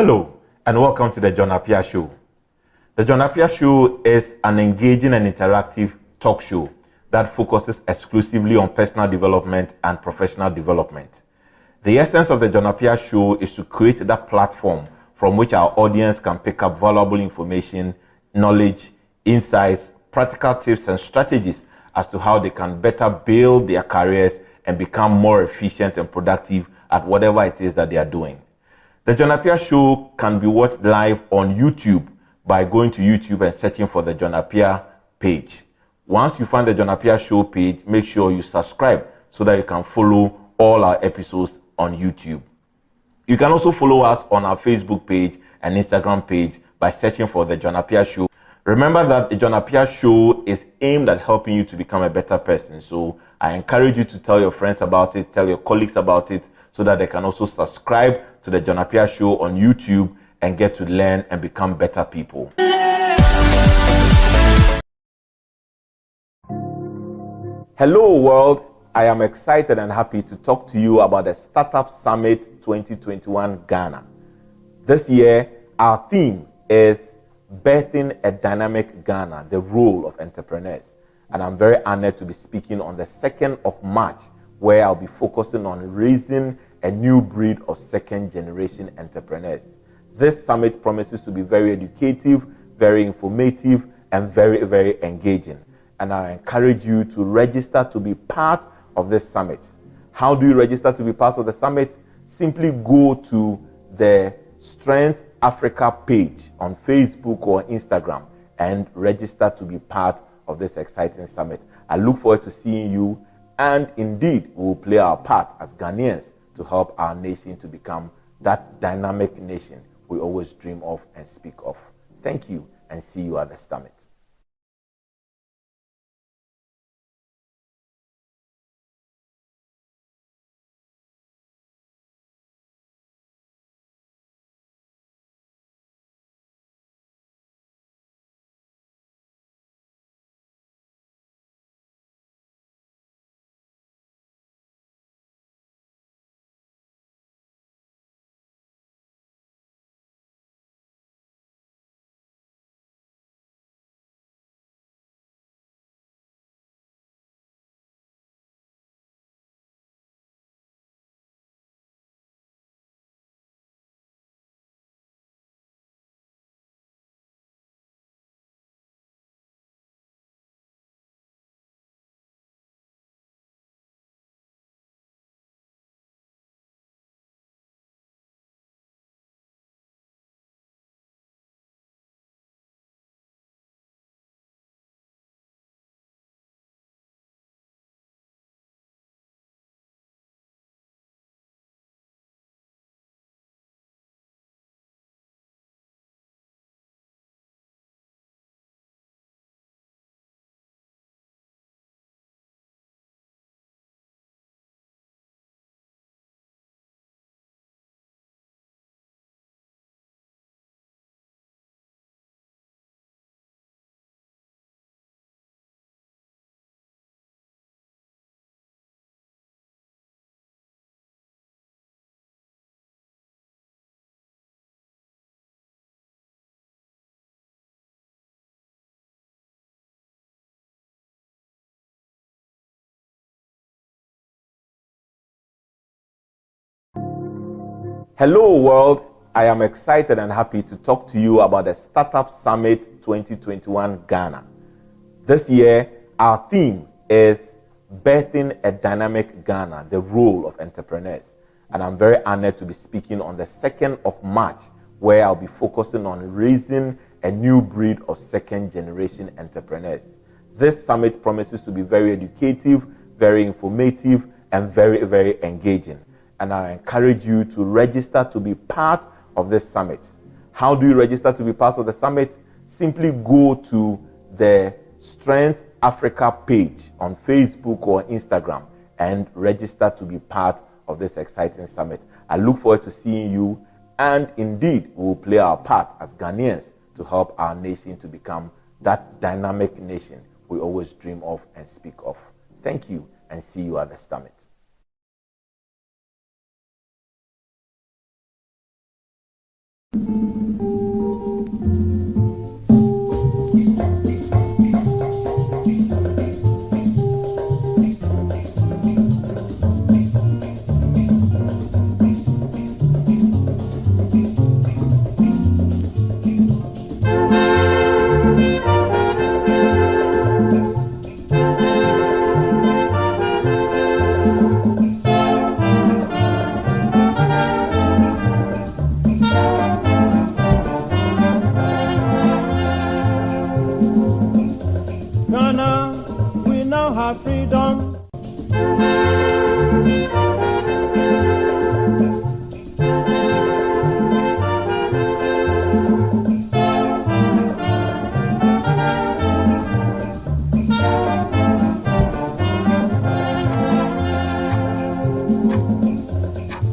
Hello, and welcome to the John Appiah Show. The John Appiah Show is an engaging and interactive talk show that focuses exclusively on personal development and professional development. The essence of the John Appiah Show is to create that platform from which our audience can pick up valuable information, knowledge, insights, practical tips, and strategies as to how they can better build their careers and become more efficient and productive at whatever it is that they are doing. The John Appiah Show can be watched live on YouTube by going to YouTube and searching for the John Appiah page. Once you find the John Appiah Show page, make sure you subscribe so that you can follow all our episodes on YouTube. You can also follow us on our Facebook page and Instagram page by searching for the John Appiah Show. Remember that the John Appiah Show is aimed at helping you to become a better person. So I encourage you to tell your friends about it, tell your colleagues about it, so that they can also subscribe to the John Appiah Show on YouTube and get to learn and become better people. Hello world, I am excited and happy to talk to you about the Startup Summit 2021 Ghana. This year, our theme is Birthing a Dynamic Ghana, the role of entrepreneurs. And I'm very honored to be speaking on the 2nd of March, where I'll be focusing on raising a new breed of second-generation entrepreneurs. This summit promises to be very educative, very informative, and very, very engaging. And I encourage you to register to be part of this summit. How do you register to be part of the summit? Simply go to the Strength Africa page on Facebook or Instagram and register to be part of this exciting summit. I look forward to seeing you, and indeed, we will play our part as Ghanaians to help our nation to become that dynamic nation we always dream of and speak of. Thank you, and see you at the summit. Hello world, I am excited and happy to talk to you about the Startup Summit 2021 Ghana. This year, our theme is Birthing a Dynamic Ghana, the role of entrepreneurs. And I'm very honored to be speaking on the 2nd of March, where I'll be focusing on raising a new breed of second-generation entrepreneurs. This summit promises to be very educative, very informative, and very, very engaging. And I encourage you to register to be part of this summit. How do you register to be part of the summit? Simply go to the Strength Africa page on Facebook or Instagram and register to be part of this exciting summit. I look forward to seeing you, and indeed, we will play our part as Ghanaians to help our nation to become that dynamic nation we always dream of and speak of. Thank you, and see you at the summit. Ghana, we now have freedom.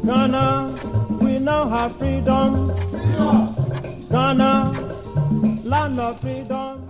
Ghana, we now have freedom. Ghana, land of freedom.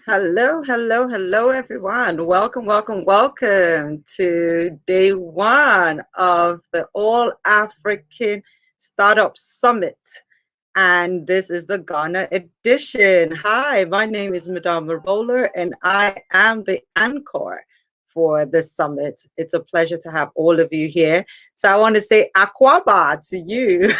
Hello, hello, hello, everyone. Welcome, welcome, welcome to day one of the All African Startup Summit. And this is the Ghana edition. Hi, my name is Madame Merola, and I am the anchor for the summit. It's a pleasure to have all of you here. So I want to say Akwaba to you,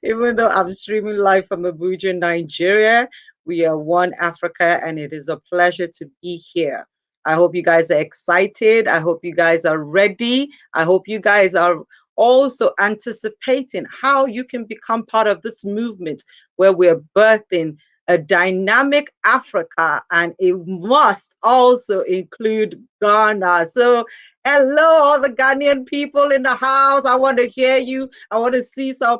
even though I'm streaming live from Abuja, Nigeria. We are One Africa, and it is a pleasure to be here. I hope you guys are excited. I hope you guys are ready. I hope you guys are also anticipating how you can become part of this movement where we're birthing a dynamic Africa, and it must also include Ghana. So hello, all the Ghanaian people in the house. I want to hear you. I want to see some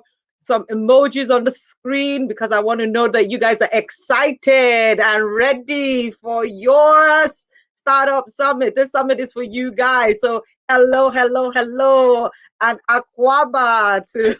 emojis on the screen, because I want to know that you guys are excited and ready for your startup summit. This summit is for you guys. So hello, hello, hello, and Akwaba to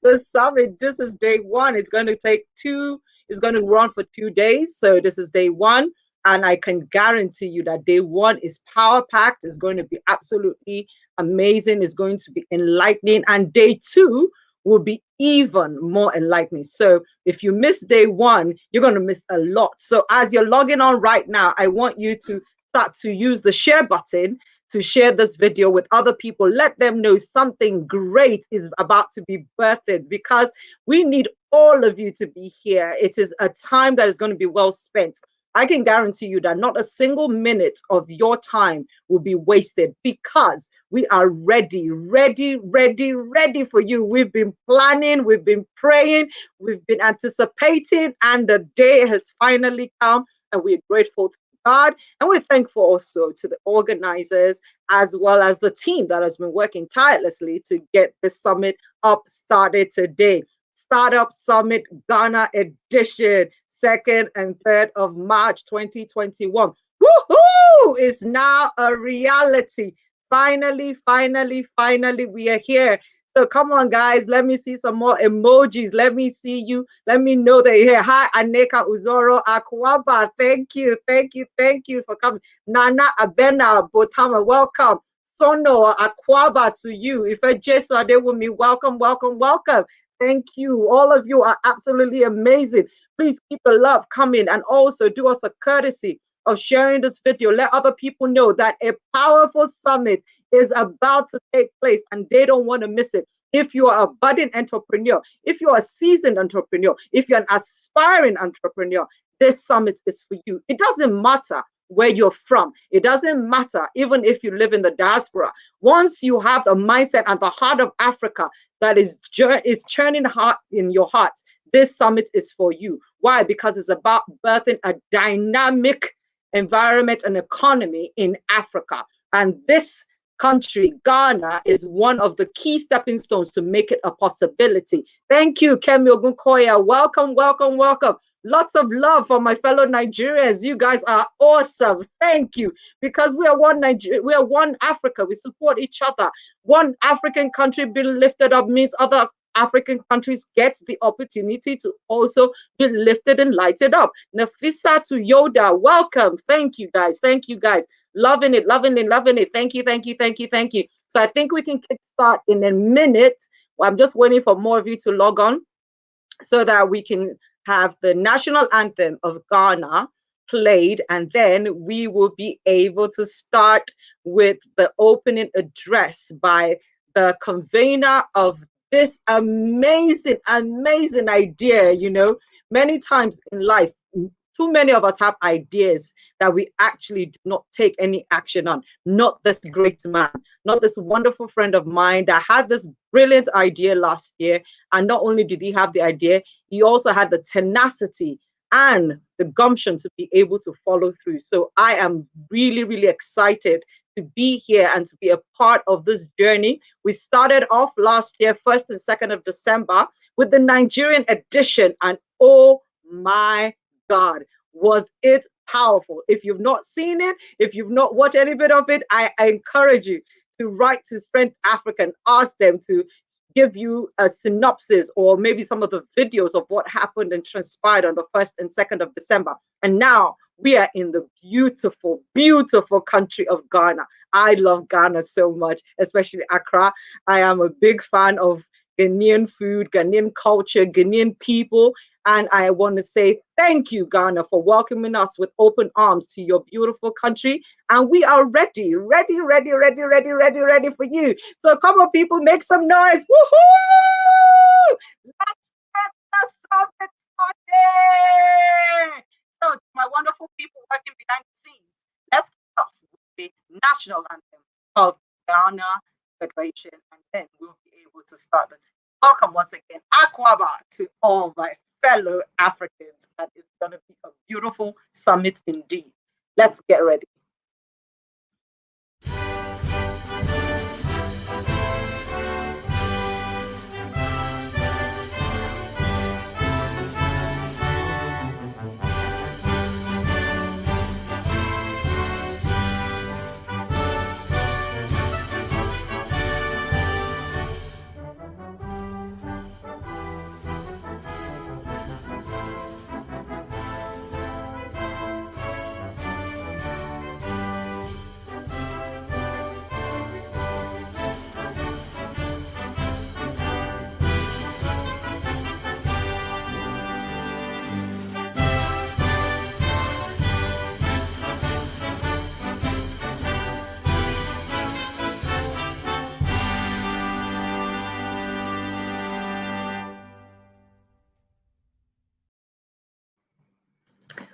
the summit. This is day one. It's going to run for 2 days. So this is day one. And I can guarantee you that day one is power packed. It's going to be absolutely amazing. It's going to be enlightening. And day two will be even more enlightening. So if you miss day one, you're going to miss a lot. So as you're logging on right now, I want you to start to use the share button to share this video with other people. Let them know something great is about to be birthed, because we need all of you to be here. It is a time that is going to be well spent. I can guarantee you that not a single minute of your time will be wasted, because we are ready, ready, ready, ready for you. We've been planning, we've been praying, we've been anticipating, and the day has finally come, and we're grateful to God. And we're thankful also to the organizers, as well as the team that has been working tirelessly to get this summit up started today. Startup Summit Ghana edition, 2nd and 3rd of March 2021. Woohoo! Is now a reality. Finally, finally, finally, we are here. So come on, guys, let me see some more emojis. Let me see you. Let me know that you're here. Hi, Aneka Uzoro Akwaba. Thank you, thank you, thank you for coming. Nana Abena Botama, welcome. Sono Akwaba to you. If I just saw there with me, welcome, welcome, welcome. Thank you. All of you are absolutely amazing. Please keep the love coming, and also do us a courtesy of sharing this video. Let other people know that a powerful summit is about to take place, and they don't want to miss it. If you are a budding entrepreneur, if you're a seasoned entrepreneur, if you're an aspiring entrepreneur, this summit is for you. It doesn't matter where you're from. It doesn't matter even if you live in the diaspora. Once you have the mindset and the heart of Africa that is churning heart in your heart, this summit is for you. Why? Because it's about birthing a dynamic environment and economy in Africa. And this country, Ghana, is one of the key stepping stones to make it a possibility. Thank you, Kemi Ogunkoya. Welcome, welcome, welcome. Lots of love for my fellow Nigerians. You guys are awesome. Thank you. Because we are one Nigeria, we are one Africa. We support each other. One African country being lifted up means other African countries get the opportunity to also be lifted and lighted up. Nafisa to Yoda, welcome. Thank you guys. Thank you guys. Loving it, loving it, loving it. Thank you, thank you, thank you, thank you. So I think we can kickstart in a minute. Well, I'm just waiting for more of you to log on so that we can have the national anthem of Ghana played, and then we will be able to start with the opening address by the convener of this amazing, amazing idea. You know, many times in life, too many of us have ideas that we actually do not take any action on. Not this great man, not this wonderful friend of mine that had this brilliant idea last year. And not only did he have the idea, he also had the tenacity and the gumption to be able to follow through. So I am really, really excited to be here and to be a part of this journey. We started off last year, 1st and 2nd of December, with the Nigerian edition. And oh my God, was it powerful. If you've not seen it, if you've not watched any bit of it, I encourage you to write to Strength Africa and ask them to give you a synopsis or maybe some of the videos of what happened and transpired on the 1st and 2nd of December. And now we are in the beautiful, beautiful country of Ghana. I love Ghana so much, especially Accra. I am a big fan of Ghanaian food, Ghanaian culture, Ghanaian people. And I want to say thank you, Ghana, for welcoming us with open arms to your beautiful country. And we are ready for you. So come on, people, make some noise. Woohoo! Let's get the summit started. So, to my wonderful people working behind the scenes, let's kick off with the national anthem of Ghana Federation, and then we'll be able to start the welcome once again, Akwaba, to all my fellow Africans, and it's going to be a beautiful summit indeed. Let's get ready.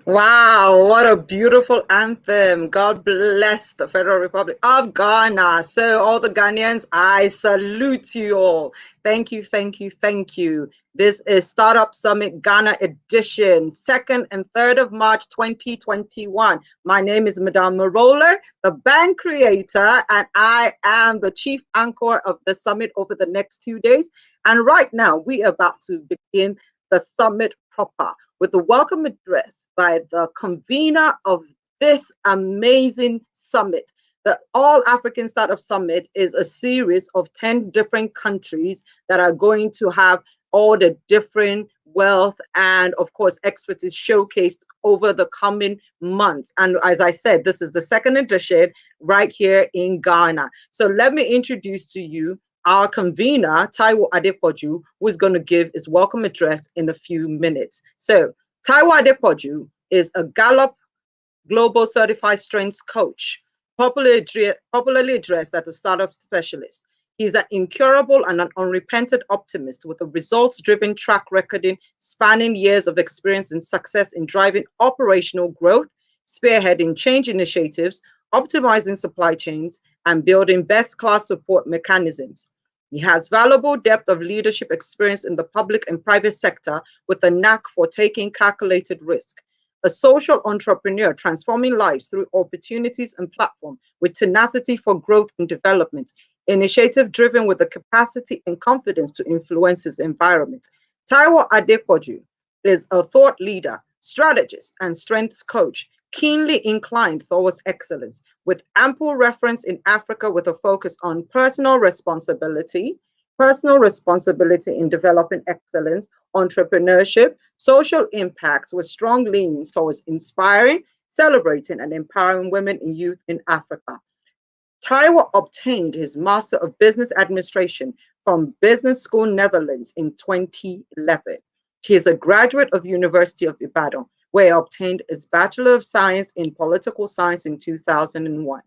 Wow, what a beautiful anthem. God bless the Federal Republic of Ghana. So all the Ghanaians, I salute you all. Thank you, thank you, thank you. This is Startup Summit Ghana edition, 2nd and 3rd of March 2021. My name is Madame Merola, the B.A.N.G creator, and I am the chief anchor of the summit over the next 2 days. And right now, we are about to begin the summit proper with the welcome address by the convener of this amazing summit. The All African Startup Summit is a series of 10 different countries that are going to have all the different wealth and, of course, expertise showcased over the coming months. And as I said, this is the 2nd edition right here in Ghana. So let me introduce to you our convener, Taiwo Adepoju, who is going to give his welcome address in a few minutes. So Taiwo Adepoju is a Gallup Global Certified Strengths Coach, popularly addressed as a startup specialist. He's an incurable and an unrepentant optimist with a results-driven track record spanning years of experience and success in driving operational growth, spearheading change initiatives, optimizing supply chains, and building best-class support mechanisms. He has valuable depth of leadership experience in the public and private sector with a knack for taking calculated risk. A social entrepreneur transforming lives through opportunities and platform with tenacity for growth and development, initiative driven with the capacity and confidence to influence his environment. Taiwo Adepoju is a thought leader, strategist, and strengths coach, keenly inclined towards excellence, with ample reference in Africa with a focus on personal responsibility, personal responsibility in developing excellence, entrepreneurship, social impact with strong leanings towards inspiring, celebrating, and empowering women and youth in Africa. Taiwo obtained his Master of Business Administration from Business School Netherlands in 2011. He is a graduate of University of Ibadan, where he obtained his Bachelor of Science in Political Science in 2001.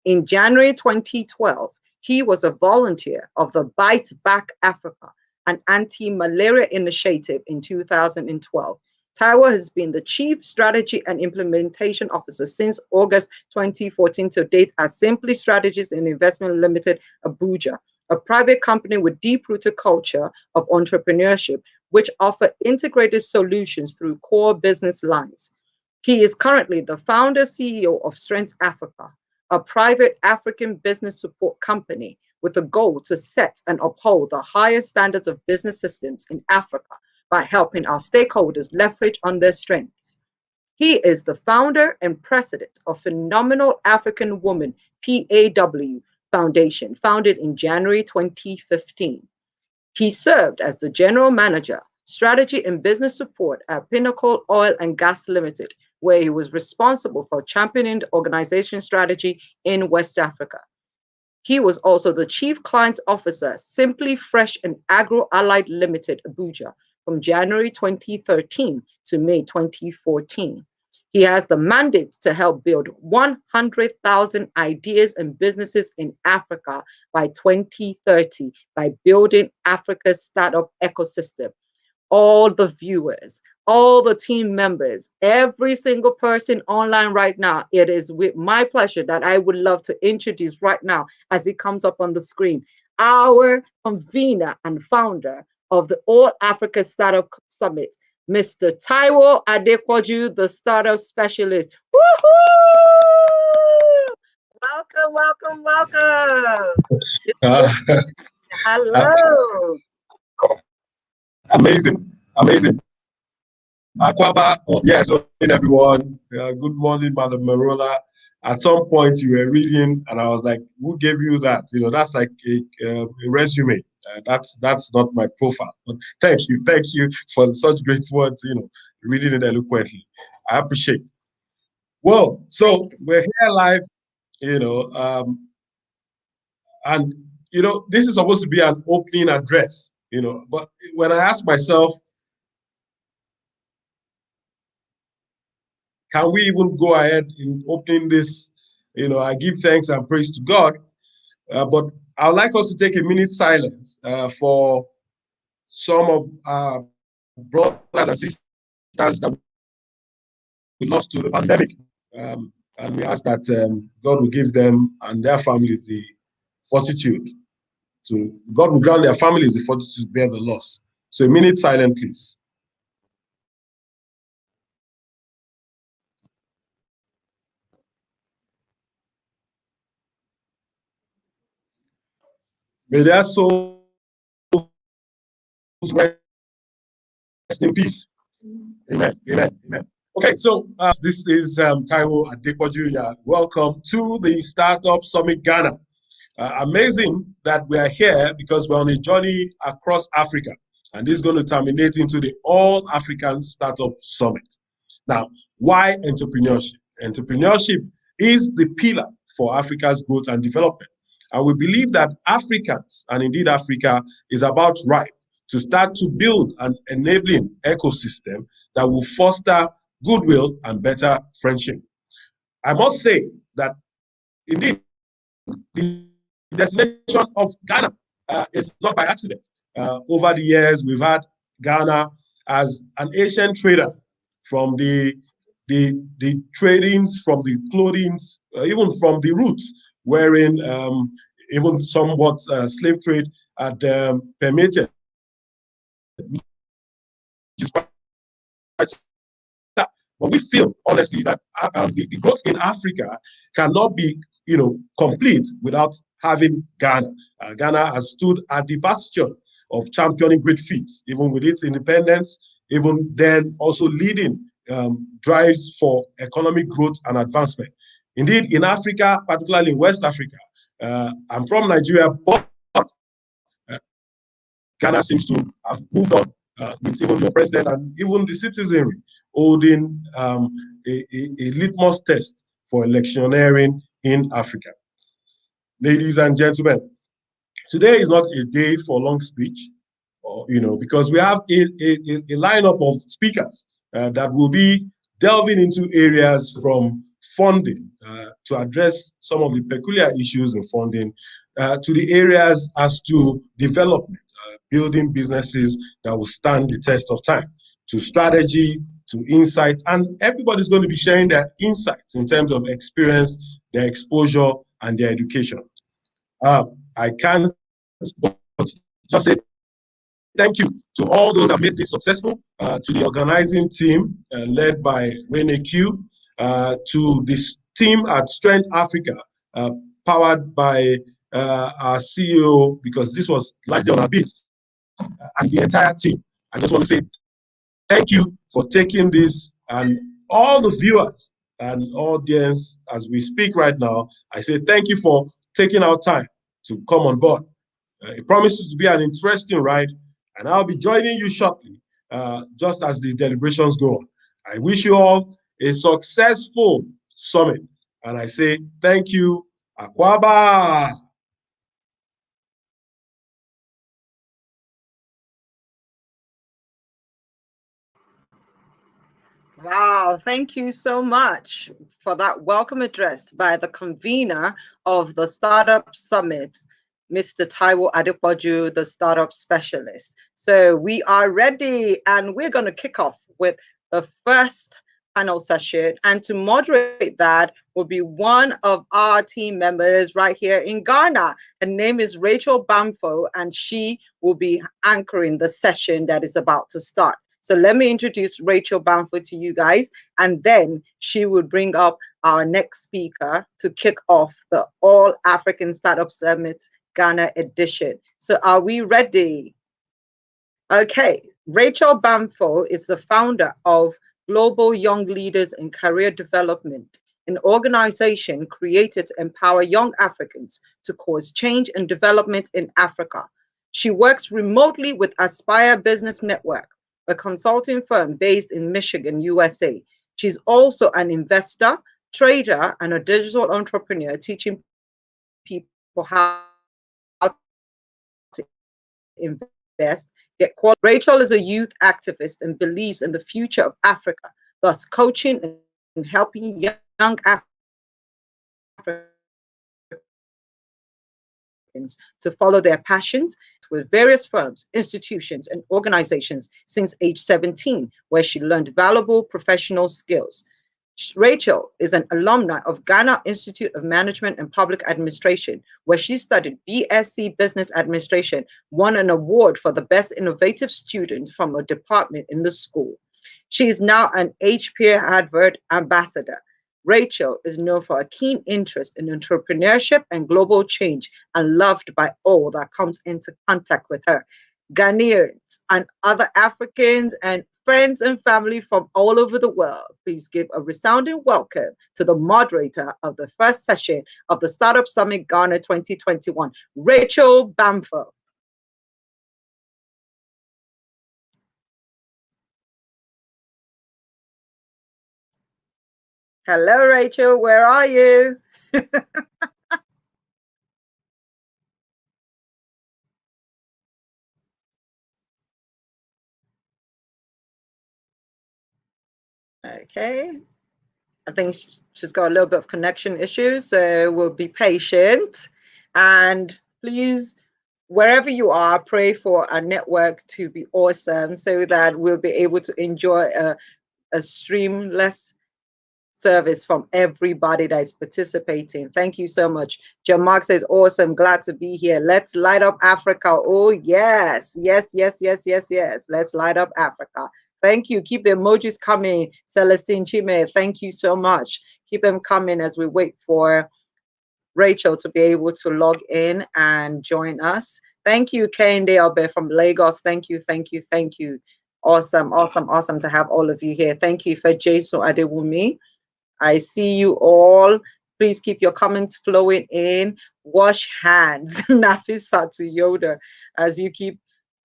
In January 2012, he was a volunteer of the Bite Back Africa, an anti-malaria initiative in 2012. Taiwo has been the Chief Strategy and Implementation Officer since August 2014 to date at Simply Strategies and Investment Limited, Abuja, a private company with deep-rooted culture of entrepreneurship, which offer integrated solutions through core business lines. He is currently the founder CEO of Strength Africa, a private African business support company with a goal to set and uphold the highest standards of business systems in Africa by helping our stakeholders leverage on their strengths. He is the founder and president of Phenomenal African Woman PAW Foundation, founded in January 2015. He served as the general manager, strategy and business support at Pinnacle Oil and Gas Limited, where he was responsible for championing organization strategy in West Africa. He was also the chief client officer, Simply Fresh and Agro Allied Limited, Abuja, from January 2013 to May 2014. He has the mandate to help build 100,000 ideas and businesses in Africa by 2030 by building Africa's startup ecosystem. All the viewers, all the team members, every single person online right now, it is with my pleasure that I would love to introduce right now, as it comes up on the screen, our convener and founder of the All Africa Startup Summit, Mr. Taiwo Adepoju, the startup specialist. Woohoo! Welcome, welcome, welcome. Hello. Amazing, amazing. Akwaba, yes, everyone. Good morning, Madam Merola. At some point, you were reading, and I was like, "Who gave you that?" You know, that's like a resume. That's not my profile. But thank you for such great words. You know, reading it eloquently. I appreciate. Well, so we're here live. You know, and you know, this is supposed to be an opening address. You know, but when I ask myself, can we even go ahead in opening this? You know, I give thanks and praise to God, but I'd like us to take a minute silence for some of our brothers and sisters that we lost to the pandemic. And we ask that God will give them and their families the fortitude God will grant their families the fortitude to bear the loss. So a minute silent, please. May their souls rest in peace. Amen. Amen. Amen. Okay, so this is Taiwo Adepoju. Welcome to the Startup Summit Ghana. Amazing that we are here because we're on a journey across Africa, and this is going to terminate into the All African Startup Summit. Now, why entrepreneurship? Entrepreneurship is the pillar for Africa's growth and development. And we believe that Africans, and indeed Africa, is about right to start to build an enabling ecosystem that will foster goodwill and better friendship. I must say that indeed the destination of Ghana is not by accident. Over the years, we've had Ghana as an Asian trader, from the tradings, from the clothings, even from the roots, wherein even somewhat slave trade had permitted, which is quite sad. But we feel, honestly, that the growth in Africa cannot be, you know, complete without having Ghana. Ghana has stood at the bastion of championing great feats, even with its independence, even then also leading drives for economic growth and advancement. Indeed, in Africa, particularly in West Africa, I'm from Nigeria, but Ghana seems to have moved on with even the president and even the citizenry holding a litmus test for electioneering in Africa. Ladies and gentlemen, today is not a day for long speech, because we have a lineup of speakers that will be delving into areas from funding to address some of the peculiar issues in funding to the areas as to development, building businesses that will stand the test of time, to strategy, to insights, and everybody's going to be sharing their insights in terms of experience, their exposure, and their education. I can't but just say thank you to all those that made this successful, to the organizing team led by Rene Q, to this team at Strength Africa, powered by our CEO, because this was largely on our beat, and the entire team. I just want to say thank you for taking this, and all the viewers and audience as we speak right now. I say thank you for taking our time to come on board. It promises to be an interesting ride, and I'll be joining you shortly, just as the deliberations go on. I wish you all a successful summit, and I say thank you. Akwaba. Wow, thank you so much for that welcome address by the convener of the Startup Summit, Mr. Taiwo Adepoju, the startup specialist. So we are ready, and we're going to kick off with the first panel session. And to moderate that will be one of our team members right here in Ghana. Her name is Rachel Bamfo, and she will be anchoring the session that is about to start. So let me introduce Rachel Bamford to you guys, and then she will bring up our next speaker to kick off the All African Startup Summit Ghana edition. So are we ready? Okay, Rachel Bamford is the founder of Global Young Leaders in Career Development, an organization created to empower young Africans to cause change and development in Africa. She works remotely with Aspire Business Network, a consulting firm based in Michigan, USA. She's also an investor, trader, and a digital entrepreneur, teaching people how to invest, get quality. Rachel is a youth activist and believes in the future of Africa, thus coaching and helping young Africans to follow their passions with various firms, institutions, and organizations since age 17, where she learned valuable professional skills. Rachel is an alumna of Ghana Institute of Management and Public Administration, where she studied BSc Business Administration, won an award for the best innovative student from a department in the school. She is now an HPR Harvard ambassador. Rachel is known for a keen interest in entrepreneurship and global change, and loved by all that comes into contact with her. Ghanaians and other Africans and friends and family from all over the world, please give a resounding welcome to the moderator of the first session of the Startup Summit Ghana 2021, Rachel Bamford. Hello, Rachel, where are you? Okay. I think she's got a little bit of connection issues, so we'll be patient. And please, wherever you are, pray for our network to be awesome so that we'll be able to enjoy a streamless service from everybody that is participating. Thank you so much. John Mark says, awesome, glad to be here. Let's light up Africa. Oh, yes, yes, yes, yes, yes, yes. Let's light up Africa. Thank you. Keep the emojis coming. Celestine Chime, thank you so much. Keep them coming as we wait for Rachel to be able to log in and join us. Thank you, Kende Obe from Lagos. Thank you, thank you, thank you. Awesome, awesome, awesome to have all of you here. Thank you for Jason Adewumi. I see you all. Please keep your comments flowing in. Wash hands. Nafisa to Yoda as you keep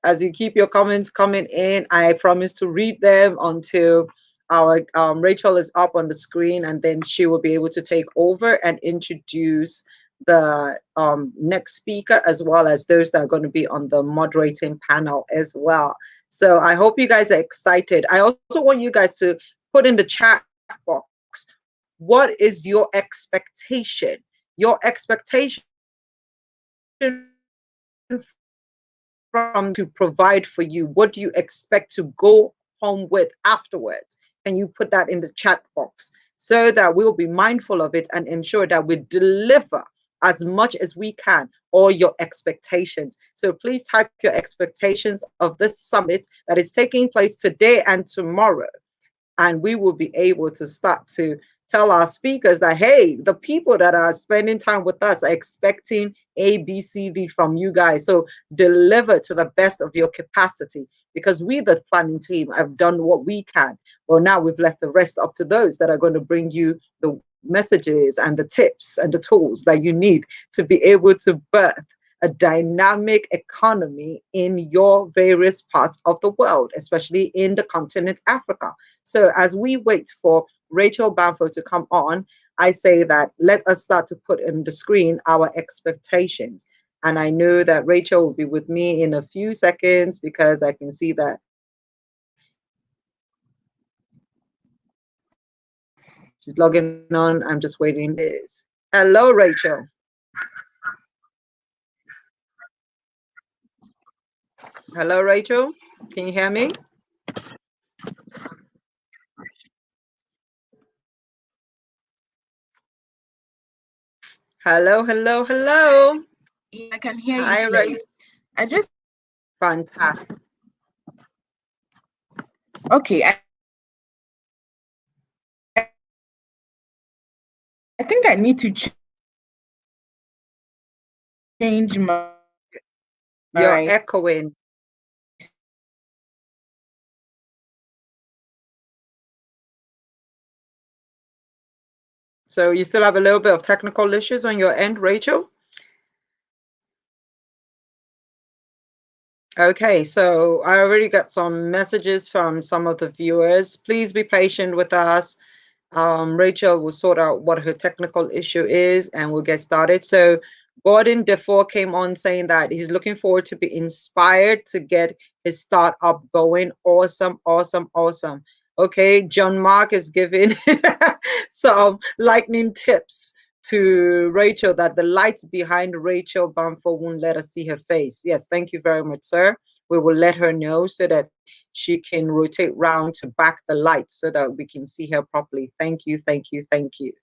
as you keep your comments coming in, I promise to read them until our Rachel is up on the screen, and then she will be able to take over and introduce the next speaker, as well as those that are going to be on the moderating panel as well. So I hope you guys are excited. I also want you guys to put in the chat box, what is your expectation? Your expectation from to provide for you. What do you expect to go home with afterwards? Can you put that in the chat box so that we'll be mindful of it and ensure that we deliver as much as we can, all your expectations. So please type your expectations of this summit that is taking place today and tomorrow. And we will be able to start to tell our speakers that, hey, the people that are spending time with us are expecting A, B, C, D from you guys. So deliver to the best of your capacity, because we, the planning team, have done what we can. Well, now we've left the rest up to those that are going to bring you the messages and the tips and the tools that you need to be able to birth a dynamic economy in your various parts of the world, especially in the continent Africa. So as we wait for Rachel Bamford to come on, I say that let us start to put in the screen our expectations. And I know that Rachel will be with me in a few seconds, because I can see that she's logging on. I'm just waiting this. Hello, Rachel. Hello, Rachel. Can you hear me? Hello, hello, hello. Yeah, I can hear Hi, you clearly. I just fantastic. okay. I think I need to change my. You're echoing. So you still have a little bit of technical issues on your end, Rachel? Okay, so I already got some messages from some of the viewers. Please be patient with us. Rachel will sort out what her technical issue is and we'll get started. So Gordon Defoe came on saying that he's looking forward to be inspired to get his startup going. Awesome, awesome, awesome. Okay, John Mark is giving some lightning tips to Rachel, that the lights behind Rachel Bamford won't let us see her face. Yes, thank you very much, sir. We will let her know so that she can rotate round to back the light so that we can see her properly. Thank you, thank you, thank you.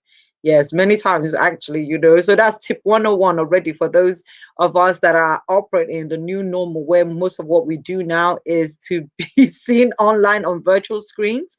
Yes, many times actually, you know. So that's tip 101 already for those of us that are operating in the new normal, where most of what we do now is to be seen online on virtual screens,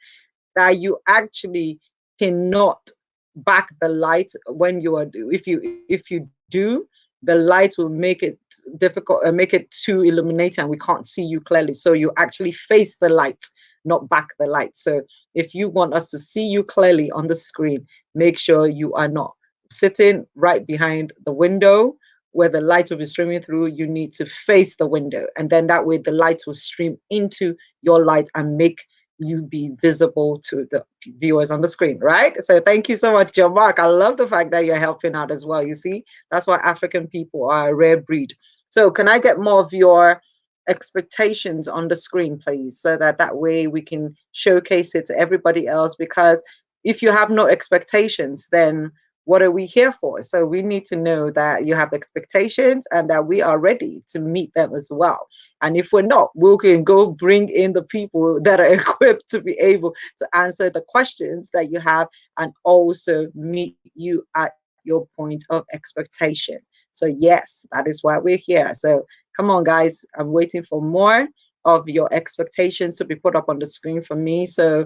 that you actually cannot back the light when you are, if you do, the light will make it difficult and make it too illuminating and we can't see you clearly. So you actually face the light, not back the light. So if you want us to see you clearly on the screen, make sure you are not sitting right behind the window where the light will be streaming through. You need to face the window, and then that way the light will stream into your light and make you be visible to the viewers on the screen, right? So thank you so much, John Mark. I love the fact that you're helping out as well. You see, that's why African people are a rare breed. So can I get more of your expectations on the screen, please, so that way we can showcase it to everybody else? Because if you have no expectations, then what are we here for? So we need to know that you have expectations and that we are ready to meet them as well. And if we're not, we can go bring in the people that are equipped to be able to answer the questions that you have and also meet you at your point of expectation. So yes, that is why we're here. So come on, guys. I'm waiting for more of your expectations to be put up on the screen for me. So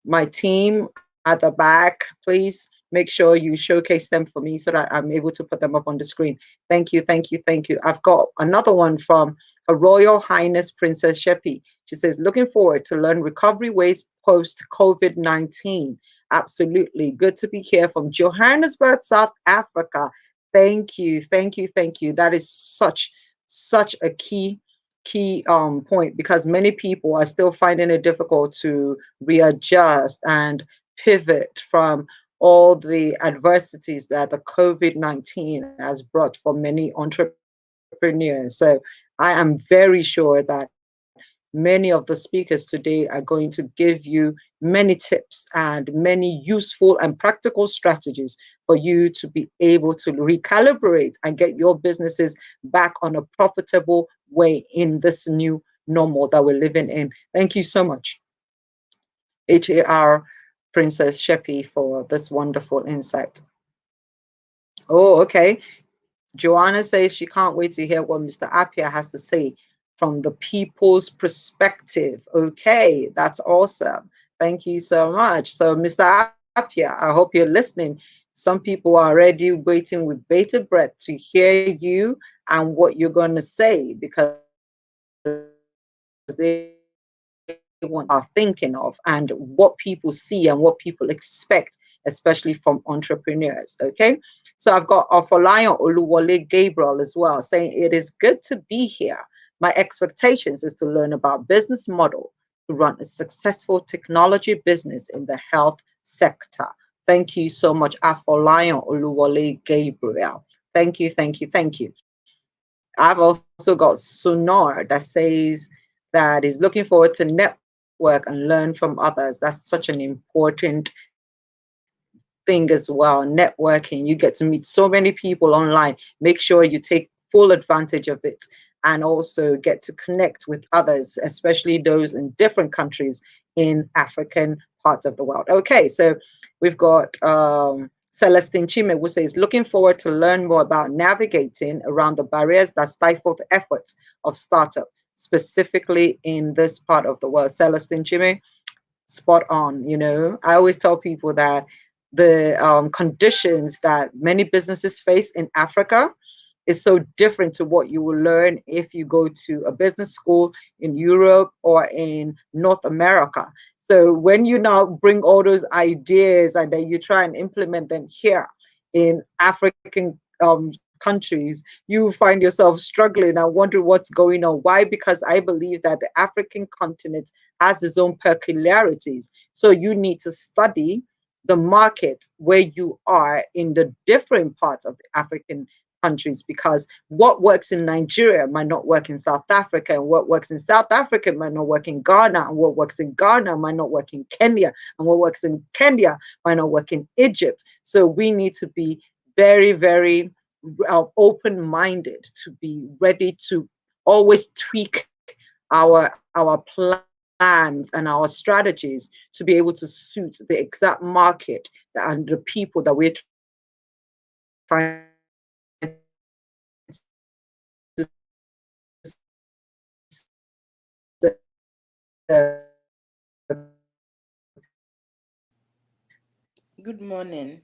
my team at the back, please make sure you showcase them for me so that I'm able to put them up on the screen. Thank you, thank you, thank you. I've got another one from Her Royal Highness Princess Shepi. She says, looking forward to learn recovery ways post-COVID-19. Absolutely. Good to be here from Johannesburg, South Africa. Thank you, thank you, thank you. That is such a key key point, because many people are still finding it difficult to readjust and pivot from all the adversities that the COVID-19 has brought for many entrepreneurs. So I am very sure that many of the speakers today are going to give you many tips and many useful and practical strategies for you to be able to recalibrate and get your businesses back on a profitable way in this new normal that we're living in. Thank you so much, HAR Princess Sheppy, for this wonderful insight. Oh, okay. Joanna says she can't wait to hear what Mr. Appiah has to say from the people's perspective. Okay, that's awesome. Thank you so much. So, Mr. Appiah, I hope you're listening. Some people are already waiting with bated breath to hear you and what you're going to say, because they are thinking of and what people see and what people expect, especially from entrepreneurs. Okay, so I've got Ofolayan Oluwole Gabriel as well, saying it is good to be here. My expectations is to learn about business model to run a successful technology business in the health sector. Thank you so much, Afolayan Oluwole Gabriel. Thank you, thank you, thank you. I've also got Sonor that says that is looking forward to network and learn from others. That's such an important thing as well. Networking, you get to meet so many people online. Make sure you take full advantage of it and also get to connect with others, especially those in different countries in African parts of the world. Okay, so we've got Celestine Chime, who says, looking forward to learn more about navigating around the barriers that stifle the efforts of startup, specifically in this part of the world. Celestine Chime, spot on. You know, I always tell people that the conditions that many businesses face in Africa is so different to what you will learn if you go to a business school in Europe or in North America. So when you now bring all those ideas and then you try and implement them here in African countries, you find yourself struggling and wondering what's going on. Why? Because I believe that the African continent has its own peculiarities. So you need to study the market where you are in the different parts of the African countries, because what works in Nigeria might not work in South Africa, and what works in South Africa might not work in Ghana, and what works in Ghana might not work in Kenya, and what works in Kenya might not work in Egypt. So we need to be very, very open-minded, to be ready to always tweak our plans and our strategies to be able to suit the exact market and the people that we're trying to Good morning.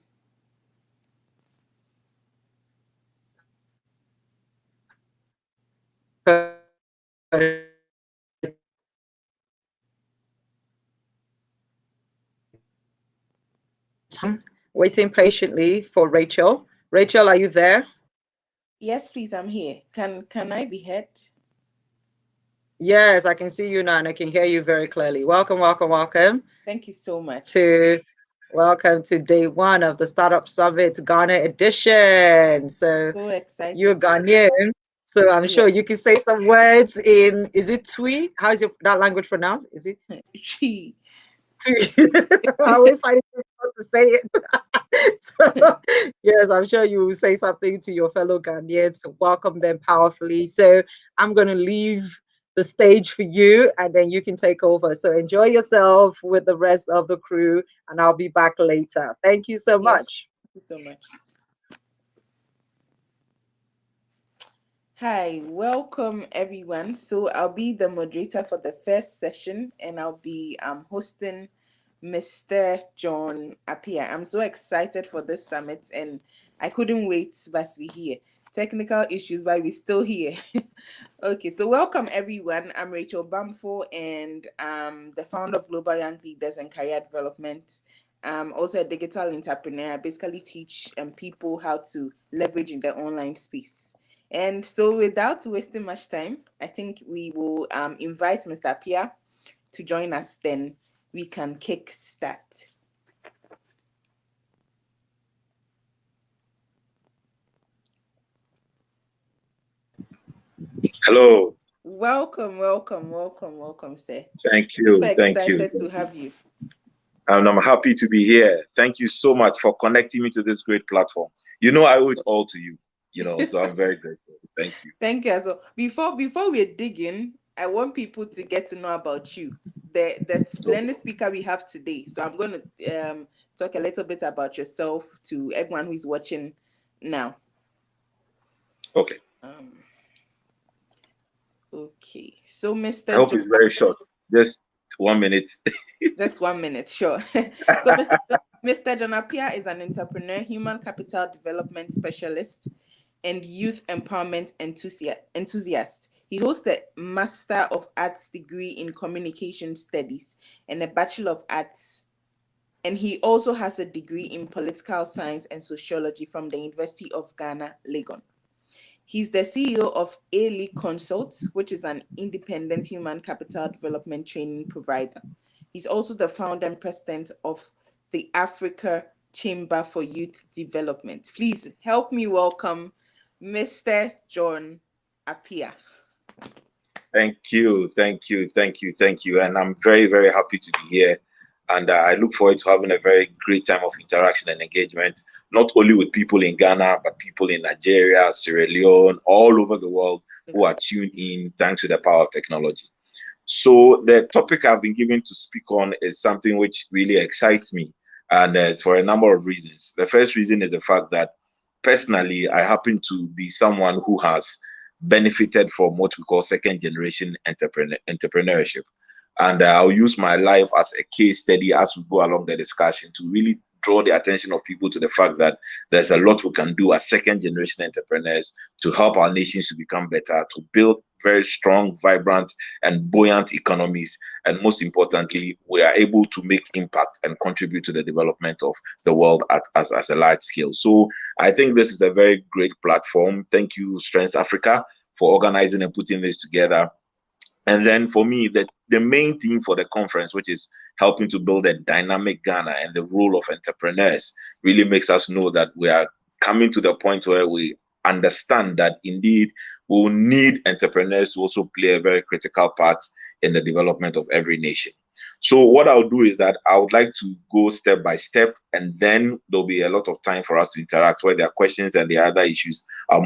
waiting patiently for Rachel. Rachel, are you there? Yes, please, I'm here. Can I be heard? Yes, I can see you now and I can hear you very clearly. Welcome, welcome, welcome. Thank you so much. Welcome to day one of the Startup Summit Ghana edition. So excited. You're Ghanaian, so I'm sure you can say some words in, is it Twi? How's that language pronounced? Is it? Twi. I always find it difficult to say it. So, yes, I'm sure you will say something to your fellow Ghanaians to welcome them powerfully. So I'm going to leave the stage for you and then you can take over. So enjoy yourself with the rest of the crew and I'll be back later. Thank you so much. Thank you so much. Hi, welcome everyone. So I'll be the moderator for the first session and I'll be hosting Mr. John Appiah. I'm so excited for this summit and I couldn't wait but to be here. Technical issues, but we're still here. Okay, so welcome everyone. I'm Rachel Bamfo and the founder of Global Young Leaders and Career Development. I'm also a digital entrepreneur. I basically teach people how to leverage in the online space. And so without wasting much time, I think we will invite Mr. Appiah to join us, then we can kick start. Hello. Welcome, sir. Thank Super you. Thank you. excited to have you. And I'm happy to be here. Thank you so much for connecting me to this great platform. You know, I owe it all to you, so I'm very grateful. Thank you. Thank you as well. Before we dig in, I want people to get to know about you. The splendid speaker we have today. So I'm going to talk a little bit about yourself to everyone who is watching now. Okay. Okay. So Mr. I hope it's very short. Just 1 minute. Just 1 minute, sure. So Mr. John Appiah is an entrepreneur, human capital development specialist, and youth empowerment enthusiast. He holds a Master of Arts degree in Communication Studies and a Bachelor of Arts. And he also has a degree in Political Science and Sociology from the University of Ghana, Legon. He's the CEO of A-League Consults, which is an independent human capital development training provider. He's also the founder and president of the Africa Chamber for Youth Development. Please help me welcome Mr. John Appiah. Thank you. And I'm very, very happy to be here. And I look forward to having a very great time of interaction and engagement, not only with people in Ghana, but people in Nigeria, Sierra Leone, all over the world who are tuned in thanks to the power of technology. So the topic I've been given to speak on is something which really excites me, and it's for a number of reasons. The first reason is the fact that personally, I happen to be someone who has benefited from what we call second generation entrepreneurship. And I'll use my life as a case study as we go along the discussion to really draw the attention of people to the fact that there's a lot we can do as second generation entrepreneurs to help our nations to become better, to build very strong, vibrant, and buoyant economies. And most importantly, we are able to make impact and contribute to the development of the world as a large scale. So I think this is a very great platform. Thank you, Strength Africa, for organizing and putting this together. And then for me, the main theme for the conference, which is helping to build a dynamic Ghana and the role of entrepreneurs, really makes us know that we are coming to the point where we understand that indeed we will need entrepreneurs to also play a very critical part in the development of every nation. So what I'll do is that I would like to go step by step, and then there'll be a lot of time for us to interact. Where there are questions and there are other issues, I'll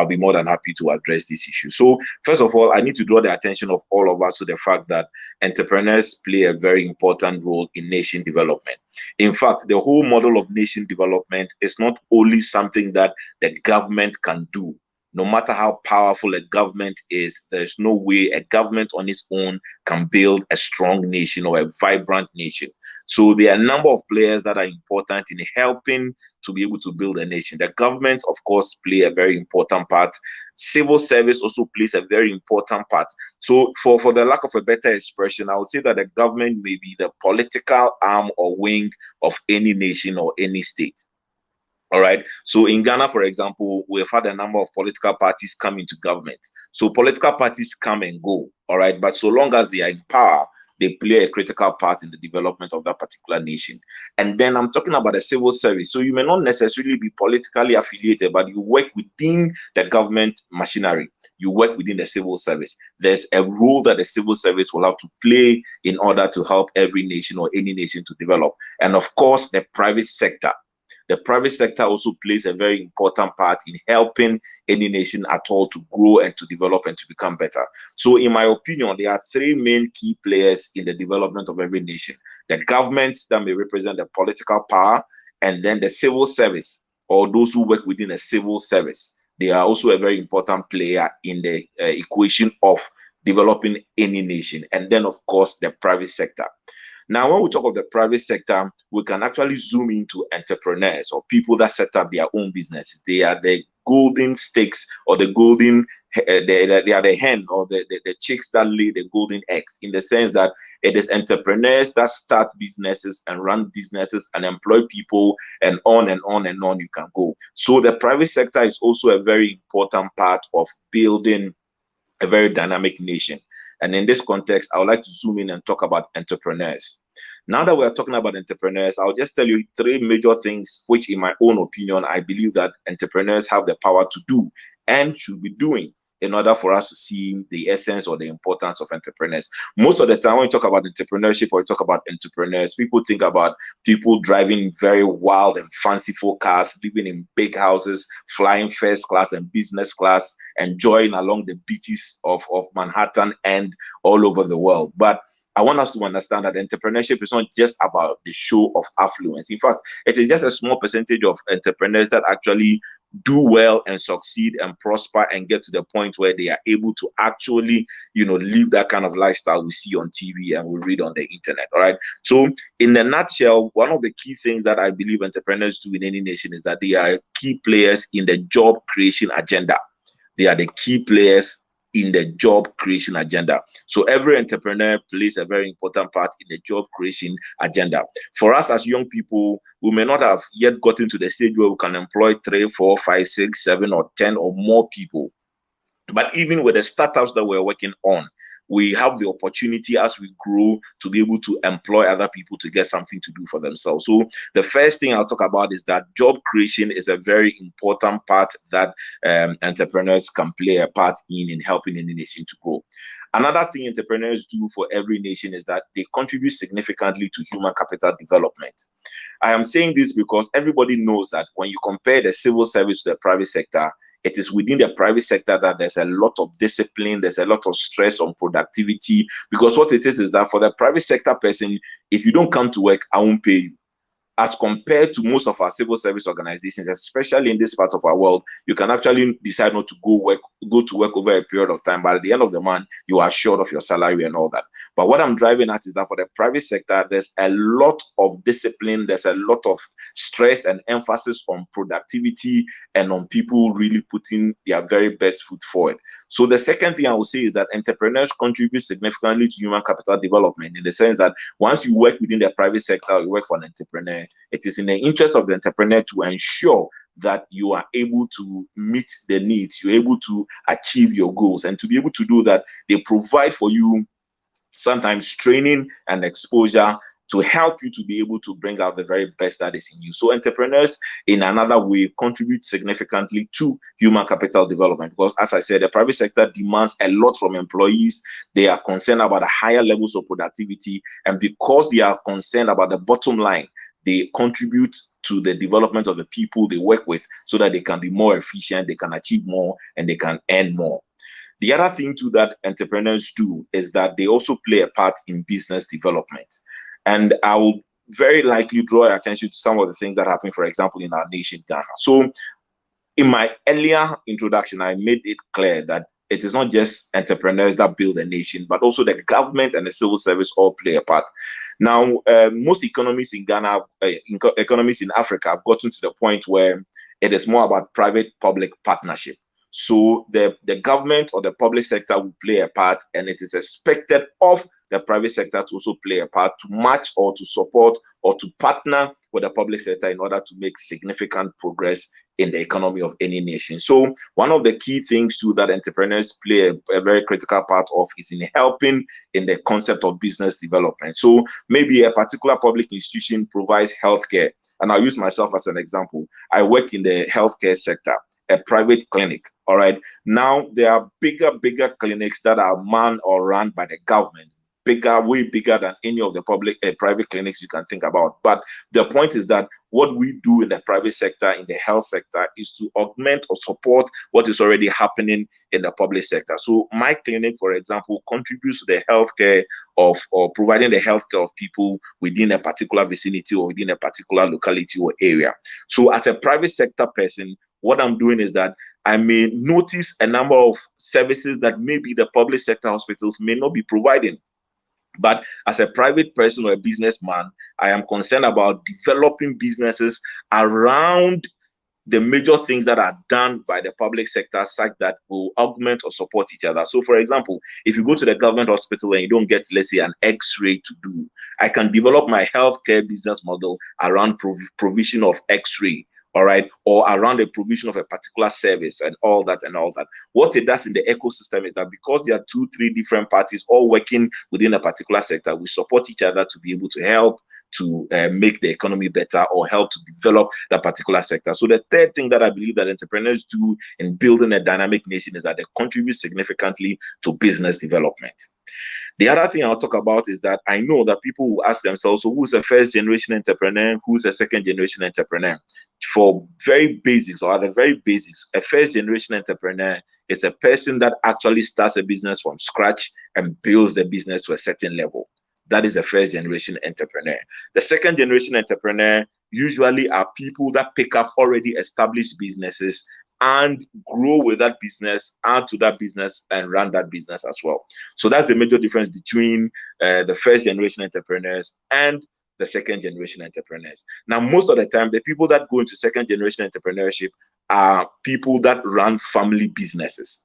be more than happy to address these issues. So first of all, I need to draw the attention of all of us to the fact that entrepreneurs play a very important role in nation development. In fact, the whole model of nation development is not only something that the government can do. No matter how powerful a government is, there's no way a government on its own can build a strong nation or a vibrant nation. So there are a number of players that are important in helping to be able to build a nation. The governments, of course, play a very important part. Civil service also plays a very important part. So for the lack of a better expression, I would say that the government may be the political arm or wing of any nation or any state. All right. So in Ghana, for example, we've had a number of political parties come into government. So political parties come and go. All right. But so long as they are in power, they play a critical part in the development of that particular nation. And then I'm talking about the civil service. So you may not necessarily be politically affiliated, but you work within the government machinery. You work within the civil service. There's a role that the civil service will have to play in order to help every nation or any nation to develop. And of course, the private sector. The private sector also plays a very important part in helping any nation at all to grow and to develop and to become better. So in my opinion, there are three main key players in the development of every nation. The governments that may represent the political power, and then the civil service, or those who work within a civil service. They are also a very important player in the equation of developing any nation. And then, of course, the private sector. Now, when we talk of the private sector, we can actually zoom into entrepreneurs or people that set up their own businesses. They are the golden stakes or the golden they are the hen or the chicks that lay the golden eggs, in the sense that it is entrepreneurs that start businesses and run businesses and employ people, and on and on and on you can go. So the private sector is also a very important part of building a very dynamic nation. And in this context, I would like to zoom in and talk about entrepreneurs. Now that we're talking about entrepreneurs, I'll just tell you three major things which, in my own opinion, I believe that entrepreneurs have the power to do and should be doing in order for us to see the essence or the importance of entrepreneurs. Most of the time when we talk about entrepreneurship or we talk about entrepreneurs, people think about people driving very wild and fanciful cars, living in big houses, flying first class and business class, enjoying along the beaches of Manhattan and all over the world. But I want us to understand that entrepreneurship is not just about the show of affluence. In fact, it is just a small percentage of entrepreneurs that actually do well and succeed and prosper and get to the point where they are able to actually, live that kind of lifestyle we see on TV and we read on the internet. All right. So in a nutshell, one of the key things that I believe entrepreneurs do in any nation is that they are key players in the job creation agenda. They are the key players in the job creation agenda. So every entrepreneur plays a very important part in the job creation agenda. For us as young people, we may not have yet gotten to the stage where we can employ 3, 4, 5, 6, 7, or 10 or more people. But even with the startups that we're working on, we have the opportunity as we grow to be able to employ other people to get something to do for themselves. So the first thing I'll talk about is that job creation is a very important part that entrepreneurs can play a part in helping any nation to grow. Another thing entrepreneurs do for every nation is that they contribute significantly to human capital development. I am saying this because everybody knows that when you compare the civil service to the private sector, it is within the private sector that there's a lot of discipline, there's a lot of stress on productivity, because what it is that for the private sector person, if you don't come to work, I won't pay you. As compared to most of our civil service organizations, especially in this part of our world, you can actually decide not to go to work over a period of time, but at the end of the month, you are short of your salary and all that. But what I'm driving at is that for the private sector, there's a lot of discipline, there's a lot of stress and emphasis on productivity and on people really putting their very best foot forward. So the second thing I would say is that entrepreneurs contribute significantly to human capital development, in the sense that once you work within the private sector, you work for an entrepreneur, it is in the interest of the entrepreneur to ensure that you are able to meet the needs, you're able to achieve your goals. And to be able to do that, they provide for you sometimes training and exposure to help you to be able to bring out the very best that is in you. So entrepreneurs, in another way, contribute significantly to human capital development, because, as I said, the private sector demands a lot from employees. They are concerned about the higher levels of productivity, and because they are concerned about the bottom line, they contribute to the development of the people they work with so that they can be more efficient, they can achieve more, and they can earn more. The other thing too that entrepreneurs do is that they also play a part in business development. And I will very likely draw your attention to some of the things that happen, for example, in our nation, Ghana. So in my earlier introduction, I made it clear that it is not just entrepreneurs that build a nation, but also the government and the civil service all play a part. Now, most economies in Ghana, economies in Africa have gotten to the point where it is more about private-public partnership. So the government or the public sector will play a part, and it is expected of the private sector to also play a part to match or to support or to partner with the public sector in order to make significant progress in the economy of any nation. So one of the key things too that entrepreneurs play a very critical part of is in helping in the concept of business development. So maybe a particular public institution provides healthcare, and I'll use myself as an example. I work in the healthcare sector, a private clinic. All right. Now there are bigger clinics that are manned or run by the government. Way bigger than any of the private clinics you can think about. But the point is that what we do in the private sector, in the health sector, is to augment or support what is already happening in the public sector. So my clinic, for example, contributes to the healthcare or providing the healthcare of people within a particular vicinity or within a particular locality or area. So as a private sector person, what I'm doing is that I may notice a number of services that maybe the public sector hospitals may not be providing. But as a private person or a businessman, I am concerned about developing businesses around the major things that are done by the public sector such that will augment or support each other. So, for example, if you go to the government hospital and you don't get, let's say, an X-ray to do, I can develop my healthcare business model around provision of X-ray, all right, or around the provision of a particular service and all that and all that. What it does in the ecosystem is that because there are 2-3 different parties all working within a particular sector, we support each other to be able to help to make the economy better or help to develop that particular sector. So the third thing that I believe that entrepreneurs do in building a dynamic nation is that they contribute significantly to business development. The other thing I'll talk about is that I know that people will ask themselves, so who's a first generation entrepreneur? Who's a second generation entrepreneur? For very basics, or at the very basics, a first generation entrepreneur is a person that actually starts a business from scratch and builds the business to a certain level. That is a first generation entrepreneur. The second generation entrepreneur usually are people that pick up already established businesses and grow with that business, add to that business, and run that business as well. So that's the major difference between the first generation entrepreneurs and the second generation entrepreneurs. Now, most of the time, the people that go into second generation entrepreneurship are people that run family businesses.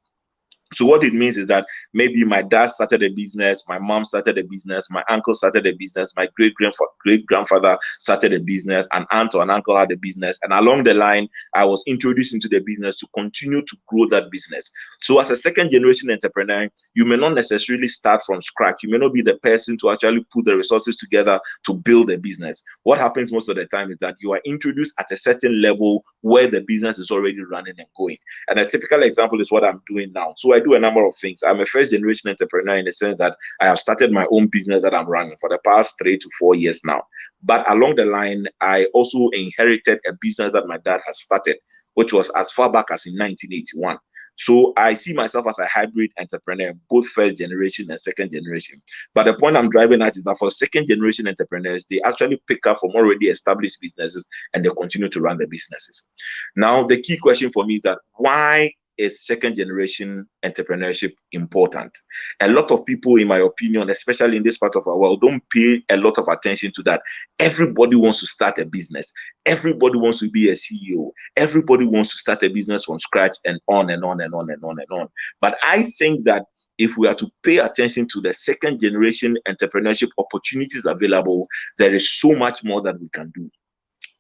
So what it means is that maybe my dad started a business, my mom started a business, my uncle started a business, my great-grandfather started a business, an aunt or an uncle had a business, and along the line, I was introduced into the business to continue to grow that business. So as a second-generation entrepreneur, you may not necessarily start from scratch. You may not be the person to actually put the resources together to build a business. What happens most of the time is that you are introduced at a certain level where the business is already running and going. And a typical example is what I'm doing now. So I do a number of things. I'm a first generation entrepreneur in the sense that I have started my own business that I'm running for the past 3 to 4 years now. But along the line, I also inherited a business that my dad has started, which was as far back as in 1981. So I see myself as a hybrid entrepreneur, both first generation and second generation. But the point I'm driving at is that for second generation entrepreneurs, they actually pick up from already established businesses and they continue to run the businesses. Now, the key question for me is that why is second generation entrepreneurship important? A lot of people, in my opinion, especially in this part of our world, don't pay a lot of attention to that. Everybody wants to start a business. Everybody wants to be a CEO. Everybody wants to start a business from scratch and on and on and on and on and on. But I think that if we are to pay attention to the second generation entrepreneurship opportunities available, there is so much more that we can do.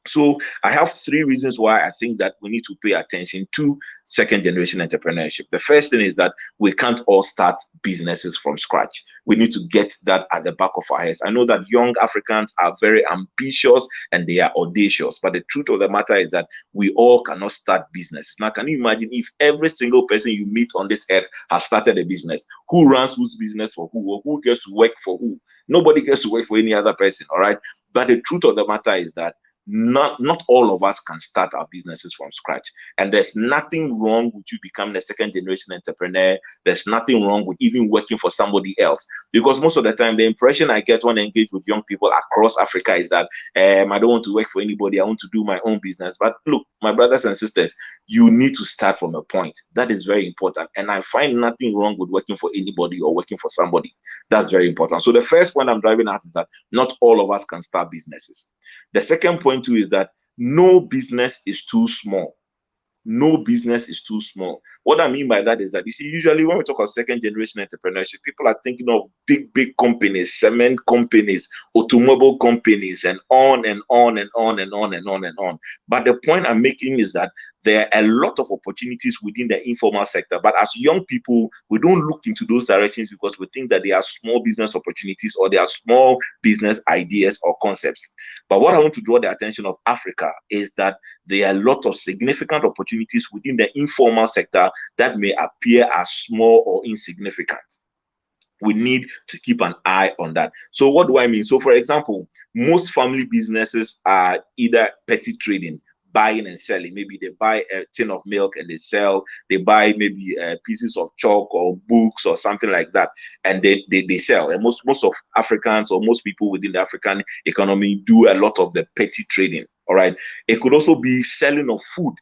So I have 3 reasons why I think that we need to pay attention to second generation entrepreneurship. The first thing is that we can't all start businesses from scratch. We need to get that at the back of our heads. I know that young Africans are very ambitious and they are audacious, but the truth of the matter is that we all cannot start businesses. Now, can you imagine if every single person you meet on this earth has started a business? Who runs whose business for who? Or who gets to work for who? Nobody gets to work for any other person, all right? But the truth of the matter is that not all of us can start our businesses from scratch. And there's nothing wrong with you becoming a second generation entrepreneur. There's nothing wrong with even working for somebody else. Because most of the time, the impression I get when I engage with young people across Africa is that I don't want to work for anybody. I want to do my own business. But look, my brothers and sisters, you need to start from a point. That is very important. And I find nothing wrong with working for anybody or working for somebody. That's very important. So the first point I'm driving at is that not all of us can start businesses. The second point too is that no business is too small. No business is too small. What I mean by that is that, you see, usually when we talk of second generation entrepreneurship, people are thinking of big companies, cement companies, automobile companies, and on and on and on and on and on and on. But the point I'm making is that there are a lot of opportunities within the informal sector. But as young people, we don't look into those directions because we think that they are small business opportunities or they are small business ideas or concepts. But what I want to draw the attention of Africa is that there are a lot of significant opportunities within the informal sector that may appear as small or insignificant. We need to keep an eye on that. So what do I mean? So for example, most family businesses are either petty trading, buying and selling. Maybe they buy a tin of milk and they sell. They buy maybe pieces of chalk or books or something like that, and they sell. And most of Africans or most people within the African economy do a lot of the petty trading. All right. It could also be selling of food.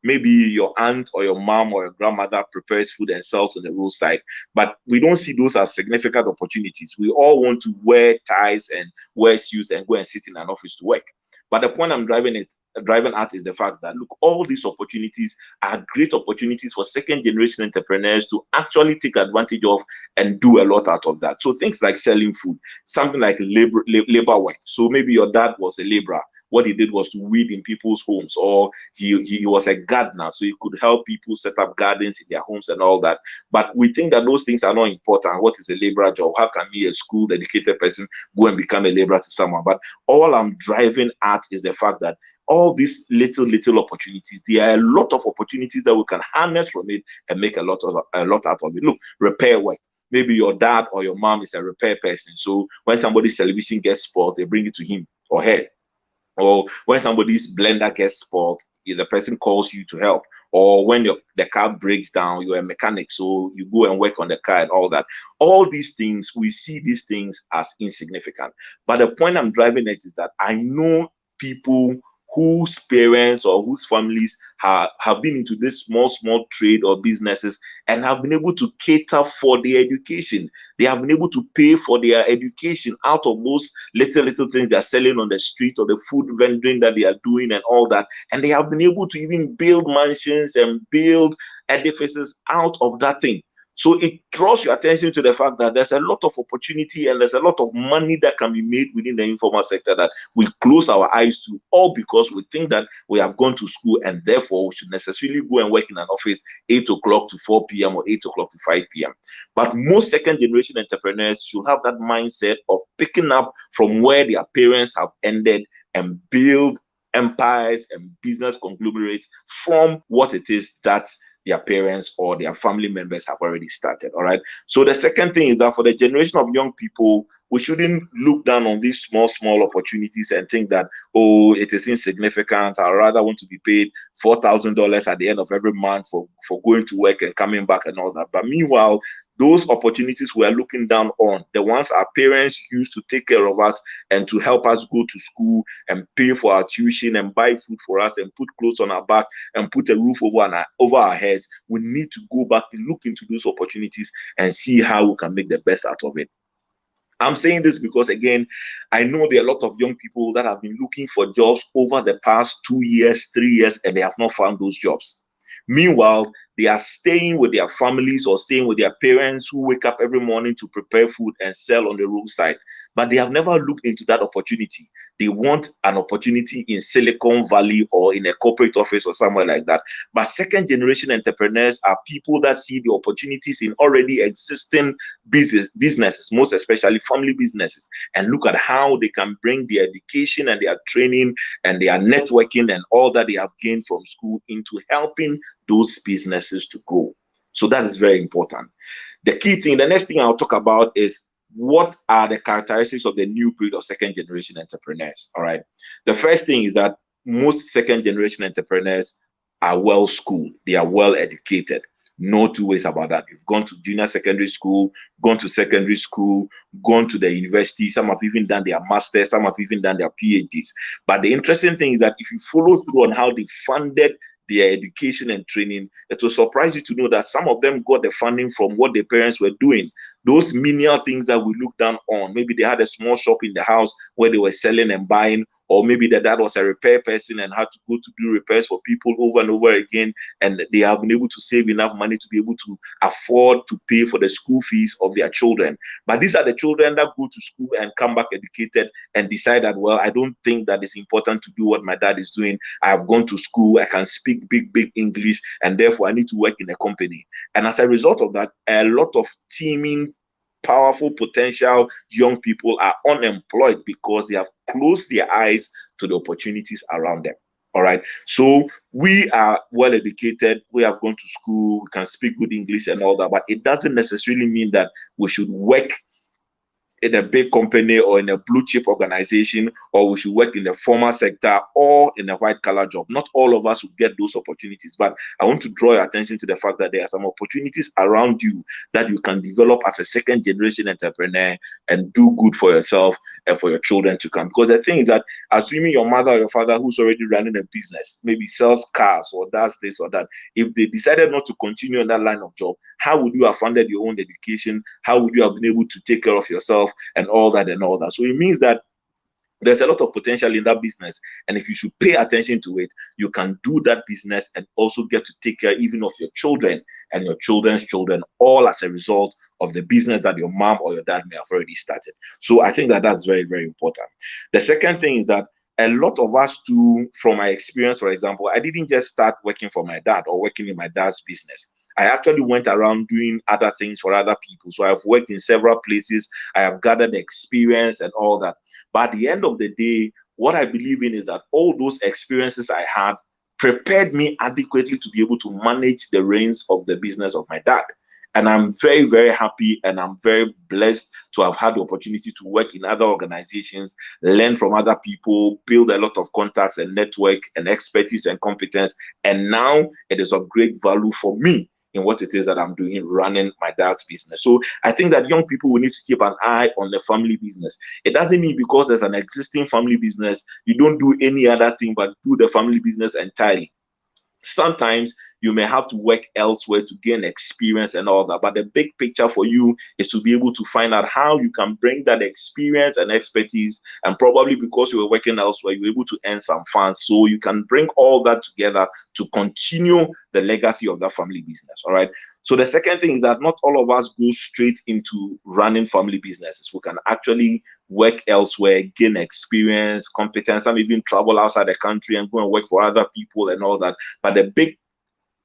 maybe your aunt or your mom or your grandmother prepares food and sells on the roadside. But we don't see those as significant opportunities. We all want to wear ties and wear shoes and go and sit in an office to work. But the point I'm driving at is the fact that, look, all these opportunities are great opportunities for second generation entrepreneurs to actually take advantage of and do a lot out of that. So things like selling food, something like labor work. So maybe your dad was a laborer. What he did was to weed in people's homes, or he was a gardener, so he could help people set up gardens in their homes and all that. But we think that those things are not important. What is a laborer job? How can me, a school educated person, go and become a laborer to someone? But all I'm driving at is the fact that all these little opportunities, there are a lot of opportunities that we can harness from it and make a lot out of it. Look, repair work. Maybe your dad or your mom is a repair person, so when somebody's television gets spoiled, they bring it to him or her. Or when somebody's blender gets spoiled, the person calls you to help. Or when the car breaks down, you're a mechanic, so you go and work on the car and all that. All these things, we see these things as insignificant. But the point I'm driving at is that I know people whose parents or whose families have been into this small trade or businesses and have been able to cater for their education. They have been able to pay for their education out of those little things they're selling on the street, or the food vending that they are doing and all that. And they have been able to even build mansions and build edifices out of that thing. So it draws your attention to the fact that there's a lot of opportunity and there's a lot of money that can be made within the informal sector that we close our eyes to, all because we think that we have gone to school and therefore we should necessarily go and work in an office 8 o'clock to 4 p.m. or 8 o'clock to 5 p.m. But most second generation entrepreneurs should have that mindset of picking up from where their parents have ended and build empires and business conglomerates from what it is that their parents or their family members have already started. All right. So the second thing is that for the generation of young people, we shouldn't look down on these small opportunities and think that, oh, it is insignificant. I rather want to be paid $4,000 at the end of every month for going to work and coming back and all that. But meanwhile, those opportunities we are looking down on, the ones our parents used to take care of us and to help us go to school and pay for our tuition and buy food for us and put clothes on our back and put a roof over our heads, we need to go back and look into those opportunities and see how we can make the best out of it. I'm saying this because, again, I know there are a lot of young people that have been looking for jobs over the past 2 years, 3 years, and they have not found those jobs. Meanwhile, they are staying with their families or staying with their parents who wake up every morning to prepare food and sell on the roadside. But they have never looked into that opportunity. They want an opportunity in Silicon Valley or in a corporate office or somewhere like that. But second generation entrepreneurs are people that see the opportunities in already existing businesses, most especially family businesses, and look at how they can bring their education and their training and their networking and all that they have gained from school into helping those businesses to grow. So that is very important. The key thing, the next thing I'll talk about is what are the characteristics of the new breed of second generation entrepreneurs. All right. The first thing is that most second generation entrepreneurs are well schooled. They are well educated. No two ways about that. You've gone to junior secondary school, gone to secondary school, gone to the university. Some have even done their masters. Some have even done their PhDs. But the interesting thing is that if you follow through on how they funded their education and training, it will surprise you to know that some of them got the funding from what their parents were doing. Those menial things that we look down on. Maybe they had a small shop in the house where they were selling and buying, or maybe their dad was a repair person and had to go to do repairs for people over and over again, and they have been able to save enough money to be able to afford to pay for the school fees of their children. But these are the children that go to school and come back educated and decide that, well, I don't think that it's important to do what my dad is doing. I have gone to school, I can speak big English, and therefore I need to work in a company. And as a result of that, a lot of teaming, powerful, potential young people are unemployed because they have closed their eyes to the opportunities around them. All right. So we are well educated. We have gone to school. We can speak good English and all that. But it doesn't necessarily mean that we should work in a big company or in a blue chip organization, or we should work in the formal sector or in a white collar job. Not all of us will get those opportunities, but I want to draw your attention to the fact that there are some opportunities around you that you can develop as a second generation entrepreneur and do good for yourself and for your children to come. Because the thing is that, assuming your mother or your father who's already running a business, maybe sells cars or does this or that, if they decided not to continue in that line of job, how would you have funded your own education? How would you have been able to take care of yourself and all that and all that? So it means that there's a lot of potential in that business, and if you should pay attention to it, you can do that business and also get to take care even of your children and your children's children, all as a result of the business that your mom or your dad may have already started. So I think that that's very, very important. The second thing is that a lot of us too, from my experience, for example, I didn't just start working for my dad or working in my dad's business. I actually went around doing other things for other people. So I've worked in several places. I have gathered experience and all that. But at the end of the day, what I believe in is that all those experiences I had prepared me adequately to be able to manage the reins of the business of my dad. And I'm very, very happy and I'm very blessed to have had the opportunity to work in other organizations, learn from other people, build a lot of contacts and network and expertise and competence. And now it is of great value for me in what it is that I'm doing, running my dad's business. So I think that young people will need to keep an eye on the family business. It doesn't mean because there's an existing family business, you don't do any other thing but do the family business entirely. Sometimes you may have to work elsewhere to gain experience and all that, but the big picture for you is to be able to find out how you can bring that experience and expertise, and probably because you were working elsewhere, you're able to earn some funds, so you can bring all that together to continue the legacy of that family business. All right. So the second thing is that not all of us go straight into running family businesses. We can actually work elsewhere, gain experience, competence, and even travel outside the country and go and work for other people and all that. But the big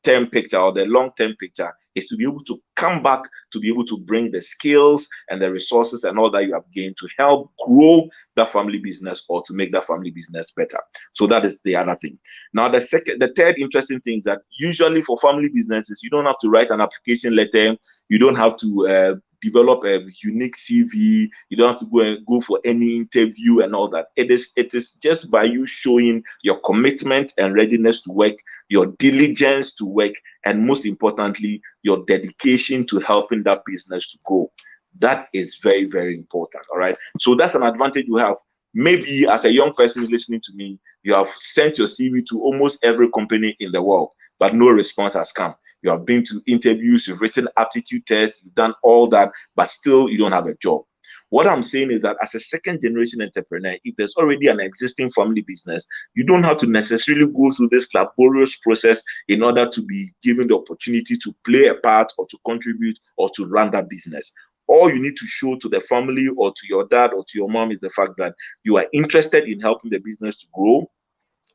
term picture or the long-term picture is to be able to come back to be able to bring the skills and the resources and all that you have gained to help grow that family business or to make that family business better. So that is the other thing. Now, the third interesting thing is that usually for family businesses, you don't have to write an application letter. You don't have to develop a unique CV. You don't have to go for any interview and all that. It is just by you showing your commitment and readiness to work, your diligence to work, and most importantly, your dedication to helping that business to grow. That is very, very important. All right. So that's an advantage you have. Maybe as a young person listening to me, you have sent your CV to almost every company in the world, but no response has come. You have been to interviews, you've written aptitude tests, you've done all that, but still you don't have a job. What I'm saying is that as a second generation entrepreneur, if there's already an existing family business, you don't have to necessarily go through this laborious process in order to be given the opportunity to play a part or to contribute or to run that business. All you need to show to the family or to your dad or to your mom is the fact that you are interested in helping the business to grow.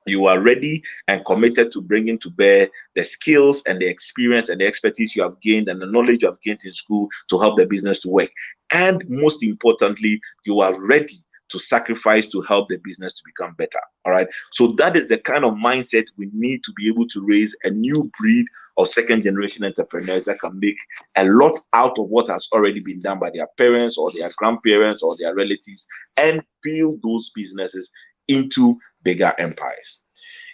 You are ready and committed to bringing to bear the skills and the experience and the expertise you have gained and the knowledge you have gained in school to help the business to work. And most importantly, you are ready to sacrifice to help the business to become better. All right. So that is the kind of mindset we need to be able to raise a new breed of second generation entrepreneurs that can make a lot out of what has already been done by their parents or their grandparents or their relatives and build those businesses into bigger empires.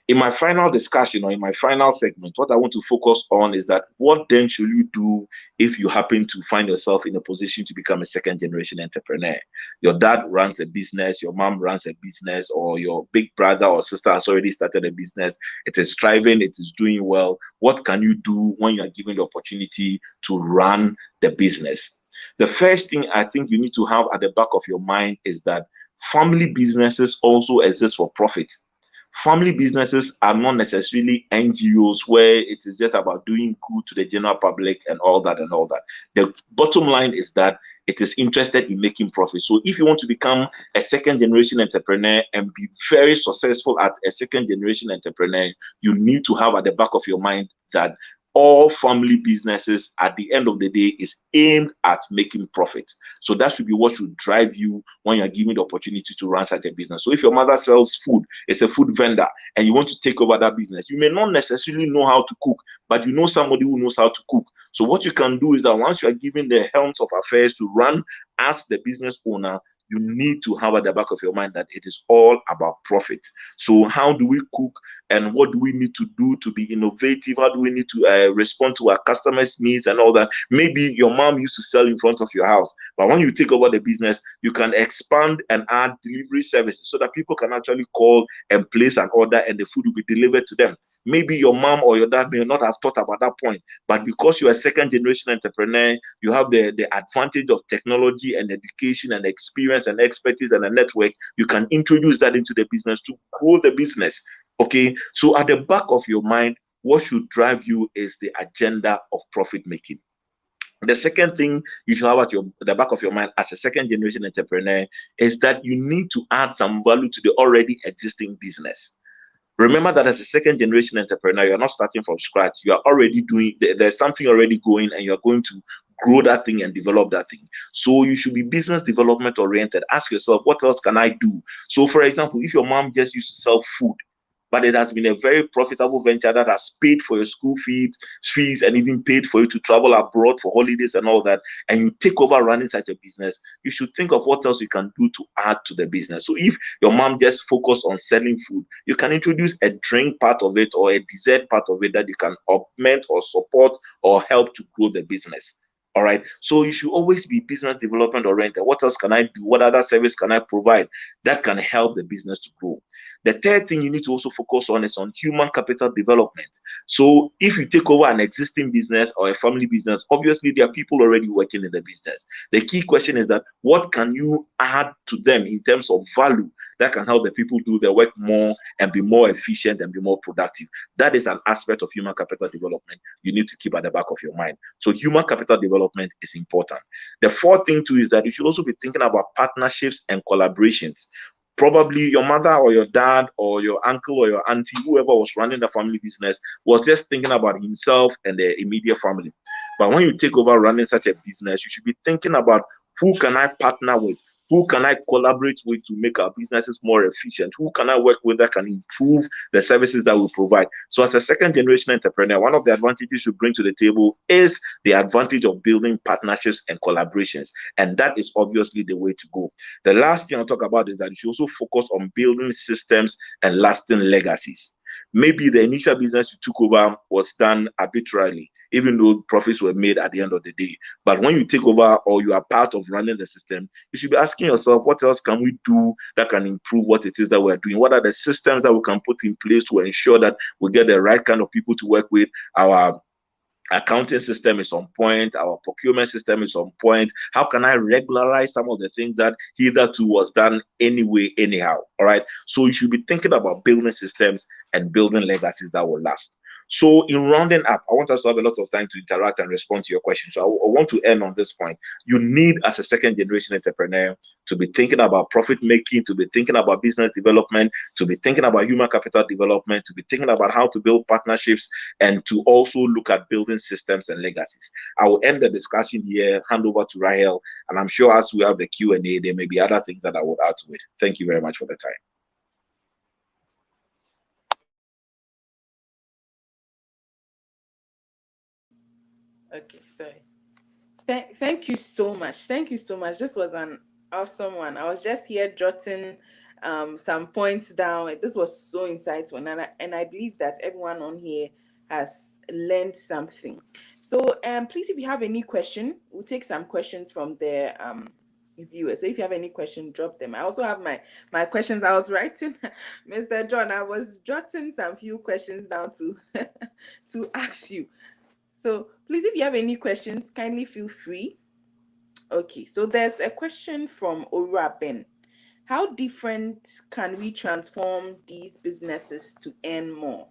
In my final discussion or in my final segment, what I want to focus on is that what then should you do if you happen to find yourself in a position to become a second generation entrepreneur? Your dad runs a business, your mom runs a business, or your big brother or sister has already started a business. It is thriving, it is doing well. What can you do when you are given the opportunity to run the business? The first thing I think you need to have at the back of your mind is that family businesses also exist for profit. Family businesses are not necessarily NGOs where it is just about doing good to the general public and all that and all that. The bottom line is that it is interested in making profit. So if you want to become a second generation entrepreneur and be very successful at a second generation entrepreneur, you need to have at the back of your mind that all family businesses at the end of the day is aimed at making profits. So that should be what should drive you when you're given the opportunity to run such a business. So if your mother sells food, it's a food vendor, and you want to take over that business, you may not necessarily know how to cook, but you know somebody who knows how to cook. So what you can do is that once you are given the helms of affairs to run as the business owner, you need to have at the back of your mind that it is all about profit. So how do we cook, and what do we need to do to be innovative? How do we need to respond to our customers' needs and all that? Maybe your mom used to sell in front of your house, but when you take over the business, you can expand and add delivery services so that people can actually call and place an order and the food will be delivered to them. Maybe your mom or your dad may not have thought about that point, but because you're a second generation entrepreneur, you have the advantage of technology and education and experience and expertise and a network. You can introduce that into the business to grow the business. Okay, so at the back of your mind, what should drive you is the agenda of profit making. The second thing you should have at the back of your mind as a second generation entrepreneur is that you need to add some value to the already existing business. Remember that as a second generation entrepreneur, you're not starting from scratch. You are already doing, there's something already going, and you're going to grow that thing and develop that thing. So you should be business development oriented. Ask yourself, what else can I do? So for example, if your mom just used to sell food, but it has been a very profitable venture that has paid for your school fees and even paid for you to travel abroad for holidays and all that, and you take over running such a business, you should think of what else you can do to add to the business. So if your mom just focused on selling food, you can introduce a drink part of it or a dessert part of it that you can augment or support or help to grow the business. All right. So you should always be business development oriented. What else can I do? What other service can I provide that can help the business to grow? The third thing you need to also focus on is on human capital development. So if you take over an existing business or a family business, obviously there are people already working in the business. The key question is that what can you add to them in terms of value that can help the people do their work more and be more efficient and be more productive? That is an aspect of human capital development you need to keep at the back of your mind. So human capital development is important. The fourth thing too is that you should also be thinking about partnerships and collaborations. Probably your mother or your dad or your uncle or your auntie, whoever was running the family business, was just thinking about himself and the immediate family. But when you take over running such a business, you should be thinking about who can I partner with? Who can I collaborate with to make our businesses more efficient? Who can I work with that can improve the services that we provide? So as a second generation entrepreneur, one of the advantages you bring to the table is the advantage of building partnerships and collaborations. And that is obviously the way to go. The last thing I'll talk about is that you should also focus on building systems and lasting legacies. Maybe the initial business you took over was done arbitrarily, even though profits were made at the end of the day. But when you take over or you are part of running the system, you should be asking yourself, what else can we do that can improve what it is that we're doing? What are the systems that we can put in place to ensure that we get the right kind of people to work with? Our accounting system is on point, our procurement system is on point. How can I regularize some of the things that hitherto was done anyway, anyhow? All right. So you should be thinking about building systems and building legacies that will last. So in rounding up, I want us to have a lot of time to interact and respond to your questions. So I want to end on this point. You need, as a second generation entrepreneur, to be thinking about profit making, to be thinking about business development, to be thinking about human capital development, to be thinking about how to build partnerships, and to also look at building systems and legacies. I will end the discussion here, hand over to Rahel, and I'm sure as we have the Q&A, there may be other things that I would add to it. Thank you very much for the time. Okay, sorry. Thank you so much. Thank you so much. This was an awesome one. I was just here jotting some points down. This was so insightful, and I believe that everyone on here has learned something. So please, if you have any question, we'll take some questions from the viewers. So if you have any question, drop them. I also have my questions. I was writing, Mr. John, I was jotting some few questions down to to ask you. So please, if you have any questions, kindly feel free. Okay, so there's a question from Ora Ben. How different can we transform these businesses to earn more?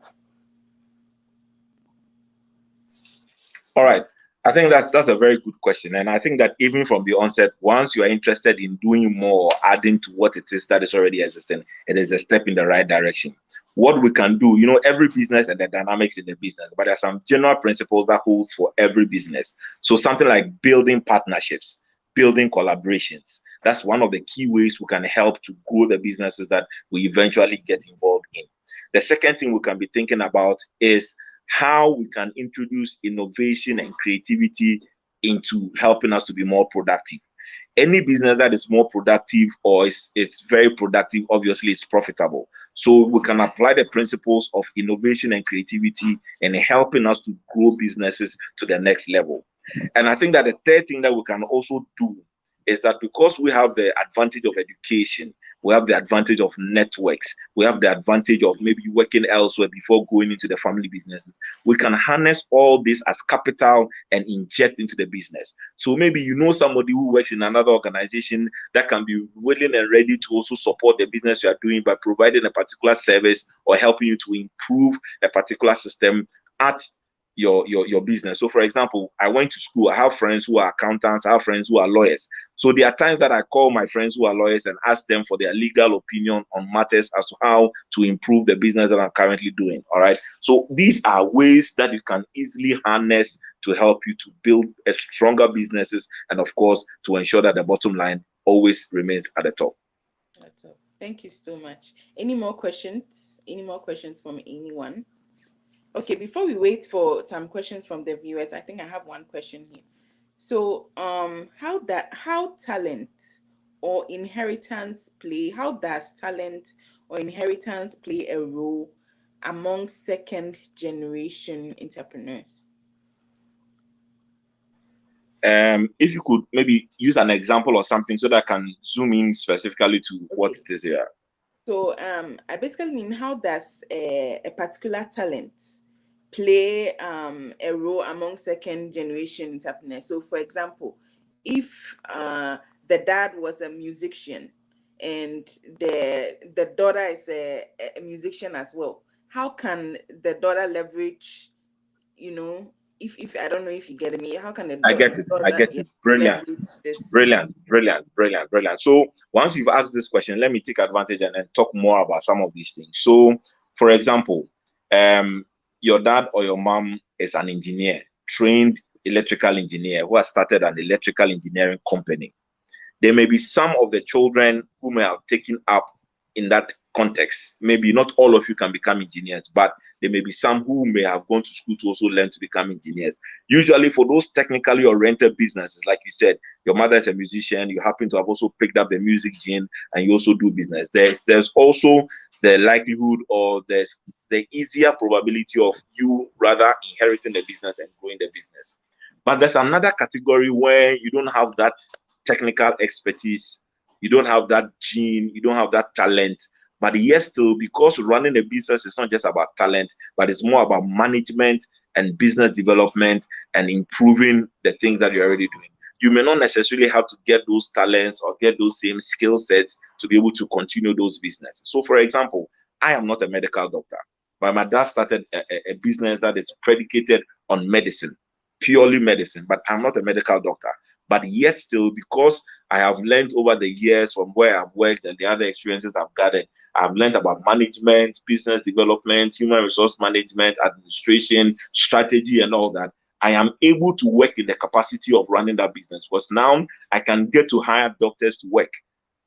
All right. I think that's a very good question. And I think that even from the onset, once you are interested in doing more, adding to what it is that is already existing, it is a step in the right direction. What we can do, every business and the dynamics in the business, but there are some general principles that holds for every business. So something like building partnerships, building collaborations. That's one of the key ways we can help to grow the businesses that we eventually get involved in. The second thing we can be thinking about is how we can introduce innovation and creativity into helping us to be more productive. Any business that is more productive or it's very productive, obviously it's profitable. So we can apply the principles of innovation and creativity in helping us to grow businesses to the next level. And I think that the third thing that we can also do is that because we have the advantage of education, we have the advantage of networks, we have the advantage of maybe working elsewhere before going into the family businesses, we can harness all this as capital and inject into the business. So maybe you know somebody who works in another organization that can be willing and ready to also support the business you are doing by providing a particular service or helping you to improve a particular system at your business. So for example, I went to school, I have friends who are accountants, I have friends who are lawyers. So there are times that I call my friends who are lawyers and ask them for their legal opinion on matters as to how to improve the business that I'm currently doing. All right. So these are ways that you can easily harness to help you to build a stronger businesses, and of course to ensure that the bottom line always remains at the top. That's all. Thank you so much. Any more questions? Any more questions from anyone? Okay, before we wait for some questions from the viewers, I think I have one question here. So, how talent or inheritance play? How does talent or inheritance play a role among second generation entrepreneurs? If you could maybe use an example or something so that I can zoom in specifically to what it is here. So, I basically mean, how does a particular talent play a role among second generation entrepreneurs? So for example, if the dad was a musician and the daughter is a musician as well, how can the daughter leverage, if I don't know if you get me, how can the I get it. Brilliant. So once you've asked this question, let me take advantage and then talk more about some of these things. So for example, your dad or your mom is an engineer, trained electrical engineer who has started an electrical engineering company. There may be some of the children who may have taken up in that context. Maybe not all of you can become engineers, but there may be some who may have gone to school to also learn to become engineers. Usually for those technically oriented businesses, like you said, your mother is a musician, you happen to have also picked up the music gene and you also do business. There's also the likelihood, or there's the easier probability of you rather inheriting the business and growing the business. But there's another category where you don't have that technical expertise, you don't have that gene, you don't have that talent, but yet still, because running a business is not just about talent, but it's more about management and business development and improving the things that you're already doing. You may not necessarily have to get those talents or get those same skill sets to be able to continue those businesses. So for example, I am not a medical doctor, but my dad started a business that is predicated on medicine, purely medicine, but I'm not a medical doctor. But yet still, because I have learned over the years from where I've worked and the other experiences I've gathered, I've learned about management, business development, human resource management, administration, strategy, and all that. I am able to work in the capacity of running that business, because now I can get to hire doctors to work.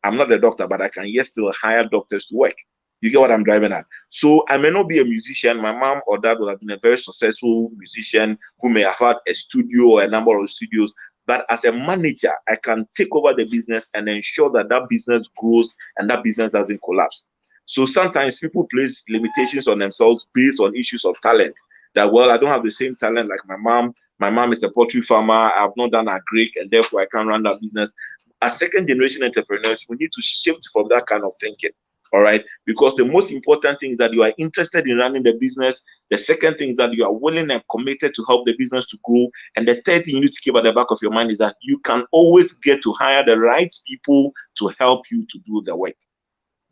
I'm not a doctor, but I can yet still hire doctors to work. You get what I'm driving at? So I may not be a musician. My mom or dad would have been a very successful musician who may have had a studio or a number of studios. But as a manager, I can take over the business and ensure that that business grows and that business doesn't collapse. So sometimes people place limitations on themselves based on issues of talent. That, well, I don't have the same talent like my mom. My mom is a poultry farmer. I've not done agric, and therefore I can't run that business. As second generation entrepreneurs, we need to shift from that kind of thinking. All right, because the most important thing is that you are interested in running the business. The second thing is that you are willing and committed to help the business to grow. And the third thing you need to keep at the back of your mind is that you can always get to hire the right people to help you to do the work.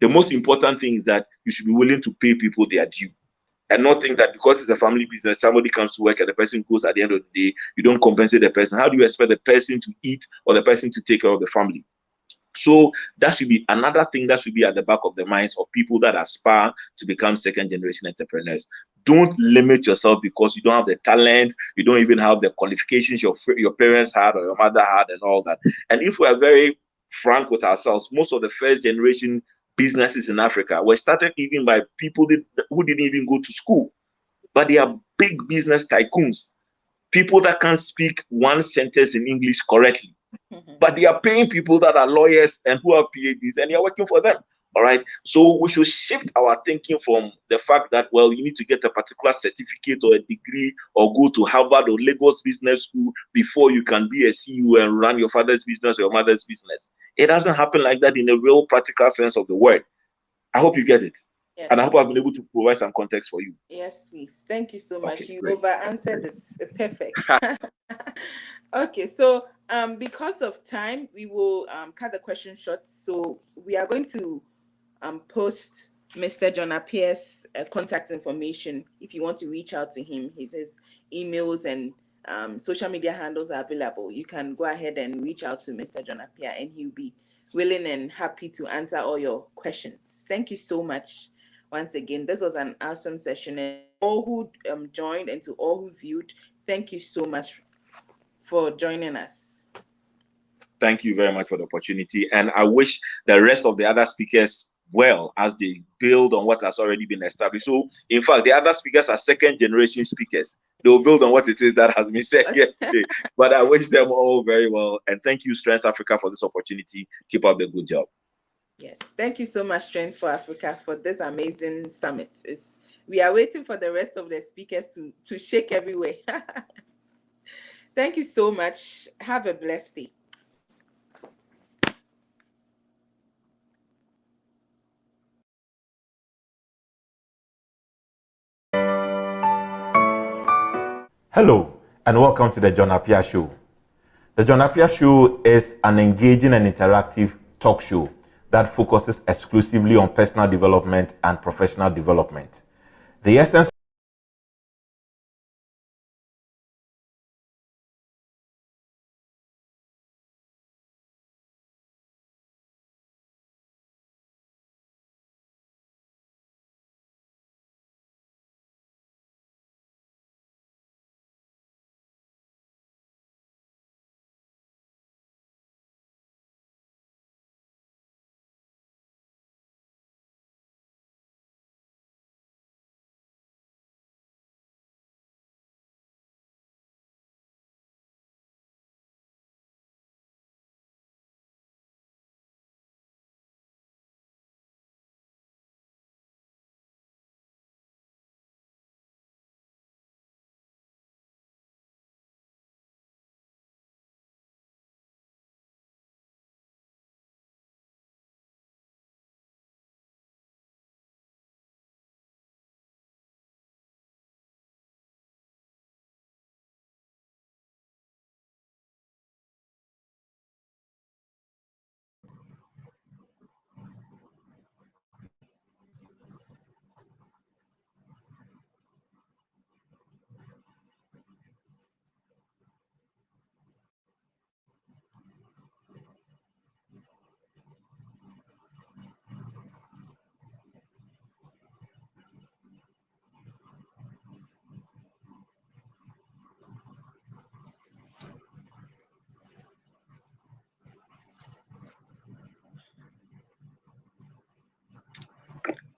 The most important thing is that you should be willing to pay people their due, and not think that because it's a family business, somebody comes to work and the person goes at the end of the day, you don't compensate the person. How do you expect the person to eat or the person to take care of the family? So that should be another thing that should be at the back of the minds of people that aspire to become second generation entrepreneurs. Don't limit yourself because you don't have the talent, you don't even have the qualifications your parents had or your mother had and all that. And if we are very frank with ourselves, most of the first generation businesses in Africa were started even by people who didn't even go to school, but they are big business tycoons, people that can speak one sentence in English correctly. But they are paying people that are lawyers and who have PhDs, and you're working for them. All right. So we should shift our thinking from the fact that, well, you need to get a particular certificate or a degree or go to Harvard or Lagos Business School before you can be a CEO and run your father's business or your mother's business. It doesn't happen like that in a real practical sense of the word. I hope you get it. Yes. And I hope I've been able to provide some context for you. Yes, please. Thank you so much. Okay, You great. over answered it. Perfect. Okay, so because of time, we will cut the question short. So we are going to post Mr. John Appiah's contact information if you want to reach out to him. His emails and social media handles are available. You can go ahead and reach out to Mr. John Appiah, and he'll be willing and happy to answer all your questions. Thank you so much once again. This was an awesome session, and all who joined and to all who viewed, thank you so much for joining us. Thank you very much for the opportunity, and I wish the rest of the other speakers well as they build on what has already been established. So, in fact, the other speakers are second-generation speakers. They will build on what it is that has been said here today. But I wish them all very well, and thank you, Strength Africa, for this opportunity. Keep up the good job. Yes, thank you so much, Strength for Africa, for this amazing summit. We are waiting for the rest of the speakers to shake everywhere. Thank you so much. Have a blessed day. Hello, and welcome to the John Appiah Show. The John Appiah Show is an engaging and interactive talk show that focuses exclusively on personal development and professional development. The essence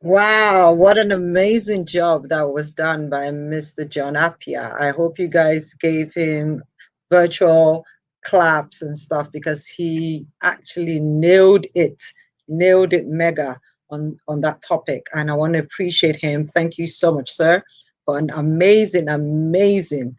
Wow, what an amazing job that was done by Mr. John Appiah. I hope you guys gave him virtual claps and stuff because he actually nailed it mega on that topic. And I want to appreciate him. Thank you so much, sir, for an amazing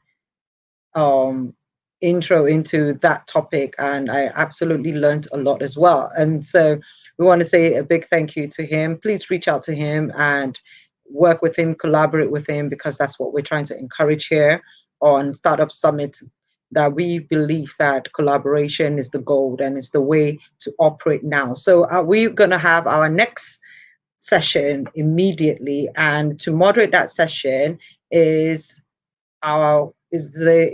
intro into that topic, and I absolutely learned a lot as well. And so we want to say a big thank you to him. Please reach out to him and work with him, collaborate with him, because that's what we're trying to encourage here on Startup Summit, that we believe that collaboration is the gold and it's the way to operate now. So we're going to have our next session immediately, and to moderate that session is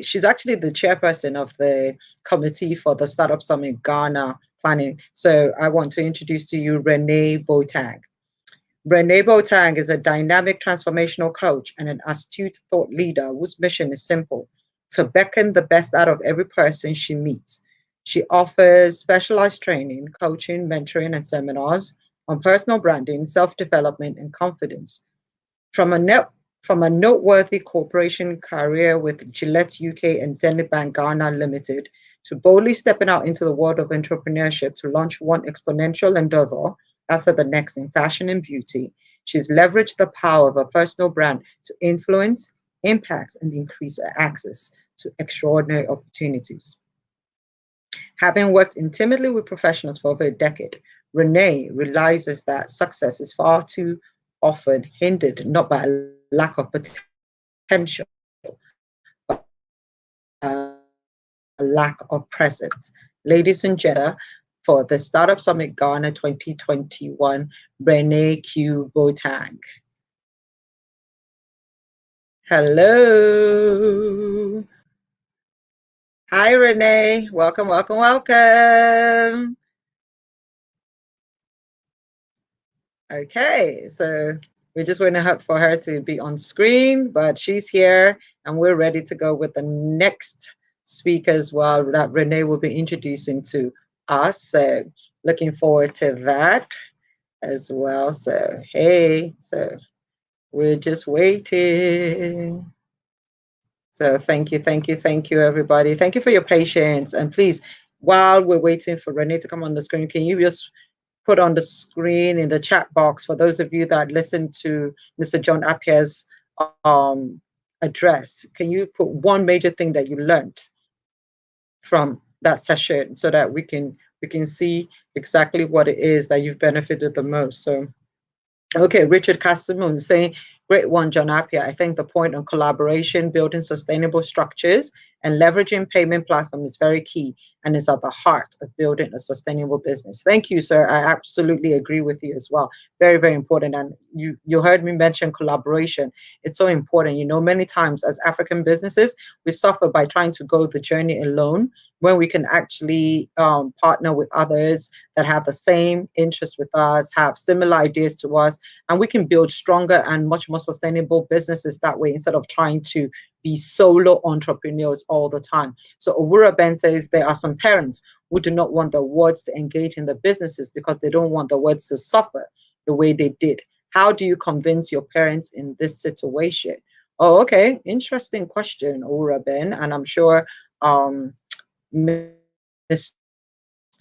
she's actually the chairperson of the committee for the Startup Summit Ghana planning. So I want to introduce to you Renee Boateng. Renee Boateng is a dynamic transformational coach and an astute thought leader whose mission is simple: to beckon the best out of every person she meets. She offers specialized training, coaching, mentoring, and seminars on personal branding, self-development, and confidence. From a noteworthy corporation career with Gillette UK and Zenith Bank Ghana Limited, to boldly stepping out into the world of entrepreneurship to launch one exponential endeavor after the next in fashion and beauty, she's leveraged the power of a personal brand to influence, impact, and increase access to extraordinary opportunities. Having worked intimately with professionals for over a decade, Renee realizes that success is far too often hindered not by a lack of potential, but a lack of presence. Ladies and gentlemen, for the Startup Summit Ghana 2021, Renee Q. Boateng. Hello. Hi, Renee. Welcome, welcome, welcome. Okay, so we're just waiting for her to be on screen, but she's here and we're ready to go with the next speaker as well that Renee will be introducing to us. So looking forward to that as well. So, hey, so we're just waiting. So thank you, everybody. Thank you for your patience. And please, while we're waiting for Renee to come on the screen, can you just put on the screen in the chat box for those of you that listen to Mr. John Appiah's address, can you put one major thing that you learned from that session so that we can see exactly what it is that you've benefited the most? So, okay, Richard Casamoon saying, great one, John Appiah. I think the point on collaboration, building sustainable structures, and leveraging payment platform is very key and is at the heart of building a sustainable business. Thank you, sir. I absolutely agree with you as well. Very, very important. And you heard me mention collaboration. It's so important. You know, many times as African businesses, we suffer by trying to go the journey alone when we can actually partner with others that have the same interests with us, have similar ideas to us, and we can build stronger and much more sustainable businesses that way instead of trying to be solo entrepreneurs all the time. So Owura Ben says there are some parents who do not want the wards to engage in the businesses because they don't want the wards to suffer the way they did. How do you convince your parents in this situation? Oh, okay. Interesting question, Owura Ben. And I'm sure Mr.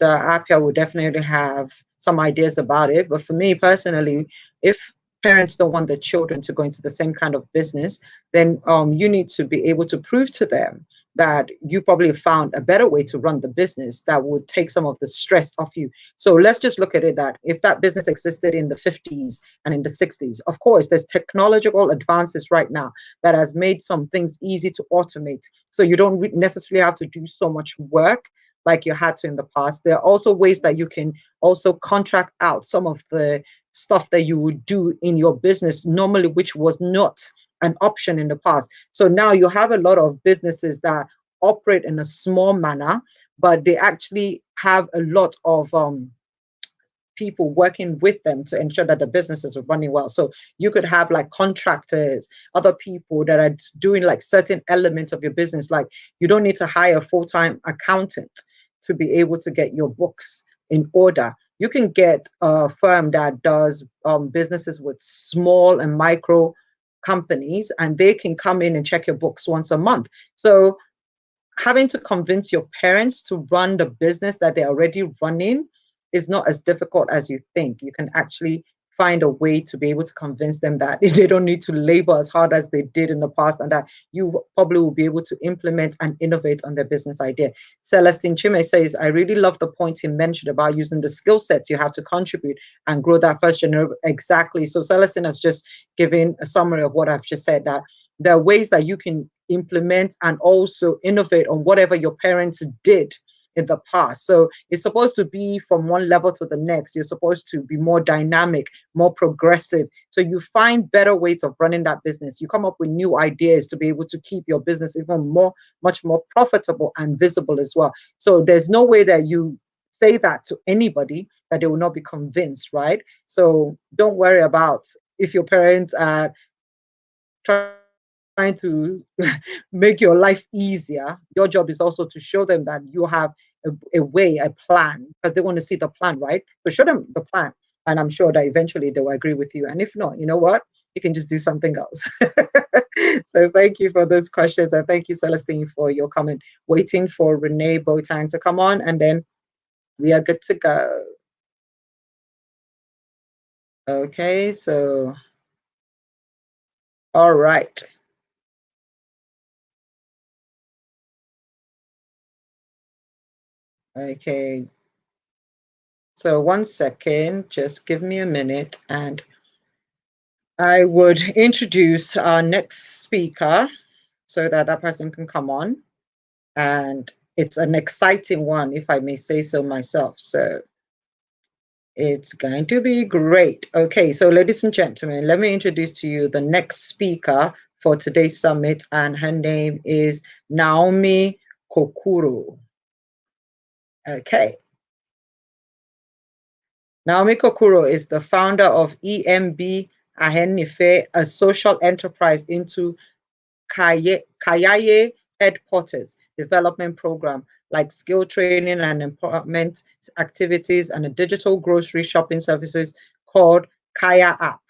Appiah will definitely have some ideas about it. But for me personally, if parents don't want their children to go into the same kind of business, then you need to be able to prove to them that you probably found a better way to run the business that would take some of the stress off you. So let's just look at it that if that business existed in the 50s and in the 60s, of course, there's technological advances right now that has made some things easy to automate. So you don't necessarily have to do so much work like you had to in the past. There are also ways that you can also contract out some of the stuff that you would do in your business normally, which was not an option in the past. So now you have a lot of businesses that operate in a small manner, but they actually have a lot of people working with them to ensure that the businesses are running well. So you could have like contractors, other people that are doing like certain elements of your business. Like you don't need to hire a full-time accountant to be able to get your books in order. You can get a firm that does businesses with small and micro companies, and they can come in and check your books once a month. So having to convince your parents to run the business that they're already running is not as difficult as you think. You can actually find a way to be able to convince them that they don't need to labor as hard as they did in the past, and that you probably will be able to implement and innovate on their business idea. Celestine Chime says, I really love the point he mentioned about using the skill sets you have to contribute and grow that first generation. Exactly. So Celestine has just given a summary of what I've just said, that there are ways that you can implement and also innovate on whatever your parents did in the past. So it's supposed to be from one level to the next. You're supposed to be more dynamic, more progressive. So you find better ways of running that business. You come up with new ideas to be able to keep your business even much more profitable and visible as well. So there's no way that you say that to anybody that they will not be convinced, right? So don't worry about if your parents are trying to make your life easier. Your job is also to show them that you have a way, a plan, because they want to see the plan, right? So show them the plan, and I'm sure that eventually they will agree with you. And if not, you know what? you can just do something else. So thank you for those questions. And thank you, Celestine, for your comment. Waiting for Renee Boateng to come on, and then we are good to go. Okay, so, all right. Okay, so 1 second, just give me a minute, and I would introduce our next speaker so that that person can come on. And it's an exciting one, if I may say so myself. So it's going to be great. Okay, so ladies and gentlemen, let me introduce to you the next speaker for today's summit, and her name is Naomi Kokuro. Okay. Naomi Kokuro is the founder of EMB Ahenife, a social enterprise into Kayaye headquarters development program like skill training and empowerment activities and a digital grocery shopping services called Kaya app.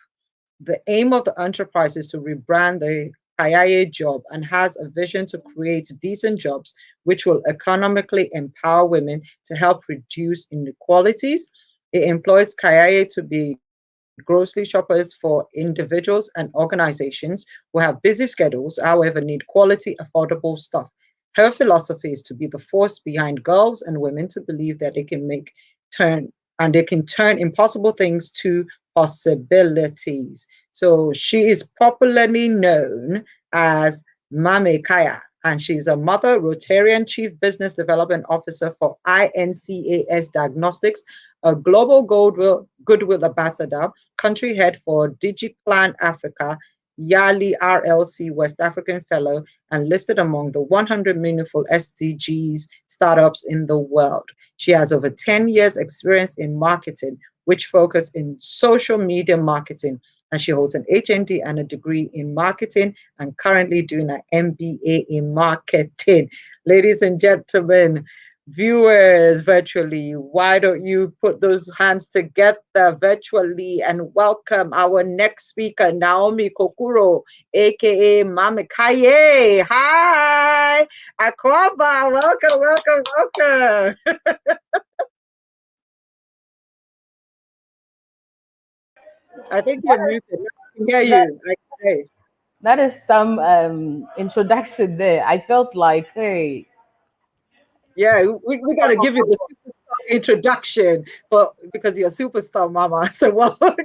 The aim of the enterprise is to rebrand the Kayaye job and has a vision to create decent jobs which will economically empower women to help reduce inequalities. It employs Kayaye to be grocery shoppers for individuals and organizations who have busy schedules, however, need quality, affordable stuff. Her philosophy is to be the force behind girls and women to believe that they can turn impossible things to possibilities. So she is popularly known as Mame Kaya, and she's a mother, Rotarian Chief Business Development Officer for INCAS Diagnostics, a global goodwill ambassador, country head for DigiPlan Africa, Yali RLC West African Fellow, and listed among the 100 meaningful SDGs startups in the world. She has over 10 years experience in marketing, which focus in social media marketing, and she holds an HND and a degree in marketing and currently doing an MBA in marketing. Ladies and gentlemen, viewers virtually, why don't you put those hands together virtually and welcome our next speaker, Naomi Kokuro, aka Mama Kaye. Hi, Akwaba, welcome, welcome, welcome. I think you're muted. I can hear you. That is some introduction there. I felt like, hey. Yeah, we got to give you the superstar introduction, but because you're a superstar, Mama. So welcome.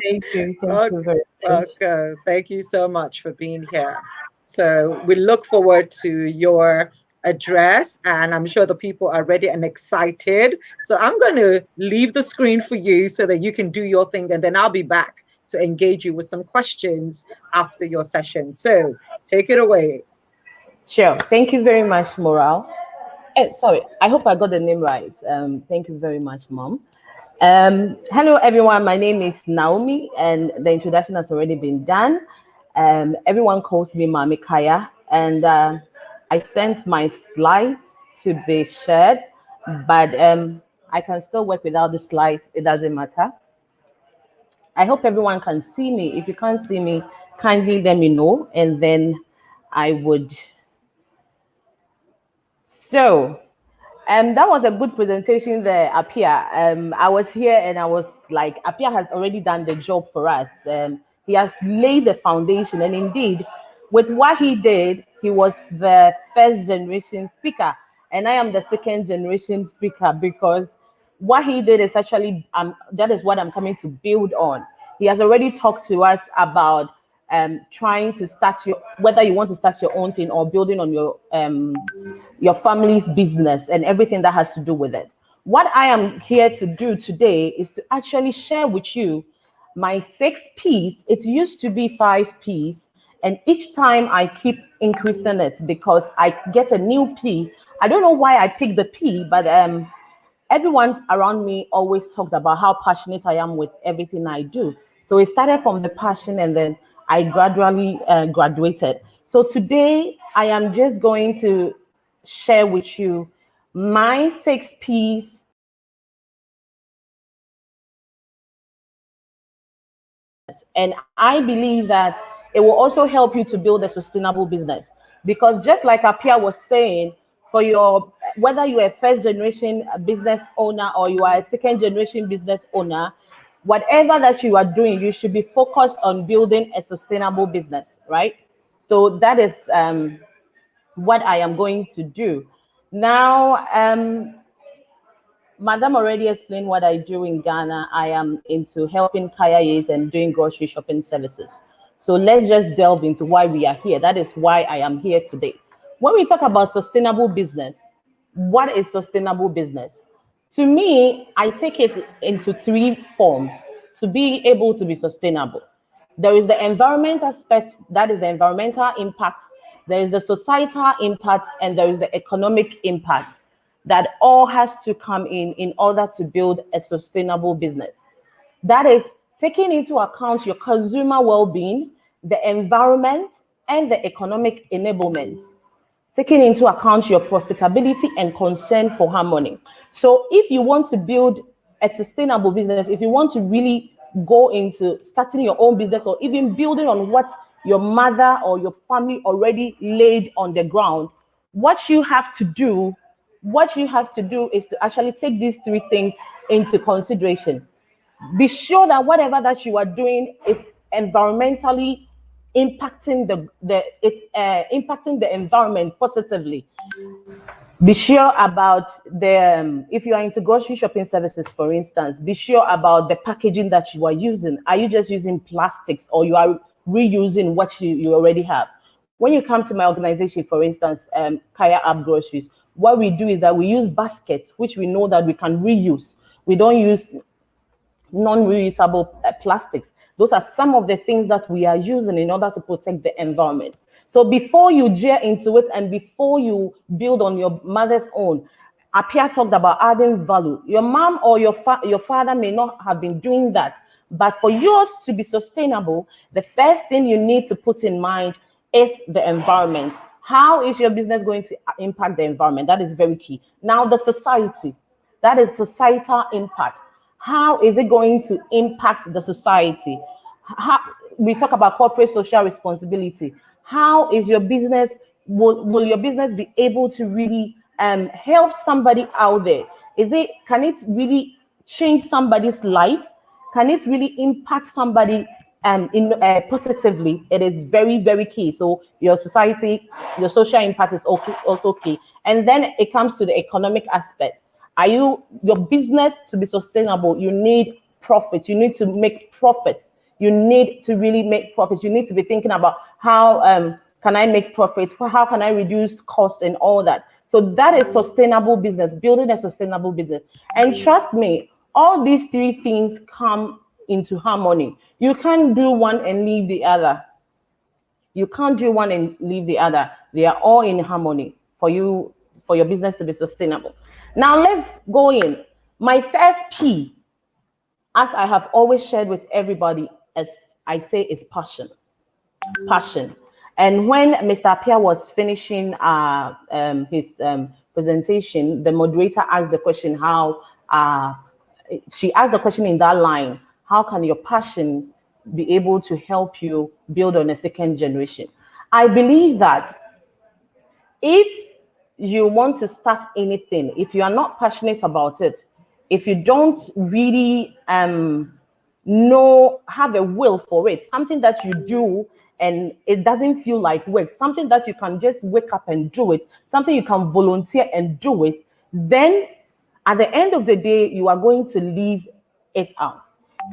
Thank you. Thank you very much. Welcome. Thank you so much for being here. So we look forward to your address, and I'm sure the people are ready and excited. So I'm going to leave the screen for you so that you can do your thing, and then I'll be back to engage you with some questions after your session. So take it away. Sure. Thank you very much, Moral. Sorry, I hope I got the name right. Thank you very much, Mom. Hello, everyone. My name is Naomi, and the introduction has already been done. Everyone calls me Mami Kaya, and I sent my slides to be shared, but I can still work without the slides. It doesn't matter. I hope everyone can see me. If you can't see me, kindly let me know, and then I would. So, that was a good presentation there, Apia. I was here and I was like, Apia has already done the job for us. He has laid the foundation, and indeed, with what he did, he was the first generation speaker, and I am the second generation speaker because what he did is actually that is what I'm coming to build on. He has already talked to us about trying to start whether you want to start your own thing or building on your family's business and everything that has to do with it. What I am here to do today is to actually share with you my 6 P's. It used to be 5 P's, and each time I keep increasing it because I get a new P. I don't know why I picked the P, but everyone around me always talked about how passionate I am with everything I do. So it started from the passion, and then I gradually graduated. So today I am just going to share with you my 6 P's And I believe that it will also help you to build a sustainable business. Because just like Apia was saying, for your whether you are a first generation business owner or you are a second generation business owner, whatever that you are doing, you should be focused on building a sustainable business, right? So that is what I am going to do. Now, Madam already explained what I do in Ghana. I am into helping Kayayes and doing grocery shopping services. So let's just delve into why we are here. That is why I am here today. When we talk about sustainable business, what is sustainable business? To me, I take it into three forms to be able to be sustainable. There is the environment aspect, that is the environmental impact. There is the societal impact, and there is the economic impact. That all has to come in order to build a sustainable business. That is taking into account your consumer well-being, the environment, and the economic enablement, taking into account your profitability and concern for harmony. So if you want to build a sustainable business, if you want to really go into starting your own business or even building on what your mother or your family already laid on the ground, what you have to do, is to actually take these three things into consideration. Be sure that whatever that you are doing is environmentally impacting the environment positively. Be sure about the if you are into grocery shopping services, for instance, be sure about the packaging that you are using. Are you just using plastics, or you are reusing what you already have? When you come to my organization, for instance, Kaya App Groceries, what we do is that we use baskets, which we know that we can reuse. We don't use non-reusable plastics. Those are some of the things that we are using in order to protect the environment. So before you gear into it and before you build on your mother's own, Apia talked about adding value. Your mom or your father may not have been doing that, but for yours to be sustainable, the first thing you need to put in mind is the environment. How is your business going to impact the environment? That is very key. Now, the society, that is societal impact. How is it going to impact the society? How, we talk about corporate social responsibility. How is your business, will your business be able to really help somebody out there? Can it really change somebody's life? Can it really impact somebody positively? It is very, very key. So your society, your social impact is also key. And then it comes to the economic aspect. Your business to be sustainable, you need profit. You need to make profit. You need to really make profits. You need to be thinking about how can I make profit? How can I reduce cost and all that? So that is sustainable business, building a sustainable business. And trust me, all these three things come into harmony. You can't do one and leave the other. You can't do one and leave the other. They are all in harmony for your business to be sustainable. Now let's go in. My first P, as I have always shared with everybody, as I say, is passion. Passion. And when Mr. Apia was finishing his presentation, the moderator asked the question, she asked the question in that line, how can your passion be able to help you build on a second generation? I believe that if you want to start anything, if you are not passionate about it, if you don't really have a will for it, something that you do and it doesn't feel like work, something that you can just wake up and do it, something you can volunteer and do it, then at the end of the day, you are going to leave it out.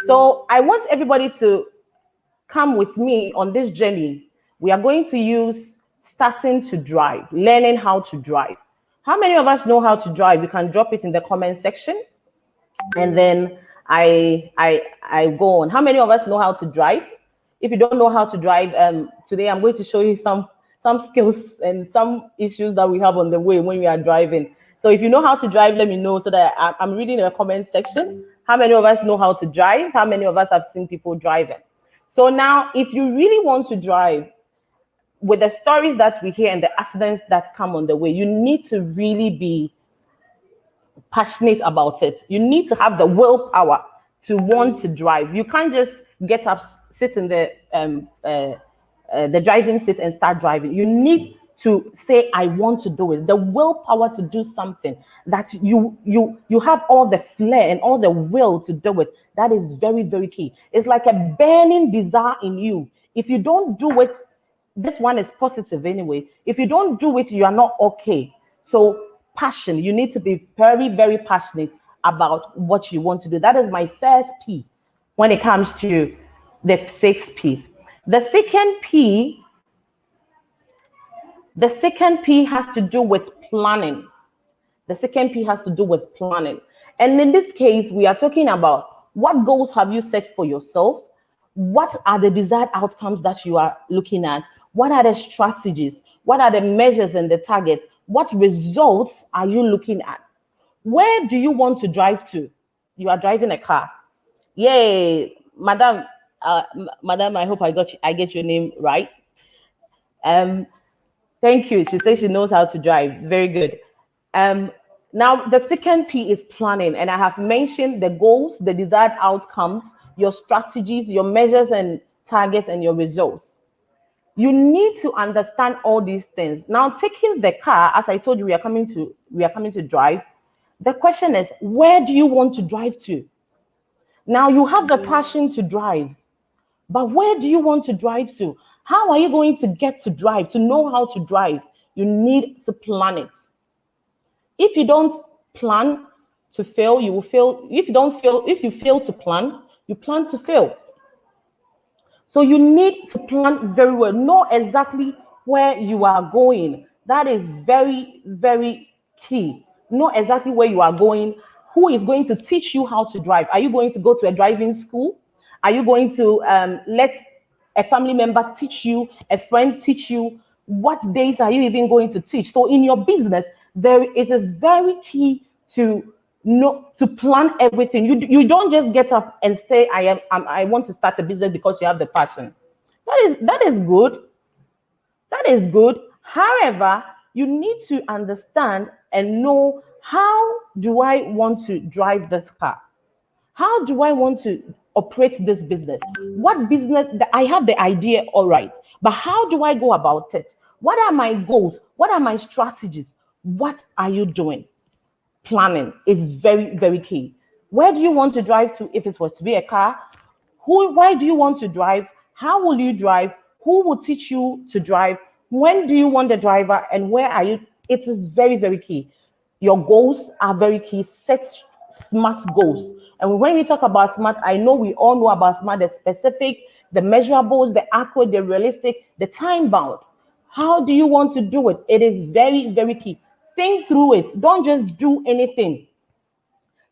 So I want everybody to come with me on this journey. We are going to use starting to drive, learning how to drive. How many of us know how to drive? You can drop it in the comment section, and then I go on. How many of us know how to drive? If you don't know how to drive, today I'm going to show you some skills and some issues that we have on the way when we are driving. So if you know how to drive, let me know so that I'm reading in the comment section. How many of us know how to drive? How many of us have seen people driving? So now, if you really want to drive, with the stories that we hear and the accidents that come on the way, you need to really be passionate about it. You need to have the willpower to want to drive. You can't just get up, sit in the driving seat and start driving. You need to say, I want to do it. The willpower to do something that you have all the flair and all the will to do it. That is very, very key. It's like a burning desire in you. If you don't do it, this one is positive anyway. If you don't do it, you are not okay. So passion, you need to be very, very passionate about what you want to do. That is my first P when it comes to the 6 P's. The second P has to do with planning. The second P has to do with planning. And in this case, we are talking about what goals have you set for yourself? What are the desired outcomes that you are looking at? What are the strategies? What are the measures and the targets? What results are you looking at? Where do you want to drive to? You are driving a car. Yay, madam. Madam, I hope I get your name right. Thank you. She says she knows how to drive. Very good. Now, the second P is planning, and I have mentioned the goals, the desired outcomes, your strategies, your measures and targets, and your results. You need to understand all these things. Now, taking the car, as I told you, we are coming to drive. The question is, where do you want to drive to? Now, you have the passion to drive, but where do you want to drive to? How are you going to get to drive, to know how to drive? You need to plan it. If you don't plan to fail, you will fail. If you fail to plan, you plan to fail. So you need to plan very well. Know exactly where you are going. That is very, very key. Know exactly where you are going. Who is going to teach you how to drive? Are you going to go to a driving school? Are you going to let a family member teach you, a friend teach you? What days are you even going to teach? So in your business, it is very key to to plan everything. You don't just get up and say, I want to start a business because you have the passion. That is good. That is good. However, you need to understand and know, how do I want to drive this car? How do I want to operate this business? What business? I have the idea, all right, but how do I go about it? What are my goals? What are my strategies? What are you doing? Planning is very, very key. Where do you want to drive to? If it was to be a car, why do you want to drive? How will you drive? Who will teach you to drive? When do you want the driver? And where are you? It is very, very key. Your goals are very key. Set SMART goals. And when we talk about SMART, I know we all know about SMART, the specific, the measurables, the accurate, the realistic, the time bound. How do you want to do it? It is very, very key. Think through it. Don't just do anything.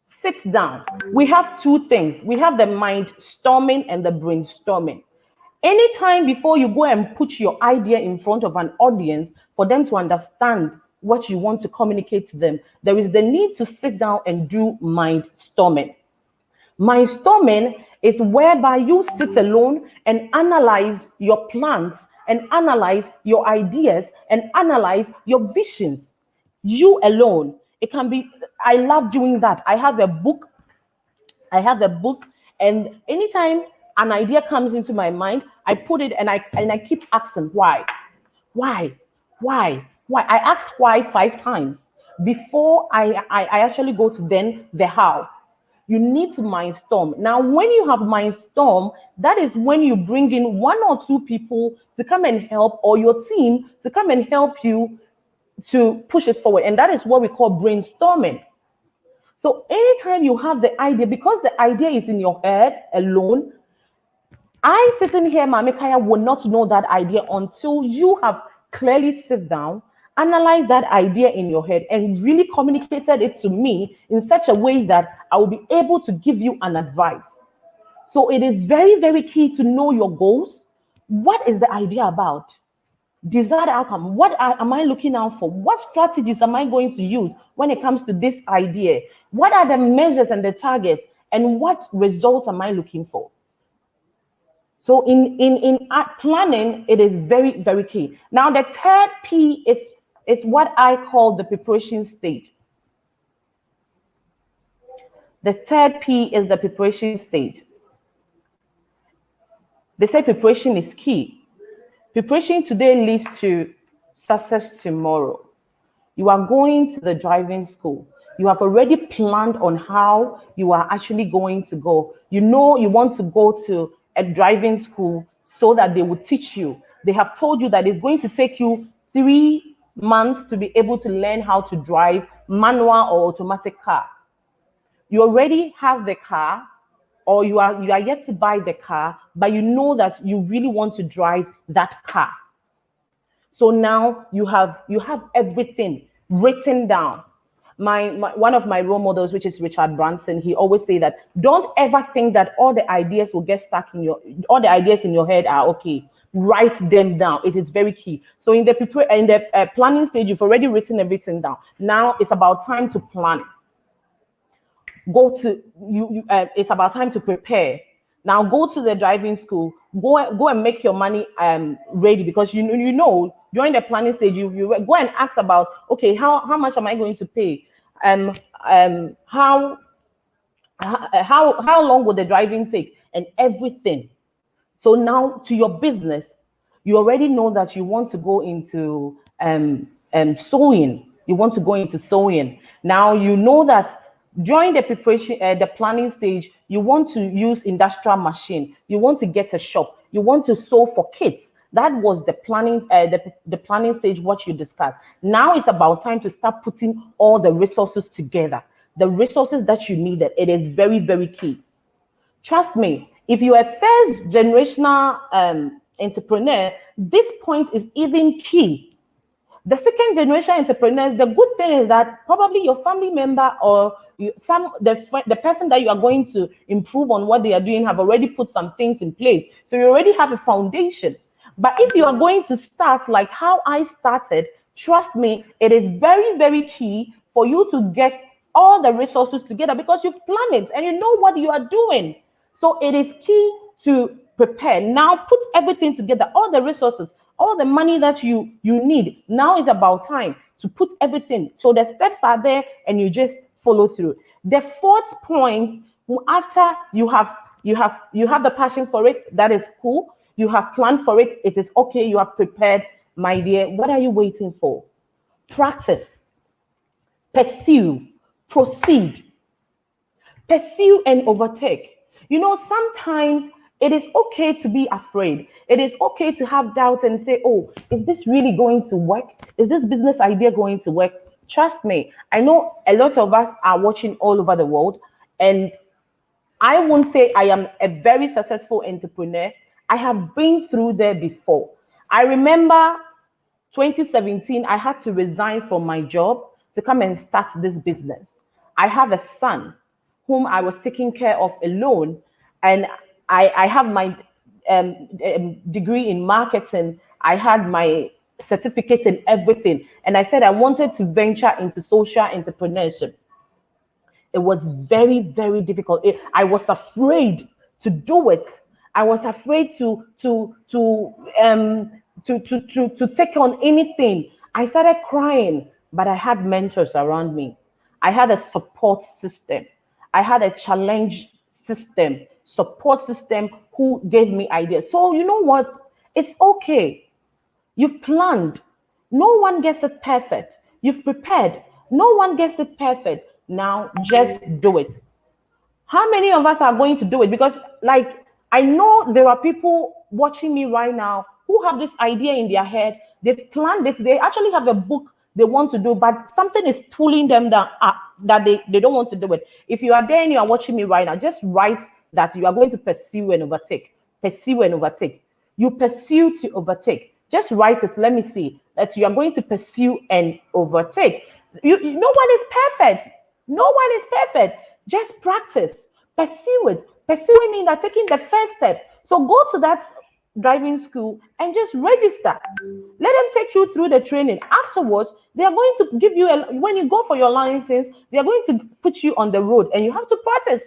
Sit down. We have two things. We have the mind storming and the brainstorming. Anytime before you go and put your idea in front of an audience for them to understand what you want to communicate to them, there is the need to sit down and do mind storming. Mind storming is whereby you sit alone and analyze your plans and analyze your ideas and analyze your visions. You alone. It can be, I love doing that. I have a book, and anytime an idea comes into my mind, I put it and I keep asking why. Why? I ask why 5 times before I actually go to then the how. You need to mindstorm. Now, when you have mindstorm, that is when you bring in 1 or 2 people to come and help, or your team to come and help you to push it forward. And that is what we call brainstorming. So anytime you have the idea, because the idea is in your head alone, I sitting here, Mami Kaya, will not know that idea until you have clearly sit down, analyze that idea in your head, and really communicated it to me in such a way that I will be able to give you an advice. So it is very, very key to know your goals. What is the idea about? Desired outcome. What am I looking out for? What strategies am I going to use when it comes to this idea? What are the measures and the targets? And what results am I looking for? So in planning, it is very, very key. Now, the third P is what I call the preparation stage. The third P is the preparation stage. They say preparation is key. Preparation today leads to success tomorrow. You are going to the driving school. You have already planned on how you are actually going to go. You know you want to go to a driving school so that they will teach you. They have told you that it's going to take you 3 months to be able to learn how to drive manual or automatic car. You already have the car, or you are yet to buy the car, but you know that you really want to drive that car. So now you have everything written down. My one of my role models, which is Richard Branson, he always say that don't ever think that all the ideas will get stuck in your all the ideas in your head are okay. Write them down. It is very key. So in the planning stage, you've already written everything down. Now it's about time to plan it. It's about time to prepare. Now go to the driving school. Go and make your money ready, because you know during the planning stage you go and ask about, okay, how much am I going to pay, um how how long will the driving take, and everything. So now to your business, you already know that you want to go into sewing. You want to go into sewing. Now you know that during the preparation, the planning stage, you want to use industrial machine. You want to get a shop. You want to sew for kids. That was the planning, the planning stage, what you discussed. Now it's about time to start putting all the resources together. The resources that you needed. It is very, very key. Trust me, if you're a first generational entrepreneur, this point is even key. The second generation entrepreneurs, the good thing is that probably your family member or the person that you are going to improve on what they are doing have already put some things in place. So you already have a foundation. But if you are going to start like how I started, trust me, it is very, very key for you to get all the resources together, because you've planned it and you know what you are doing. So it is key to prepare. Now put everything together, all the resources, all the money that you need. Now is about time to put everything. So the steps are there and you just follow through. The fourth point, after you have the passion for it, that is cool. You have planned for it, it is okay, you have prepared, my dear. What are you waiting for? Practice, pursue, proceed. Pursue and overtake. You know, sometimes it is okay to be afraid. It is okay to have doubt and say, oh, is this really going to work? Is this business idea going to work? Trust me, I know a lot of us are watching all over the world, and I won't say I am a very successful entrepreneur. I have been through there before. I remember 2017, I had to resign from my job to come and start this business. I have a son whom I was taking care of alone, and I have my degree in marketing. I had my certificates and everything, and I said I wanted to venture into social entrepreneurship. It was very, very difficult. I was afraid to do it. I was afraid to take on anything. I started crying, but I had mentors around me. I had a support system. I had a challenge system, support system who gave me ideas. So you know what? It's okay. You've planned. No one gets it perfect. You've prepared. No one gets it perfect. Now just do it. How many of us are going to do it? Because, like, I know there are people watching me right now who have this idea in their head. They've planned it. They actually have a book they want to do, but something is pulling them down that they don't want to do it. If you are there and you are watching me right now, just write that you are going to pursue and overtake. Pursue and overtake. You pursue to overtake. Just write it. Let me see that you are going to pursue and overtake. No one is perfect. No one is perfect. Just practice. Pursue it. Pursuing means that taking the first step. So go to that driving school and just register. Let them take you through the training. Afterwards, they are going to give you when you go for your license, they are going to put you on the road and you have to practice.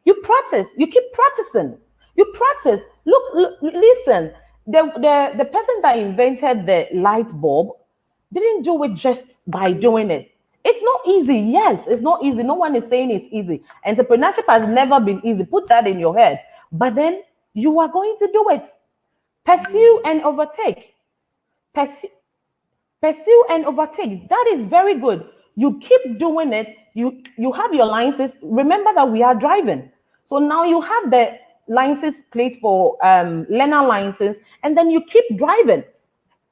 You practice. You keep practicing. You practice. Look, listen. The person that invented the light bulb didn't do it just by doing it. It's not easy. Yes, it's not easy. No one is saying it's easy. Entrepreneurship has never been easy. Put that in your head. But then you are going to do it. Pursue and overtake. Pursue and overtake. That is very good. You keep doing it. You have your license. Remember that we are driving. So now you have the license plate for learner license, and then you keep driving.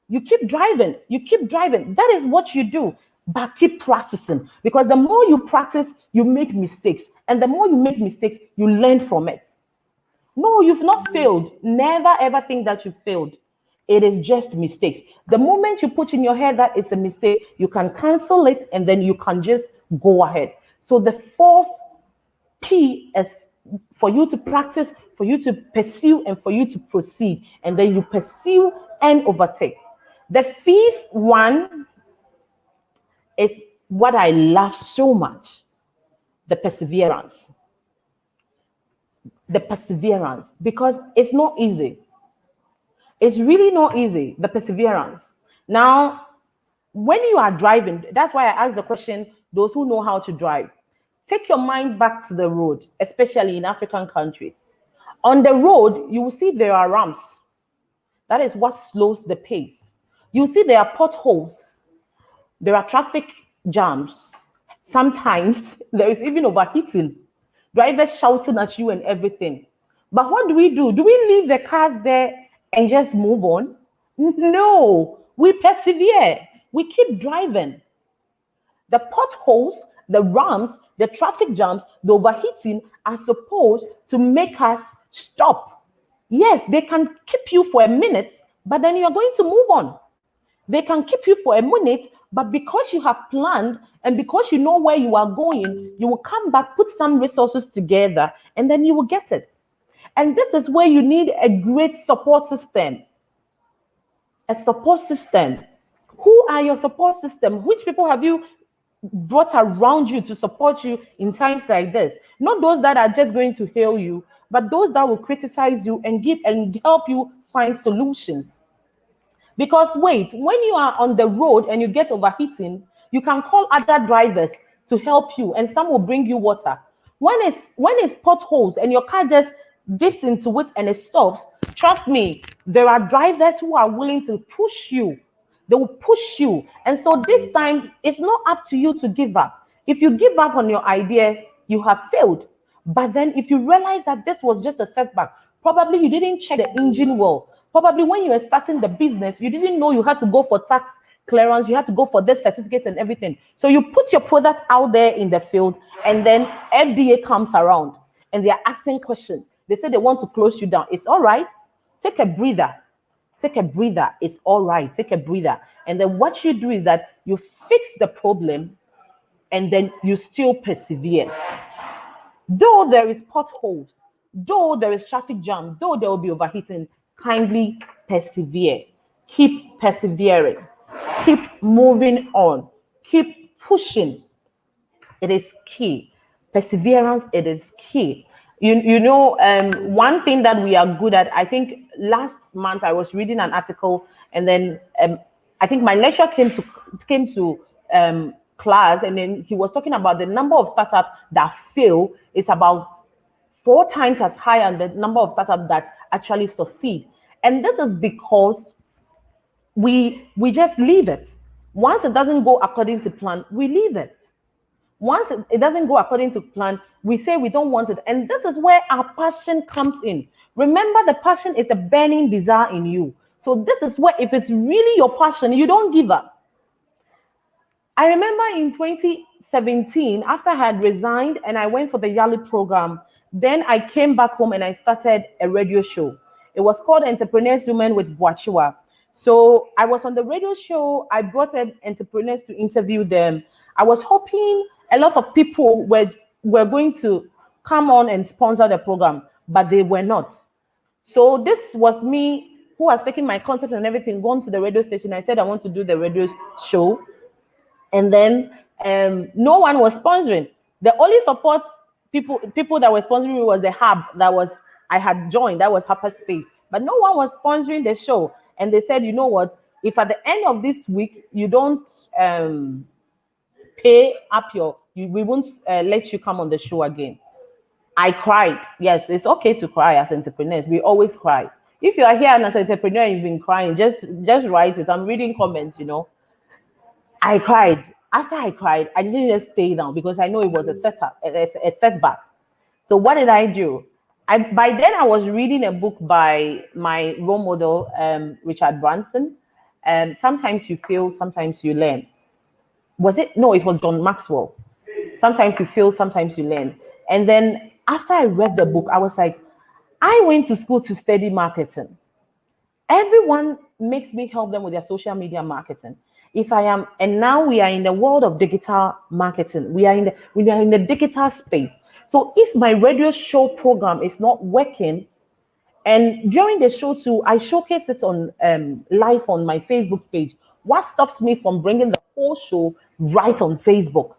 You keep driving. You keep driving. That is what you do. But keep practicing, because the more you practice, you make mistakes, and the more you make mistakes, you learn from it. No, you've not failed. Never ever think that you failed. It is just mistakes. The moment you put in your head that it's a mistake, you can cancel it and then you can just go ahead. So the fourth P is for you to practice, for you to pursue, and for you to proceed. And then you pursue and overtake. The fifth one is what I love so much, the perseverance. The perseverance, because it's not easy. It's really not easy, the perseverance. Now, when you are driving, that's why I asked the question, those who know how to drive, take your mind back to the road, especially in African countries. On the road, you will see there are ramps. That is what slows the pace. You see there are potholes. There are traffic jams. Sometimes there is even overheating. Drivers shouting at you and everything. But what do? Do we leave the cars there and just move on? No, we persevere. We keep driving. The potholes, the ramps, the traffic jams, the overheating are supposed to make us stop. Yes, they can keep you for a minute, but then you're going to move on. They can keep you for a minute, but because you have planned and because you know where you are going, you will come back, put some resources together, and then you will get it. And this is where you need a great support system. A support system. Who are your support system? Which people have you brought around you to support you in times like this? Not those that are just going to hail you, but those that will criticize you and give and help you find solutions. Because wait, when you are on the road and you get overheating, you can call other drivers to help you, and some will bring you water. When it's potholes and your car just dips into it and it stops, trust me, there are drivers who are willing to push you. They will push you. And so this time, it's not up to you to give up. If you give up on your idea, you have failed. But then if you realize that this was just a setback, probably you didn't check the engine well. Probably when you were starting the business, you didn't know you had to go for tax clearance, you had to go for this certificate and everything. So you put your product out there in the field, and then FDA comes around and they are asking questions. They say they want to close you down. It's all right. Take a breather. Take a breather. It's all right. Take a breather. And then what you do is that you fix the problem and then you still persevere. Though there is potholes, though there is traffic jam, though there will be overheating, kindly persevere. Keep persevering. Keep moving on. Keep pushing. It is key. Perseverance, it is key. One thing that we are good at, I think last month I was reading an article, and then I think my lecturer came to class, and then he was talking about the number of startups that fail is about 4 times as high as the number of startups that actually succeed. And this is because we just leave it. Once it doesn't go according to plan, we leave it. Once it doesn't go according to plan, we say we don't want it. And this is where our passion comes in. Remember, the passion is a burning desire in you. So this is where, if it's really your passion, you don't give up. I remember in 2017, after I had resigned and I went for the Yali program, then I came back home and I started a radio show. It was called Entrepreneurs Women with Boachua. So I was on the radio show. I brought in entrepreneurs to interview them. I was hoping a lot of people were going to come on and sponsor the program, but they were not. So this was me who was taking my concept and everything, gone to the radio station. I said I want to do the radio show. And then no one was sponsoring. The only support people that were sponsoring me was the hub I had joined. That was Hyperspace. But no one was sponsoring the show. And they said, you know what? If at the end of this week you don't pay up we won't let you come on the show again. I cried. Yes, it's okay to cry as entrepreneurs. We always cry. If you are here and as an entrepreneur and you've been crying, just write it. I'm reading comments. I cried. After I cried, I didn't just stay down because I know it was a setup, a setback. So what did I do? By then I was reading a book by my role model, Richard Branson. Sometimes you fail, sometimes you learn. Was it? No, it was John Maxwell. Sometimes you fail, sometimes you learn. And then after I read the book, I was like, I went to school to study marketing. Everyone makes me help them with their social media marketing. If I am, and now we are in the world of digital marketing. We are in the digital space. So if my radio show program is not working, and during the show too, I showcase it on live on my Facebook page. What stops me from bringing the whole show right on Facebook?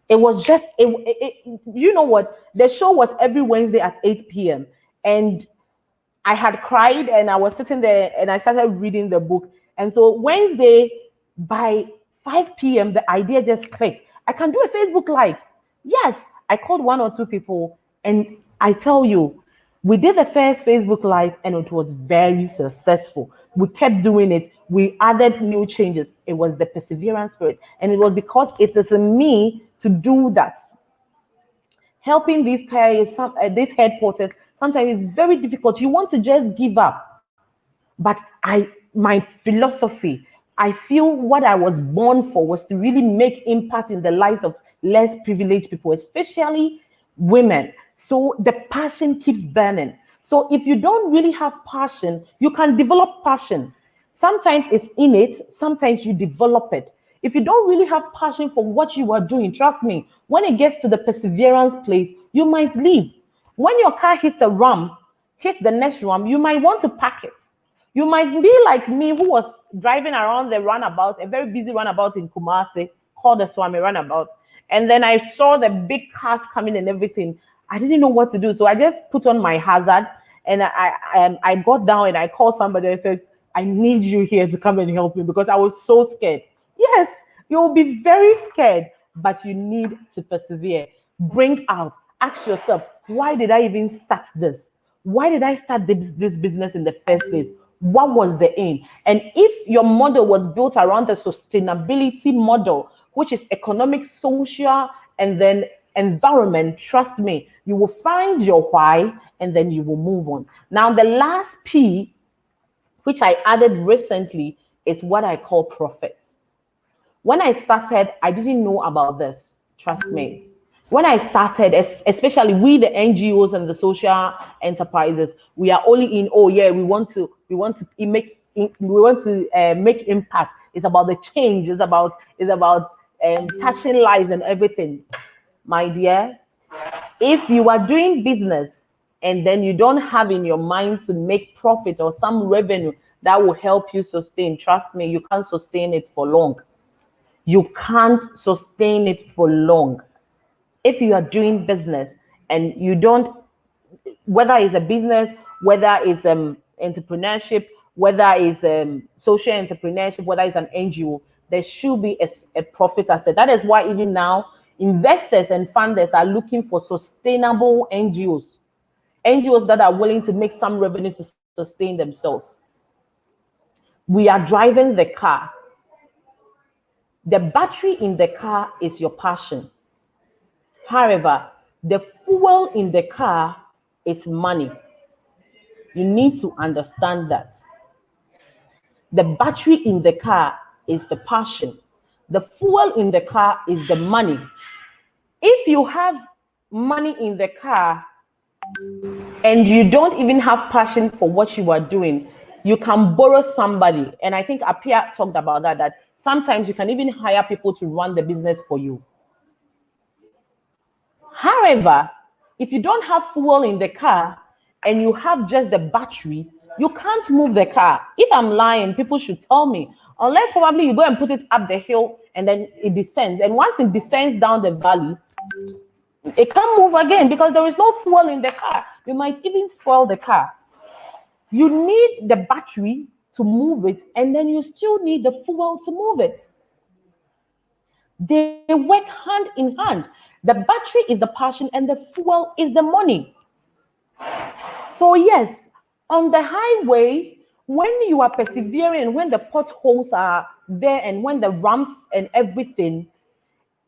It was just you know what? The show was every Wednesday at 8 p.m. and I had cried and I was sitting there and I started reading the book. And so Wednesday by 5 p.m. the idea just clicked. I can do a Facebook Live. Yes, I called one or two people and I tell you, we did the first Facebook Live and it was very successful. We kept doing it. We added new changes. It was the perseverance spirit. And it was because it is in me to do that. Helping these guys, these headquarters, sometimes it's very difficult. You want to just give up. But my philosophy, I feel what I was born for was to really make impact in the lives of less privileged people, especially women. So the passion keeps burning. So if you don't really have passion, you can develop passion. Sometimes it's innate, sometimes you develop it. If you don't really have passion for what you are doing, trust me, when it gets to the perseverance place, you might leave. When your car hits a ramp, hits the next ramp, you might want to park it. You might be like me, who was driving around the runabout, a very busy runabout in Kumasi, called the Swami runabout. And then I saw the big cars coming and everything. I didn't know what to do. So I just put on my hazard and I got down and I called somebody and said, I need you here to come and help me because I was so scared. Yes, you'll be very scared, but you need to persevere. Bring out, ask yourself, why did I even start this? Why did I start this business in the first place? What was the aim? And if your model was built around the sustainability model, which is economic, social, and then environment, trust me, you will find your why and then you will move on. Now, the last P, which I added recently, is what I call profit. When I started, I didn't know about this. Trust me. When I started, especially we the NGOs and the social enterprises, we are only in. Oh yeah, we want to make impact. It's about the change. It's about touching lives and everything. My dear, if you are doing business and then you don't have in your mind to make profit or some revenue that will help you sustain, trust me, you can't sustain it for long. You can't sustain it for long. If you are doing business and you don't, whether it's a business, whether it's entrepreneurship, whether it's social entrepreneurship, whether it's an NGO, there should be a profit aspect. That is why even now investors and funders are looking for sustainable NGOs that are willing to make some revenue to sustain themselves. We are driving the car. The battery in the car is your passion. However, the fuel in the car is money. You need to understand that. The battery in the car is the passion. The fuel in the car is the money. If you have money in the car and you don't even have passion for what you are doing, you can borrow somebody. And I think Apia talked about that sometimes you can even hire people to run the business for you. However, if you don't have fuel in the car and you have just the battery, you can't move the car. If I'm lying, people should tell me. Unless probably you go and put it up the hill and then it descends. And once it descends down the valley, it can't move again because there is no fuel in the car. You might even spoil the car. You need the battery to move it, and then you still need the fuel to move it. They work hand in hand. The battery is the passion and the fuel is the money. So yes, on the highway, when you are persevering, when the potholes are there and when the ramps and everything,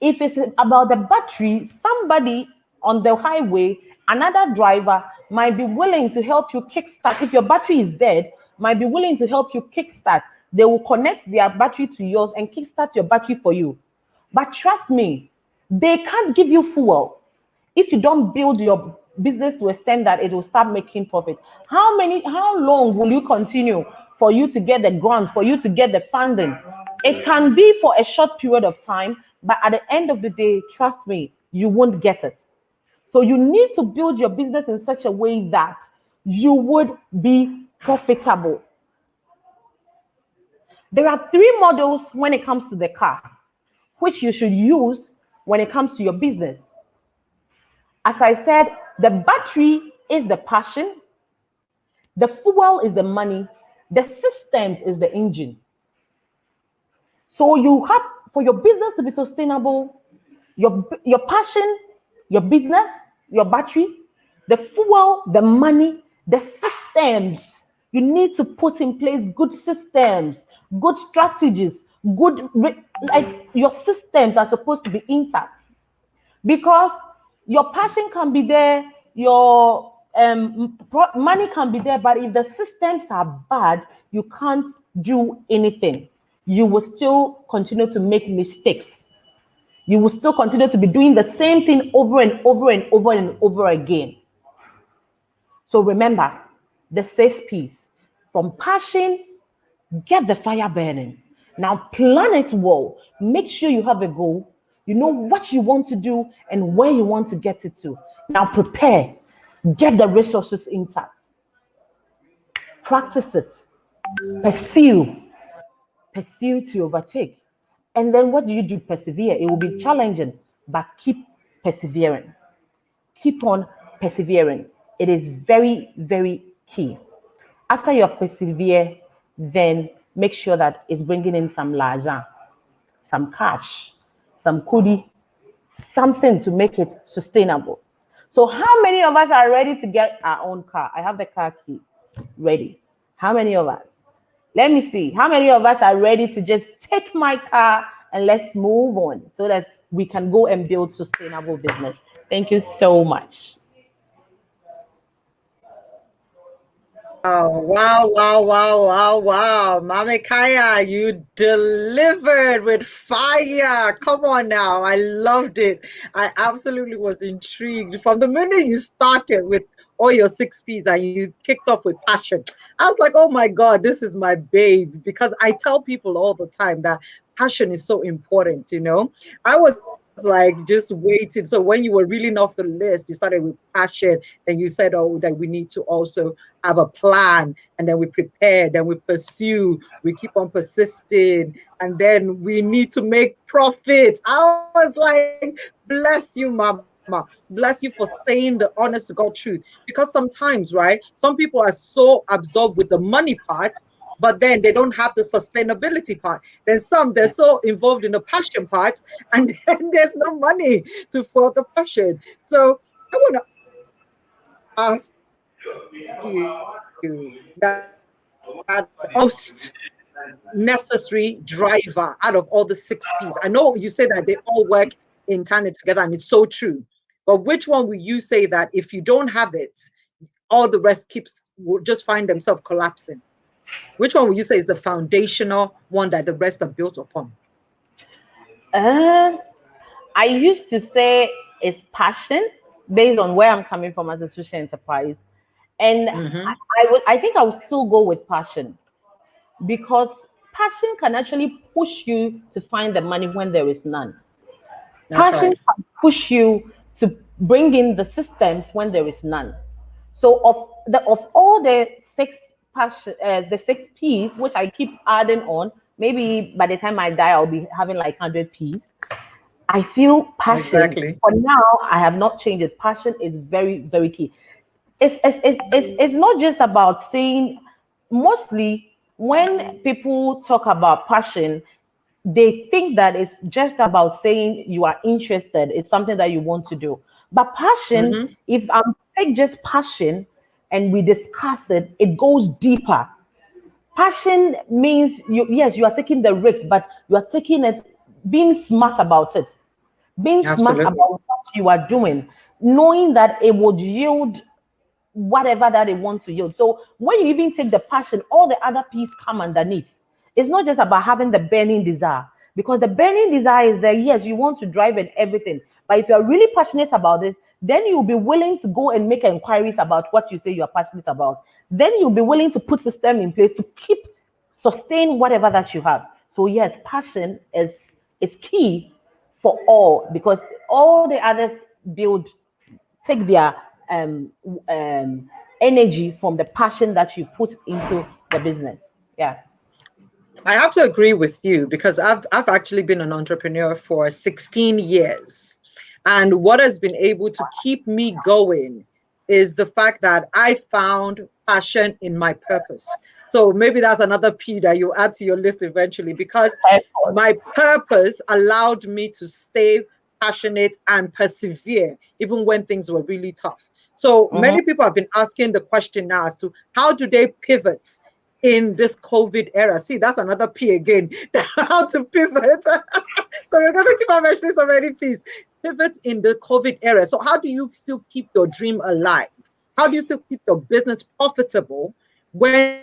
if it's about the battery, somebody on the highway, another driver might be willing to help you kickstart. If your battery is dead, might be willing to help you kickstart. They will connect their battery to yours and kickstart your battery for you. But trust me, they can't give you fuel if you don't build your business to extend that it will start making profit. How long will you continue for you to get the grants, for you to get the funding? It can be for a short period of time, but at the end of the day, trust me, you won't get it. So you need to build your business in such a way that you would be profitable. There are three models when it comes to the car, which you should use when it comes to your business. As I said, the battery is the passion, the fuel is the money, the systems is the engine. So you have, for your business to be sustainable, your passion, your business, your battery, the fuel, the money, the systems. You need to put in place good systems, good strategies, like your systems are supposed to be intact. Because your passion can be there, your money can be there, but if the systems are bad, you can't do anything. You will still continue to make mistakes. You will still continue to be doing the same thing over and over and over and over again. So remember the 6 P's. From passion, get the fire burning. Now plan it well. Make sure you have a goal. You know what you want to do and where you want to get it to. Now prepare. Get the resources intact. Practice it. Pursue. Pursue to overtake. And then what do? Persevere. It will be challenging, but keep persevering. Keep on persevering. It is very, very key. After you have persevered, then make sure that it's bringing in some l'argent, some cash, some kudi, something to make it sustainable. So how many of us are ready to get our own car? I have the car key ready. How many of us? Let me see. How many of us are ready to just take my car and let's move on so that we can go and build sustainable business? Thank you so much. Oh, wow, wow, wow, wow, wow. Mame Kaya, you delivered with fire. Come on now. I loved it. I absolutely was intrigued from the minute you started with all your 6 P's and you kicked off with passion. I was like, oh my God, this is my babe. Because I tell people all the time that passion is so important, you know. I was like just waiting. So when you were reeling off the list, you started with passion, and you said, oh, that we need to also have a plan, and then we prepare, then we pursue, we keep on persisting, and then we need to make profit. I was like, bless you, mama. Bless you for saying the honest to God truth. Because sometimes, right, some people are so absorbed with the money part, but then they don't have the sustainability part. Then some, they're so involved in the passion part, and then there's no money to fuel the passion. So I want to ask you that most necessary driver out of all the 6 P's. I know you say that they all work in tandem together, and it's so true. But which one will you say that if you don't have it, all the rest will just find themselves collapsing? Which one will you say is the foundational one that the rest are built upon? I used to say it's passion based on where I'm coming from as a social enterprise. And I think I would still go with passion, because passion can actually push you to find the money when there is none. Passion can push you to bring in the systems when there is none. So of all the 6 passion, the 6 P's, which I keep adding on, maybe by the time I die, I'll be having like 100 P's. I feel passion. Exactly. For now, I have not changed it. Passion is very, very key. It's not just about saying, mostly when people talk about passion, they think that it's just about saying you are interested, it's something that you want to do. But passion, Mm-hmm. if I'm take just passion and we discuss it, it goes deeper. Passion means you, yes, you are taking the risks, but you are taking it being smart about it, being smart Absolutely. about what you are doing, knowing that it would yield whatever that they want to yield. So when you even take the passion, all the other pieces come underneath. It's not just about having the burning desire, because the burning desire is that yes, you want to drive and everything. But if you're really passionate about it, then you'll be willing to go and make inquiries about what you say you're passionate about. Then you'll be willing to put system in place to keep sustain whatever that you have. So yes, passion is key for all, because all the others build take their um, um, energy from the passion that you put into the business. Yeah. I have to agree with you because I've actually been an entrepreneur for 16 years. And what has been able to keep me going is the fact that I found passion in my purpose. So maybe that's another P that you add to your list eventually, because my purpose allowed me to stay passionate and persevere even when things were really tough. So Mm-hmm. many people have been asking the question now as to how do they pivot in this COVID era. See, that's another P again. How to pivot. So we're going to keep on mentioning so many P's. Pivot in the COVID era. So how do you still keep your dream alive? How do you still keep your business profitable when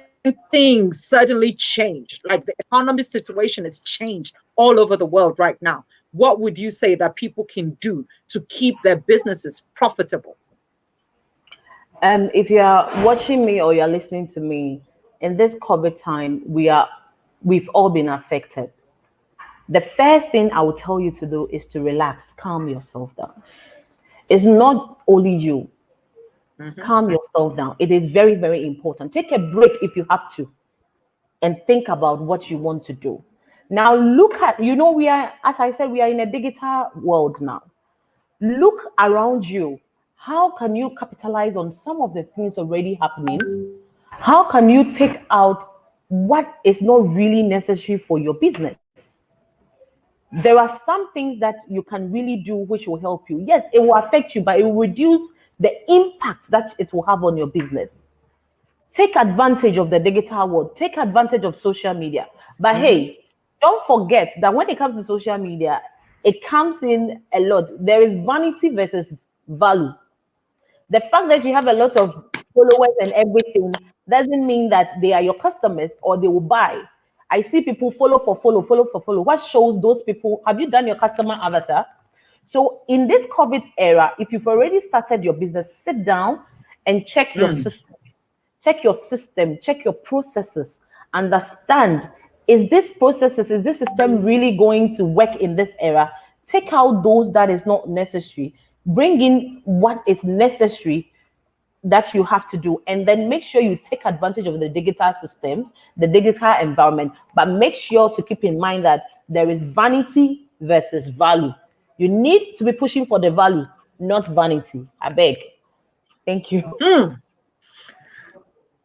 things suddenly change? Like the economy situation has changed all over the world right now. What would you say that people can do to keep their businesses profitable? If you are watching me or you're listening to me in this COVID time, we've all been affected. The first thing I will tell you to do is to relax, calm yourself down. It's not only you. Mm-hmm. Calm yourself down. It is very, very important. Take a break if you have to and think about what you want to do. Now, look at, we are, as I said, we are in a digital world now. Look around you. How can you capitalize on some of the things already happening? How can you take out what is not really necessary for your business? There are some things that you can really do which will help you. Yes, it will affect you, but it will reduce the impact that it will have on your business. Take advantage of the digital world, take advantage of social media. But Mm-hmm. hey, don't forget that when it comes to social media, it comes in a lot. There is vanity versus value. The fact that you have a lot of followers and everything doesn't mean that they are your customers or they will buy. I see people follow for follow, follow for follow. What shows those people? Have you done your customer avatar? So in this COVID era, if you've already started your business, sit down and check your system. Check your system, check your processes, understand, is this processes, is this system really going to work in this era? Take out those that is not necessary, bring in what is necessary that you have to do, and then make sure you take advantage of the digital systems, the digital environment, but make sure to keep in mind that there is vanity versus value. You need to be pushing for the value, not vanity. I beg. Thank you.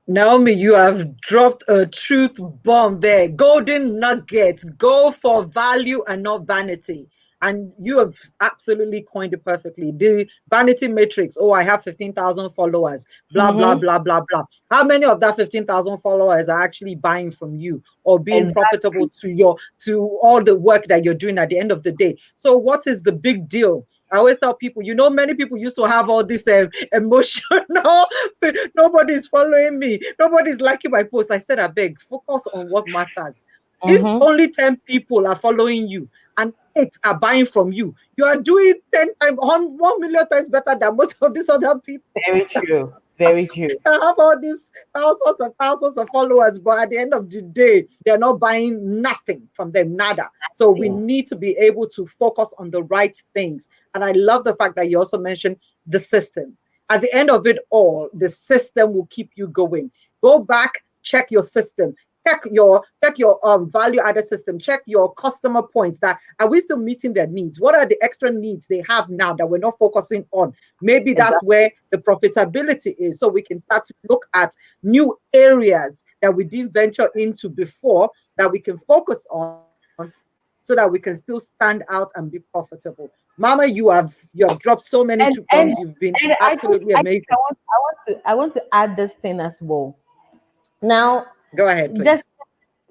Naomi, you have dropped a truth bomb there. Golden nuggets. Go for value and not vanity. And you have absolutely coined it perfectly. The vanity matrix. Oh, I have 15,000 followers. Blah, blah, Mhm. blah, blah, blah. How many of that 15,000 followers are actually buying from you or being profitable Exactly. to all the work that you're doing at the end of the day? So what is the big deal? I always tell people, many people used to have all this emotional, nobody's following me, nobody's liking my post. I said, I beg, focus on what matters. If Mhm. only 10 people are following you and 8 are buying from you, you are doing 10 times, 1 million times better than most of these other people. Very true. Very true. I have all these thousands of followers, but at the end of the day, they're not buying nothing from them, nada. So we need to be able to focus on the right things. And I love the fact that you also mentioned the system. At the end of it all, the system will keep you going. Go back, check your system. Check your value added system. Check your customer points. That are we still meeting their needs? What are the extra needs they have now that we're not focusing on? Maybe that's Exactly. where the profitability is. So we can start to look at new areas that we didn't venture into before that we can focus on so that we can still stand out and be profitable. Mama, you have dropped so many and two and bombs. You've been and absolutely I think amazing. I want to add this thing as well. Now, Go ahead, just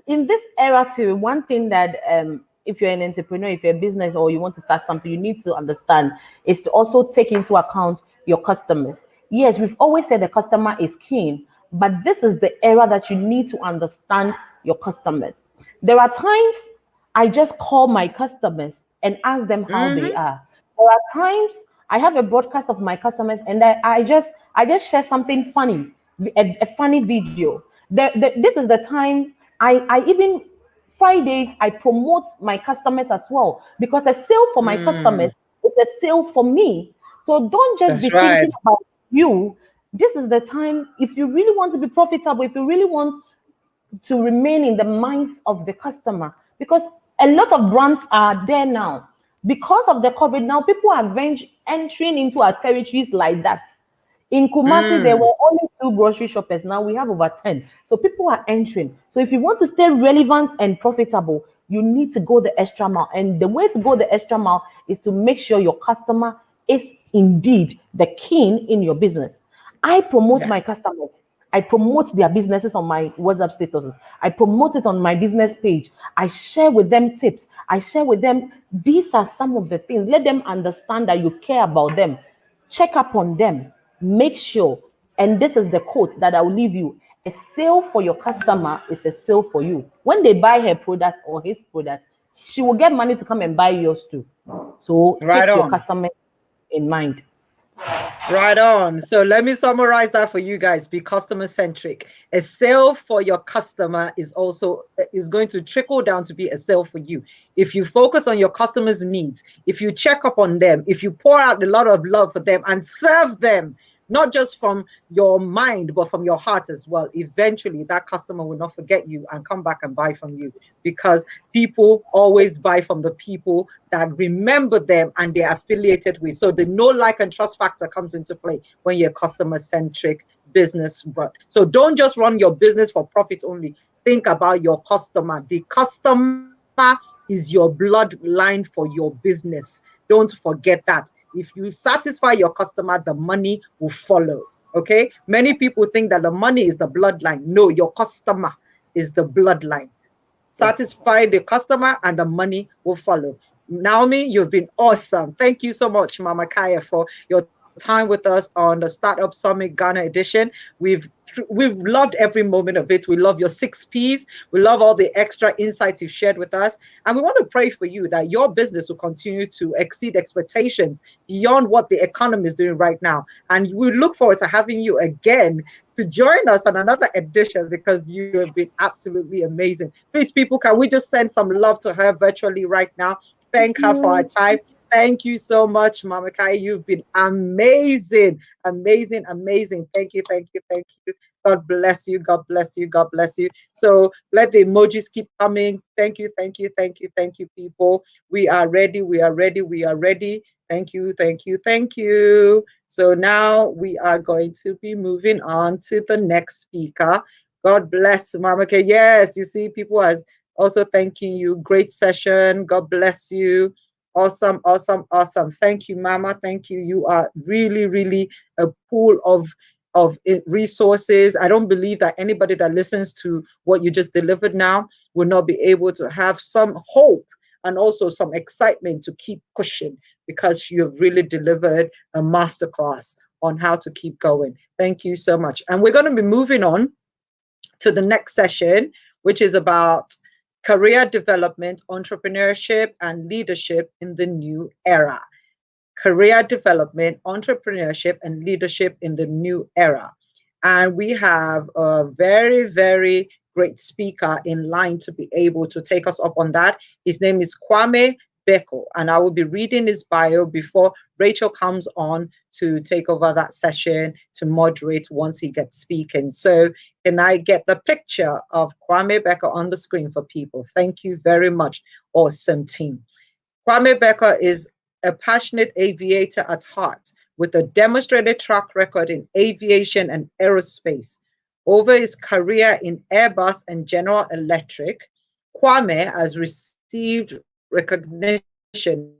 please. in this era too, one thing that if you're an entrepreneur, if you're a business or you want to start something, you need to understand is to also take into account your customers. Yes, we've always said the customer is king, but this is the era that you need to understand your customers. There are times I just call my customers and ask them how they Mm-hmm. are. There are times I have a broadcast of my customers and I just share something funny, a funny video. This is the time I even Fridays I promote my customers as well because a sale for my customers Mm, is a sale for me. So don't just be that's right. thinking about you. This is the time if you really want to be profitable, if you really want to remain in the minds of the customer because a lot of brands are there now. Because of the COVID, now people are entering into our territories like that. In Kumasi, there Mm, were only 2 grocery shoppers. Now we have over 10. So people are entering. So if you want to stay relevant and profitable, you need to go the extra mile. And the way to go the extra mile is to make sure your customer is indeed the king in your business. I promote yeah. my customers. I promote their businesses on my WhatsApp statuses. I promote it on my business page. I share with them tips. I share with them, these are some of the things. Let them understand that you care about them. Check up on them. Make sure. And this is the quote that I will leave you. A sale for your customer is a sale for you. When they buy her product or his product, she will get money to come and buy yours too. So Right take your on. customer in mind. Right on. So let me summarize that for you guys. Be customer centric. A sale for your customer is going to trickle down to be a sale for you. If you focus on your customers' needs, if you check up on them, if you pour out a lot of love for them and serve them, not just from your mind, but from your heart as well, eventually that customer will not forget you and come back and buy from you because people always buy from the people that remember them and they're affiliated with. So the know, like, and trust factor comes into play when you're customer centric business run. So don't just run your business for profit only. Think about your customer. The customer is your bloodline for your business. Don't forget that. If you satisfy your customer, the money will follow. Okay. Many people think that the money is the bloodline. No, your customer is the bloodline. Yes. Satisfy the customer and the money will follow. Naomi, you've been awesome. Thank you so much, Mama Kaya, for your time with us on the Startup Summit Ghana edition. We've loved every moment of it. We love your 6 Ps. We love all the extra insights you've shared with us. And we want to pray for you that your business will continue to exceed expectations beyond what the economy is doing right now. And we look forward to having you again to join us on another edition because you have been absolutely amazing. Please, people, can we just send some love to her virtually right now? Thank her for her time. Thank you so much, Mama Kai. You've been amazing, amazing, amazing. Thank you, thank you, thank you. God bless you. God bless you. God bless you. So let the emojis keep coming. Thank you, thank you, thank you, thank you, people. We are ready. We are ready. We are ready. Thank you, thank you, thank you. So now we are going to be moving on to the next speaker. God bless Mama K. Yes, you see, people are also thanking you. Great session. God bless you. Awesome, awesome, awesome. Thank you, Mama. Thank you. You are really, really a pool of resources. I don't believe that anybody that listens to what you just delivered now will not be able to have some hope and also some excitement to keep pushing because you have really delivered a masterclass on how to keep going. Thank you so much. And we're going to be moving on to the next session, which is about career development, entrepreneurship, and leadership in the new era. Career development, entrepreneurship, and leadership in the new era. And we have a very, very great speaker in line to be able to take us up on that. His name is Kwame Beko, and I will be reading his bio before Rachel comes on to take over that session to moderate once he gets speaking. So can I get the picture of Kwame Beko on the screen for people? Thank you very much. Awesome team. Kwame Beko is a passionate aviator at heart with a demonstrated track record in aviation and aerospace. Over his career in Airbus and General Electric, Kwame has received recognition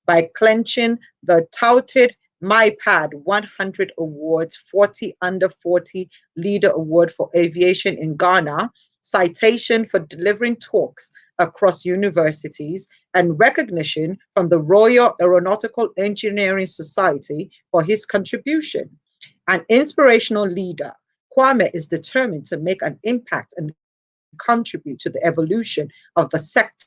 by clenching the touted MyPad 100 Awards 40 Under 40 Leader Award for Aviation in Ghana, citation for delivering talks across universities, and recognition from the Royal Aeronautical Engineering Society for his contribution. An inspirational leader, Kwame is determined to make an impact and contribute to the evolution of the sector,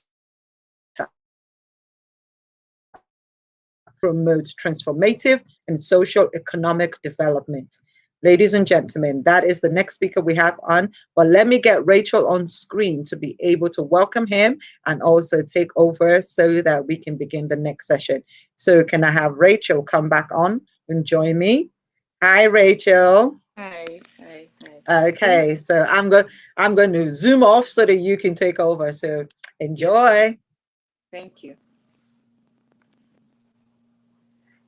promote transformative and social economic development. Ladies and gentlemen, that is the next speaker we have on, but let me get Rachel on screen to be able to welcome him and also take over so that we can begin the next session. So can I have Rachel come back on and join me? Hi, Rachel. Hi. Okay, so I'm going to zoom off so that you can take over. So enjoy. Yes, thank you.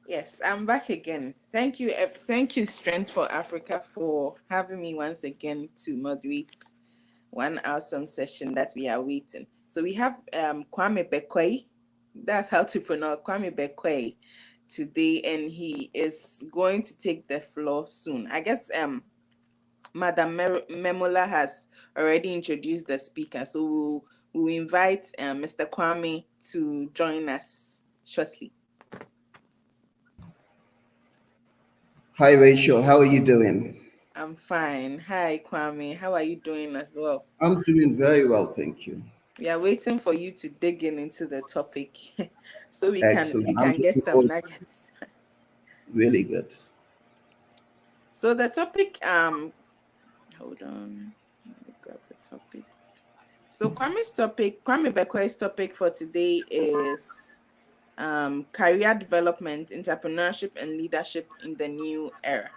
Yes, I'm back again. Thank you, Strength for Africa, for having me once again to moderate one awesome session that we are waiting. So we have Kwame Bekwai, that's how to pronounce Kwame Bekwai today, and he is going to take the floor soon. I guess Madam Merola has already introduced the speaker, so we'll invite Mr. Kwame to join us shortly. Hi, Rachel. How are you doing? I'm fine. Hi, Kwame. How are you doing as well? I'm doing very well, thank you. We are waiting for you to dig into the topic so we Excellent. can get some nuggets. Really good. So the topic, hold on. Let me grab the topic. So Kwame Bekwai's topic for today is career development, entrepreneurship, and leadership in the new era.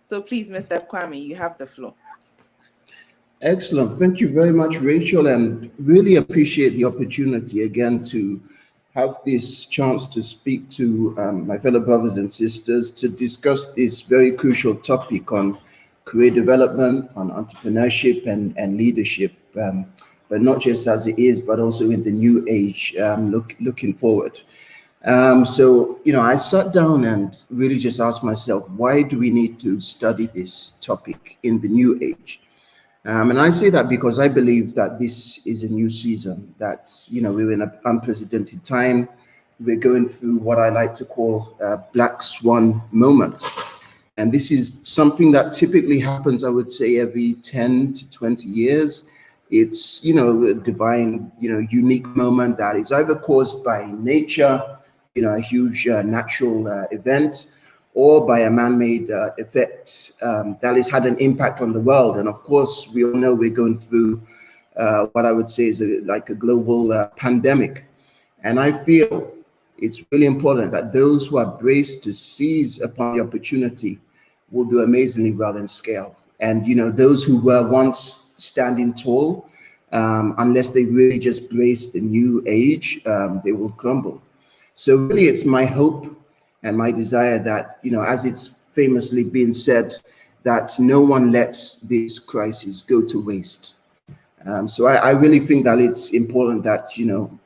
So please, Mr. Kwame, you have the floor. Excellent. Thank you very much, Rachel, and really appreciate the opportunity again to have this chance to speak to my fellow brothers and sisters to discuss this very crucial topic on career development, on entrepreneurship and leadership, but not just as it is, but also in the new age, looking forward. So, I sat down and really just asked myself, why do we need to study this topic in the new age? And I say that because I believe that this is a new season, that, we're in an unprecedented time. We're going through what I like to call a black swan moment. And this is something that typically happens, I would say, every 10 to 20 years. It's, a divine, unique moment that is either caused by nature, a huge natural event, or by a man-made effect that has had an impact on the world. And of course, we all know we're going through what I would say is like a global pandemic. And I feel it's really important that those who are braced to seize upon the opportunity will do amazingly well in scale. And, those who were once standing tall, unless they really just brace the new age, they will crumble. So really, it's my hope and my desire that, as it's famously been said, that no one lets this crisis go to waste. So I really think that it's important that,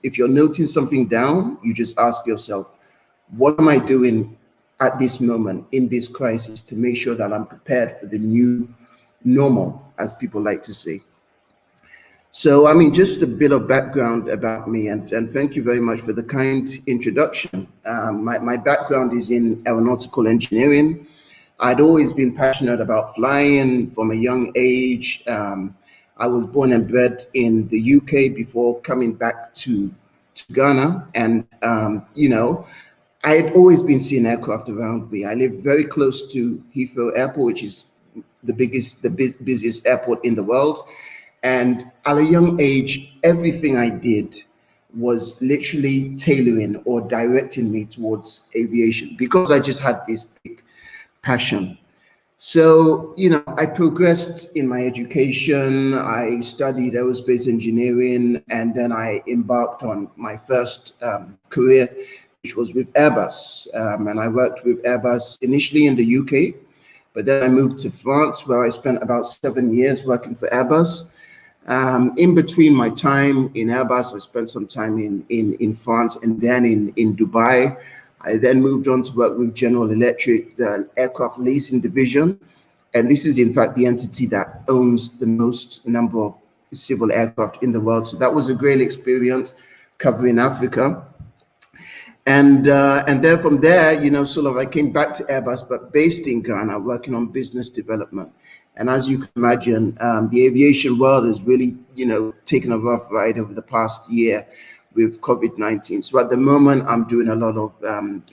if you're noting something down, you just ask yourself, what am I doing at this moment in this crisis to make sure that I'm prepared for the new normal, as people like to say. So, just a bit of background about me, and thank you very much for the kind introduction. My background is in aeronautical engineering. I'd always been passionate about flying from a young age. I was born and bred in the UK before coming back to Ghana, and I had always been seeing aircraft around me. I live very close to Heathrow Airport, which is the busiest airport in the world. And at a young age, everything I did was literally tailoring or directing me towards aviation because I just had this big passion. So, I progressed in my education. I studied aerospace engineering, and then I embarked on my first career, which was with Airbus. And I worked with Airbus initially in the UK, but then I moved to France, where I spent about 7 years working for Airbus. In between my time in Airbus, I spent some time in France and then in Dubai. I then moved on to work with General Electric, the aircraft leasing division. And this is, in fact, the entity that owns the most number of civil aircraft in the world. So that was a great experience covering Africa. And then from there, sort of I came back to Airbus, but based in Ghana, working on business development. And as you can imagine, the aviation world has really, taken a rough ride over the past year with COVID-19. So at the moment, I'm doing a lot of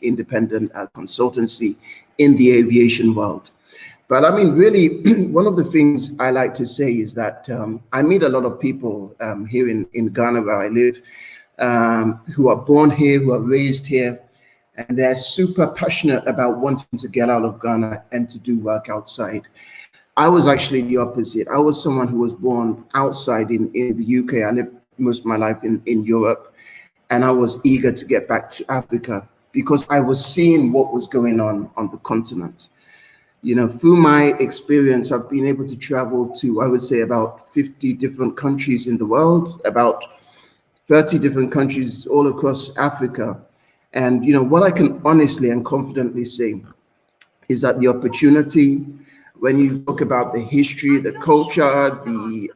independent consultancy in the aviation world. But I mean, really, one of the things I like to say is that I meet a lot of people here in Ghana, where I live, who are born here, who are raised here, and they're super passionate about wanting to get out of Ghana and to do work outside. I was actually the opposite. I was someone who was born outside in the UK. I lived most of my life in Europe, and I was eager to get back to Africa because I was seeing what was going on the continent. Through my experience, I've been able to travel to, I would say, about 50 different countries in the world, about 30 different countries all across Africa. And, what I can honestly and confidently say is that the opportunity, when you talk about the history, the culture, the,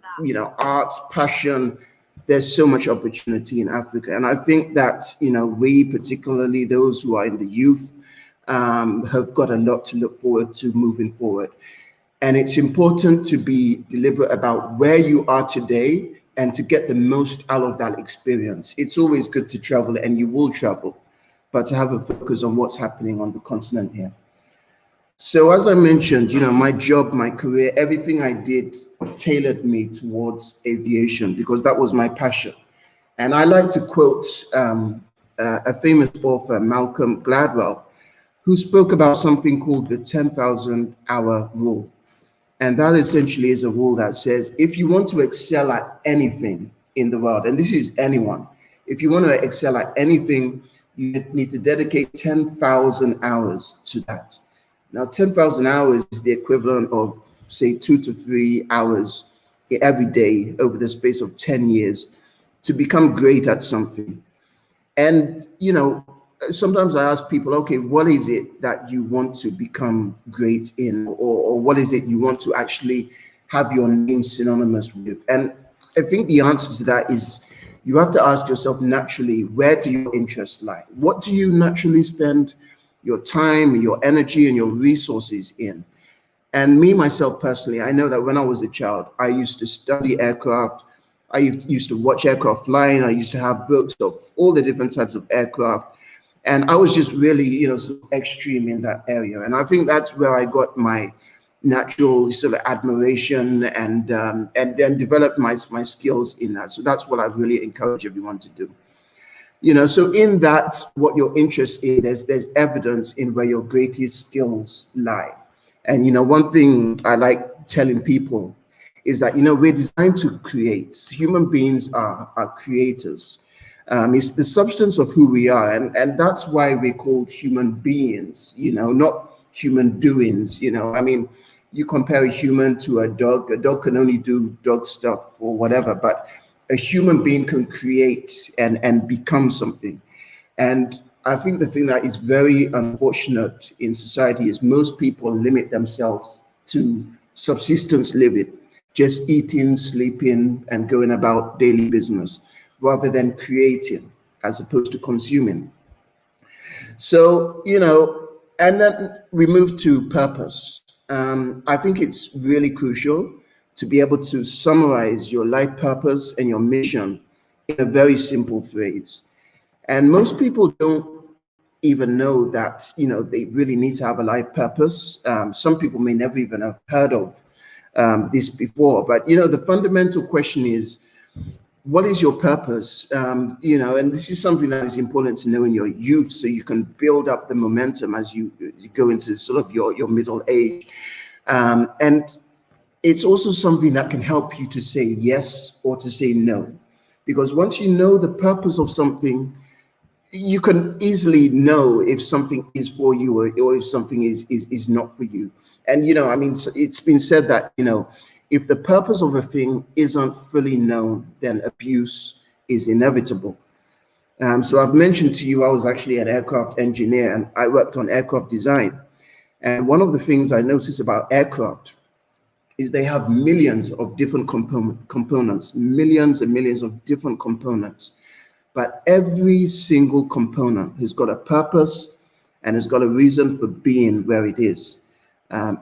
arts, passion, there's so much opportunity in Africa. And I think that, we, particularly those who are in the youth, have got a lot to look forward to moving forward. And it's important to be deliberate about where you are today and to get the most out of that experience. It's always good to travel, and you will travel, but to have a focus on what's happening on the continent here. So as I mentioned, my job, my career, everything I did tailored me towards aviation because that was my passion. And I like to quote a famous author, Malcolm Gladwell, who spoke about something called the 10,000 hour rule. And that essentially is a rule that says, if you want to excel at anything in the world, and this is anyone, if you want to excel at anything, you need to dedicate 10,000 hours to that. Now, 10,000 hours is the equivalent of, say, 2 to 3 hours every day over the space of 10 years to become great at something. And, sometimes I ask people, okay, what is it that you want to become great in, or what is it you want to actually have your name synonymous with? And I think the answer to that is you have to ask yourself naturally, where do your interests lie? What do you naturally spend your time, your energy, and your resources in? And me, myself personally, I know that when I was a child, I used to study aircraft. I used to watch aircraft flying. I used to have books of all the different types of aircraft. And I was just really, sort of extreme in that area. And I think that's where I got my natural sort of admiration and then developed my skills in that. So that's what I really encourage everyone to do. So in that, what your interest in, there's evidence in where your greatest skills lie. And, one thing I like telling people is that, we're designed to create. Human beings are creators. It's the substance of who we are. And that's why we're called human beings, not human doings. I mean, you compare a human to a dog can only do dog stuff or whatever, but a human being can create and become something. And I think the thing that is very unfortunate in society is most people limit themselves to subsistence living, just eating, sleeping, and going about daily business, rather than creating as opposed to consuming. So, and then we move to purpose. I think it's really crucial to be able to summarize your life purpose and your mission in a very simple phrase. And most people don't even know that, they really need to have a life purpose. Some people may never even have heard of this before, but, the fundamental question is, what is your purpose? And this is something that is important to know in your youth so you can build up the momentum as you go into sort of your middle age. And it's also something that can help you to say yes or to say no. Because once you know the purpose of something, you can easily know if something is for you or if something is not for you. And, it's been said that, If the purpose of a thing isn't fully known, then abuse is inevitable. So I've mentioned to you, I was actually an aircraft engineer and I worked on aircraft design. And one of the things I noticed about aircraft is they have millions of different components, millions and millions of different components. But every single component has got a purpose and has got a reason for being where it is.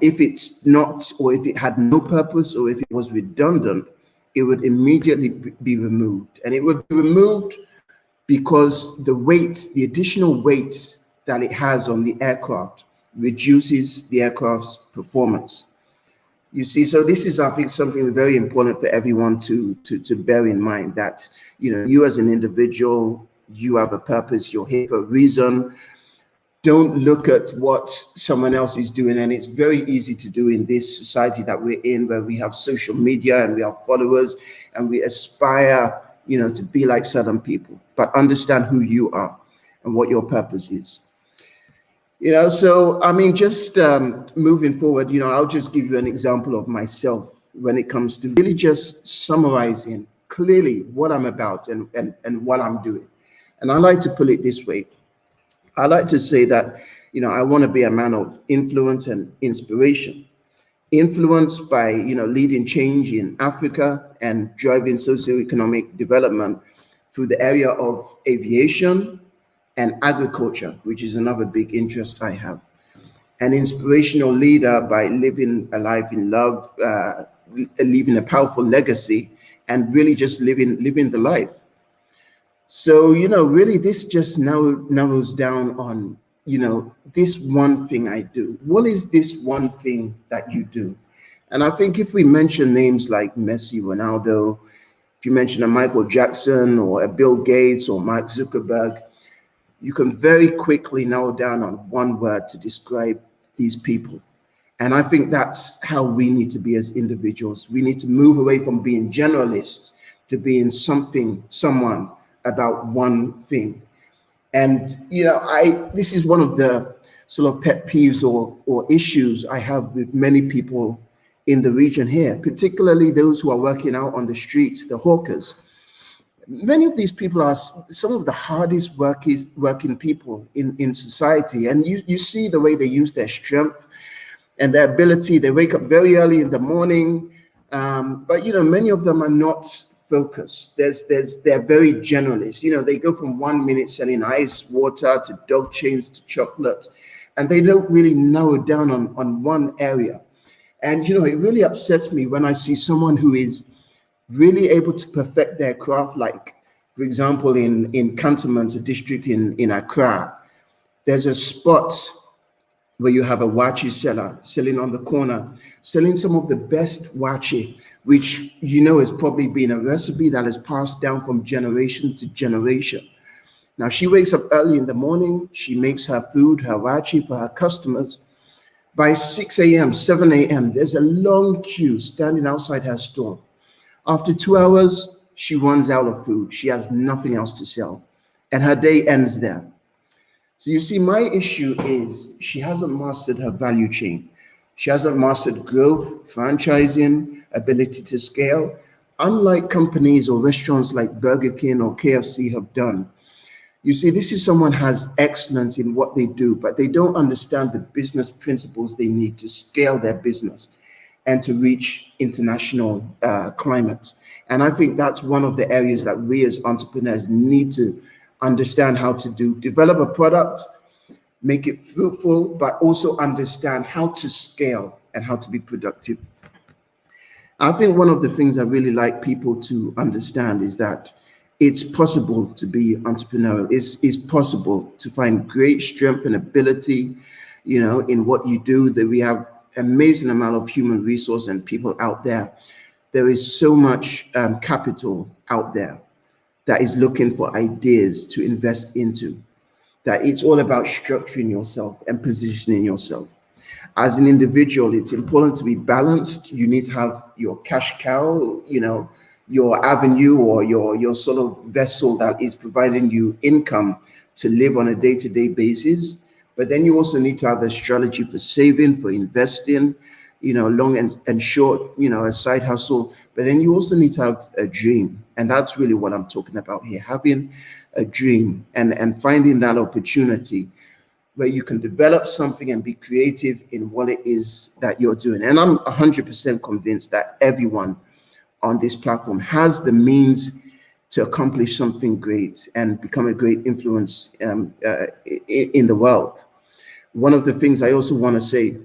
If it's not, or if it had no purpose, or if it was redundant, it would immediately be removed. And it would be removed because the weight, the additional weight that it has on the aircraft reduces the aircraft's performance. You see, so this is, I think, something very important for everyone to bear in mind, that, you know, you as an individual, you have a purpose, you're here for a reason. Don't look at what someone else is doing. And it's very easy to do in this society that we're in, where we have social media and we have followers and we aspire, you know, to be like certain people. But understand who you are and what your purpose is. You know, so, I mean, just moving forward, you know, I'll just give you an example of myself when it comes to really just summarizing clearly what I'm about and what I'm doing. And I like to put it this way. I like to say that, you know, I want to be a man of influence and inspiration. Influence by, you know, leading change in Africa and driving socioeconomic development through the area of aviation and agriculture, which is another big interest I have. An inspirational leader by living a life in love, leaving a powerful legacy, and really just living the life. So, you know, really this just now narrows down on, you know, this one thing I do. What is this one thing that you do? And I think if we mention names like Messi, Ronaldo, if you mention a Michael Jackson or a Bill Gates or Mark Zuckerberg, you can very quickly narrow down on one word to describe these people. And I think that's how we need to be as individuals. We need to move away from being generalists to being someone about one thing. And, you know, this is one of the sort of pet peeves or issues I have with many people in the region here, particularly those who are working out on the streets, the hawkers. Many of these people are some of the hardest working people in society. And you see the way they use their strength and their ability. They wake up very early in the morning. But, you know, many of them are not focused. They're very generalist. You know, they go from 1 minute selling ice water to dog chains to chocolate, and they don't really narrow down on one area. And, you know, it really upsets me when I see someone who is really able to perfect their craft. Like, for example, in Cantonment, a district in Accra, there's a spot where you have a wachi seller selling on the corner, selling some of the best wachi, which, you know, has probably been a recipe that has passed down from generation to generation. Now, she wakes up early in the morning, she makes her food, her wachi for her customers. By 6 a.m., 7 a.m., there's a long queue standing outside her store. After 2 hours, she runs out of food. She has nothing else to sell, and her day ends there. So you see, my issue is she hasn't mastered her value chain. She hasn't mastered growth, franchising, ability to scale, unlike companies or restaurants like Burger King or KFC have done. You see, this is someone who has excellence in what they do, but they don't understand the business principles they need to scale their business and to reach international climate. And I think that's one of the areas that we as entrepreneurs need to understand how to do. Develop a product, make it fruitful, but also understand how to scale and how to be productive. I think one of the things I really like people to understand is that it's possible to be entrepreneurial. It's possible to find great strength and ability, you know, in what you do. That we have amazing amount of human resource and people out there. There is so much capital out there that is looking for ideas to invest into, that it's all about structuring yourself and positioning yourself. As an individual, it's important to be balanced. You need to have your cash cow, you know, your avenue or your sort of vessel that is providing you income to live on a day-to-day basis. But then you also need to have a strategy for saving, for investing, long and short, a side hustle, but then you also need to have a dream. And that's really what I'm talking about here, having a dream and finding that opportunity where you can develop something and be creative in what it is that you're doing. And I'm 100% convinced that everyone on this platform has the means to accomplish something great and become a great influence in the world. One of the things I also want to say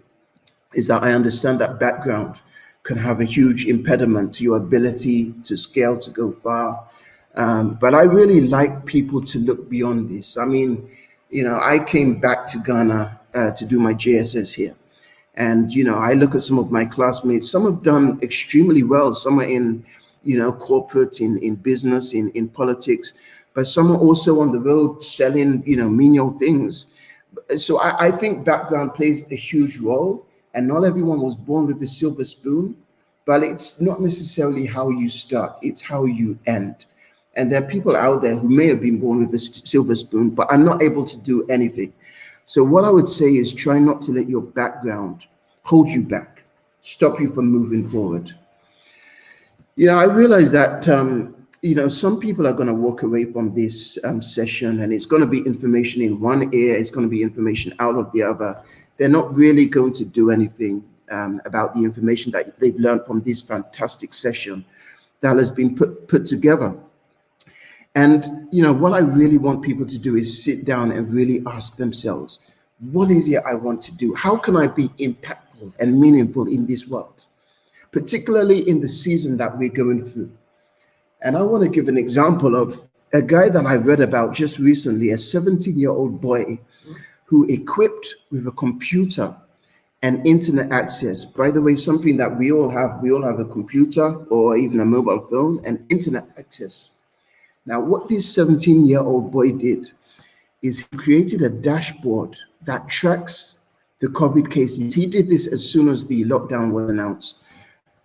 is that I understand that background can have a huge impediment to your ability to scale, to go far. But I really like people to look beyond this. I mean, I came back to Ghana to do my JSS here. And, I look at some of my classmates, some have done extremely well. Some are in, corporate, in business, in politics, but some are also on the road selling, menial things. So I think background plays a huge role, and not everyone was born with a silver spoon, but it's not necessarily how you start, it's how you end. And there are people out there who may have been born with a silver spoon, but are not able to do anything. So what I would say is try not to let your background hold you back, stop you from moving forward. I realize that, some people are going to walk away from this session and it's going to be information in one ear, it's going to be information out of the other. They're not really going to do anything about the information that they've learned from this fantastic session that has been put together. And, what I really want people to do is sit down and really ask themselves, what is it I want to do? How can I be impactful and meaningful in this world, particularly in the season that we're going through? And I want to give an example of a guy that I read about just recently, a 17-year-old boy who equipped with a computer and internet access. By the way, something that we all have a computer or even a mobile phone and internet access. Now, what this 17-year-old boy did is he created a dashboard that tracks the COVID cases. He did this as soon as the lockdown was announced.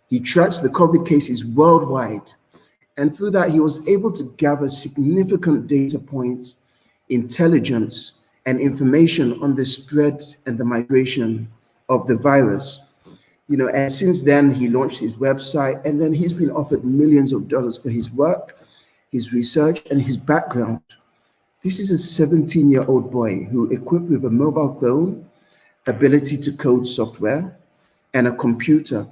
He tracks the COVID cases worldwide. And through that, he was able to gather significant data points, intelligence, and information on the spread and the migration of the virus. And since then, he launched his website, and then he's been offered millions of dollars for his work, his research, and his background. This is a 17-year-old boy who, equipped with a mobile phone, ability to code software, and a computer,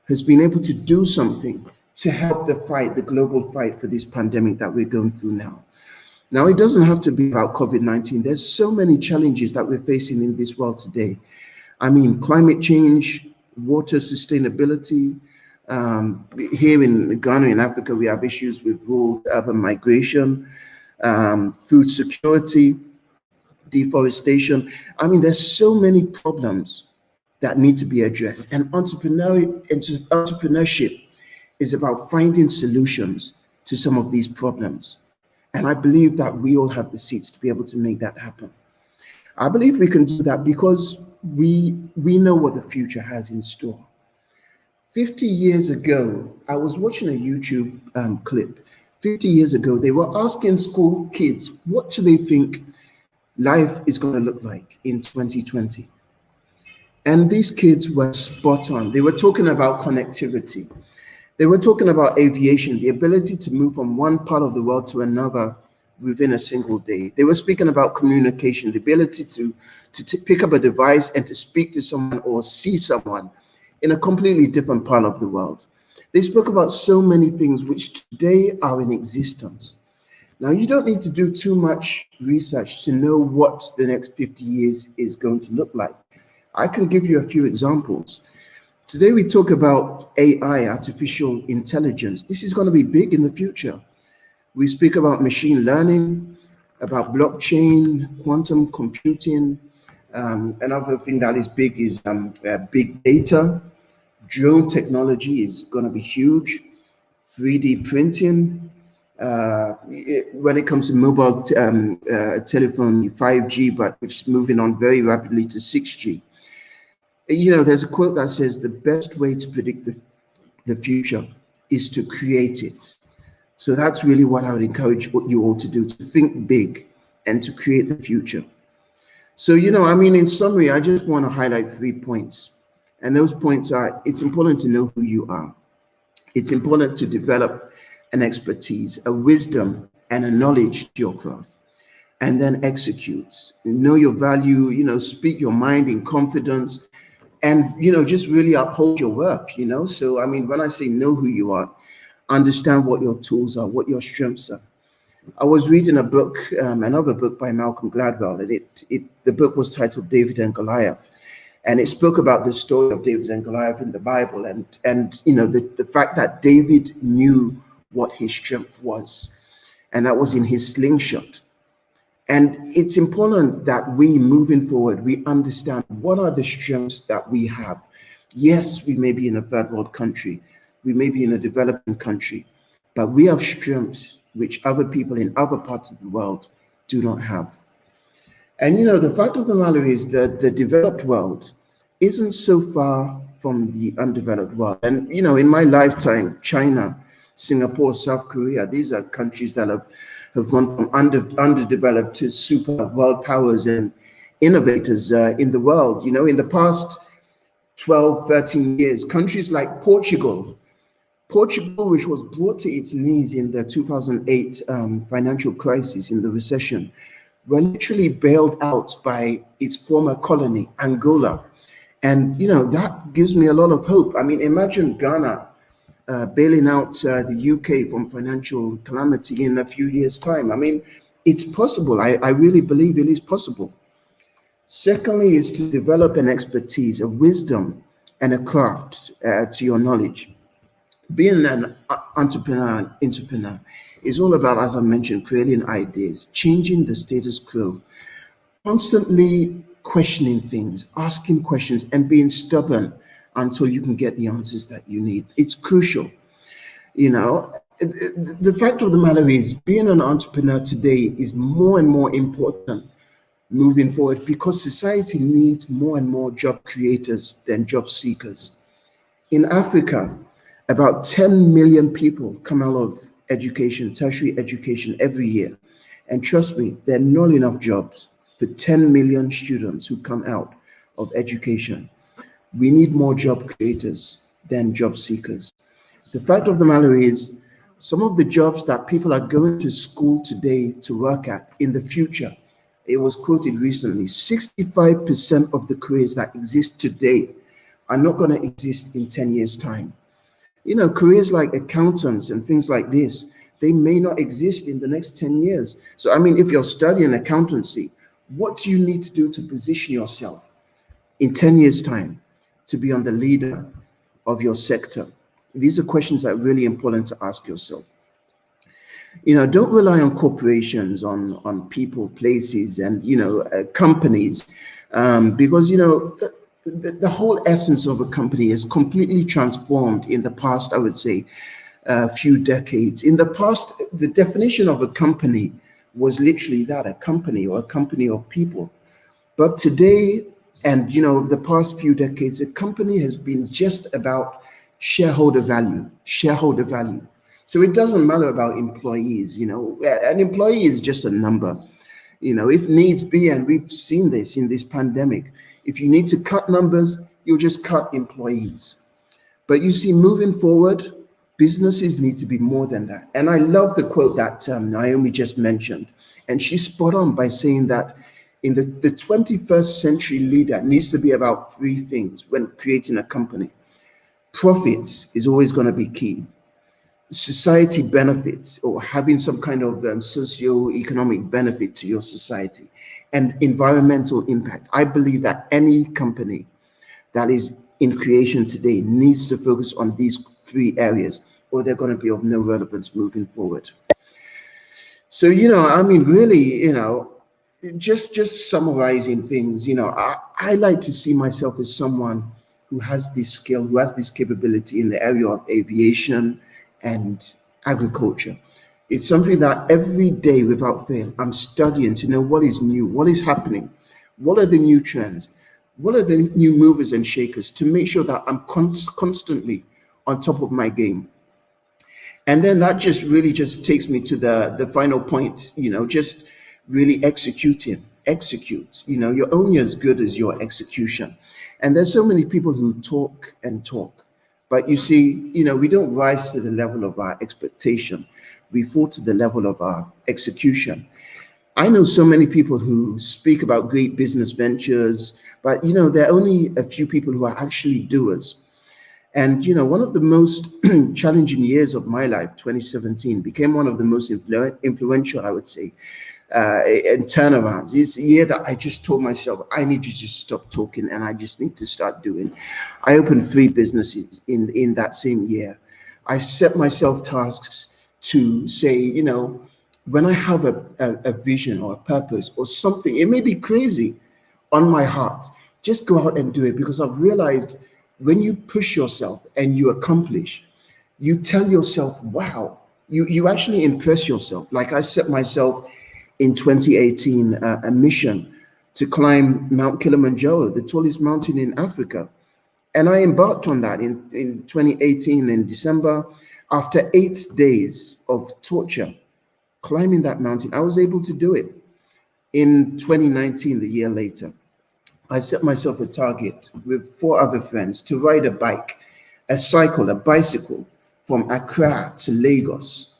has been able to do something to help the global fight for this pandemic that we're going through now. Now, it doesn't have to be about COVID-19. There's so many challenges that we're facing in this world today. I mean, climate change, water sustainability. Here in Ghana, in Africa, we have issues with rural urban migration, food security, deforestation. I mean, there's so many problems that need to be addressed. And entrepreneurship is about finding solutions to some of these problems. And I believe that we all have the seeds to be able to make that happen. I believe we can do that because we know what the future has in store. 50 years ago, I was watching a YouTube clip. 50 years ago, they were asking school kids, what do they think life is going to look like in 2020? And these kids were spot on. They were talking about connectivity. They were talking about aviation, the ability to move from one part of the world to another within a single day. They were speaking about communication, the ability to pick up a device and to speak to someone or see someone in a completely different part of the world. They spoke about so many things which today are in existence. Now, you don't need to do too much research to know what the next 50 years is going to look like. I can give you a few examples. Today, we talk about AI, artificial intelligence. This is going to be big in the future. We speak about machine learning, about blockchain, quantum computing. Another thing that is big is big data. Drone technology is going to be huge. 3D printing. When it comes to mobile telephone, 5G, but which is moving on very rapidly to 6G. There's a quote that says the best way to predict the future is to create it. So that's really what I would encourage you all to do, to think big and to create the future. So, in summary, I just want to highlight 3 points. And those points are, it's important to know who you are. It's important to develop an expertise, a wisdom, and a knowledge to your craft. And then execute. Know your value, speak your mind in confidence, and, just really uphold your worth. So, I mean, when I say know who you are, understand what your tools are, what your strengths are. I was reading a book, another book by Malcolm Gladwell, and the book was titled David and Goliath. And it spoke about the story of David and Goliath in the Bible, and the fact that David knew what his strength was, and that was in his slingshot. And it's important that we, moving forward, we understand what are the strengths that we have. Yes, we may be in a third world country, we may be in a developing country, but we have strengths which other people in other parts of the world do not have. And the fact of the matter is that the developed world isn't so far from the undeveloped world. And in my lifetime, China, Singapore, South Korea, these are countries that have gone from underdeveloped to super world powers and innovators in the world. In the past 12, 13 years, countries like Portugal, which was brought to its knees in the 2008 financial crisis, in the recession, were literally bailed out by its former colony, Angola. And, that gives me a lot of hope. I mean, imagine Ghana bailing out the UK from financial calamity in a few years' time. I mean, it's possible. I really believe it is possible. Secondly, is to develop an expertise, a wisdom, and a craft to your knowledge. Being an entrepreneur is all about, as I mentioned, creating ideas, changing the status quo, constantly questioning things, asking questions, and being stubborn until you can get the answers that you need. It's crucial. The fact of the matter is, being an entrepreneur today is more and more important moving forward, because society needs more and more job creators than job seekers. In Africa, about 10 million people come out of education, tertiary education, every year. And trust me, there are not enough jobs for 10 million students who come out of education. We need more job creators than job seekers. The fact of the matter is, some of the jobs that people are going to school today to work at in the future, it was quoted recently, 65% of the careers that exist today are not going to exist in 10 years' time. Careers like accountants and things like this, they may not exist in the next 10 years. So, I mean, if you're studying accountancy, what do you need to do to position yourself in 10 years' time to be on the leader of your sector? These are questions that are really important to ask yourself. Don't rely on corporations, on people, places, and, companies, because, the whole essence of a company is completely transformed in the past, I would say, a few decades. In the past, the definition of a company was literally that, a company or a company of people. But today, and, the past few decades, a company has been just about shareholder value. So it doesn't matter about employees, an employee is just a number. If needs be, and we've seen this in this pandemic, if you need to cut numbers, you'll just cut employees. But you see, moving forward, businesses need to be more than that. And I love the quote that Naomi just mentioned. And she's spot on by saying that in the 21st century leader needs to be about three things when creating a company. Profits is always going to be key. Society benefits, or having some kind of socio-economic benefit to your society, and environmental impact. I believe that any company that is in creation today needs to focus on these three areas, or they're going to be of no relevance moving forward. So, I mean, really, just summarizing things, I like to see myself as someone who has this skill, who has this capability in the area of aviation and agriculture. It's something that every day without fail, I'm studying to know what is new, what is happening, what are the new trends, what are the new movers and shakers, to make sure that I'm constantly on top of my game. And then that just takes me to the final point, just really executing. execute. You know, you're only as good as your execution. And there's so many people who talk and talk, but you see, you know, we don't rise to the level of our expectation. We fall to the level of our execution. I know so many people who speak about great business ventures, but you know, there are only a few people who are actually doers. And you know, one of the most challenging years of my life, 2017, became one of the most influential, I would say, and turnarounds. It's a year that I just told myself I need to just stop talking and I just need to start doing. I opened 3 businesses in that same year. I set myself tasks to say, you know, when I have a vision or a purpose or something, it may be crazy on my heart, just go out and do it, because I've realized when you push yourself and you accomplish, you tell yourself, wow, you actually impress yourself. Like I set myself in 2018 a mission to climb Mount Kilimanjaro, the tallest mountain in Africa. And I embarked on that in 2018 in December. After 8 days of torture, climbing that mountain, I was able to do it. In 2019, the year later, I set myself a target with 4 other friends to ride a bike, a bicycle from Accra to Lagos.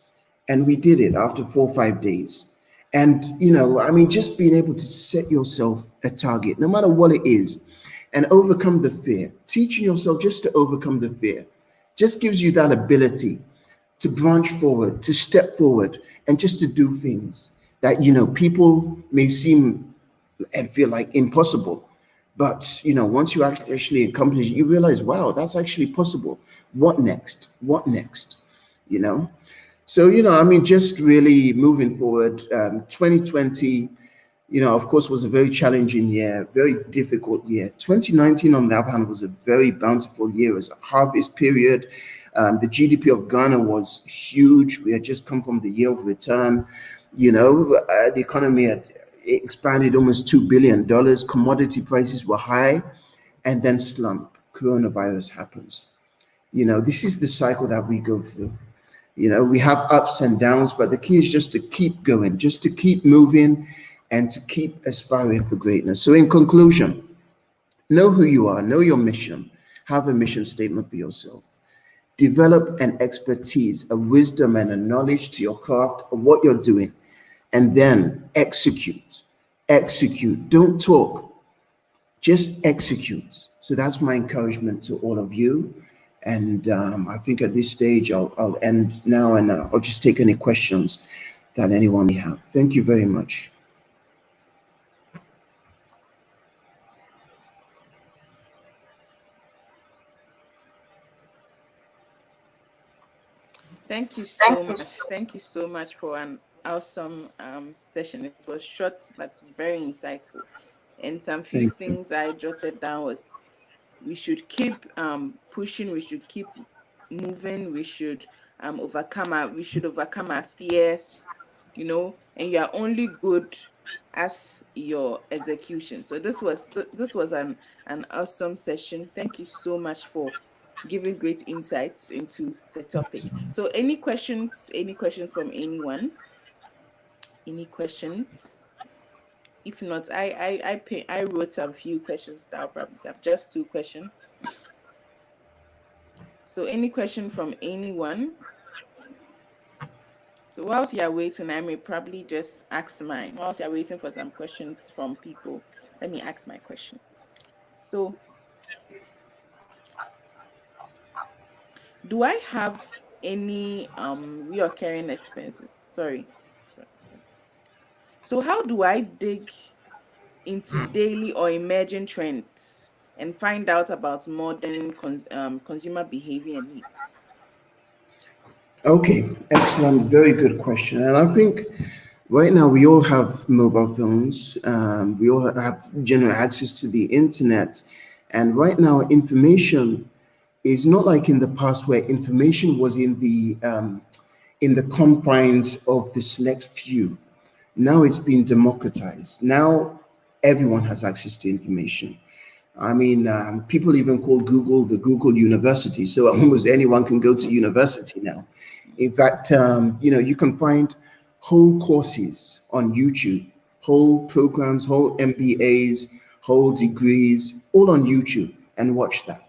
And we did it after 4 or 5 days. And, you know, I mean, just being able to set yourself a target, no matter what it is, and overcome the fear, teaching yourself just to overcome the fear, just gives you that ability to branch forward, to step forward, and just to do things that, you know, people may seem and feel like impossible. But, you know, once you actually accomplish it, you realize, wow, that's actually possible. What next? What next? You know? So, you know, I mean, just really moving forward, 2020, you know, of course, was a very challenging year, very difficult year. 2019, on the other hand, was a very bountiful year. It was a harvest period. The GDP of Ghana was huge. We had just come from the year of return. You know, the economy had expanded almost $2 billion. Commodity prices were high, and then slump. Coronavirus happens. You know, this is the cycle that we go through. You know, we have ups and downs, but the key is just to keep going, just to keep moving and to keep aspiring for greatness. So in conclusion, know who you are, know your mission, have a mission statement for yourself. Develop an expertise, a wisdom and a knowledge to your craft of what you're doing, and then execute. Execute. Don't talk, just execute. So that's my encouragement to all of you. And I think at this stage, I'll end now, and I'll just take any questions that anyone may have. Thank you very much. Thank you so much. Thank you so much for an awesome session. It was short but very insightful. And some few things I jotted down was we should keep pushing, we should keep moving, we should overcome our fears, you know, and you are only good as your execution. So this was an awesome session. Thank you so much for giving great insights into the topic. So any questions from anyone? Any questions? If not, I wrote a few questions that I'll probably have, just 2 questions. So any question from anyone? So whilst you're waiting, I may probably just ask mine. Whilst you're waiting for some questions from people, let me ask my question. So do I have any reoccurring expenses? Sorry. So how do I dig into daily or emerging trends and find out about modern consumer behavior and needs? Okay, excellent, very good question. And I think right now we all have mobile phones. We all have general access to the internet. And right now, information is not like in the past where information was in the confines of the select few. Now it's been democratized. Now everyone has access to information. I mean, people even call Google the Google University. So almost anyone can go to university now. In fact, you know, you can find whole courses on YouTube, whole programs, whole MBAs, whole degrees, all on YouTube, and watch that.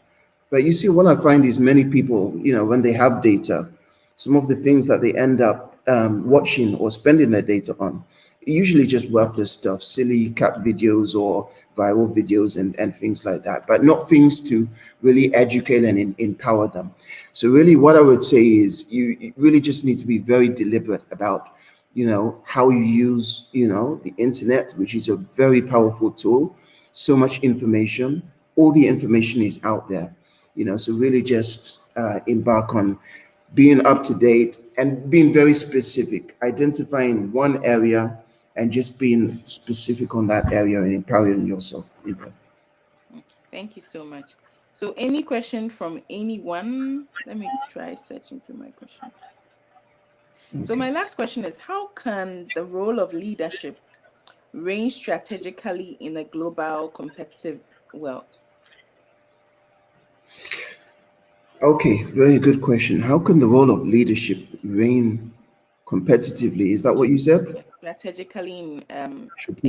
But you see, what I find is many people, when they have data, some of the things that they end up watching or spending their data on, usually just worthless stuff, silly cat videos or viral videos and things like that, but not things to really educate and empower them. So really what I would say is you really just need to be very deliberate about, how you use, the internet, which is a very powerful tool, so much information, all the information is out there, so really just embark on being up to date and being very specific, identifying one area and just being specific on that area and empowering yourself. Thank you so much. So any question from anyone? Let me try searching through my question. Okay. So my last question is, how can the role of leadership reign strategically in a global competitive world? Okay, very good question. How can the role of leadership reign competitively? Is that what you said? Strategically in a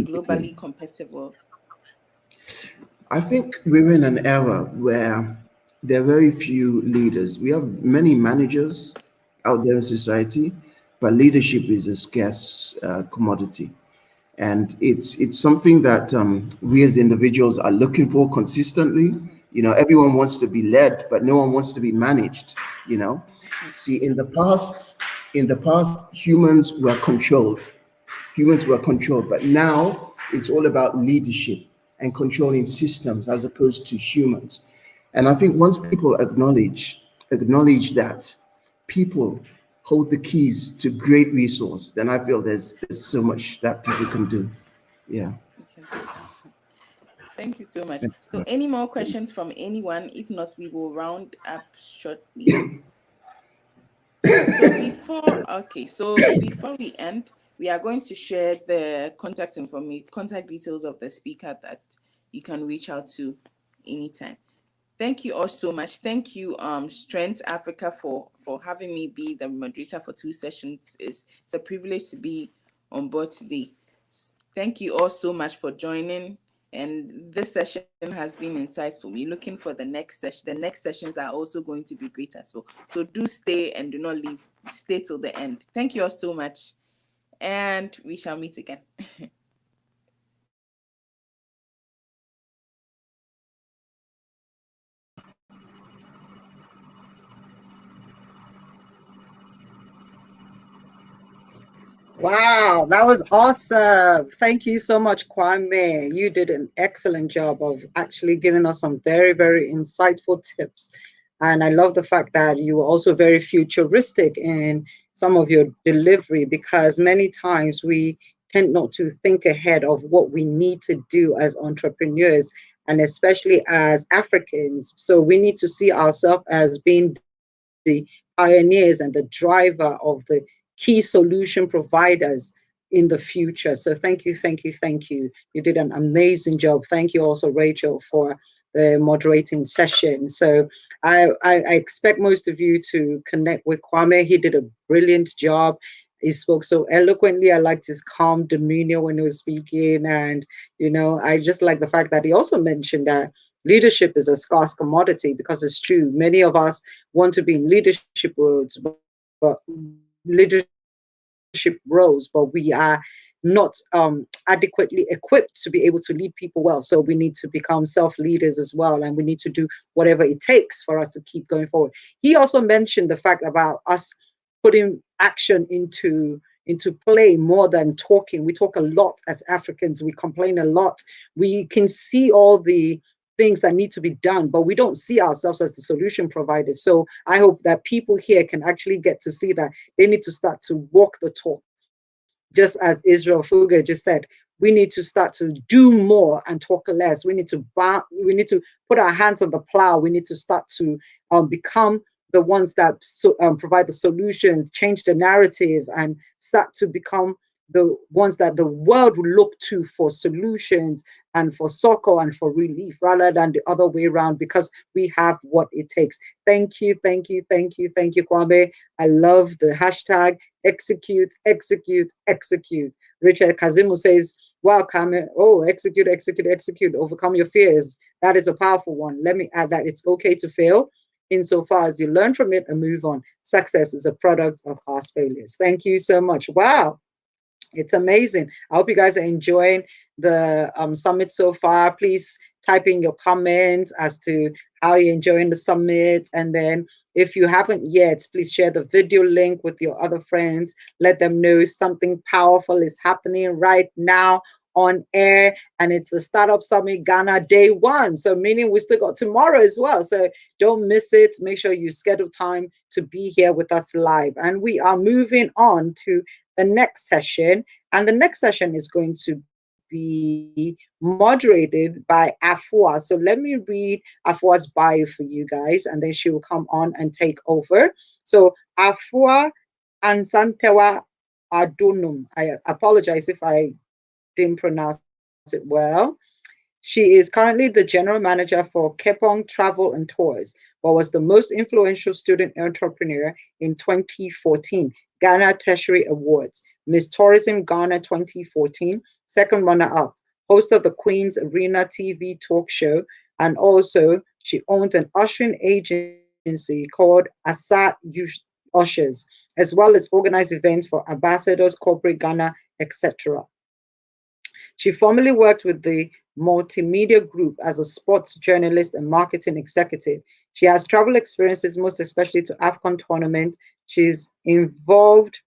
globally competitive world. I think we're in an era where there are very few leaders. We have many managers out there in society, but leadership is a scarce commodity. And it's something that we as individuals are looking for consistently. Everyone wants to be led, but no one wants to be managed. See, in the past, humans were controlled. But now it's all about leadership and controlling systems as opposed to humans. And I think once people acknowledge that people hold the keys to great resource, then I feel there's so much that people can do. Yeah. Thank you so much. So any more questions from anyone? If not, we will round up shortly. So before we end, we are going to share the contact details of the speaker that you can reach out to anytime. Thank you all so much. Thank you, Strength Africa, for having me be the moderator for 2 sessions. It's a privilege to be on board today. Thank you all so much for joining. And this session has been insightful. We're looking for the next session. The next sessions are also going to be great as well. So do stay and do not leave. Stay till the end. Thank you all so much. And we shall meet again. Wow, that was awesome. Thank you so much, Kwame. You did an excellent job of actually giving us some very, very insightful tips. And I love the fact that you were also very futuristic in some of your delivery, because many times we tend not to think ahead of what we need to do as entrepreneurs and especially as Africans. So we need to see ourselves as being the pioneers and the driver of the key solution providers in the future. So thank you, thank you, thank you. You did an amazing job. Thank you also, Rachel, for the moderating session. So I expect most of you to connect with Kwame. He did a brilliant job. He spoke so eloquently. I liked his calm demeanor when he was speaking. And, I just like the fact that he also mentioned that leadership is a scarce commodity, because it's true. Many of us want to be in leadership roles, but we are not adequately equipped to be able to lead people well. So we need to become self-leaders as well, and we need to do whatever it takes for us to keep going forward. He also mentioned the fact about us putting action into play more than talking. We talk a lot as Africans. We complain a lot. We can see all the things that need to be done, but we don't see ourselves as the solution providers. So I hope that people here can actually get to see that they need to start to walk the talk. Just as Israel Fuga just said, we need to start to do more and talk less. We need to put our hands on the plow. We need to start to become the ones that provide the solution, change the narrative, and start to become the ones that the world will look to for solutions and for succor and for relief, rather than the other way around, because we have what it takes. Thank you, thank you, thank you, thank you, Kwame. I love the hashtag execute, execute, execute. Richard Kazimu says, wow, Kwame, oh, execute, execute, execute, overcome your fears. That is a powerful one. Let me add that it's okay to fail insofar as you learn from it and move on. Success is a product of past failures. Thank you so much. Wow. It's amazing. I hope you guys are enjoying the summit so far. Please type in your comments as to how you're enjoying the summit. And then if you haven't yet, please share the video link with your other friends. Let them know something powerful is happening right now on air, and it's the Startup Summit Ghana Day 1. So meaning we still got tomorrow as well. So don't miss it. Make sure you schedule time to be here with us live. And we are moving on to the next session. And the next session is going to be moderated by Afua. So let me read Afua's bio for you guys, and then she will come on and take over. So Afua Ansantewa Adonum. I apologize if I didn't pronounce it well. She is currently the general manager for Kepong Travel and Tours, but was the most influential student entrepreneur in 2014 Ghana Tertiary Awards, Miss Tourism Ghana 2014, second runner-up, host of the Queen's Arena TV talk show, and also she owns an ushering agency called Asa Ushers, as well as organize events for ambassadors, corporate Ghana, etc. She formerly worked with the Multimedia Group as a sports journalist and marketing executive. She has travel experiences, most especially to AFCON tournament. She's involved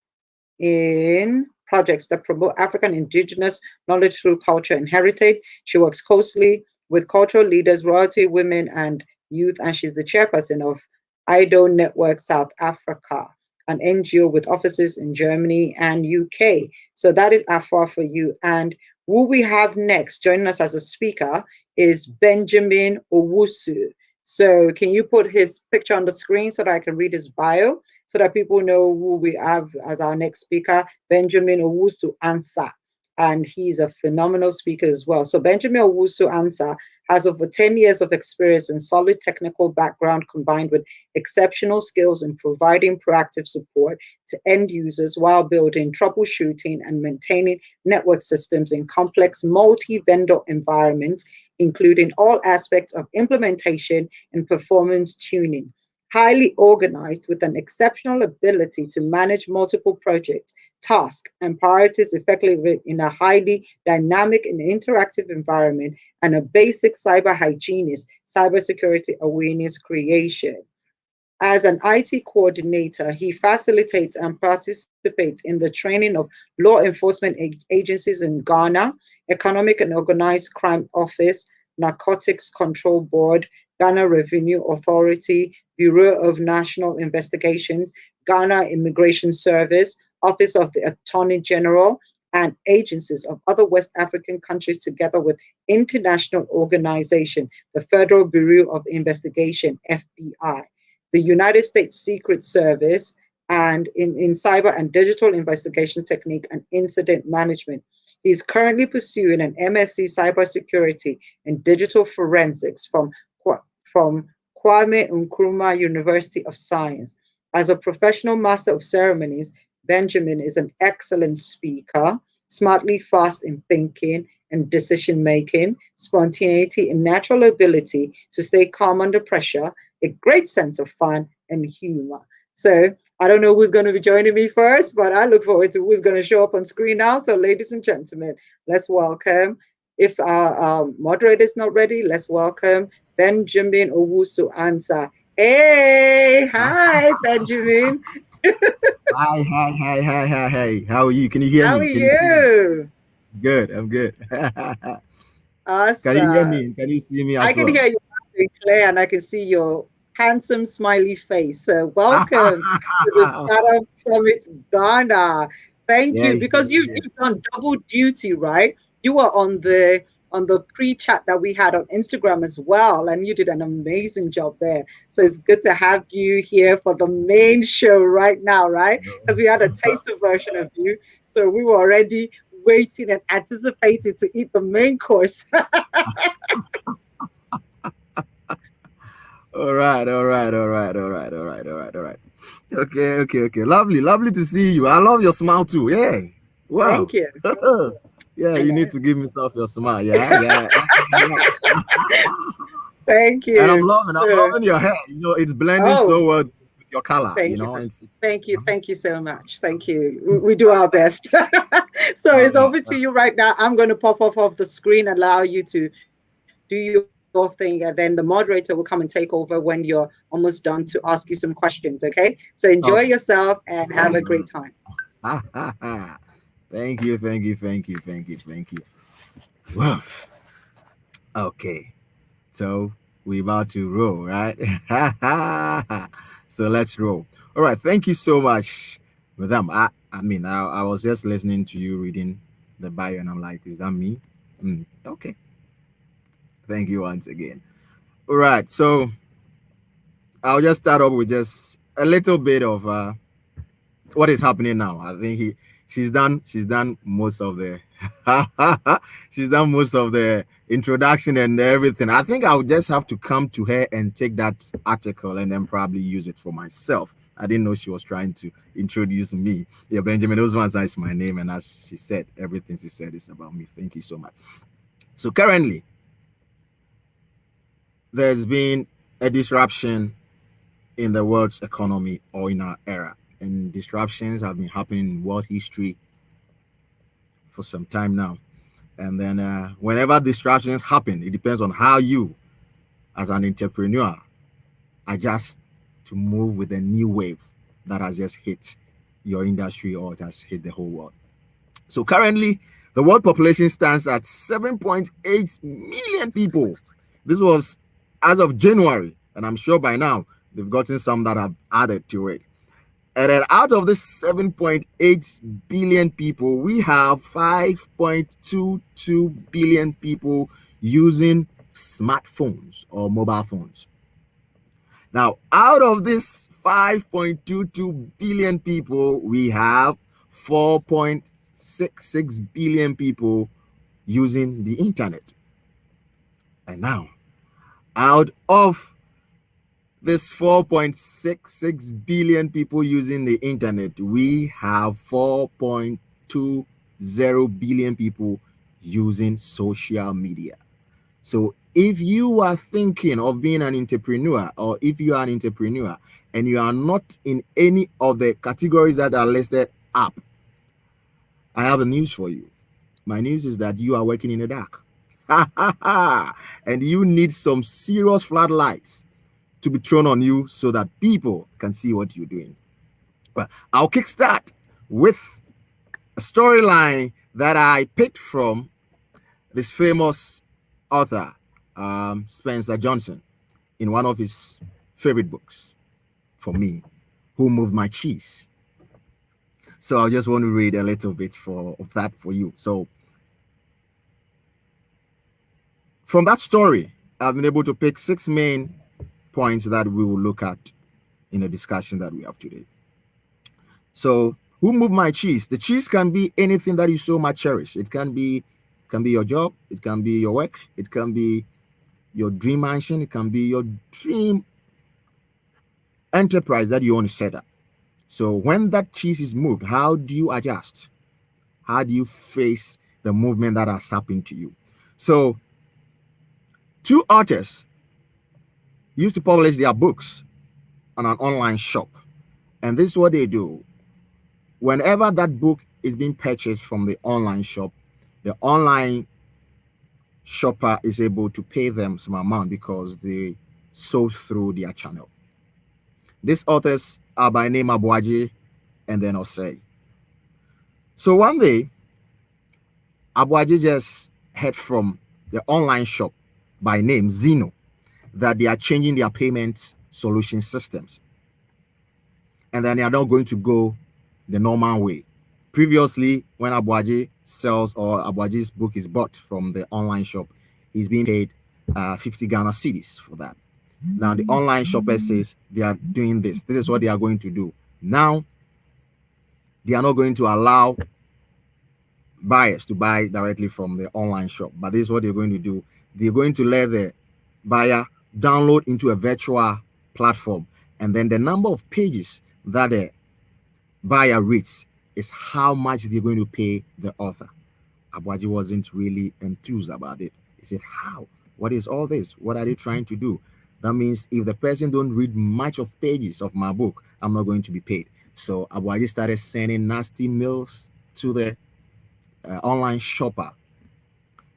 in projects that promote African indigenous knowledge through culture and heritage. She works closely with cultural leaders, royalty, women, and youth, and she's the chairperson of IDEs Network South Africa, an NGO with offices in Germany and UK. So that is Afua for you. And who we have next joining us as a speaker is Benjamin Owusu. So can you put his picture on the screen so that I can read his bio, so that people know who we have as our next speaker? Benjamin Owusu Ansa. And he's a phenomenal speaker as well. So Benjamin Owusu Ansa has over 10 years of experience and solid technical background combined with exceptional skills in providing proactive support to end users while building, troubleshooting, and maintaining network systems in complex multi-vendor environments, including all aspects of implementation and performance tuning. Highly organized with an exceptional ability to manage multiple projects, tasks, and priorities effectively in a highly dynamic and interactive environment, and a basic cyber hygienist, cybersecurity awareness creation. As an IT coordinator, he facilitates and participates in the training of law enforcement agencies in Ghana, Economic and Organized Crime Office, Narcotics Control Board, Ghana Revenue Authority, Bureau of National Investigations, Ghana Immigration Service, Office of the Attorney General, and agencies of other West African countries, together with international organization, the Federal Bureau of Investigation, FBI, the United States Secret Service, and in cyber and digital investigation technique and incident management. He's currently pursuing an MSc Cybersecurity and Digital Forensics from Kwame Nkrumah University of Science. As a professional master of ceremonies, Benjamin is an excellent speaker, smartly fast in thinking and decision making, spontaneity and natural ability to stay calm under pressure, a great sense of fun and humor. So I don't know who's going to be joining me first, but I look forward to who's going to show up on screen now. So ladies and gentlemen, let's welcome, if our moderator is not ready, let's welcome Benjamin Owusu Ansa. Hey, hi, Benjamin. Hi. How are you? Can you hear How me? are Can you see me? you? Good, I'm good. Can you hear Awesome. me? Can you see me I as can well? hear you loud and clear, and I can see your handsome smiley face. So welcome to the Startup Summit Ghana. Thank you, Yes, because you've done double duty, right? You were on the pre-chat that we had on Instagram as well, and you did an amazing job there. So it's good to have you here for the main show right now, right? Because we had a taster version of you. So we were already waiting and anticipating to eat the main course. All right. Okay. Lovely to see you. I love your smile too. Yeah. Wow. Thank you. Yeah, you need to give yourself your smile. Yeah. Thank you. And I'm loving your hair. You know, it's blending so well with your color. Thank you know, thank you so much. Thank you. We do our best. So it's over to you right now. I'm going to pop off the screen, allow you to do your thing, and then the moderator will come and take over when you're almost done to ask you some questions. Okay. So enjoy yourself and have a great time. Thank you. Wow. Okay. So we're about to roll, right? So let's roll. All right. Thank you so much, madam. I was just listening to you reading the bio, and I'm like, is that me? Okay. Thank you once again. All right. So I'll just start off with just a little bit of what is happening now. I think she's done most of the she's done most of the introduction and everything. I think I'll just have to come to her and take that article and then probably use it for myself. I didn't know she was trying to introduce me. Yeah, Benjamin Osman is my name, and as she said, everything she said is about me. Thank you so much. So currently, there's been a disruption in the world's economy or in our era. And disruptions have been happening in world history for some time now. And then whenever disruptions happen, it depends on how you, as an entrepreneur, adjust to move with a new wave that has just hit your industry or just hit the whole world. So currently, the world population stands at 7.8 million people. This was as of January, and I'm sure by now they've gotten some that have added to it. And then out of this 7.8 billion people, we have 5.22 billion people using smartphones or mobile phones. Now, out of this 5.22 billion people, we have 4.66 billion people using the internet. And now, out of this 4.66 billion people using the internet, we have 4.20 billion people using social media. So if you are thinking of being an entrepreneur, or if you are an entrepreneur and you are not in any of the categories that are listed up, I have a news for you. My news is that you are working in the dark. And you need some serious floodlights to be thrown on you so that people can see what you're doing. Well, I'll kickstart with a storyline that I picked from this famous author, Spencer Johnson, in one of his favorite books for me, Who Moved My Cheese. So I just want to read a little bit of that for you. So from that story, I've been able to pick 6 main points that we will look at in the discussion that we have today. So, who moved my cheese? The cheese can be anything that you so much cherish. It can be your job, it can be your work, it can be your dream mansion, it can be your dream enterprise that you want to set up. So when that cheese is moved, how do you adjust? How do you face the movement that has happened to you? So 2 authors used to publish their books on an online shop. And this is what they do. Whenever that book is being purchased from the online shop, the online shopper is able to pay them some amount because they sold through their channel. These authors are by name Adepoju and then Osei. So one day, Adepoju just heard from the online shop by name Zeno that they are changing their payment solution systems. And then they are not going to go the normal way. Previously, when Adepoju sells or Adepoju's book is bought from the online shop, he's being paid 50 Ghana cedis for that. Now, the online shopper says they are doing this. This is what they are going to do. Now, they are not going to allow buyers to buy directly from the online shop. But this is what they're going to do. They're going to let the buyer download into a virtual platform, and then the number of pages that the buyer reads is how much they're going to pay the author. Adepoju wasn't really enthused about it. He said, how? What is all this? What are they trying to do? That means if the person don't read much of pages of my book, I'm not going to be paid. So Adepoju started sending nasty mails to the online shopper,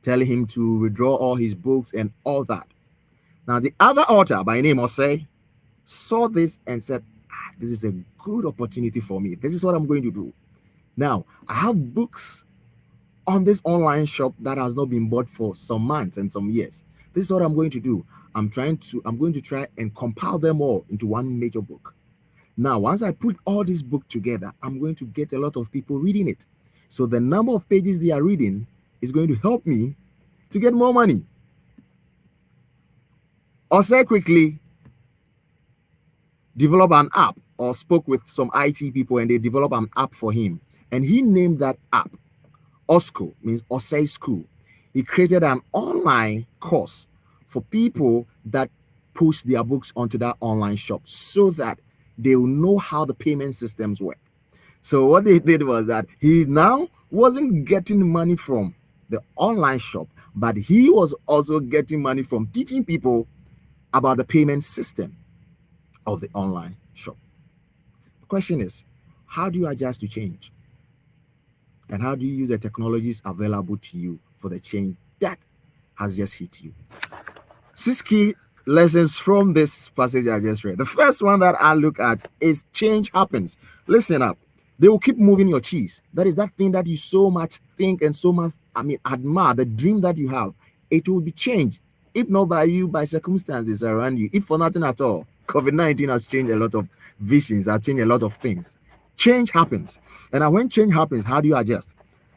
telling him to withdraw all his books and all that. Now, the other author by name Osei saw this and said, this is a good opportunity for me. This is what I'm going to do. Now, I have books on this online shop that has not been bought for some months and some years. This is what I'm going to do. I'm going to try and compile them all into one major book. Now, once I put all this book together, I'm going to get a lot of people reading it. So the number of pages they are reading is going to help me to get more money. Osei quickly developed an app, or spoke with some IT people, and they developed an app for him. And he named that app OSCO, means Osei School. He created an online course for people that push their books onto that online shop so that they will know how the payment systems work. So what they did was that he now wasn't getting money from the online shop, but he was also getting money from teaching people about the payment system of the online shop. The question is, how do you adjust to change? And how do you use the technologies available to you for the change that has just hit you? 6 key lessons from this passage I just read. The first one that I look at is change happens. Listen up. They will keep moving your cheese. That is that thing that you so much think and so much, admire, the dream that you have. It will be changed. If not by you, by circumstances around you. If for nothing at all. COVID-19 has changed a lot of visions, has changed a lot of things. Change happens. And when change happens, how do you adjust?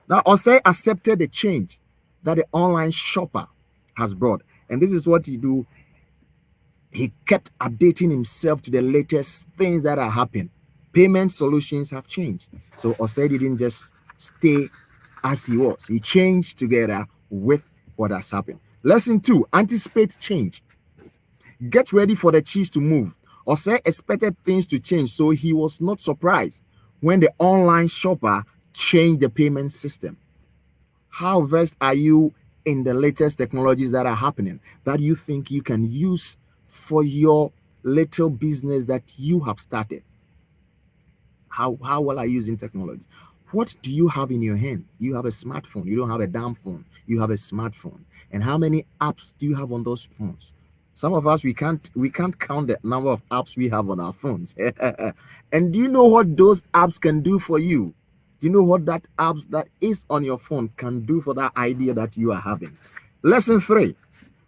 Now, Osei accepted the change that the online shopper has brought. And this is what he do. He kept updating himself to the latest things that are happening. Payment solutions have changed. So Osei didn't just stay as he was. He changed together with what has happened. Lesson 2, anticipate change. Get ready for the cheese to move. Osei expected things to change, so he was not surprised when the online shopper changed the payment system. How versed are you in the latest technologies that are happening that you think you can use for your little business that you have started? How well are you using technology? What do you have in your hand? You have a smartphone. You don't have a damn phone. You have a smartphone. And how many apps do you have on those phones? Some of us, we can't count the number of apps we have on our phones. And do you know what those apps can do for you? Do you know what that apps that is on your phone can do for that idea that you are having? Lesson 3,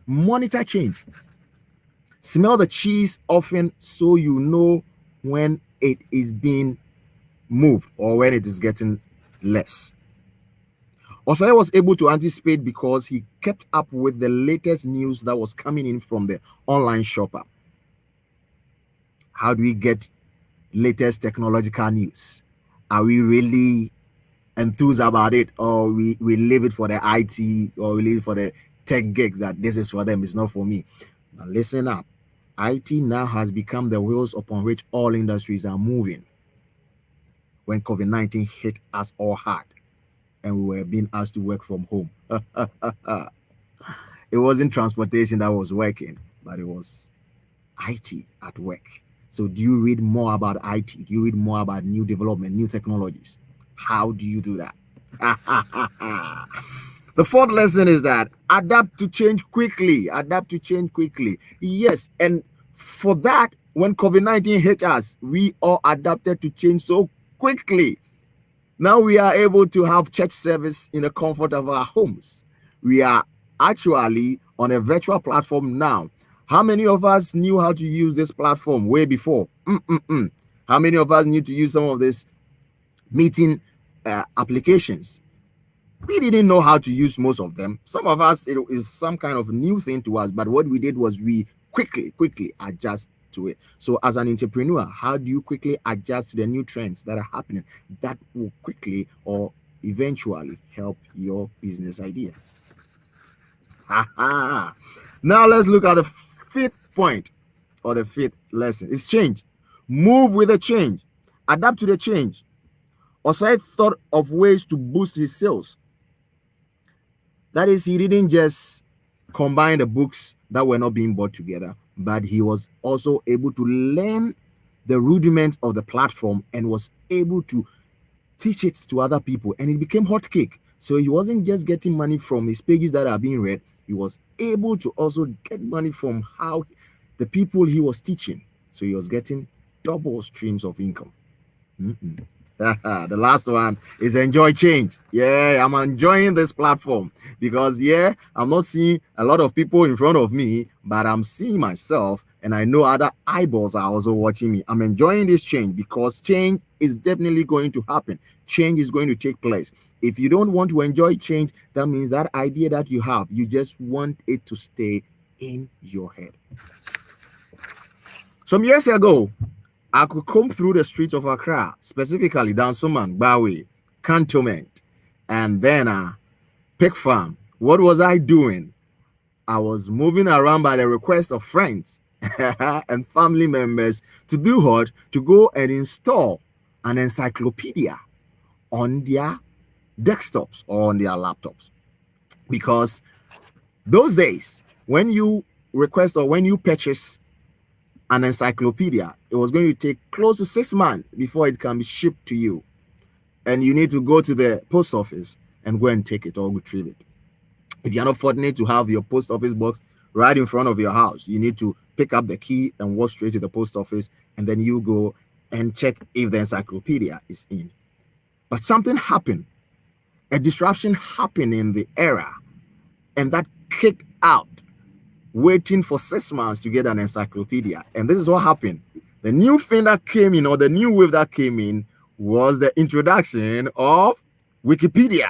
monitor change. Smell the cheese often so you know when it is being moved or when it is getting less. Osei was able to anticipate because he kept up with the latest news that was coming in from the online shopper. How do we get latest technological news? Are we really enthused about it, or we leave it for the IT, or we leave it for the tech gigs that this is for them, it's not for me? Now listen up. IT now has become the wheels upon which all industries are moving. When COVID-19 hit us all hard and we were being asked to work from home, it wasn't transportation that was working, but it was IT at work. So do you read more about IT? Do you read more about new development, new technologies? How do you do that? The fourth lesson is that adapt to change quickly. Adapt to change quickly. Yes, and for that, when COVID-19 hit us, we all adapted to change so quickly. Now we are able to have church service in the comfort of our homes. We are actually on a virtual platform now. How many of us knew how to use this platform way before? How many of us knew to use some of these meeting applications? We didn't know how to use most of them. Some of us, it is some kind of new thing to us, but what we did was we quickly adjust to it. So as an entrepreneur, how do you quickly adjust to the new trends that are happening that will quickly or eventually help your business idea. Now let's look at the fifth point or the fifth lesson. It's change. Move with the change. Adapt to the change. Osai thought of ways to boost his sales. That is, he didn't just combine the books that were not being bought together, but he was also able to learn the rudiments of the platform and was able to teach it to other people, and it became hot cake. So he wasn't just getting money from his pages that are being read, he was able to also get money from how the people he was teaching. So he was getting double streams of income. The last one is enjoy change. Yeah, I'm enjoying this platform because I'm not seeing a lot of people in front of me, but I'm seeing myself, and I know other eyeballs are also watching me. I'm enjoying this change because change is definitely going to happen. Change is going to take place. If you don't want to enjoy change, that means that idea that you have, you just want it to stay in your head. Some years ago, I could come through the streets of Accra, specifically Dansoman, Bawe, Cantonment, and then Pig Farm. What was I doing? I was moving around by the request of friends and family members to do what? To go and install an encyclopedia on their desktops or on their laptops. Because those days, when you request or when you purchase an encyclopedia, it was going to take close to 6 months before it can be shipped to you, and you need to go to the post office and go and take it or retrieve it. If you're not fortunate to have your post office box right in front of your house, you need to pick up the key and walk straight to the post office, and then you go and check if the encyclopedia is in. But something happened. A disruption happened in the era, and that kicked out waiting for 6 months to get an encyclopedia. And this is what happened. The new thing that came in, or the new wave that came in, was the introduction of Wikipedia.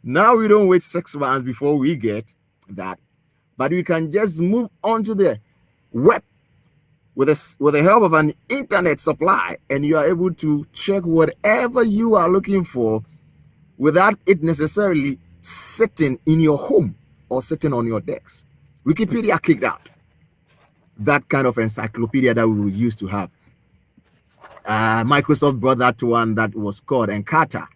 Now we don't wait 6 months before we get that, but we can just move on to the web with the help of an internet supply, and you are able to check whatever you are looking for without it necessarily sitting in your home or sitting on your desk. Wikipedia kicked out that kind of encyclopedia that we used to have. Microsoft brought that one that was called Encarta.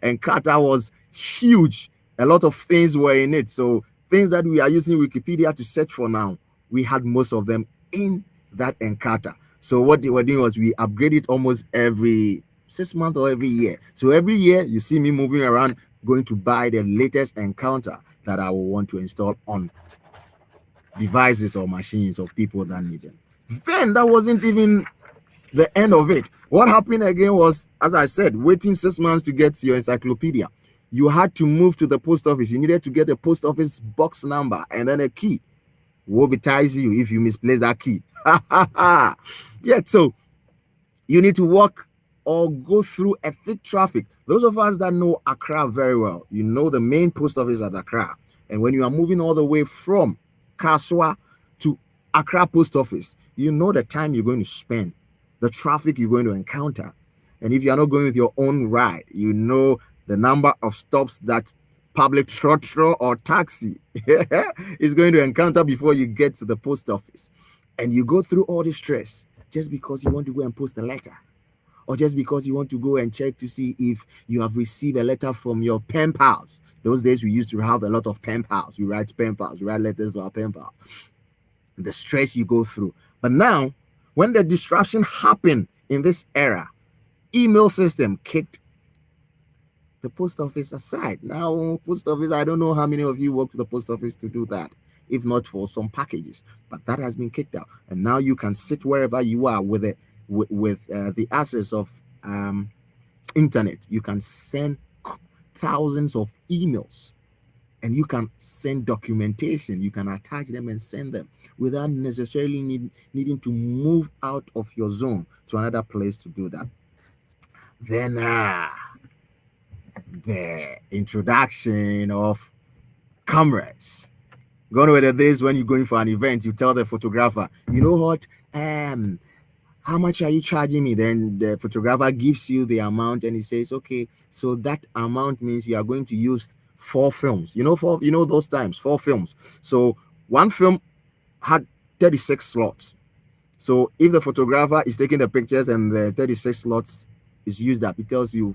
Encarta was huge. A lot of things were in it. So things that we are using Wikipedia to search for now, we had most of them in that Encarta. So what they were doing was we upgrade it almost every 6 months or every year. So every year you see me moving around going to buy the latest Encarta that I will want to install on devices or machines of people that need them. Then that wasn't even the end of it. What happened again was, as I said, waiting 6 months to get your encyclopedia. You had to move to the post office. You needed to get a post office box number and then a key. Will ties you if you misplace that key. Yeah, so you need to walk or go through a thick traffic. Those of us that know Accra very well, you know the main post office at Accra. And when you are moving all the way from Kaswa to Accra post office, you know the time you're going to spend, the traffic you're going to encounter. And if you're not going with your own ride, you know the number of stops that public trotro or taxi is going to encounter before you get to the post office. And you go through all this stress just because you want to go and post a letter, or just because you want to go and check to see if you have received a letter from your pen pals. Those days we used to have a lot of pen pals. We write pen pals, we write letters to our pen pals. The stress you go through. But now, when the disruption happened in this era, email system kicked the post office aside. Now, post office, I don't know how many of you work for the post office to do that, if not for some packages, but that has been kicked out. And now you can sit wherever you are with it, with the access of internet. You can send thousands of emails, and you can send documentation. You can attach them and send them without necessarily needing to move out of your zone to another place to do that. Then the introduction of cameras. Gone were the days when you're going for an event, you tell the photographer, you know what, How much are you charging me? Then the photographer gives you the amount and he says, okay, so that amount means you are going to use 4 films. Those times, 4 films. So one film had 36 slots. So if the photographer is taking the pictures and the 36 slots is used up, it tells you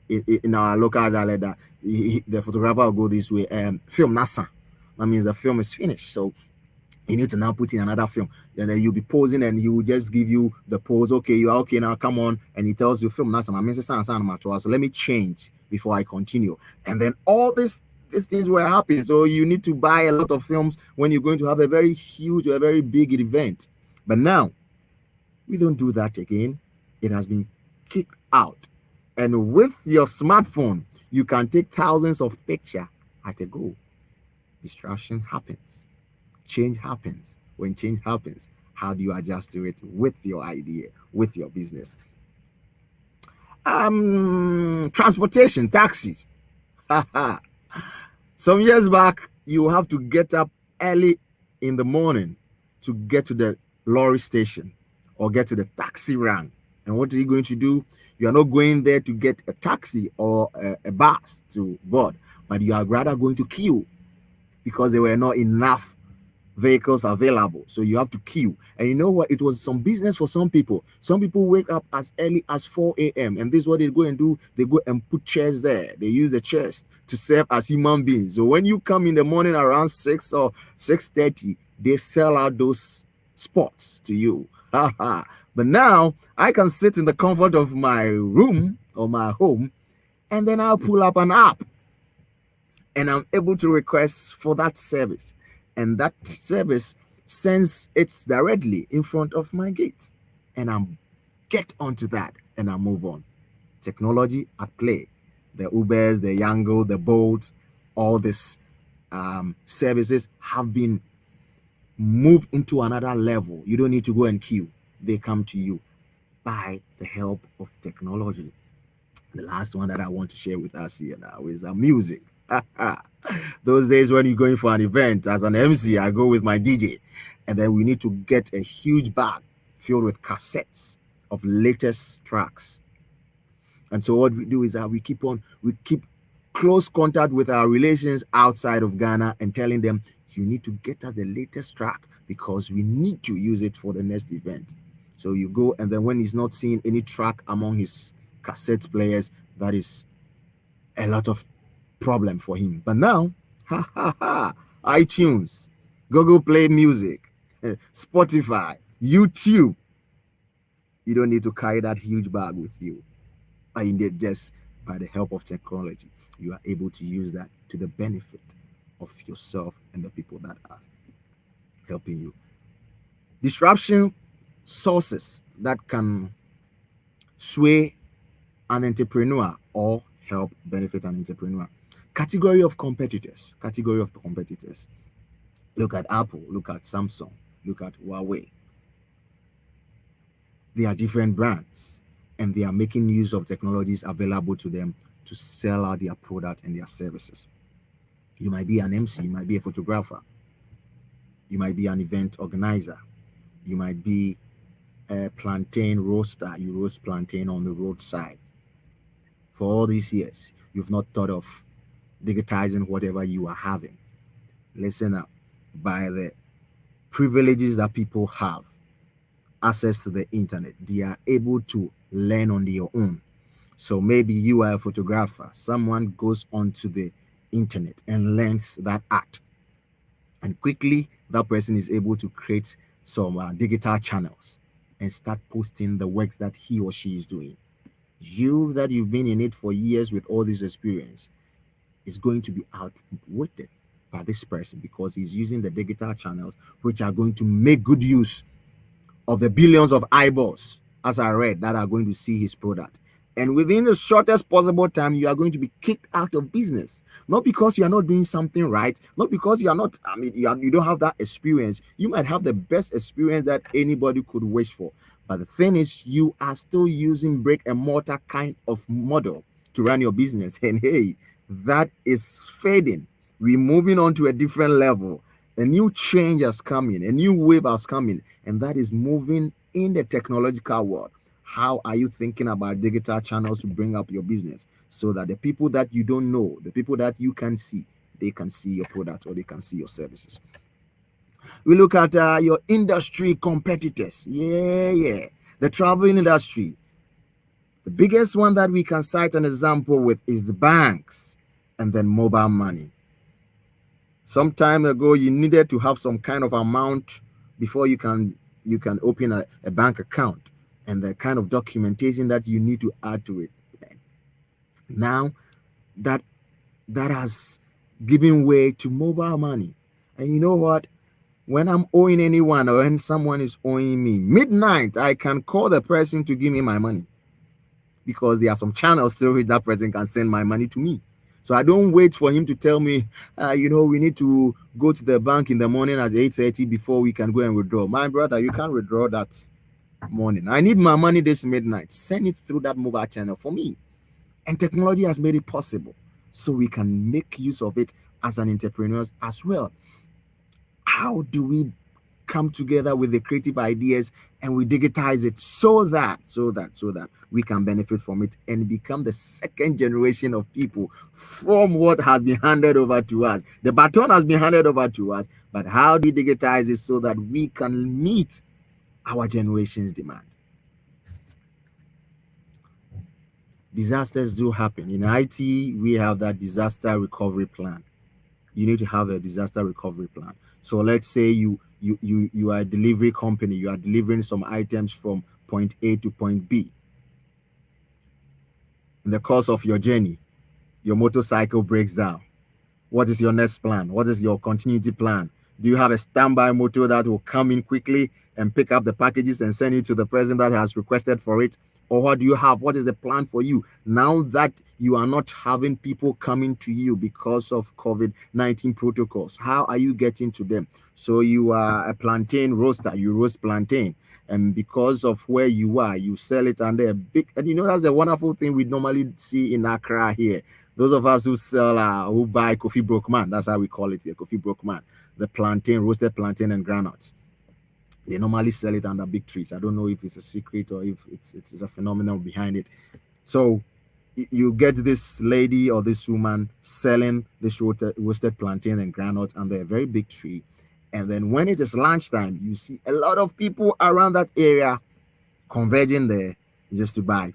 in our local dialect that the photographer will go this way. Film NASA. That means the film is finished. So you need to now put in another film. And then you'll be posing and he will just give you the pose. Okay, you are okay now, come on. And he tells you, film NASA. So let me change before I continue. And then all these things were happening. So you need to buy a lot of films when you're going to have a very huge or a very big event. But now, we don't do that again. It has been kicked out. And with your smartphone, you can take thousands of pictures at a go. Distraction happens. Change happens. When change happens, how do you adjust to it with your idea, with your business? Transportation, taxis. Some years back, you have to get up early in the morning to get to the lorry station or get to the taxi rank. And what are you going to do? You are not going there to get a taxi or a bus to board, but you are rather going to queue because there were not enough vehicles available. So you have to queue. And you know what? It was some business for some people. Some people wake up as early as 4 a.m. And this is what they go and do. They go and put chairs there. They use the chairs to serve as human beings. So when you come in the morning around 6 or 6:30, they sell out those spots to you. But now I can sit in the comfort of my room or my home, and then I'll pull up an app and I'm able to request for that service. And that service sends it directly in front of my gate. And I get onto that and I move on. Technology at play. The Ubers, the Yango, the Bolt, all these services have been moved into another level. You don't need to go and queue. They come to you by the help of technology. The last one that I want to share with us here now is music. Those days when you're going for an event as an MC, I go with my DJ, and then we need to get a huge bag filled with cassettes of latest tracks. And so what we do is that we keep close contact with our relations outside of Ghana and telling them, you need to get us the latest track because we need to use it for the next event. So you go, and then when he's not seeing any track among his cassette players, that is a lot of problem for him. But now, iTunes, Google Play Music, Spotify, YouTube, you don't need to carry that huge bag with you. Indeed, just by the help of technology, you are able to use that to the benefit of yourself and the people that are helping you. Disruption sources that can sway an entrepreneur or help benefit an entrepreneur. Category of competitors. Look at Apple, look at Samsung, look at Huawei. They are different brands, and they are making use of technologies available to them to sell out their product and their services. You might be an MC, you might be a photographer, you might be an event organizer, you might be a plantain roaster, you roast plantain on the roadside. For all these years, you've not thought of digitizing whatever you are having. Listen up. By the privileges that people have, access to the internet, they are able to learn on their own. So maybe you are a photographer, someone goes onto the internet and learns that art, and quickly that person is able to create some digital channels and start posting the works that he or she is doing. You that you've been in it for years with all this experience is going to be outwitted by this person because he's using the digital channels, which are going to make good use of the billions of eyeballs, as I read, that are going to see his product. And within the shortest possible time, you are going to be kicked out of business. Not because you are not doing something right, not because you are not, you don't have that experience. You might have the best experience that anybody could wish for. But the thing is, you are still using brick and mortar kind of model to run your business. And hey, that is fading. We're moving on to a different level. A new change has come in, a new wave has come in, and that is moving in the technological world, how are you thinking about digital channels to bring up your business so that the people that you don't know, the people that you can see, they can see your product or they can see your services? We look at your industry competitors. Yeah. The traveling industry. The biggest one that we can cite an example with is the banks and then mobile money. Some time ago, you needed to have some kind of amount before you can open a bank account and the kind of documentation that you need to add to it. Now that has given way to mobile money. And you know what? When I'm owing anyone or when someone is owing me, midnight, I can call the person to give me my money because there are some channels through which that person can send my money to me. So I don't wait for him to tell me, we need to go to the bank in the morning at 8:30 before we can go and withdraw. My brother, you can't withdraw that morning. I need my money this midnight. Send it through that mobile channel for me. And technology has made it possible. So we can make use of it as an entrepreneur as well. How do we come together with the creative ideas and we digitize it so that we can benefit from it and become the second generation of people from what has been handed over to us? The baton has been handed over to us, but how do we digitize it so that we can meet our generation's demand? Disasters do happen. In IT, we have that disaster recovery plan. You need to have a disaster recovery plan. So let's say you are a delivery company, you are delivering some items from point A to point B. In the course of your journey, your motorcycle breaks down. What is your next plan? What is your continuity plan? Do you have a standby motor that will come in quickly and pick up the packages and send it to the person that has requested for it? Or what do you have? What is the plan for you now that you are not having people coming to you because of COVID-19 protocols? How are you getting to them? So you are a plantain roaster, you roast plantain, and because of where you are, you sell it under a big, and that's a wonderful thing we normally see in Accra here. Those of us who sell, who buy coffee brokeman, that's how we call it here, coffee brokeman, the plantain, roasted plantain and granules. They normally sell it under big trees. I don't know if it's a secret or if it's a phenomenon behind it. So you get this lady or this woman selling this roasted plantain and granules under a very big tree. And then when it is lunchtime, you see a lot of people around that area converging there just to buy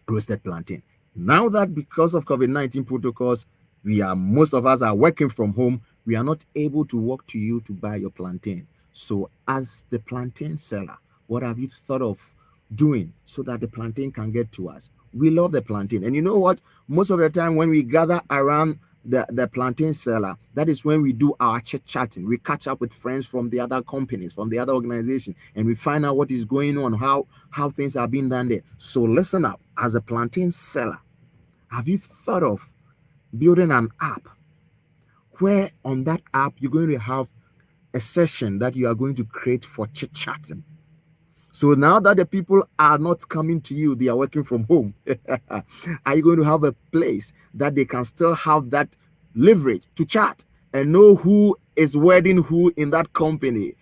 roasted plantain. Now that because of COVID-19 protocols, most of us are working from home, we are not able to walk to you to buy your plantain. So as the plantain seller, what have you thought of doing so that the plantain can get to us? We love the plantain. And you know what? Most of the time when we gather around the plantain seller, that is when we do our chit-chatting. We catch up with friends from the other companies, from the other organization, and we find out what is going on, how things are being done there. So listen up. As a plantain seller, have you thought of building an app where on that app you're going to have a session that you are going to create for chit-chatting? So now that the people are not coming to you, they are working from home. Are you going to have a place that they can still have that leverage to chat and know who is wedding who in that company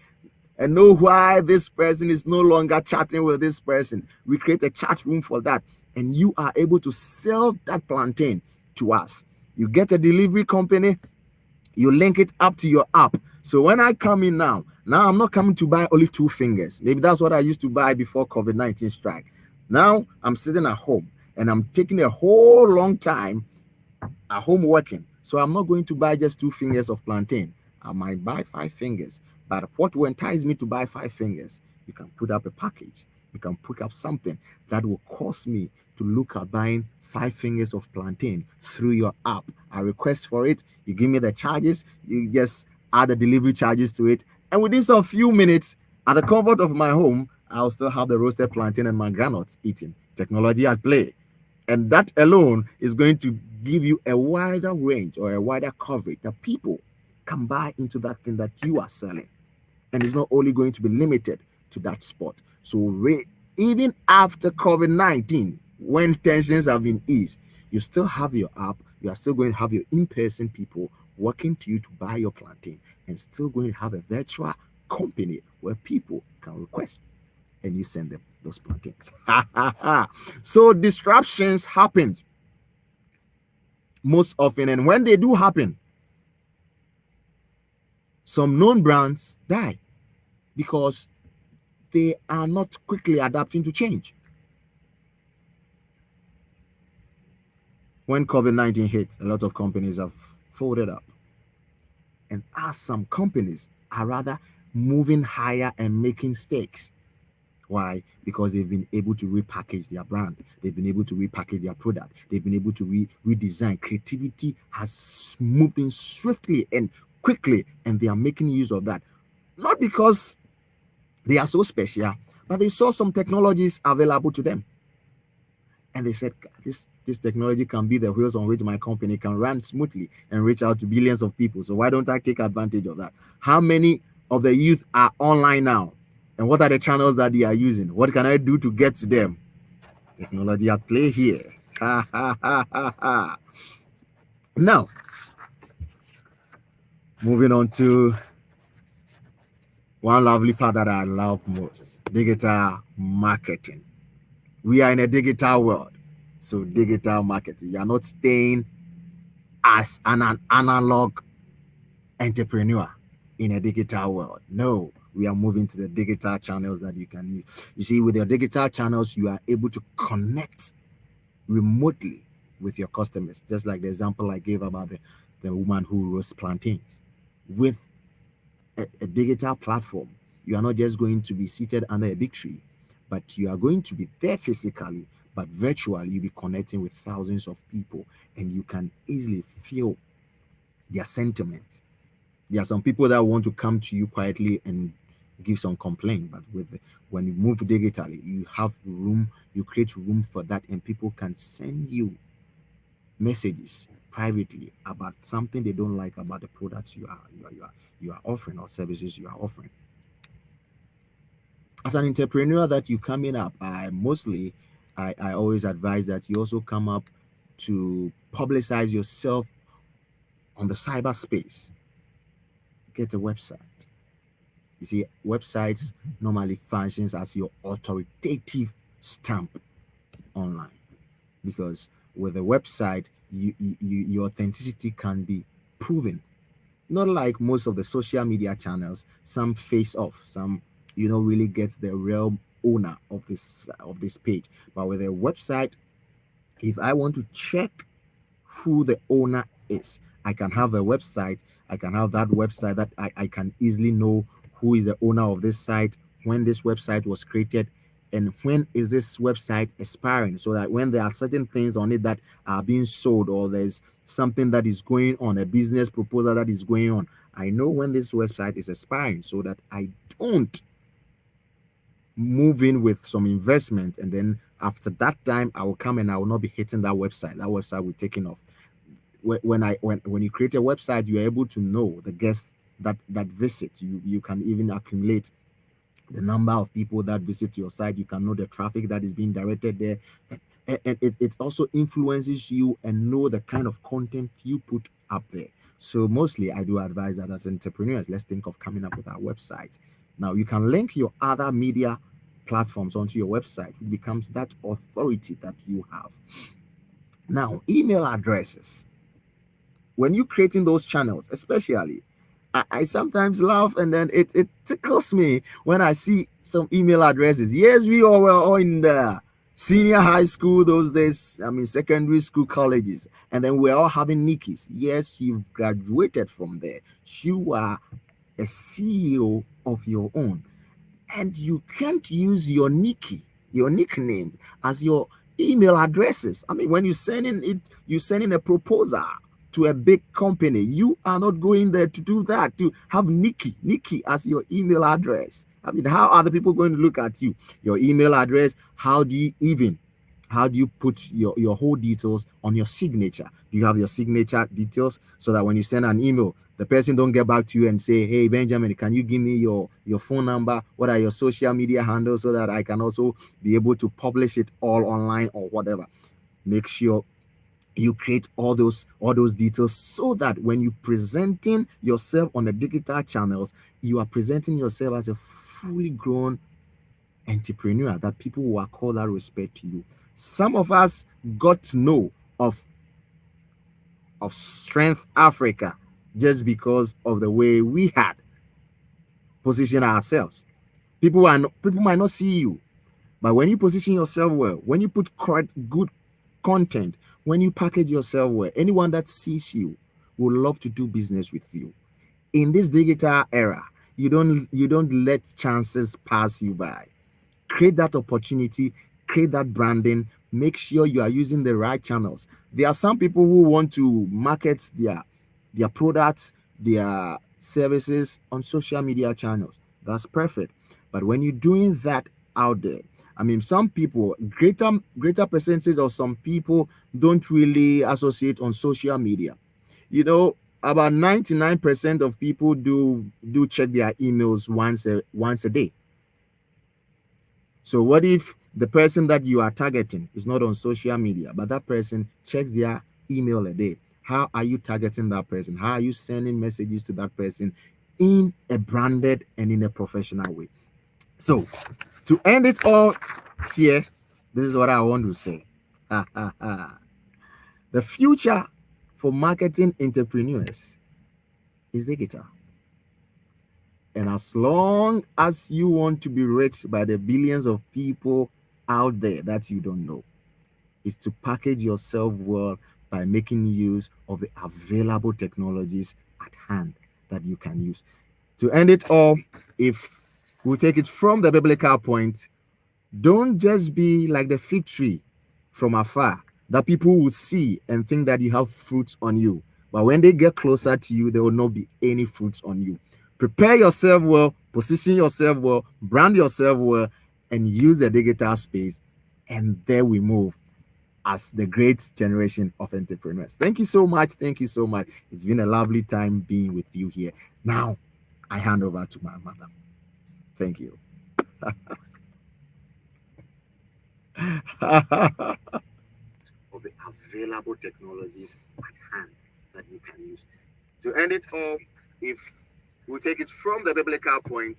and know why this person is no longer chatting with this person? We create a chat room for that, and you are able to sell that plantain to us. You get a delivery company, you link it up to your app. So when I come in now I'm not coming to buy only 2 fingers. Maybe that's what I used to buy before COVID-19 strike. Now I'm sitting at home and I'm taking a whole long time at home working. So I'm not going to buy just 2 fingers of plantain. I might buy 5 fingers. But what will entice me to buy 5 fingers? You can put up a package. You can put up something that will cost me to look at buying 5 fingers of plantain through your app. I request for it. You give me the charges. You just add the delivery charges to it. And within some few minutes, at the comfort of my home, I'll still have the roasted plantain and my granules eating. Technology at play. And that alone is going to give you a wider range or a wider coverage that people can buy into that thing that you are selling. And it's not only going to be limited to that spot. So even after COVID-19, when tensions have been eased, you still have your app. You are still going to have your in-person people working to you to buy your plantain, and still going to have a virtual company where people can request and you send them those plantains. So disruptions happen most often, and when they do happen, some known brands die because they are not quickly adapting to change. When COVID-19 hit, a lot of companies have folded up. And as some companies are rather moving higher and making stakes. Why? Because they've been able to repackage their brand. They've been able to repackage their product. They've been able to redesign. Creativity has moved in swiftly and quickly, and they are making use of that. Not because they are so special, but they saw some technologies available to them. And they said, this technology can be the wheels on which my company can run smoothly and reach out to billions of people. So why don't I take advantage of that? How many of the youth are online now? And what are the channels that they are using? What can I do to get to them? Technology at play here. Ha, ha, ha, ha, ha. Now, moving on to one lovely part that I love most, digital marketing. We are in a digital world. So digital marketing, you are not staying as an analog entrepreneur in a digital world. No, we are moving to the digital channels that you can use. You see, with your digital channels, you are able to connect remotely with your customers, just like the example I gave about the woman who roasts plantains. With a digital platform, you are not just going to be seated under a big tree, but you are going to be there physically, but virtually you'll be connecting with thousands of people, and you can easily feel their sentiments. There are some people that want to come to you quietly and give some complaint, but when you move digitally, you have room, you create room for that, and people can send you messages privately about something they don't like about the products you are offering or services you are offering. As an entrepreneur that you coming up, I always advise that you also come up to publicize yourself on the cyberspace. Get a website. You see, websites normally functions as your authoritative stamp online, because with a website, your authenticity can be proven. Not like most of the social media channels, some face off, some really gets the real owner of this page. But with a website, if I want to check who the owner is, I can have a website. I can have that website that I can easily know who is the owner of this site, when this website was created, and when is this website expiring, so that when there are certain things on it that are being sold, or there's something that is going on, a business proposal that is going on, I know when this website is expiring, so that I don't move in with some investment, and then after that time I will come and I will not be hitting that website. That website will taken off. When you create a website, you are able to know the guests that visit. You can even accumulate the number of people that visit your site. You can know the traffic that is being directed there, and it also influences you and know the kind of content you put up there. So mostly I do advise that as entrepreneurs, let's think of coming up with our website. Now you can link your other media platforms onto your website. It becomes that authority that you have. Now, email addresses. When you're creating those channels, especially, I sometimes laugh, and then it tickles me when I see some email addresses. Yes, we all were all in the senior high school those days, secondary school, colleges, and then we're all having nickies. Yes, you've graduated from there. You are a CEO of your own, and you can't use your nickname as your email addresses. When you send in a proposal to a big company, you are not going there to do that, to have Nikki as your email address. How are the people going to look at you? Your email address, how do you put your whole details on your signature? You have your signature details, so that when you send an email, the person don't get back to you and say, hey Benjamin, can you give me your phone number? What are your social media handles, so that I can also be able to publish it all online or whatever. Make sure you create all those details, so that when you're presenting yourself on the digital channels, you are presenting yourself as a fully grown entrepreneur that people will accord that respect to you. Some of us got to know of Strength Africa just because of the way we had positioned ourselves. People might not see you, but when you position yourself well, when you put correct good content, when you package yourself well, anyone that sees you will love to do business with you. In this digital era, you don't let chances pass you by. Create that opportunity, create that branding, make sure you are using the right channels. There are some people who want to market their products, their services on social media channels. That's perfect. But when you're doing that out there, I mean, some people, greater percentage of some people don't really associate on social media. You know, about 99% of people do check their emails once a day. So what if the person that you are targeting is not on social media, but that person checks their email a day? How are you targeting that person? How are you sending messages to that person in a branded and in a professional way? So to end it all here, this is what I want to say. The future for marketing entrepreneurs is digital. And as long as you want to be reached by the billions of people out there that you don't know, is to package yourself well by making use of the available technologies at hand that you can use. To end it all, if we take it from the biblical point, don't just be like the fig tree from afar that people will see and think that you have fruits on you. But when they get closer to you, there will not be any fruits on you. Prepare yourself well, position yourself well, brand yourself well, and use the digital space. And there we move as the great generation of entrepreneurs. Thank you so much. Thank you so much. It's been a lovely time being with you here. Now, I hand over to my mother. Thank you. Of the available technologies at hand that you can use. To end it all, if we take it from the biblical point,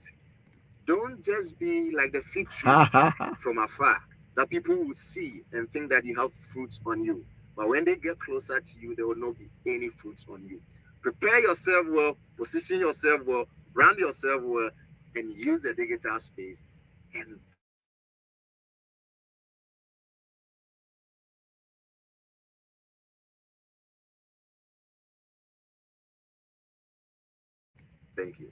don't just be like the fig tree from afar that people will see and think that you have fruits on you. But when they get closer to you, there will not be any fruits on you. Prepare yourself well, position yourself well, brand yourself well, and use the digital space. And thank you.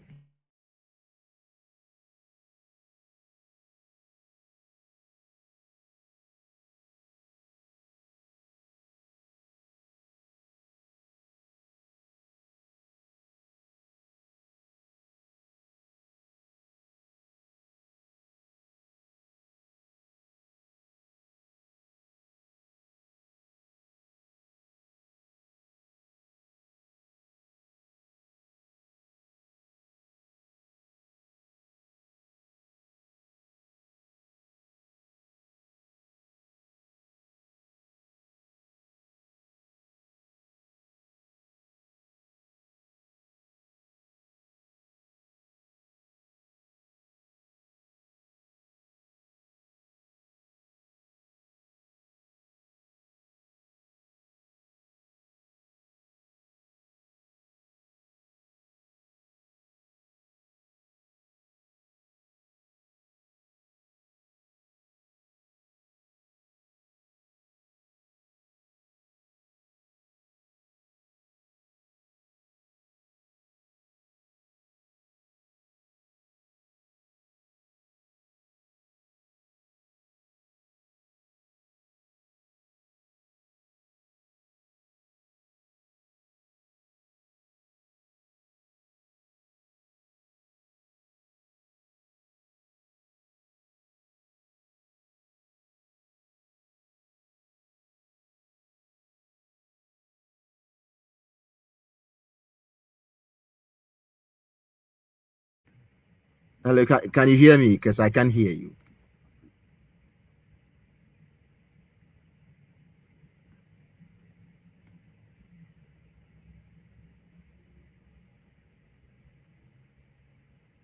Hello, can you hear me? Because I can hear you.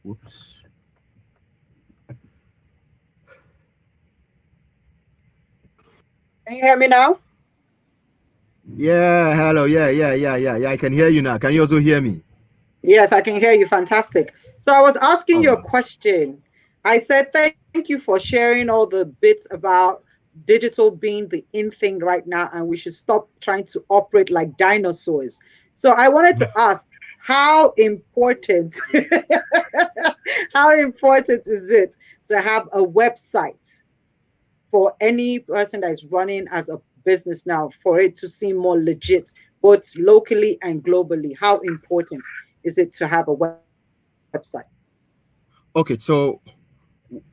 Whoops. Can you hear me now? Yeah, hello. Yeah. I can hear you now. Can you also hear me? Yes, I can hear you. Fantastic. So I was asking Oh, you a question. I said, thank you for sharing all the bits about digital being the in thing right now, and we should stop trying to operate like dinosaurs. So I wanted to ask, how important, how important is it to have a website for any person that is running as a business now for it to seem more legit, both locally and globally? How important is it to have a website? okay. So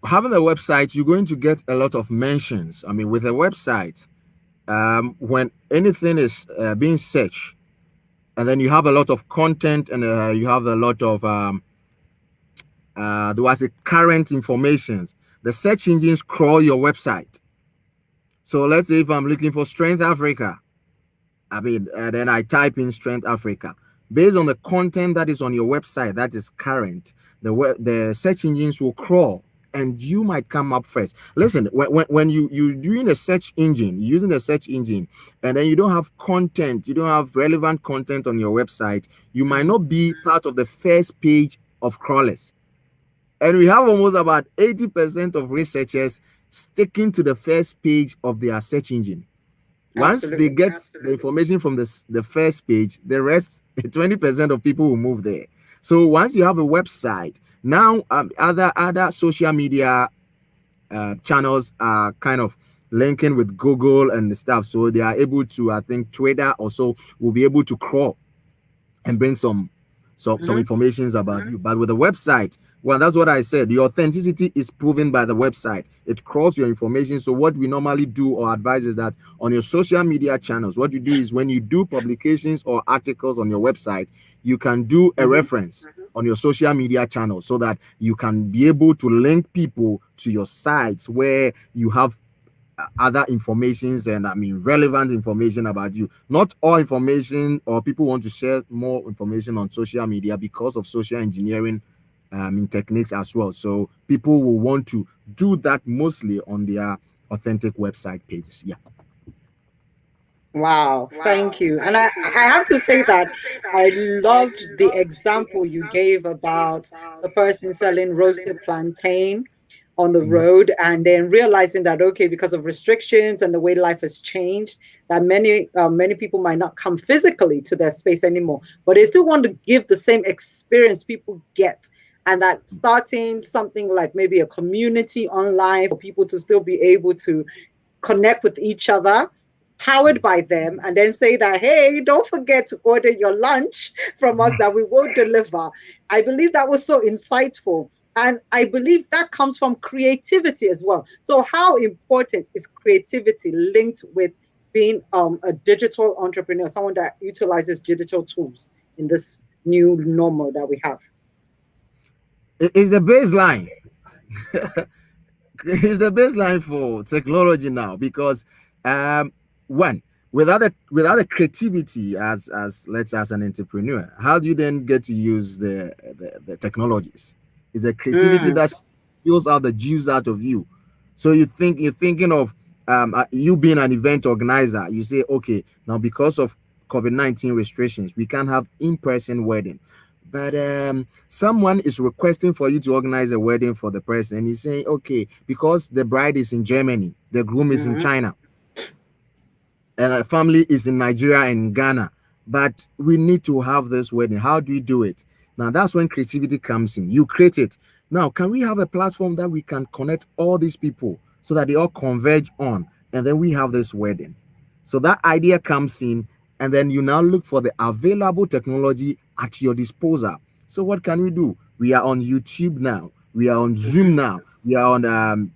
having a website, you're going to get a lot of mentions. I mean, with a website, when anything is being searched, and then you have a lot of content, and you have a lot of there was a current information. The search engines crawl your website. So let's say if I'm looking for Strength Africa, I mean, then I type in Strength Africa. Based on the content that is on your website that is current, the search engines will crawl and you might come up first. Listen, when you doing a search engine, using a search engine, and then you don't have content, you don't have relevant content on your website, you might not be part of the first page of crawlers. And we have almost about 80% of researchers sticking to the first page of their search engine. Once they Absolutely. get the information from the first page, the rest, 20% of people will move there. So once you have a website, now other social media channels are kind of linking with Google and stuff. So they are able to, I think Twitter also will be able to crawl and bring some informations about you. But with a website, well, that's what I said. The authenticity is proven by the website. It crawls your information. So what we normally do or advise is that on your social media channels, what you do is when you do publications or articles on your website, you can do a reference on your social media channel so that you can be able to link people to your sites where you have other informations and I mean relevant information about you. Not all information or people want to share more information on social media because of social engineering techniques as well. So people will want to do that mostly on their authentic website pages. Yeah. Wow, thank you. And I have to say that I loved the example you gave about the person selling roasted plantain on the Mhm. road and then realizing that, okay, because of restrictions and the way life has changed, that many people might not come physically to their space anymore, but they still want to give the same experience people get. And that starting something like maybe a community online for people to still be able to connect with each other, powered by them, and then say that, hey, don't forget to order your lunch from us that we will deliver. I believe that was so insightful. And I believe that comes from creativity as well. So, how important is creativity linked with being a digital entrepreneur, someone that utilizes digital tools in this new normal that we have? It's the baseline. It's the baseline for technology now because um one without a creativity as let's say as an entrepreneur, how do you then get to use the technologies? It's a creativity Mm, that spills out the juice out of you. So you're thinking of you being an event organizer. You say, okay, now because of COVID-19 restrictions, we can't have in-person wedding. But someone is requesting for you to organize a wedding for the person, and he's saying, okay, because the bride is in Germany, the groom is in mhm. China, and a family is in Nigeria and Ghana, but we need to have this wedding. How do we do it? Now that's when creativity comes in. You create it. Now, can we have a platform that we can connect all these people so that they all converge on, and then we have this wedding? So that idea comes in, and then you now look for the available technology at your disposal. So what can we do? We are on YouTube now. We are on Zoom now. We are on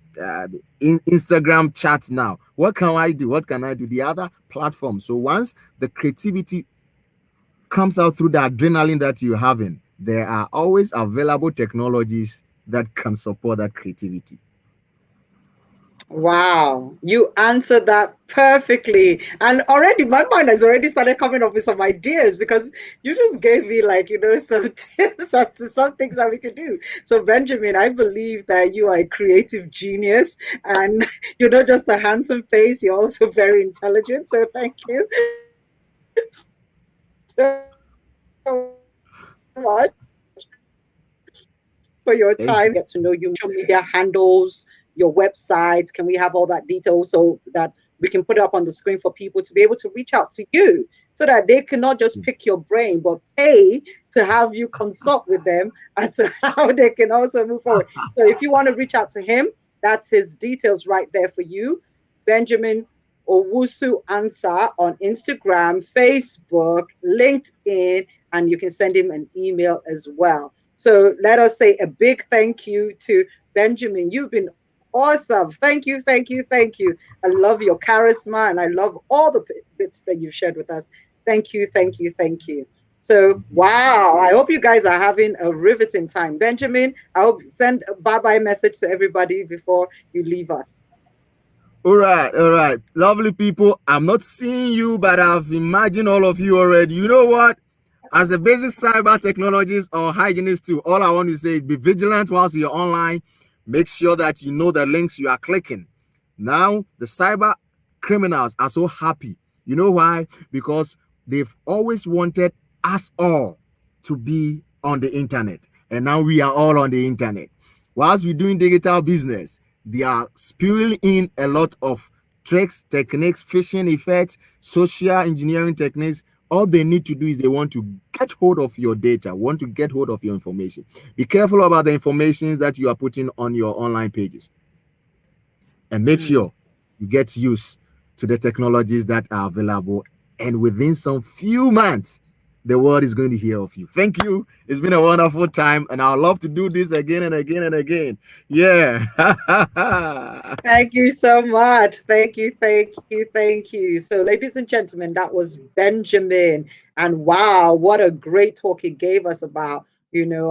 Instagram chat now. What can I do? What can I do? The other platform. So once the creativity comes out through the adrenaline that you're having, there are always available technologies that can support that creativity. Wow, you answered that perfectly. And already my mind has already started coming up with some ideas because you just gave me, like, some tips as to some things that we could do. So Benjamin, I believe that you are a creative genius and you're not just a handsome face, you're also very intelligent. So thank you so much for your Thank time. you. Get to know you, social media handles, your websites. Can we have all that detail so that we can put it up on the screen for people to be able to reach out to you so that they can not just pick your brain, but pay to have you consult with them as to how they can also move forward. So if you want to reach out to him, that's his details right there for you. Benjamin Owusu Answer on Instagram, Facebook, LinkedIn, and you can send him an email as well. So let us say a big thank you to Benjamin. You've been awesome. Thank you, thank you, thank you. I love your charisma and I love all the bits that you've shared with us. Thank you, thank you, thank you. So, wow, I hope you guys are having a riveting time. Benjamin, I hope send a bye-bye message to everybody before you leave us. All right, all right. Lovely people. I'm not seeing you, but I've imagined all of you already. You know what? As a basic cyber technologist or hygienist too, all I want to say is be vigilant whilst you're online. Make sure that you know the links you are clicking. Now, the cyber criminals are so happy. You know why? Because they've always wanted us all to be on the internet. And now we are all on the internet. Whilst we're doing digital business, they are spewing in a lot of tricks, techniques, phishing effects, social engineering techniques. All they need to do is they want to get hold of your data, want to get hold of your information. Be careful about the information that you are putting on your online pages, and make sure you get used to the technologies that are available. And within some few months, the world is going to hear of you. Thank you. It's been a wonderful time, and I'd love to do this again and again and again. Yeah. Thank you so much. Thank you, thank you, thank you. So, ladies and gentlemen, that was Benjamin. And wow, what a great talk he gave us about,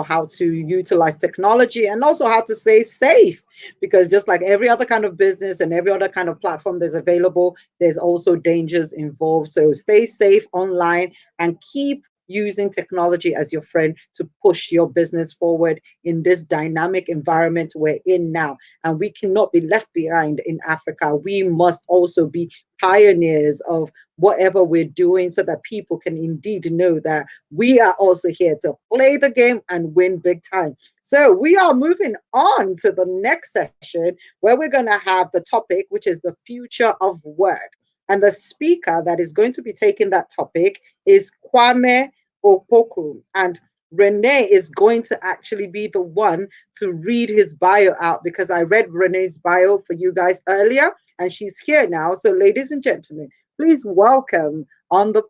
how to utilize technology and also how to stay safe. Because just like every other kind of business and every other kind of platform that's available, there's also dangers involved. So, stay safe online and keep using technology as your friend to push your business forward in this dynamic environment we're in now. And we cannot be left behind in Africa. We must also be pioneers of whatever we're doing so that people can indeed know that we are also here to play the game and win big time. So we are moving on to the next session where we're going to have the topic, which is the future of work. And the speaker that is going to be taking that topic is Kwame Opoku. And Renee is going to actually be the one to read his bio out because I read Renee's bio for you guys earlier and she's here now. So, ladies and gentlemen, please welcome on the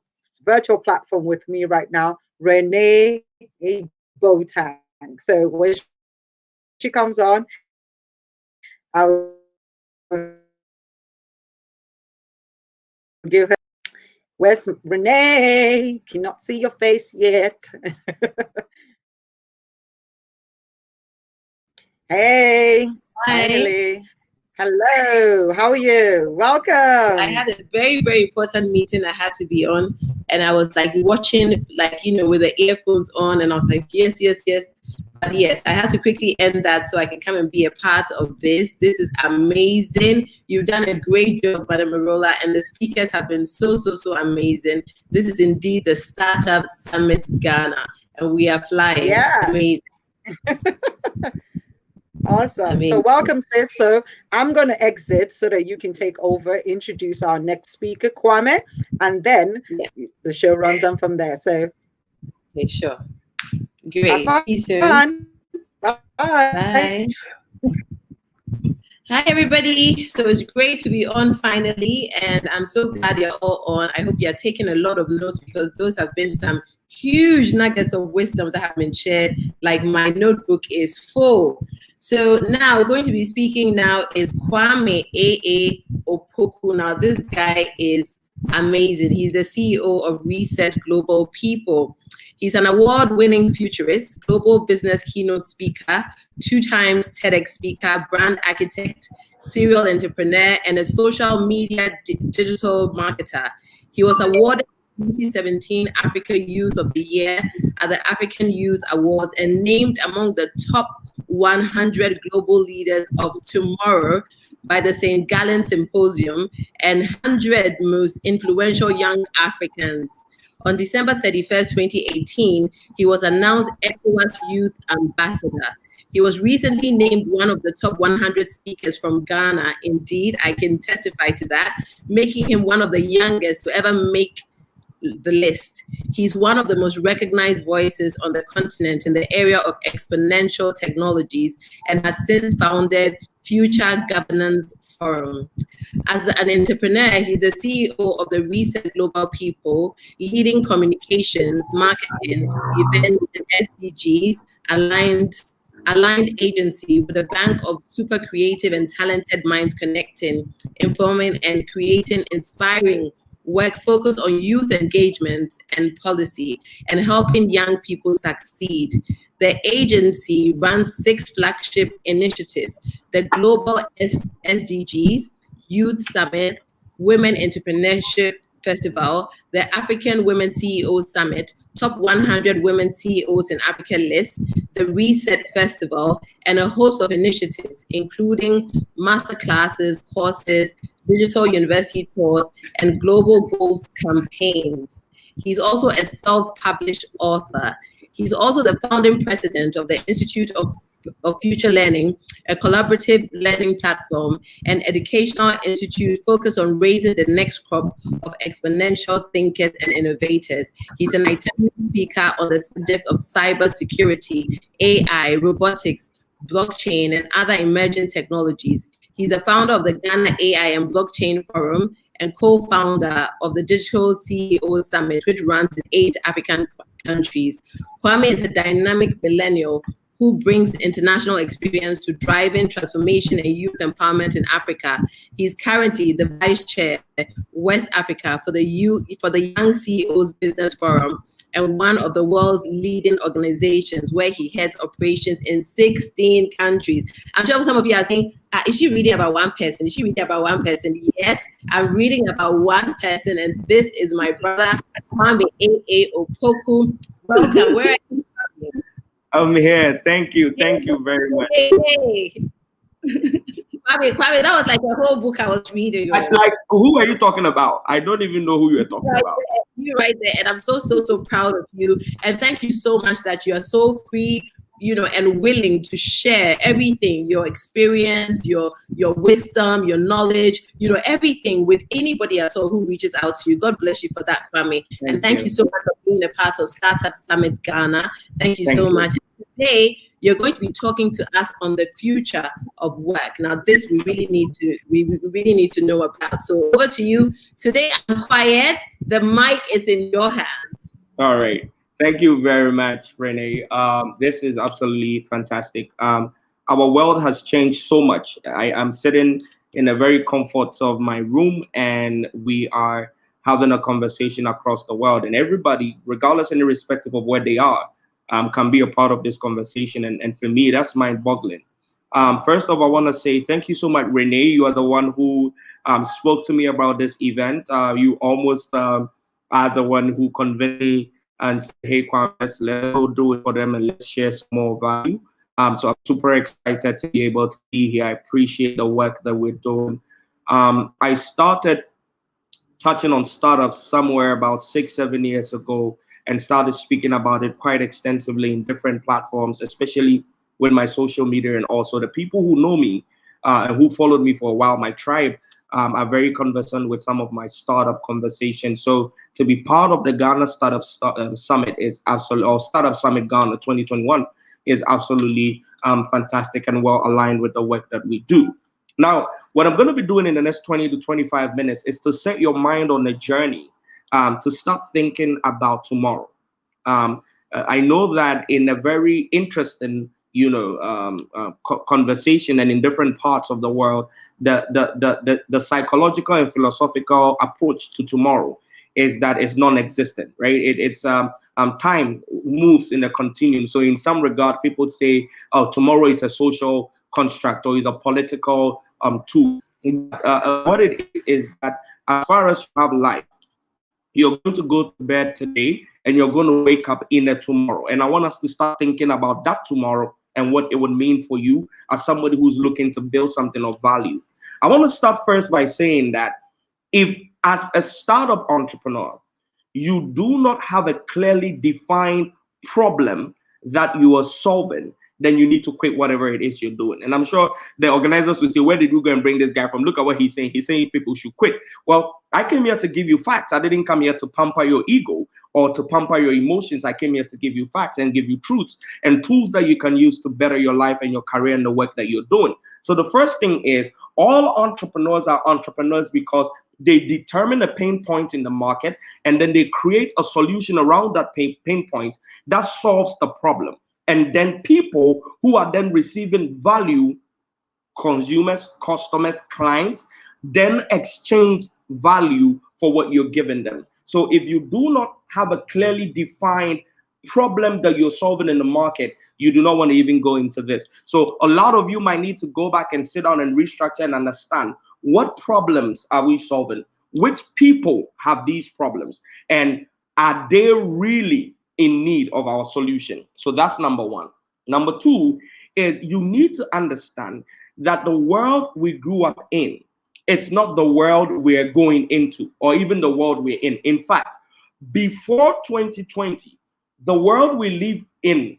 virtual platform with me right now, Renee Boateng. So, when she comes on, I'll give her. Where's Renee? Cannot see your face yet. Hey, Hi. finally. Hello, how are you? Welcome. I had a very, very important meeting I had to be on, and I was like watching, with the earphones on, and I was like, yes, yes, yes. But yes, I had to quickly end that so I can come and be a part of this. This is amazing. You've done a great job, Madam Merola, and the speakers have been so, so, so amazing. This is indeed the Startup Summit Ghana, and we are flying. Yeah. Amazing. Awesome. So welcome, sis. So I'm going to exit so that you can take over, introduce our next speaker, Kwame, and then the show runs on from there. So, okay, sure. Great. See you soon. Bye. Bye. Hi, everybody. So it's great to be on finally, and I'm so glad you're all on. I hope you're taking a lot of notes because those have been some huge nuggets of wisdom that have been shared. Like my notebook is full. So now we're going to be speaking now is Kwame A.A. Opoku. Now this guy is amazing. He's the CEO of Reset Global People. He's an award-winning futurist, global business keynote speaker, 2 times TEDx speaker, brand architect, serial entrepreneur, and a social media digital marketer. He was awarded 2017 Africa Youth of the Year at the African Youth Awards and named among the top 100 global leaders of tomorrow by the St. Gallen Symposium and 100 most influential young Africans. On December 31st, 2018, he was announced ECOWAS Youth Ambassador. He was recently named one of the top 100 speakers from Ghana. Indeed, I can testify to that, making him one of the youngest to ever make the list. He's one of the most recognized voices on the continent in the area of exponential technologies and has since founded Future Governance Forum. As an entrepreneur, he's the CEO of the Reset Global People, leading communications, marketing, events, and SDGs aligned agency with a bank of super creative and talented minds connecting, informing, and creating inspiring work focused on youth engagement and policy and helping young people succeed. The agency runs 6 flagship initiatives: the Global SDGs, Youth Summit, Women Entrepreneurship Festival, the African Women CEOs Summit, Top 100 Women CEOs in Africa list, the Reset Festival, and a host of initiatives, including masterclasses, courses, digital university tours, and global goals campaigns. He's also a self-published author. He's also the founding president of the Institute of Future Learning, a collaborative learning platform and educational institute focused on raising the next crop of exponential thinkers and innovators. He's an itinerant speaker on the subject of cybersecurity, AI, robotics, blockchain, and other emerging technologies. He's the founder of the Ghana AI and Blockchain Forum and co-founder of the Digital CEO Summit, which runs in 8 African countries. Kwame is a dynamic millennial who brings international experience to driving transformation and youth empowerment in Africa. He's currently the vice chair, West Africa, for the Young CEOs Business Forum, and one of the world's leading organizations where he heads operations in 16 countries. I'm sure some of you are saying, is she reading about one person? Is she reading about one person? Yes, I'm reading about one person, and this is my brother, Kwame A.A. Opoku. Welcome. Where are you from? I'm here. Thank you. Thank you very much. Hey. Kwame, that was like a whole book I was reading. Like, who are you talking about? I don't even know who you're talking about. You're right there. And I'm so proud of you. And thank you so much that you are so free, and willing to share everything, your experience, your wisdom, your knowledge, everything with anybody at all who reaches out to you. God bless you for that, Kwame. And thank you so much for being a part of Startup Summit Ghana. Thank you so much. Today, you're going to be talking to us on the future of work. Now, this we really need to know about. So over to you. Today, I'm quiet. The mic is in your hands. All right. Thank you very much, Renee. This is absolutely fantastic. Our world has changed so much. I am sitting in the very comforts of my room, and we are having a conversation across the world. And everybody, regardless and irrespective of where they are, can be a part of this conversation. And for me, that's mind-boggling. First off, I want to say thank you so much, Renee. You are the one who spoke to me about this event. You almost are the one who convinced me and said, hey, Kwame, let's go do it for them and let's share some more value. So I'm super excited to be able to be here. I appreciate the work that we're doing. I started touching on startups somewhere about 6-7 years ago and started speaking about it quite extensively in different platforms, especially with my social media. And also the people who know me and who followed me for a while, my tribe, are very conversant with some of my startup conversations. So to be part of the Ghana Startup Summit is absolutely, or Startup Summit Ghana 2021 is absolutely fantastic and well aligned with the work that we do. Now, what I'm going to be doing in the next 20 to 25 minutes is to set your mind on a journey to start thinking about tomorrow. I know that in a very interesting, conversation, and in different parts of the world, the psychological and philosophical approach to tomorrow is that it's non-existent, right? It's time moves in a continuum. So in some regard, people say, oh, tomorrow is a social construct or is a political tool. What it is that as far as you have life, you're going to go to bed today and you're going to wake up in a tomorrow. And I want us to start thinking about that tomorrow and what it would mean for you as somebody who's looking to build something of value. I want to start first by saying that if, as a startup entrepreneur, you do not have a clearly defined problem that you are solving, then you need to quit whatever it is you're doing. And I'm sure the organizers will say, where did you go and bring this guy from? Look at what he's saying. He's saying people should quit. Well, I came here to give you facts. I didn't come here to pamper your ego or to pamper your emotions. I came here to give you facts and give you truths and tools that you can use to better your life and your career and the work that you're doing. So the first thing is, all entrepreneurs are entrepreneurs because they determine a pain point in the market and then they create a solution around that pain point that solves the problem. And then people who are then receiving value, consumers, customers, clients, then exchange value for what you're giving them. So if you do not have a clearly defined problem that you're solving in the market, you do not want to even go into this. So a lot of you might need to go back and sit down and restructure and understand, what problems are we solving? Which people have these problems? And are they really in need of our solution? So that's number one. Number two is, you need to understand that the world we grew up in, it's not the world we're going into or even the world we're in. In fact, before 2020, the world we live in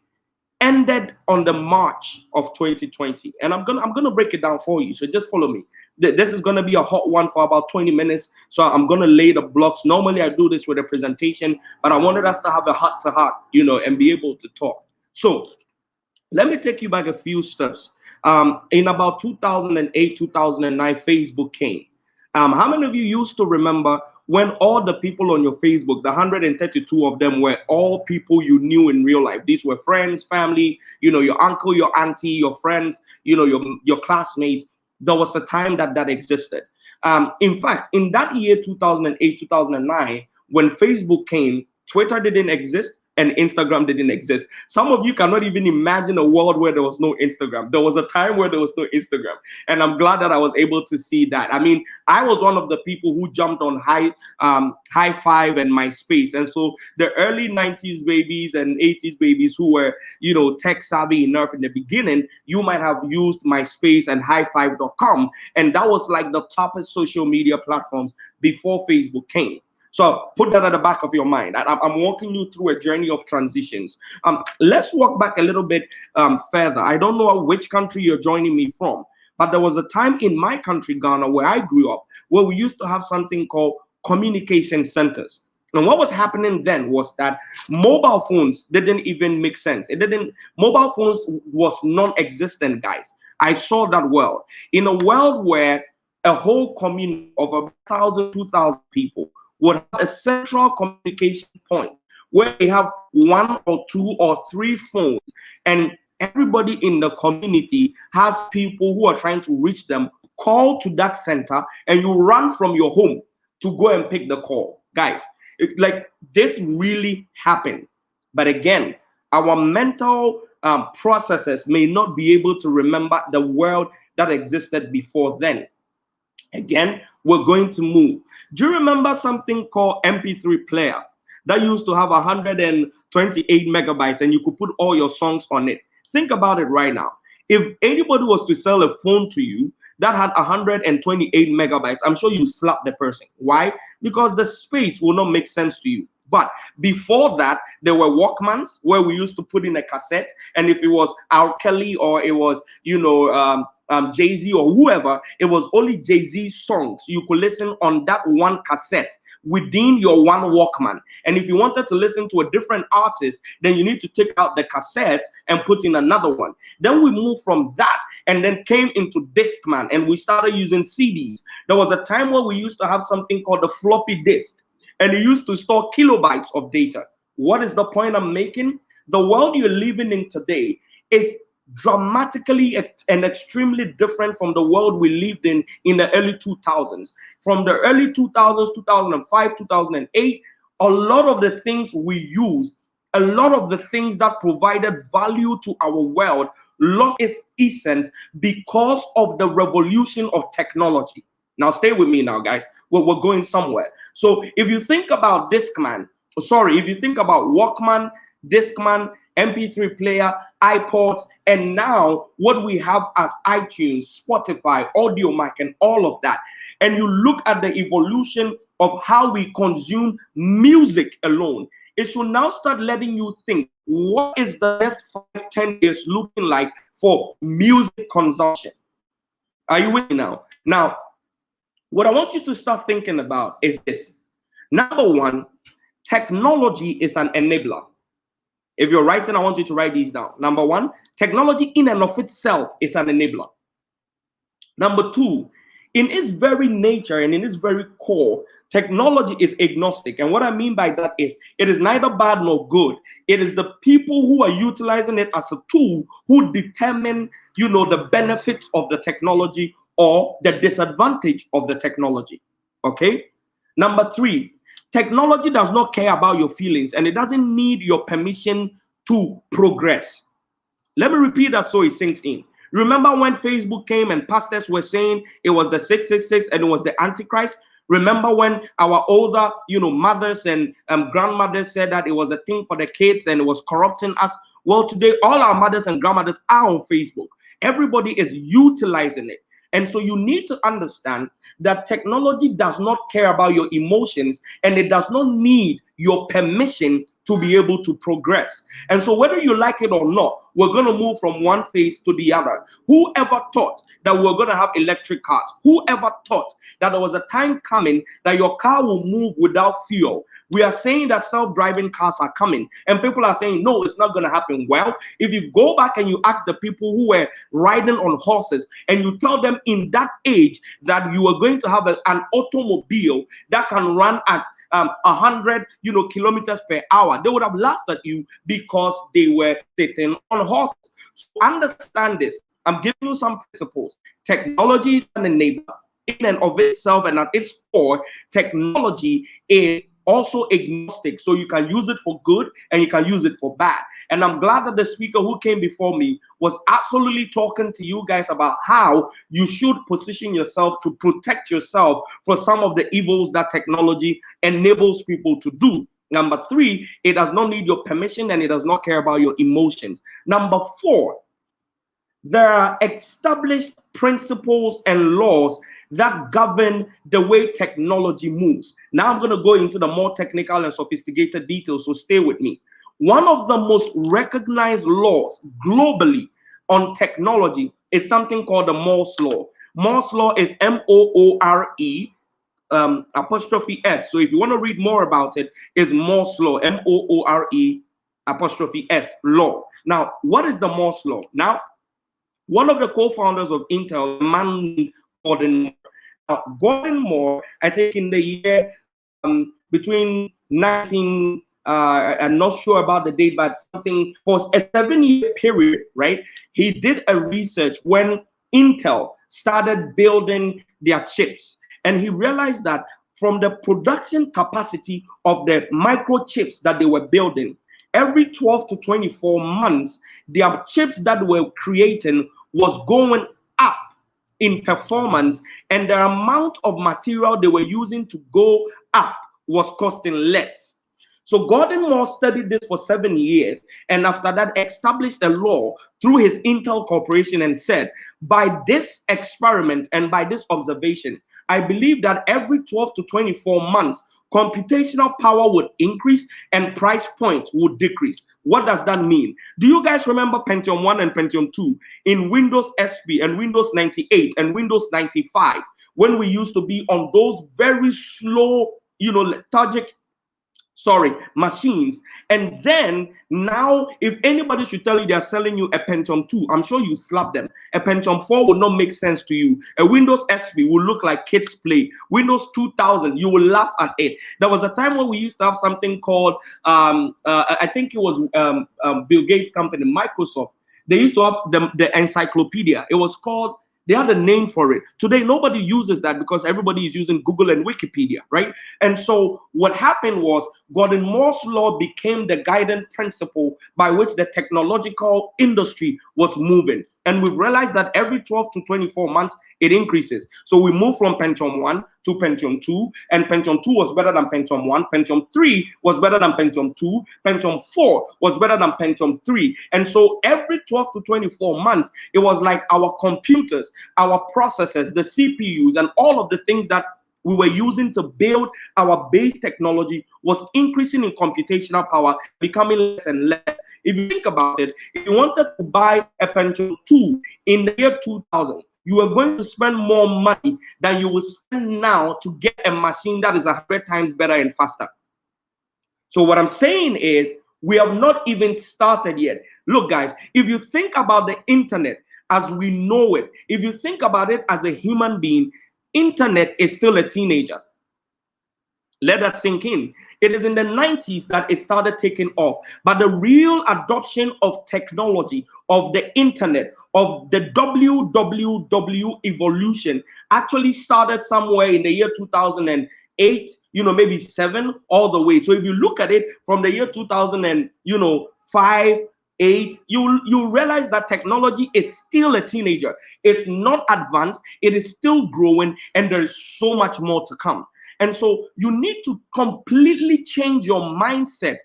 ended on the March of 2020. And I'm gonna break it down for you. So just follow me. This is gonna be a hot one for about 20 minutes. So I'm gonna lay the blocks. Normally I do this with a presentation, but I wanted us to have a heart-to-heart, and be able to talk. So let me take you back a few steps. In about 2008, 2009, Facebook came. How many of you used to remember when all the people on your Facebook, the 132 of them, were all people you knew in real life? These were friends, family, your uncle, your auntie, your friends, your classmates. There was a time that existed. In fact, in that year, 2008, 2009, when Facebook came, Twitter didn't exist and Instagram didn't exist. Some of you cannot even imagine a world where there was no Instagram. There was a time where there was no Instagram. And I'm glad that I was able to see that. I mean, I was one of the people who jumped on High Five and MySpace. And so the early 90s babies and 80s babies who were, tech savvy enough in the beginning, you might have used MySpace and highfive.com. And that was like the toppest social media platforms before Facebook came. So put that at the back of your mind. I'm walking you through a journey of transitions. Let's walk back a little bit further. I don't know which country you're joining me from, but there was a time in my country, Ghana, where I grew up, where we used to have something called communication centers. And what was happening then was that mobile phones didn't even make sense. Mobile phones was non-existent, guys. I saw that world. In a world where a whole community of 1,000, 2,000 people would have a central communication point where they have 1 or 2 or 3 phones, and everybody in the community has people who are trying to reach them. Call to that center and you run from your home to go and pick the call. Guys, this really happened. But again, our mental processes may not be able to remember the world that existed before then. Again, we're going to move. Do you remember something called MP3 player that used to have 128 megabytes and you could put all your songs on it? Think about it right now. If anybody was to sell a phone to you that had 128 megabytes, I'm sure you slap the person. Why? Because the space will not make sense to you. But before that, there were Walkmans where we used to put in a cassette, and if it was R. Kelly or it was, Jay-Z or whoever, it was only Jay-Z songs you could listen on that one cassette within your one Walkman. And if you wanted to listen to a different artist, then you need to take out the cassette and put in another one. Then we moved from that and then came into Discman, and we started using CDs. There was a time where we used to have something called the floppy disk, and it used to store kilobytes of data. What is the point I'm making? The world you're living in today is dramatically and extremely different from the world we lived in the early 2000s. From the early 2000s, 2005, 2008, a lot of the things we used, a lot of the things that provided value to our world lost its essence because of the revolution of technology. Now, stay with me now, guys. We're going somewhere. So if you think about Discman, if you think about Walkman, Discman, MP3 player, iPods, and now what we have as iTunes, Spotify, AudioMac, and all of that, and you look at the evolution of how we consume music alone, it should now start letting you think, what is the next 5-10 years looking like for music consumption? Are you with me now? Now, what I want you to start thinking about is this. Number one, technology is an enabler. If you're writing, I want you to write these down. Number one, technology in and of itself is an enabler. Number two, in its very nature and in its very core, technology is agnostic. And what I mean by that is it is neither bad nor good. It is the people who are utilizing it as a tool who determine, the benefits of the technology or the disadvantage of the technology. Okay? Number three, technology does not care about your feelings and it doesn't need your permission to progress. Let me repeat that so it sinks in. Remember when Facebook came and pastors were saying it was the 666 and it was the Antichrist? Remember when our older, mothers and grandmothers said that it was a thing for the kids and it was corrupting us? Well, today, all our mothers and grandmothers are on Facebook. Everybody is utilizing it. And so you need to understand that technology does not care about your emotions and it does not need your permission to be able to progress. And so whether you like it or not, we're going to move from one phase to the other. Whoever thought that we're going to have electric cars? Whoever thought that there was a time coming that your car will move without fuel? We are saying that self-driving cars are coming, and people are saying, no, it's not going to happen. Well, if you go back and you ask the people who were riding on horses, and you tell them in that age that you are going to have an automobile that can run at 100 kilometers per hour, they would have laughed at you because they were sitting on horses. So understand this. I'm giving you some principles. Technology is an enabler in and of itself, and at its core, technology is also agnostic, so you can use it for good and you can use it for bad. And I'm glad that the speaker who came before me was absolutely talking to you guys about how you should position yourself to protect yourself for some of the evils that technology enables people to do. Number three, it does not need your permission and it does not care about your emotions. Number four, there are established principles and laws that govern the way technology moves. Now I'm going to go into the more technical and sophisticated details, so stay with me. One of the most recognized laws globally on technology is something called the Moore's Law. Moore's Law is M-O-O-R-E apostrophe S. So if you want to read more about it, it's Moore's Law, M-O-O-R-E apostrophe S, law. Now, what is the Moore's Law? Now, one of the co-founders of Intel, a man named Gordon Moore. Now, Gordon Moore, I think in the year between 19, I'm not sure about the date, but something for a 7-year period, right? He did a research when Intel started building their chips. And he realized that from the production capacity of the microchips that they were building, every 12 to 24 months, their chips that were creating was going up in performance, and the amount of material they were using to go up was costing less. So Gordon Moore studied this for 7 years, and after that established a law through his Intel Corporation and said, by this experiment and by this observation, I believe that every 12 to 24 months, computational power would increase and price points would decrease. What does that mean? Do you guys remember Pentium 1 and Pentium 2 in Windows XP and Windows 98 and Windows 95, when we used to be on those very slow, lethargic machines? And then now, if anybody should tell you they're selling you a Pentium 2, I'm sure you slap them. A Pentium 4 will not make sense to you. A Windows XP will look like kids play. Windows 2000, you will laugh at it. There was a time when we used to have something called, I think it was Bill Gates' company, Microsoft. they used to have the encyclopedia. It was called, they had a name for it. Today, nobody uses that because everybody is using Google and Wikipedia, right? And so what happened was Gordon Moore's law became the guiding principle by which the technological industry was moving. And we've realized that every 12 to 24 months, it increases. So we moved from Pentium 1 to Pentium 2, and Pentium 2 was better than Pentium 1. Pentium 3 was better than Pentium 2. Pentium 4 was better than Pentium 3. And so every 12 to 24 months, it was like our computers, our processors, the CPUs, and all of the things that we were using to build our base technology was increasing in computational power, becoming less and less. If you think about it, if you wanted to buy a Pentium 2 in the year 2000, you are going to spend more money than you will spend now to get a machine that is 100 times better and faster. So what I'm saying is, we have not even started yet. Look, guys, if you think about the internet as we know it, if you think about it as a human being, internet is still a teenager. Let that sink in. It is in the 90s that it started taking off. But the real adoption of technology, of the internet, of the WWW evolution actually started somewhere in the year 2008, maybe 7 all the way. So if you look at it from the year 2005, 8, you realize that technology is still a teenager. It's not advanced. It is still growing, and there is so much more to come. And so you need to completely change your mindset,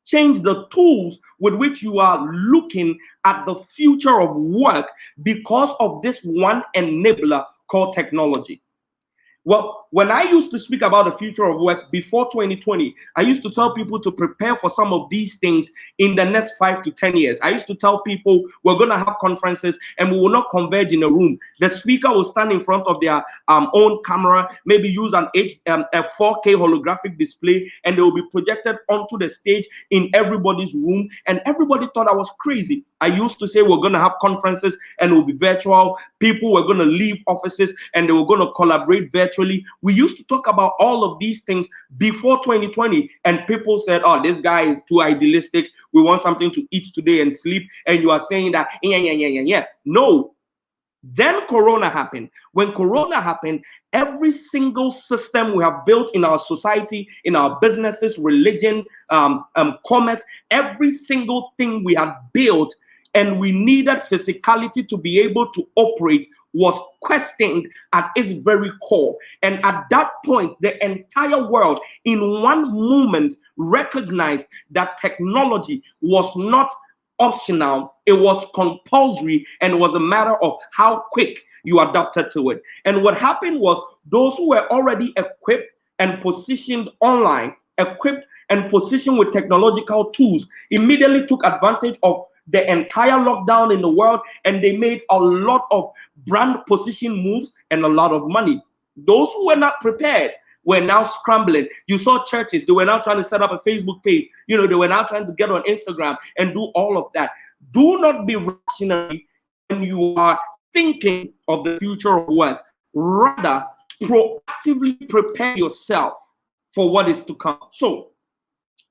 change the tools with which you are looking at the future of work because of this one enabler called technology. Well, when I used to speak about the future of work before 2020, I used to tell people to prepare for some of these things in the next 5 to 10 years. I used to tell people we're going to have conferences and we will not converge in a room. The speaker will stand in front of their own camera, maybe use a 4K holographic display, and they will be projected onto the stage in everybody's room. And everybody thought I was crazy. I used to say we're going to have conferences and it will be virtual. People were going to leave offices and they were going to collaborate virtually. We used to talk about all of these things before 2020, and people said, oh, this guy is too idealistic. We want something to eat today and sleep. And you are saying that, yeah. No. Then Corona happened. When Corona happened, every single system we have built in our society, in our businesses, religion, commerce, every single thing we have built and we needed physicality to be able to operate was questioned at its very core. And at that point, the entire world in one moment recognized that technology was not optional, it was compulsory, and it was a matter of how quick you adapted to it. And what happened was those who were already equipped and positioned online, equipped and positioned with technological tools, immediately took advantage of the entire lockdown in the world, and they made a lot of brand position moves and a lot of money. Those who were not prepared were now scrambling. You saw churches, they were now trying to set up a Facebook page. They were now trying to get on Instagram and do all of that. Do not be rationary when you are thinking of the future of work. Rather, proactively prepare yourself for what is to come. So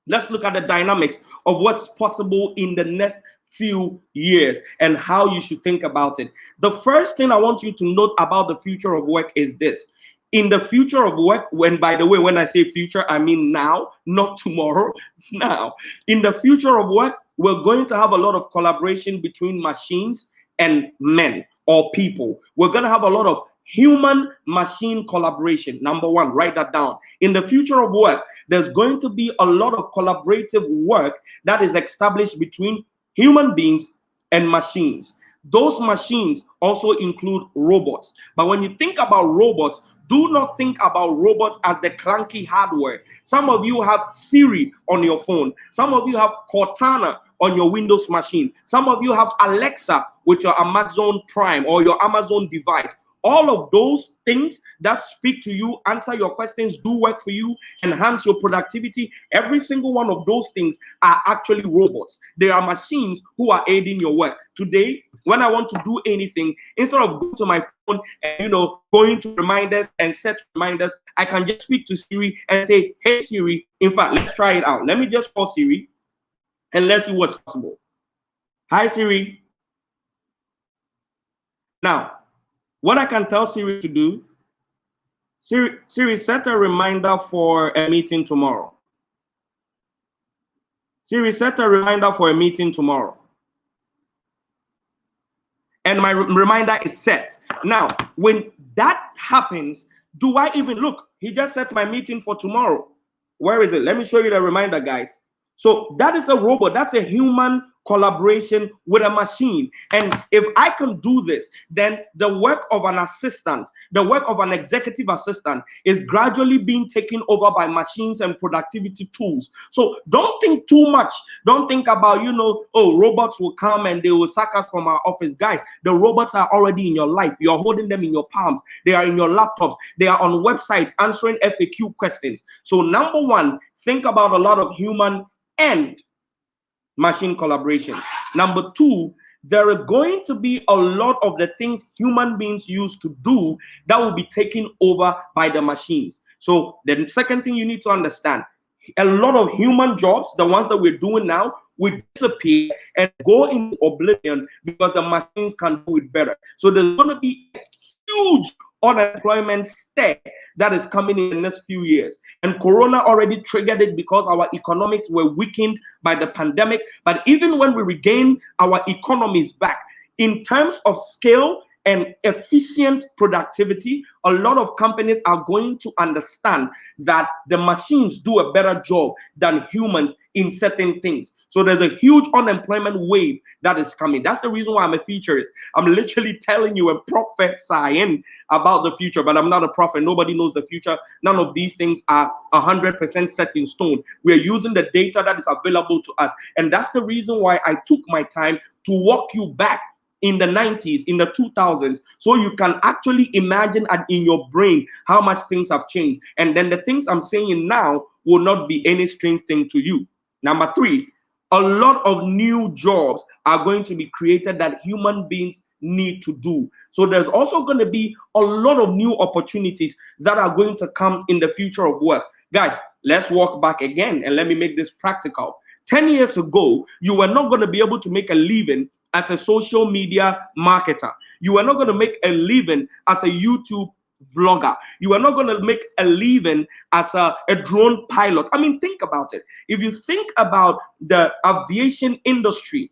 let's look at the dynamics of what's possible in the next few years and how you should think about it. The first thing I want you to note about the future of work is this. In the future of work, by the way, when I say future, I mean now, not tomorrow, now. In the future of work, we're going to have a lot of collaboration between machines and men or people. We're going to have a lot of human-machine collaboration. Number one, write that down. In the future of work, there's going to be a lot of collaborative work that is established between human beings and machines. Those machines also include robots. But when you think about robots, do not think about robots as the clunky hardware. Some of you have Siri on your phone. Some of you have Cortana on your Windows machine. Some of you have Alexa with your Amazon Prime or your Amazon device. All of those things that speak to you, answer your questions, do work for you, enhance your productivity, every single one of those things are actually robots. They are machines who are aiding your work. Today, when I want to do anything, instead of going to my phone and going to reminders and set reminders, I can just speak to Siri and say, hey Siri, in fact, let's try it out. Let me just call Siri and let's see what's possible. Hi Siri. Now, what I can tell Siri to do, Siri, set a reminder for a meeting tomorrow. Siri, set a reminder for a meeting tomorrow. And my reminder is set. Now, when that happens, do I even look? He just set my meeting for tomorrow. Where is it? Let me show you the reminder, guys. So that is a robot. That's a human collaboration with a machine. And if I can do this, then the work of an assistant, the work of an executive assistant is gradually being taken over by machines and productivity tools. So don't think too much. Don't think about, oh, robots will come and they will sack us from our office. Guys, the robots are already in your life. You're holding them in your palms. They are in your laptops. They are on websites answering FAQ questions. So number one, think about a lot of human and machine collaboration. Number two, there are going to be a lot of the things human beings used to do that will be taken over by the machines. So the second thing you need to understand, a lot of human jobs, the ones that we're doing now, will disappear and go into oblivion because the machines can do it better. So there's going to be a huge unemployment stare that is coming in the next few years. And Corona already triggered it because our economics were weakened by the pandemic. But even when we regain our economies back, in terms of scale and efficient productivity, a lot of companies are going to understand that the machines do a better job than humans in certain things. So there's a huge unemployment wave that is coming. That's the reason why I'm a futurist. I'm literally telling you and prophesying about the future, but I'm not a prophet. Nobody knows the future. None of these things are 100% set in stone. We're using the data that is available to us. And that's the reason why I took my time to walk you back in the 90s, in the 2000s, so you can actually imagine in your brain how much things have changed. And then the things I'm saying now will not be any strange thing to you. Number three, a lot of new jobs are going to be created that human beings need to do. So there's also going to be a lot of new opportunities that are going to come in the future of work. Guys, let's walk back again and let me make this practical. 10 years ago, you were not going to be able to make a living as a social media marketer. You are not going to make a living as a YouTube vlogger. You are not going to make a living as a drone pilot. I mean, think about it. If you think about the aviation industry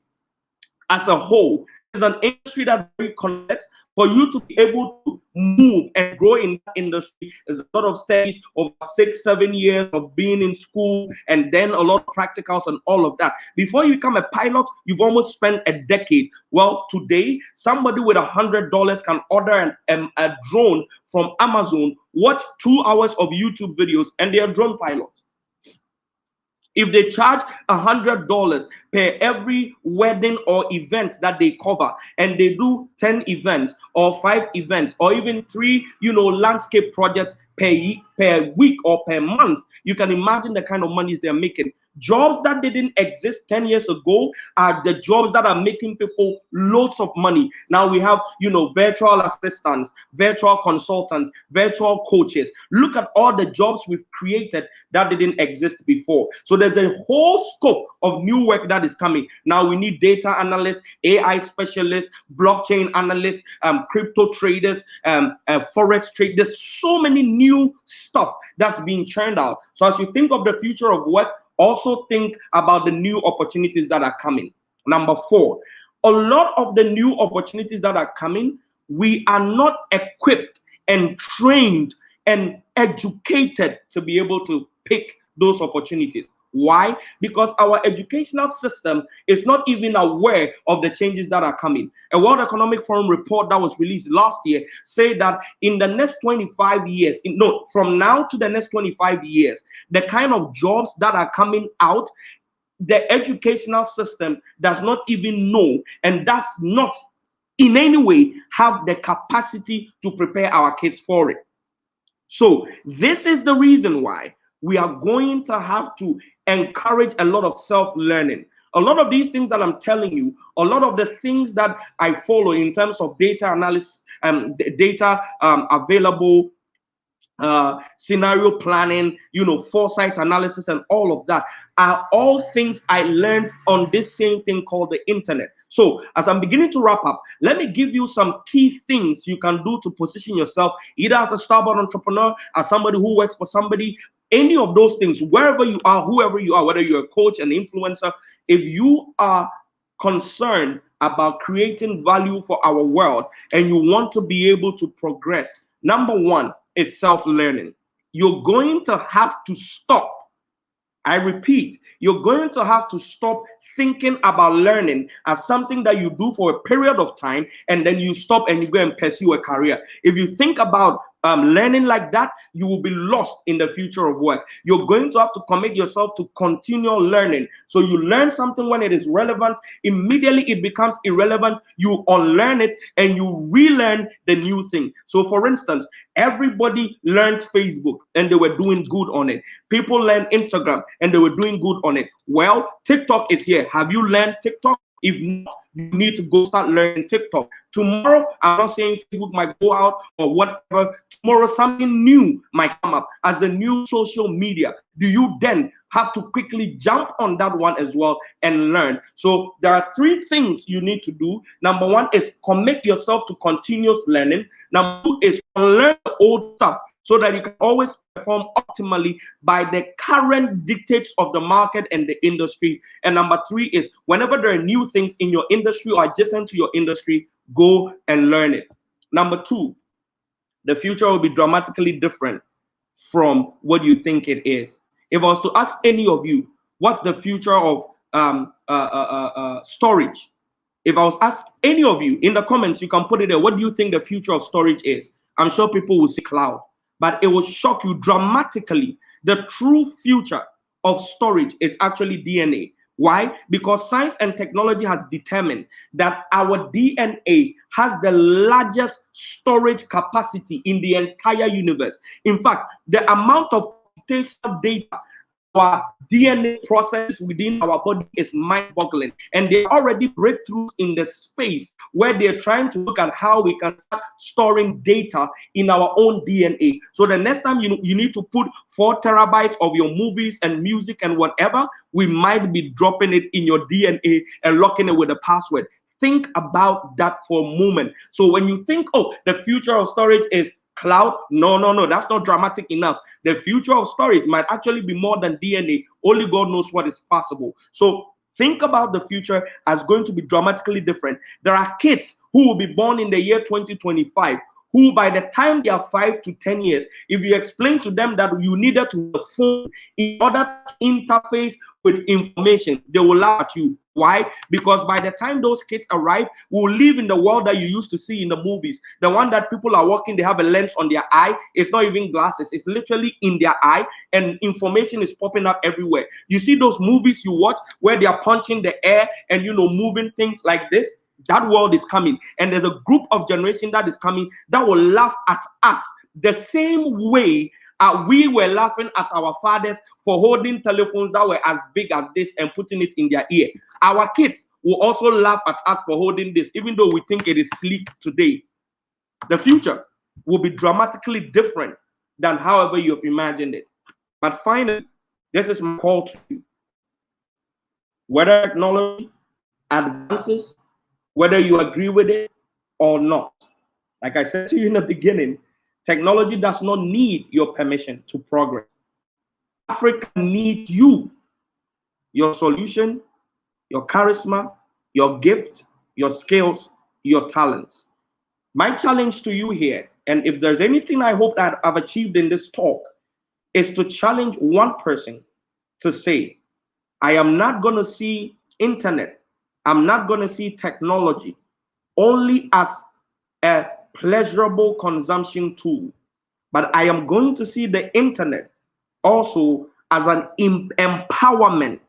as a whole, it's an industry that's very complex. For you to be able to move and grow in that industry, there's a lot of studies over 6-7 years of being in school, and then a lot of practicals and all of that. Before you become a pilot, you've almost spent a decade. Well, today, somebody with $100 can order a drone from Amazon, watch 2 hours of YouTube videos, and they're a drone pilot. If they charge $100 per every wedding or event that they cover, and they do 10 events or 5 events or even 3, landscape projects per week or per month, you can imagine the kind of monies they're making. Jobs that didn't exist 10 years ago are the jobs that are making people loads of money. Now we have, virtual assistants, virtual consultants, virtual coaches. Look at all the jobs we've created that didn't exist before. So there's a whole scope of new work that is coming. Now we need data analysts, AI specialists, blockchain analysts, crypto traders, forex traders. There's so many new stuff that's being churned out. So as you think of the future of work, also think about the new opportunities that are coming. Number 4, a lot of the new opportunities that are coming, we are not equipped and trained and educated to be able to pick those opportunities. Why? Because our educational system is not even aware of the changes that are coming. A World Economic Forum report that was released last year said that in the next 25 years, from now to the next 25 years, the kind of jobs that are coming out, the educational system does not even know, and does not in any way have the capacity to prepare our kids for it. So this is the reason why we are going to have to encourage a lot of self-learning. A lot of these things that I'm telling you, a lot of the things that I follow in terms of data analysis, available, scenario planning, foresight analysis, and all of that are all things I learned on this same thing called the internet. So as I'm beginning to wrap up, let me give you some key things you can do to position yourself either as a startup entrepreneur, as somebody who works for somebody, any of those things, wherever you are, whoever you are, whether you're a coach, an influencer, if you are concerned about creating value for our world and you want to be able to progress, number one is self-learning. You're going to have to stop. I repeat, you're going to have to stop thinking about learning as something that you do for a period of time and then you stop and you go and pursue a career. If you think about learning like that, you will be lost in the future of work. You're going to have to commit yourself to continual learning. So you learn something when it is relevant, immediately it becomes irrelevant, you unlearn it and you relearn the new thing. So for instance, everybody learned Facebook and they were doing good on it. People learned Instagram and they were doing good on it. Well, TikTok is here. Have you learned TikTok? If not, you need to go start learning TikTok. Tomorrow, I'm not saying Facebook might go out or whatever. Tomorrow, something new might come up as the new social media. Do you then have to quickly jump on that one as well and learn? So there are three things you need to do. Number one is commit yourself to continuous learning. Number two is unlearn the old stuff so that you can always perform optimally by the current dictates of the market and the industry. And number three is whenever there are new things in your industry or adjacent to your industry, go and learn it. Number two, the future will be dramatically different from what you think it is. If I was to ask any of you, what's the future of storage? If I was asked any of you in the comments, you can put it there. What do you think the future of storage is? I'm sure people will say cloud, but it will shock you dramatically. The true future of storage is actually DNA. Why? Because science and technology has determined that our DNA has the largest storage capacity in the entire universe. In fact, the amount of computational data our DNA process within our body is mind-boggling, and there are already breakthroughs in the space where they're trying to look at how we can start storing data in our own DNA. So the next time you need to put 4 terabytes of your movies and music and whatever, we might be dropping it in your DNA and locking it with a password. Think about that for a moment. So when you think, oh, the future of storage is cloud, no, that's not dramatic enough. The future of storage might actually be more than DNA. Only God knows what is possible. So think about the future as going to be dramatically different. There are kids who will be born in the year 2025 who by the time they are 5 to 10 years, if you explain to them that you needed to have a phone in order to interface with information, they will laugh at you. Why? Because by the time those kids arrive, we'll live in the world that you used to see in the movies. The one that people are walking, they have a lens on their eye. It's not even glasses. It's literally in their eye, and information is popping up everywhere. You see those movies you watch where they are punching the air and, moving things like this? That world is coming, and there's a group of generation that is coming that will laugh at us the same way we were laughing at our fathers for holding telephones that were as big as this and putting it in their ear. Our kids will also laugh at us for holding this, even though we think it is sleek today. The future will be dramatically different than however you have imagined it. But finally, this is my call to you. Whether technology advances, whether you agree with it or not. Like I said to you in the beginning, technology does not need your permission to progress. Africa needs you, your solution, your charisma, your gift, your skills, your talents. My challenge to you here, and if there's anything I hope that I've achieved in this talk, is to challenge one person to say, I am not going to see internet, I'm not going to see technology only as a pleasurable consumption tool, but I am going to see the internet also as an empowerment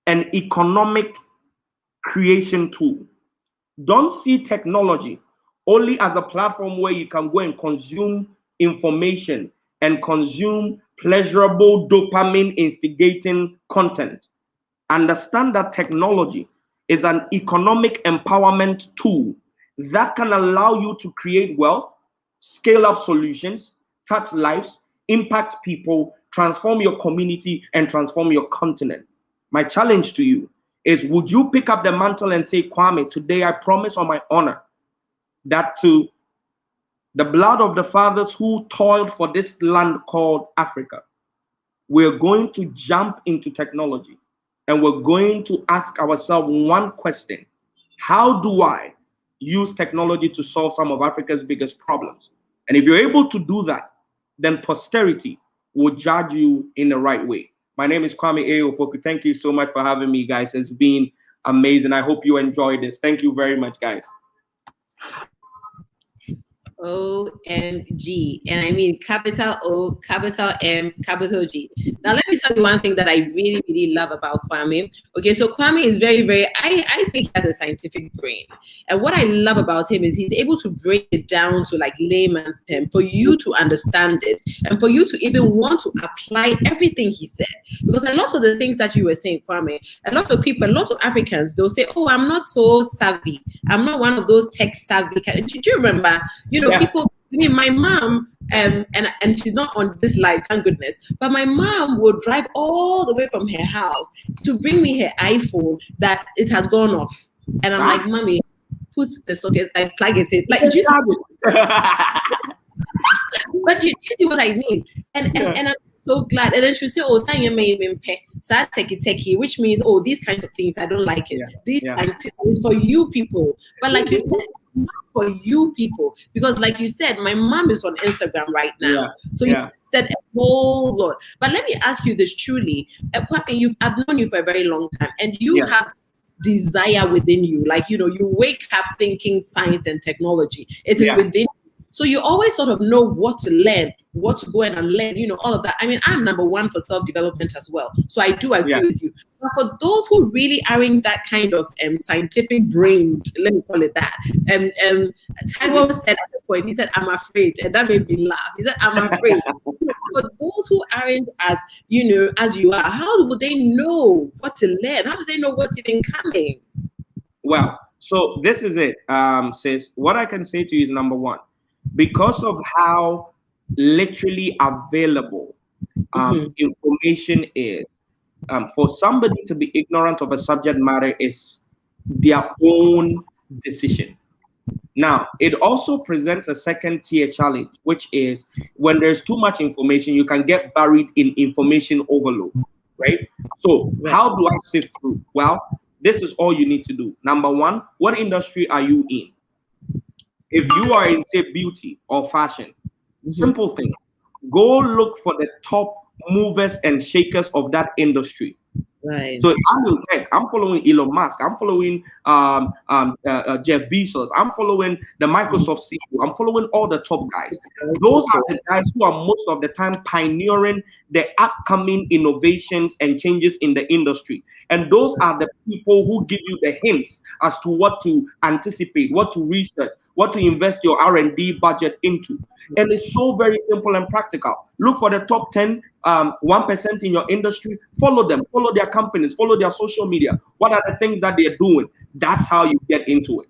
and economic creation tool. Don't see technology only as a platform where you can go and consume information and consume pleasurable dopamine instigating content. Understand that technology is an economic empowerment tool that can allow you to create wealth, scale up solutions, touch lives, impact people, transform your community, and transform your continent. My challenge to you is, would you pick up the mantle and say, Kwame, today I promise on my honor that to the blood of the fathers who toiled for this land called Africa, we're going to jump into technology and we're going to ask ourselves one question: how do I use technology to solve some of Africa's biggest problems? And if you're able to do that, then posterity will judge you in the right way. My name is Kwame Adepoju. Thank you so much for having me, guys. It's been amazing. I hope you enjoyed this. Thank you very much, guys. OMG. And I mean capital O, capital M, capital G. Now, let me tell you one thing that I really, really love about Kwame. Okay, so Kwame is I think he has a scientific brain. And what I love about him is he's able to break it down to like layman's term for you to understand it and for you to even want to apply everything he said. Because a lot of the things that you were saying, Kwame, a lot of people, a lot of Africans, they'll say, oh, I'm not so savvy. I'm not one of those tech savvy. Do you remember, people, I mean, my mom, and she's not on this live, thank goodness, but my mom would drive all the way from her house to bring me her iPhone that it has gone off. And I'm like, Mommy, put the socket and plug it in. Like, you but you see what I mean? And I'm so glad. And then she'll say, oh, techie, which means, oh, these kinds of things, I don't like it. These kinds of things for you people. But like you said, not for you people, because like you said, my mom is on Instagram right now, so you said a whole lot. But let me ask you this truly, I've known you for a very long time, and you have desire within you, like you wake up thinking science and technology. It is within you. So you always sort of know what to learn, what to go and unlearn, all of that. I mean, I'm number one for self-development as well. So I do agree with you. But for those who really are in that kind of scientific brain, let me call it that, Taiwo said at the point, he said, I'm afraid. And that made me laugh. He said, I'm afraid. For those who aren't as you are, how would they know what to learn? How do they know what's even coming? Well, so this is it, sis. What I can say to you is, number one, because of how literally available information is, for somebody to be ignorant of a subject matter is their own decision. Now, it also presents a second tier challenge, which is when there's too much information, you can get buried in information overload, right? So how do I sift through? Well, this is all you need to do. Number one, what industry are you in? If you are in, say, beauty or fashion, simple thing, go look for the top movers and shakers of that industry. Right. So I'm in tech. I'm following Elon Musk. I'm following Jeff Bezos. I'm following the Microsoft CEO. I'm following all the top guys. Those are the guys who are most of the time pioneering the upcoming innovations and changes in the industry. And those are the people who give you the hints as to what to anticipate, what to research, what to invest your R&D budget into. And it's so very simple and practical. Look for the top 10, 1% in your industry. Follow them, follow their companies, follow their social media. What are the things that they're doing? That's how you get into it.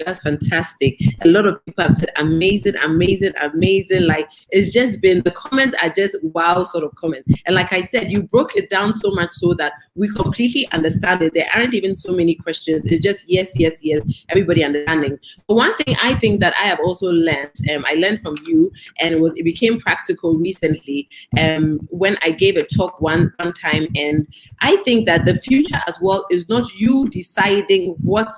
That's fantastic. A lot of people have said amazing, amazing, amazing. Like, it's just been, the comments are just wow sort of comments. And like I said, you broke it down so much so that we completely understand it. There aren't even so many questions. It's just yes, yes, yes, everybody understanding. But one thing I think that I have also learned, I learned from you, and it became practical recently when I gave a talk one time. And I think that the future as well is not you deciding what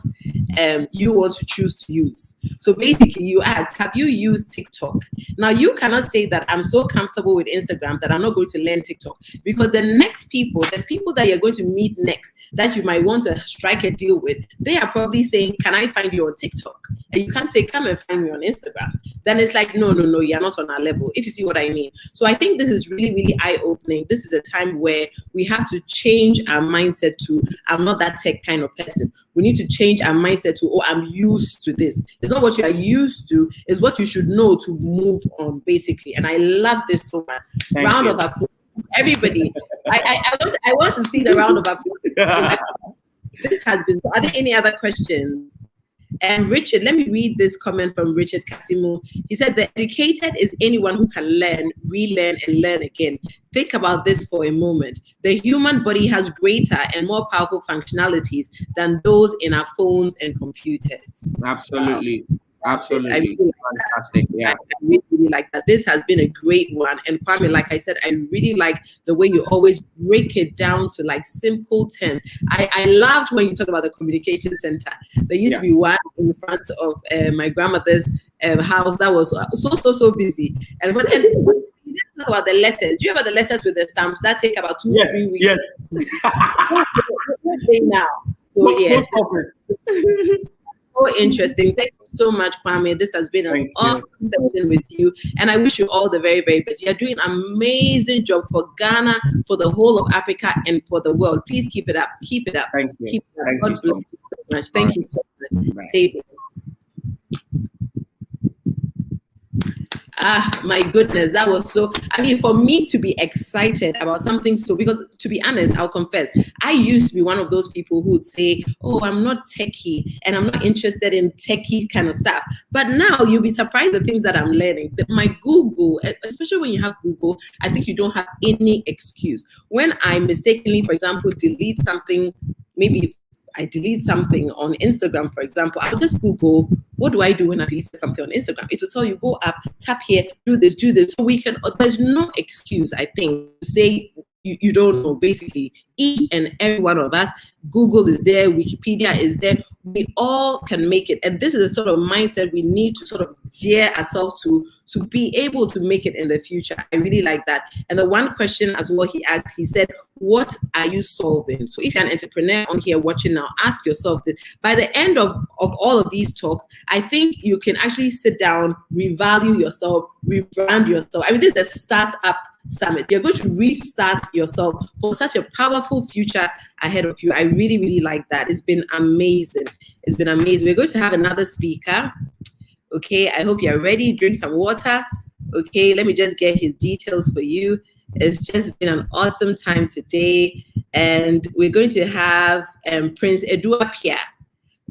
you want to choose to use. So basically you ask, have you used TikTok? Now you cannot say that I'm so comfortable with Instagram that I'm not going to learn TikTok, because the people that you're going to meet next that you might want to strike a deal with, they are probably saying, can I find you on TikTok? And you can't say, come and find me on Instagram. Then it's like, no, you're not on our level, if you see what I mean. So I think this is really, really eye-opening. This is a time where we have to change our mindset to, I'm not that tech kind of person. We need to change our mindset to, oh, I'm used to this. It's not what you are used to, it's what you should know to move on, basically. And I love this so much. Round of applause, everybody. I want to see the round of applause. This has been. Are there any other questions? And Richard, let me read this comment from Richard Casimo. He said, the educated is anyone who can learn, relearn, and learn again. Think about this for a moment. The human body has greater and more powerful functionalities than those in our phones and computers. Absolutely. Wow. Absolutely. I really fantastic. Yeah. I really like that. This has been a great one. And Kwame, like I said, I really like the way you always break it down to like simple terms. I loved when you talked about the communication center. There used to be one in front of my grandmother's house that was so busy. And when you didn't talk about the letters. Do you remember the letters with the stamps? That take about 2-3 weeks. Yes. Now. So yes. So interesting. Thank you so much, Kwame. This has been an awesome session with you. And I wish you all the very, very best. You're doing an amazing job for Ghana, for the whole of Africa, and for the world. Please keep it up. Keep it up. Thank you. Keep it up. Thank God you bless you so much. Thank you so much. Right. Stay blessed. My goodness, that was so, I mean, for me to be excited about something, so, because to be honest, I'll confess, I used to be one of those people who would say, oh, I'm not techie and I'm not interested in techie kind of stuff. But now you'll be surprised the things that I'm learning. My Google, especially when you have Google, I think you don't have any excuse. When I mistakenly, for example, delete something, maybe I delete something on Instagram, for example, I'll just Google, what do I do when I delete something on Instagram? It will tell you, go up, tap here, do this. So we can, there's no excuse, I think, to say you don't know. Basically, each and every one of us, Google is there, Wikipedia is there, we all can make it. And this is the sort of mindset we need to sort of gear ourselves to be able to make it in the future. I really like that. And the one question as well he asked, he said, what are you solving? So if you're an entrepreneur on here watching now, ask yourself this. By the end of all of these talks, I think you can actually sit down, revalue yourself, rebrand yourself. I mean, this is a startup summit. You're going to restart yourself for such a powerful future ahead of you. I really, really like that. It's been amazing. It's been amazing. We're going to have another speaker. Okay, I hope you're ready. Drink some water. Okay, let me just get his details for you. It's just been an awesome time today. And we're going to have Prince Eduapia.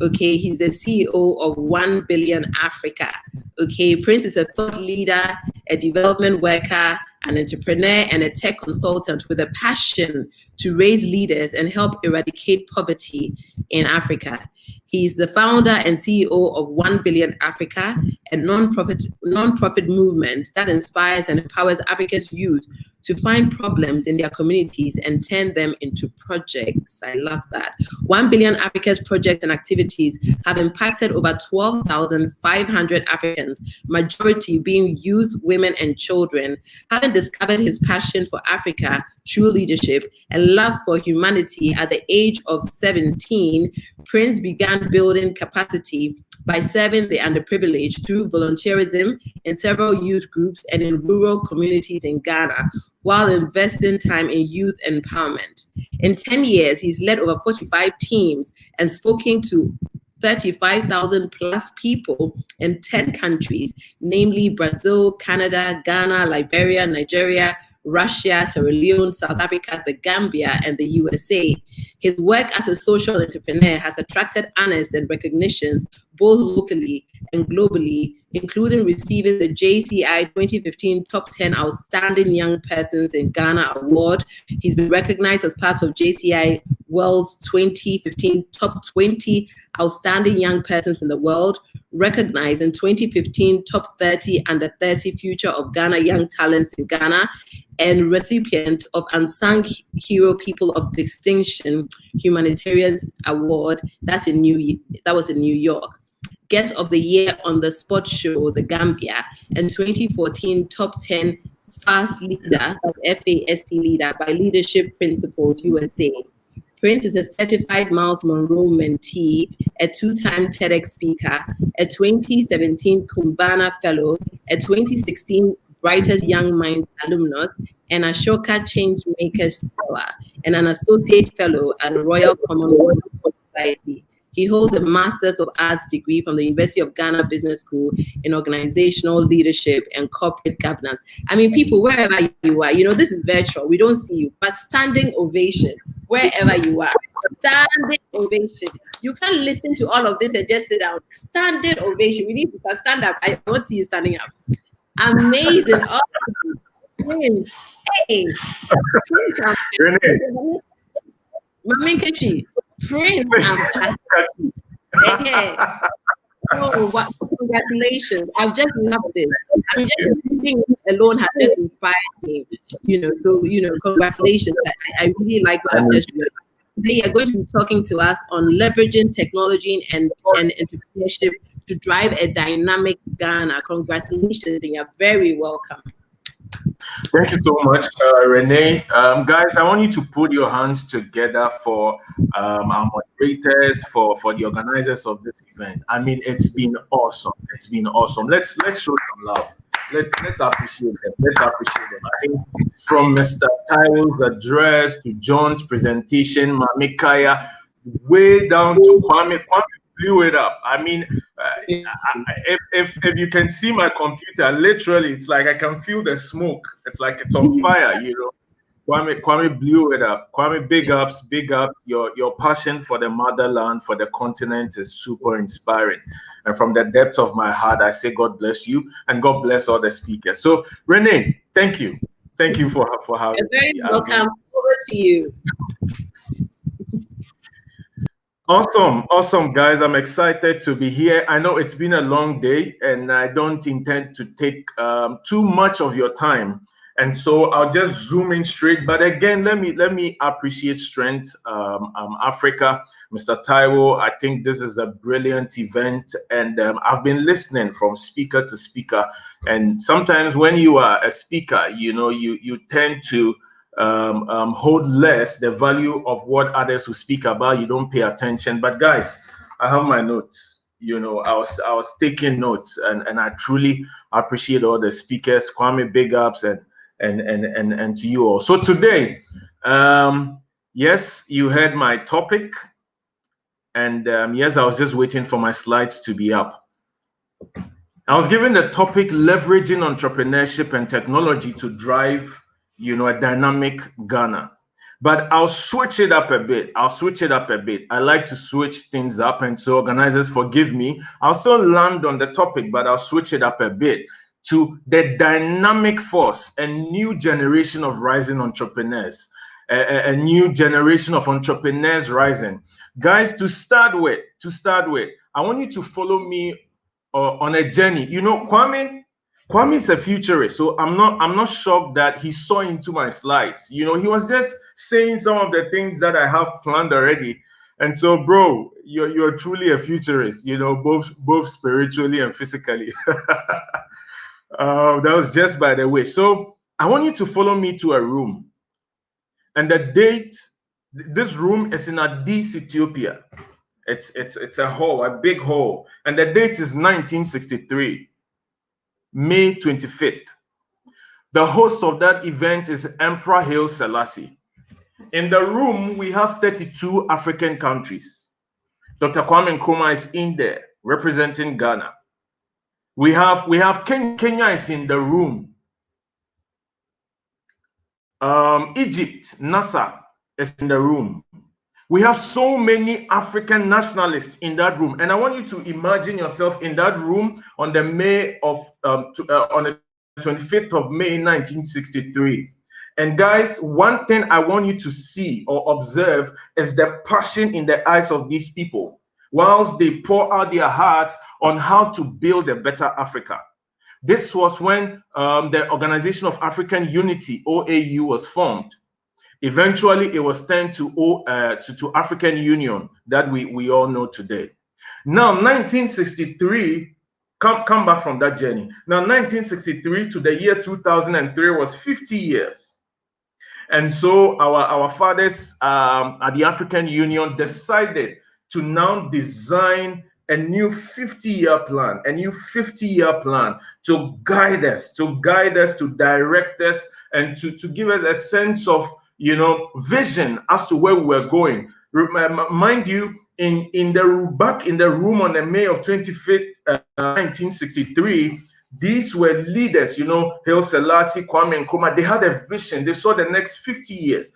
Okay, he's the CEO of 1 Billion Africa. Okay, Prince is a thought leader, a development worker, an entrepreneur, and a tech consultant with a passion to raise leaders and help eradicate poverty in Africa. He's the founder and CEO of 1 Billion Africa, a non-profit movement that inspires and empowers Africa's youth to find problems in their communities and turn them into projects. I love that. 1 Billion Africa's projects and activities have impacted over 12,500 Africans, majority being youth, women, and children. Having discovered his passion for Africa, true leadership, and love for humanity at the age of 17, Prince began building capacity by serving the underprivileged through volunteerism in several youth groups and in rural communities in Ghana, while investing time in youth empowerment. In 10 years, he's led over 45 teams and spoken to 35,000 plus people in 10 countries, namely Brazil, Canada, Ghana, Liberia, Nigeria, Russia, Sierra Leone, South Africa, the Gambia, and the USA. His work as a social entrepreneur has attracted honors and recognitions both locally and globally, including receiving the JCI 2015 Top 10 Outstanding Young Persons in Ghana Award. He's been recognized as part of JCI World's 2015 Top 20 Outstanding Young Persons in the World, recognized in 2015 Top 30 Under 30 Future of Ghana Young Talents in Ghana, and recipient of Unsung Hero People of Distinction Humanitarians Award. That was in New York. Guest of the Year on the Sports Show, The Gambia, and 2014 Top 10 Fast Leader, FAST Leader by Leadership Principles USA. Prince is a certified Miles Monroe mentee, a 2-time TEDx speaker, a 2017 Convener Fellow, a 2016 Brightest Young Minds alumnus, and Ashoka Changemakers Scholar, and an Associate Fellow at the Royal Commonwealth Society. He holds a Master's of Arts degree from the University of Ghana Business School in Organizational Leadership and Corporate Governance. I mean, people, wherever you are, this is virtual, we don't see you, but standing ovation, wherever you are. Standing ovation. You can't listen to all of this and just sit down. Standing ovation. We need to stand up. I want to see you standing up. Amazing. Awesome. Prince. Hey. Prince. Mami Kechi. Prince and Pat. Hey. Oh, what, congratulations. I've just loved this. I mean, just reading alone has just inspired me, so, congratulations. I really like what I've just read. Today, you're going to be talking to us on leveraging technology and entrepreneurship to drive a dynamic Ghana. Congratulations, and you're very welcome. Thank you so much, Renee. Guys, I want you to put your hands together for our moderators, for the organizers of this event. I mean, it's been awesome. It's been awesome. Let's show some love. Let's appreciate them. Let's appreciate them. I think from Mr. Taiwo's address to John's presentation, Mamikaya, way down to Kwame blew it up. I mean, if you can see my computer, literally, it's like I can feel the smoke. It's like it's on fire, Kwame blew it up. Kwame, big ups. Your passion for the motherland, for the continent is super inspiring. And from the depths of my heart, I say God bless you and God bless all the speakers. So, Renee, thank you. Thank you for having me. You're very welcome. Over to you. Awesome, guys. I'm excited to be here. I know it's been a long day, and I don't intend to take too much of your time, and so I'll just zoom in straight. But again, let me appreciate Strength Africa, Mr. Taiwo. I think this is a brilliant event, and I've been listening from speaker to speaker. And sometimes when you are a speaker, you tend to hold less the value of what others who speak about. You don't pay attention. But guys, I have my notes. I was taking notes, and I truly appreciate all the speakers. Kwame, big ups, and to you all. So today, yes, you heard my topic, and yes, I was just waiting for my slides to be up. I was given the topic leveraging entrepreneurship and technology to drive a dynamic Ghana. But I'll switch it up a bit. I like to switch things up, and so organizers, forgive me. I'll still land on the topic, but I'll switch it up a bit to the dynamic force, a new generation of rising entrepreneurs, a new generation of entrepreneurs rising. Guys, to start with, I want you to follow me on a journey. Kwame is a futurist, so I'm not shocked that he saw into my slides. He was just saying some of the things that I have planned already. And so, bro, you're truly a futurist, both spiritually and physically. That was just by the way. So I want you to follow me to a room. And the date, this room is in Addis, Ethiopia. It's a hall, a big hall. And the date is 1963. May 25th. The host of that event is Emperor Haile Selassie. In the room, we have 32 African countries. Dr. Kwame Nkrumah is in there representing Ghana. We have Kenya is in the room. Egypt, NASA is in the room. We have so many African nationalists in that room, and I want you to imagine yourself in that room on the 25th of May 1963. And guys, one thing I want you to see or observe is the passion in the eyes of these people, whilst they pour out their hearts on how to build a better Africa. This was when the Organization of African Unity, OAU, was formed. Eventually, it was turned to African Union that we all know today. Now, 1963, come back from that journey. Now, 1963 to the year 2003 was 50 years. And so our fathers at the African Union decided to now design a new 50-year plan, to guide us, to direct us, and to give us a sense of vision as to where we were going. Mind you, back in the room on the May of 25th, 1963, these were leaders, Haile Selassie, Kwame Nkrumah. They had a vision. They saw the next 50 years.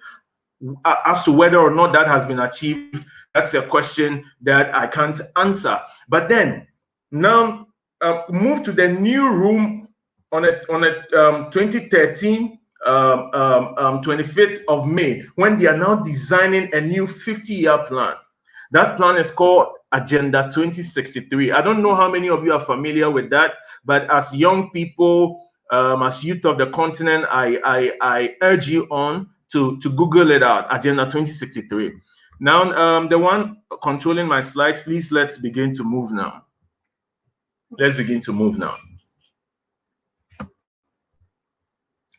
as to whether or not that has been achieved, that's a question that I can't answer. But then now move to the new room on a 2013 25th of May, when they are now designing a new 50-year plan. That plan is called Agenda 2063. I don't know how many of you are familiar with that, but as young people, as youth of the continent, I urge you on to Google it out, Agenda 2063. Now, the one controlling my slides, please, let's begin to move now. Let's begin to move now.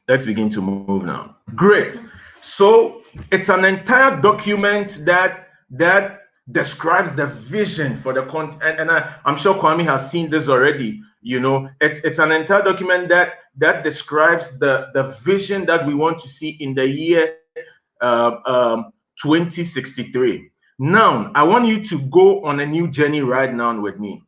Let's begin to move now. Great. So it's an entire document that describes the vision for the content, and I'm sure Kwame has seen this already. You know, it's an entire document that describes the vision that we want to see in the year 2063. Now, I want you to go on a new journey right now with me.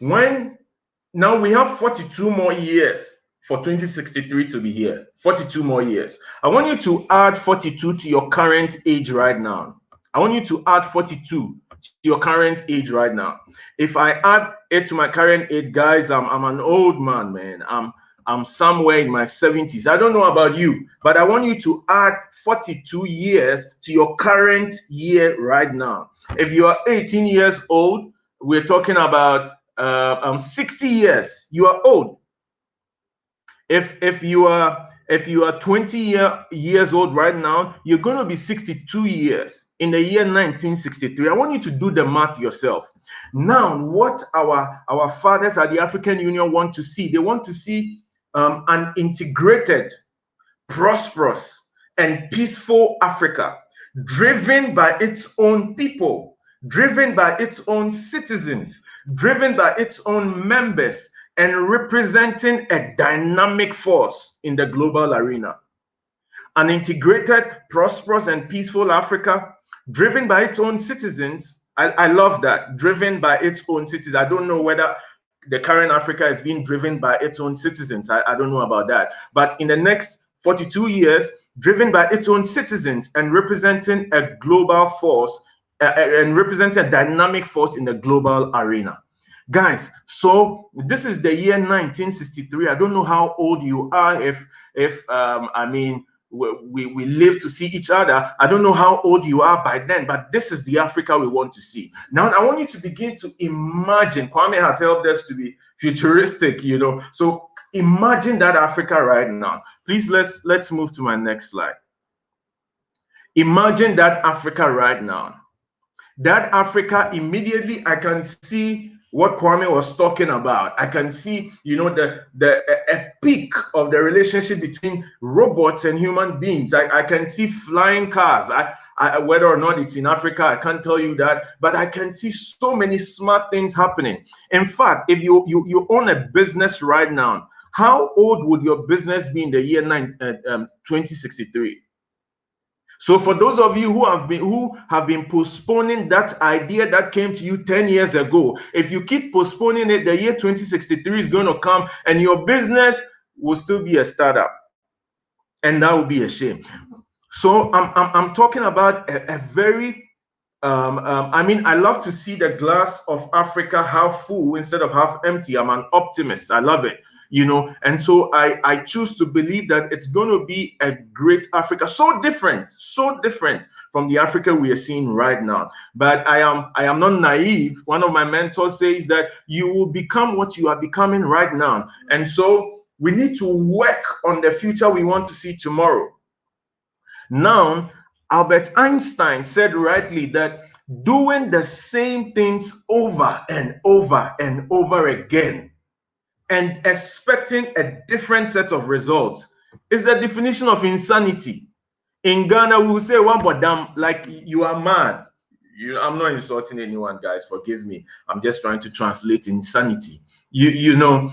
Now we have 42 more years for 2063 to be here. 42 more years. I want you to add 42 to your current age right now. I want you to add 42 to your current age right now. If I add it to my current age, guys, I'm an old man, man. I'm somewhere in my 70s. I don't know about you, but I want you to add 42 years to your current year right now. If you are 18 years old, we're talking about 60 years. You are old. If you are 20 years old right now, you're going to be 62 years in the year 1963. I want you to do the math yourself. Now, what our fathers at the African Union want to see, they want to see an integrated, prosperous, and peaceful Africa, driven by its own people, driven by its own citizens, driven by its own members, and representing a dynamic force in the global arena. An integrated, prosperous, and peaceful Africa, driven by its own citizens. I love that, driven by its own citizens. I don't know whether the current Africa is being driven by its own citizens. I don't know about that. But in the next 42 years, driven by its own citizens and representing a global force, and representing a dynamic force in the global arena. Guys, so this is the year 1963. I don't know how old you are, if I mean, we live to see each other. I don't know how old you are by then, but this is the Africa we want to see. Now, I want you to begin to imagine. Kwame has helped us to be futuristic, you know. So imagine that Africa right now. Please, let's move to my next slide. Imagine that Africa right now. That Africa, immediately I can see what Kwame was talking about. I can see, you know, a peak of the relationship between robots and human beings. I can see flying cars. Whether or not it's in Africa, I can't tell you that, but I can see so many smart things happening. In fact, if you own a business right now, how old would your business be in the year 2063? So for those of you who have been postponing that idea that came to you 10 years ago, if you keep postponing it, the year 2063 is going to come and your business will still be a startup. And that would be a shame. So I'm talking about a very I mean, I love to see the glass of Africa half full instead of half empty. I'm an optimist. I love it. You know, and so I choose to believe that it's going to be a great Africa, so different from the Africa we are seeing right now. But I am not naive. One of my mentors says that you will become what you are becoming right now, and so we need to work on the future we want to see tomorrow. Now, Albert Einstein said rightly that doing the same things over and over and over again and expecting a different set of results is the definition of insanity. In Ghana, we will say, one but damn, like you are mad. I'm not insulting anyone, guys. Forgive me. I'm just trying to translate insanity. You know,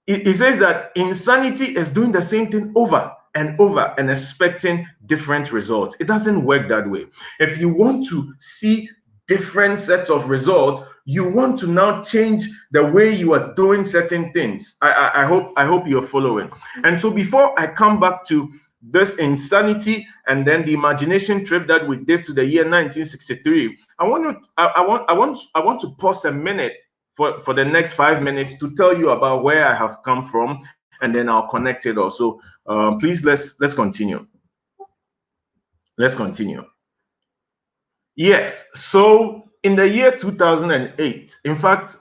it says that insanity is doing the same thing over and over and expecting different results. It doesn't work that way. If you want to see different sets of results, you want to now change the way you are doing certain things. I hope you're following. And so before I come back to this insanity and then the imagination trip that we did to the year 1963, I want to pause a minute for the next 5 minutes to tell you about where I have come from, and then I'll connect it also. Please, let's continue. Let's continue. Yes, so in the year 2008, in fact,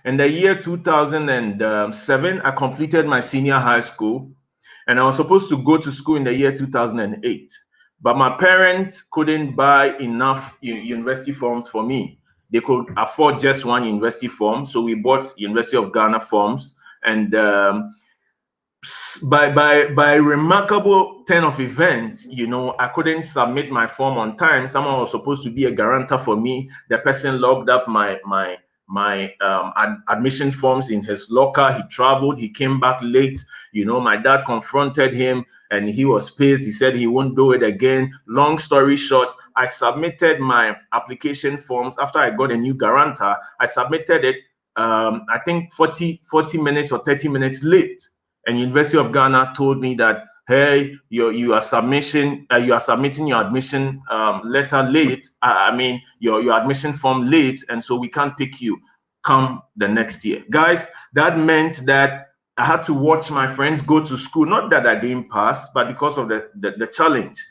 in the year 2007, I completed my senior high school, and I was supposed to go to school in the year 2008. But my parents couldn't buy enough university forms for me. They could afford just one university form, so we bought University of Ghana forms, and by remarkable turn of events, I couldn't submit my form on time. Someone was supposed to be a guarantor for me. The person locked up my admission forms in his locker. He traveled. He came back late. My dad confronted him, and he was pissed. He said he won't do it again. Long story short, I submitted my application forms after I got a new guarantor. I submitted it, I think 40 minutes or 30 minutes late. And University of Ghana told me that, hey, you are submitting your admission letter late. Your admission form late, and so we can't pick you. Come the next year, guys. That meant that I had to watch my friends go to school. Not that I didn't pass, but because of the challenge.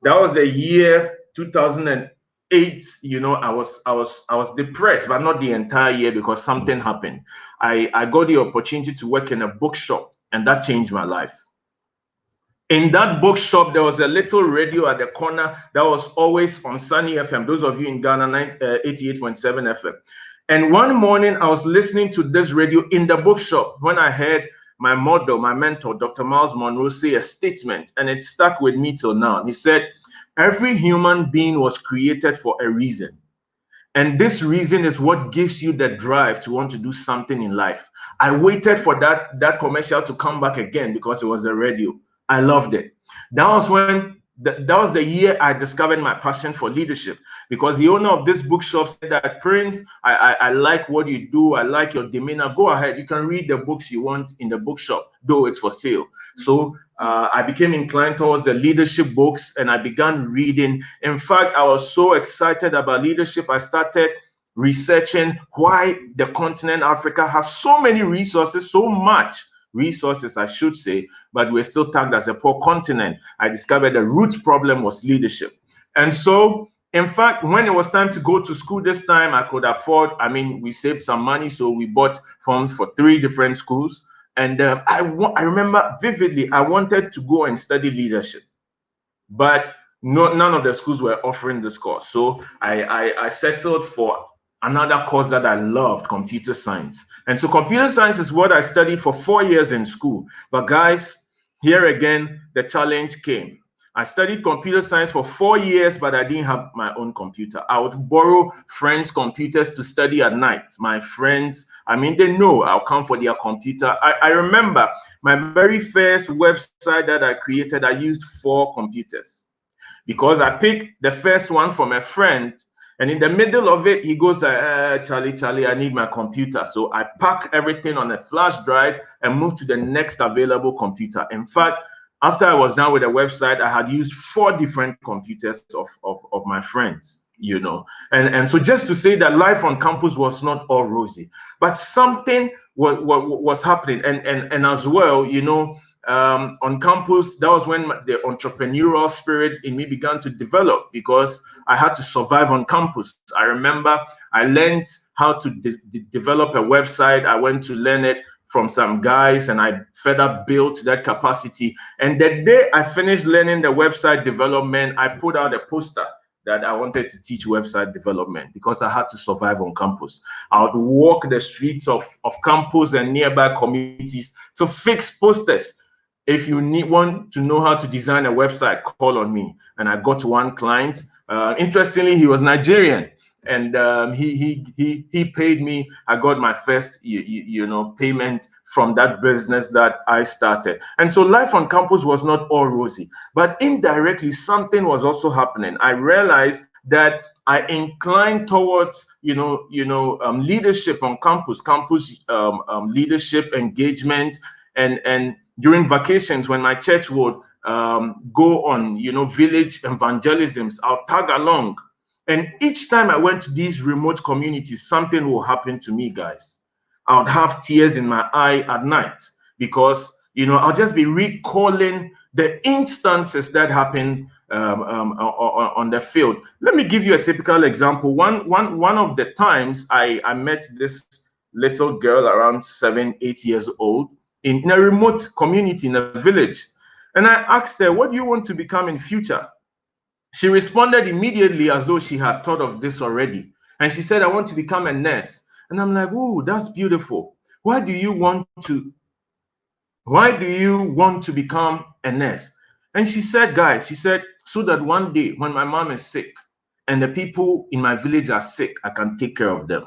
That was the year 2008. I was depressed, but not the entire year, because something happened. I got the opportunity to work in a bookshop, and that changed my life. In that bookshop, there was a little radio at the corner that was always on Sunny FM. Those of you in Ghana, 88.7 FM. And one morning, I was listening to this radio in the bookshop when I heard my model, my mentor, Dr. Miles Monroe, say a statement, and it stuck with me till now. He said, every human being was created for a reason. And this reason is what gives you the drive to want to do something in life. I waited for that commercial to come back again because it was a radio. I loved it. That was the year I discovered my passion for leadership, because the owner of this bookshop said that, Prince, I like what you do. I like your demeanor. Go ahead. You can read the books you want in the bookshop, though it's for sale. So I became inclined towards the leadership books, and I began reading. In fact, I was so excited about leadership, I started researching why the continent Africa has so many resources, so much resources, I should say, but we're still tagged as a poor continent. I discovered the root problem was leadership. And so, in fact, when it was time to go to school this time, I could afford, we saved some money, so we bought forms for 3 different schools. And I remember vividly, I wanted to go and study leadership, but none of the schools were offering this course. So I settled for another course that I loved, computer science. And so computer science is what I studied for 4 years in school. But guys, here again, the challenge came. I studied computer science for 4 years, but I didn't have my own computer. I would borrow friends' computers to study at night. My friends, they know I'll come for their computer. I remember my very first website that I created, I used 4 computers, because I picked the first one from a friend, and in the middle of it, he goes, Charlie, I need my computer. So I pack everything on a flash drive and move to the next available computer. In fact, after I was done with the website, I had used 4 different computers of my friends, And so just to say that life on campus was not all rosy, but something was happening. And as well, on campus, that was when the entrepreneurial spirit in me began to develop, because I had to survive on campus. I remember I learned how to develop a website. I went to learn it from some guys, and I further built that capacity. And the day I finished learning the website development, I put out a poster that I wanted to teach website development, because I had to survive on campus. I would walk the streets of campus and nearby communities to fix posters. If you want to know how to design a website, call on me. And I got one client. Interestingly, he was Nigerian, and he paid me. I got my first payment from that business that I started. And so life on campus was not all rosy, but indirectly something was also happening. I realized that I inclined towards leadership on campus leadership engagement, and during vacations, when my church would go on, village evangelisms. I'll tag along. And each time I went to these remote communities, something will happen to me, guys. I would have tears in my eye at night because, I'll just be recalling the instances that happened on the field. Let me give you a typical example. One of the times I met this little girl around 7, 8 years old in a remote community in a village. And I asked her, what do you want to become in future? She responded immediately as though she had thought of this already. And she said, I want to become a nurse. And I'm like, oh, that's beautiful. Why do you want to become a nurse? And she said, so that one day when my mom is sick and the people in my village are sick, I can take care of them.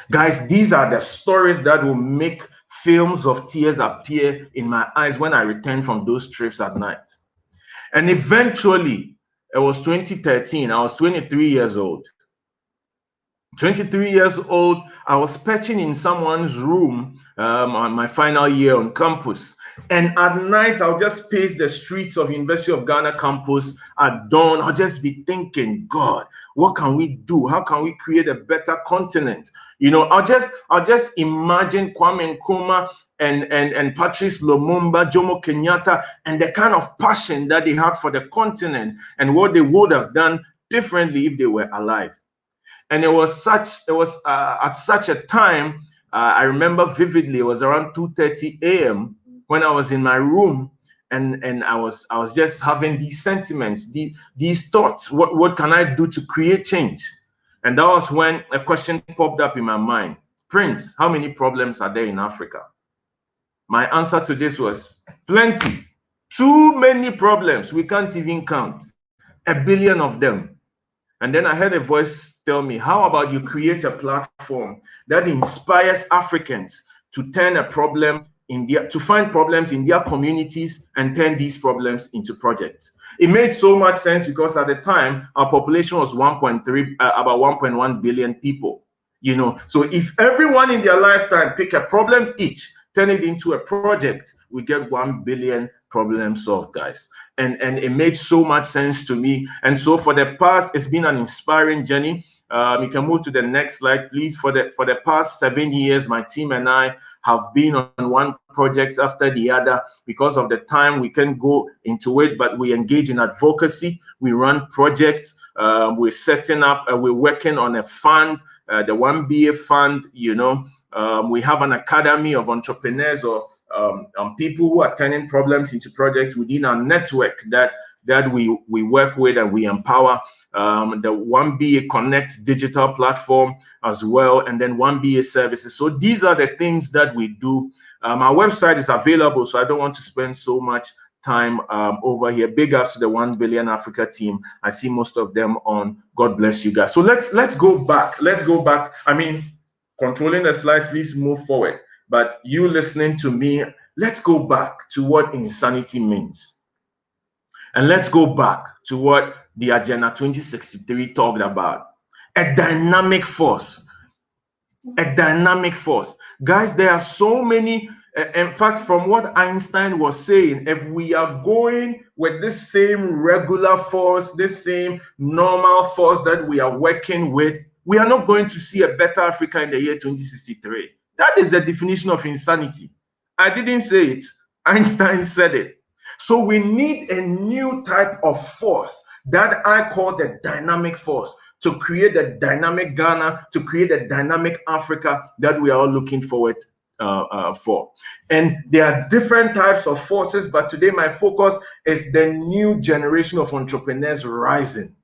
Guys, these are the stories that will make films of tears appear in my eyes when I return from those trips at night. And eventually, it was 2013. I was 23 years old. 23 years old, I was patching in someone's room on my final year on campus. And at night, I'll just pace the streets of University of Ghana campus at dawn. I'll just be thinking, God, what can we do? How can we create a better continent? I'll just imagine Kwame Nkrumah and Patrice Lumumba, Jomo Kenyatta, and the kind of passion that they had for the continent and what they would have done differently if they were alive. And it was at such a time, I remember vividly, it was around 2:30 a.m. when I was in my room and I was just having these sentiments, these thoughts. What can I do to create change? And that was when a question popped up in my mind. Prince, how many problems are there in Africa? My answer to this was plenty. Too many problems. We can't even count. 1 billion of them. And then I heard a voice tell me, how about you create a platform that inspires Africans to turn a problem to find problems in their communities and turn these problems into projects. It made so much sense because at the time, our population was about 1.1 billion people. So if everyone in their lifetime pick a problem each, turn it into a project, we get 1 billion problem solved, guys. And it made so much sense to me. And so for the past, it's been an inspiring journey. You can move to the next slide, please. For the past 7 years, my team and I have been on one project after the other. Because of the time, we can go into it, but we engage in advocacy. We run projects. We're setting up, we're working on a fund, the 1BA fund. We have an academy of entrepreneurs or people who are turning problems into projects within our network that we work with and we empower. The 1BA Connect digital platform as well, and then 1BA services. So these are the things that we do. Our website is available, so I don't want to spend so much time over here. Big ups to the 1 Billion Africa team. I see most of them on. God bless you guys. So let's go back. I mean, controlling the slides, please move forward. But you listening to me, let's go back to what insanity means. And let's go back to what the Agenda 2063 talked about. A dynamic force. A dynamic force. Guys, there are so many. In fact, from what Einstein was saying, if we are going with this same regular force, this same normal force that we are working with, we are not going to see a better Africa in the year 2063. That is the definition of insanity. I didn't say it. Einstein said it. So we need a new type of force that I call the dynamic force to create a dynamic Ghana, to create a dynamic Africa that we are all looking forward for. And there are different types of forces, but today my focus is the new generation of entrepreneurs rising.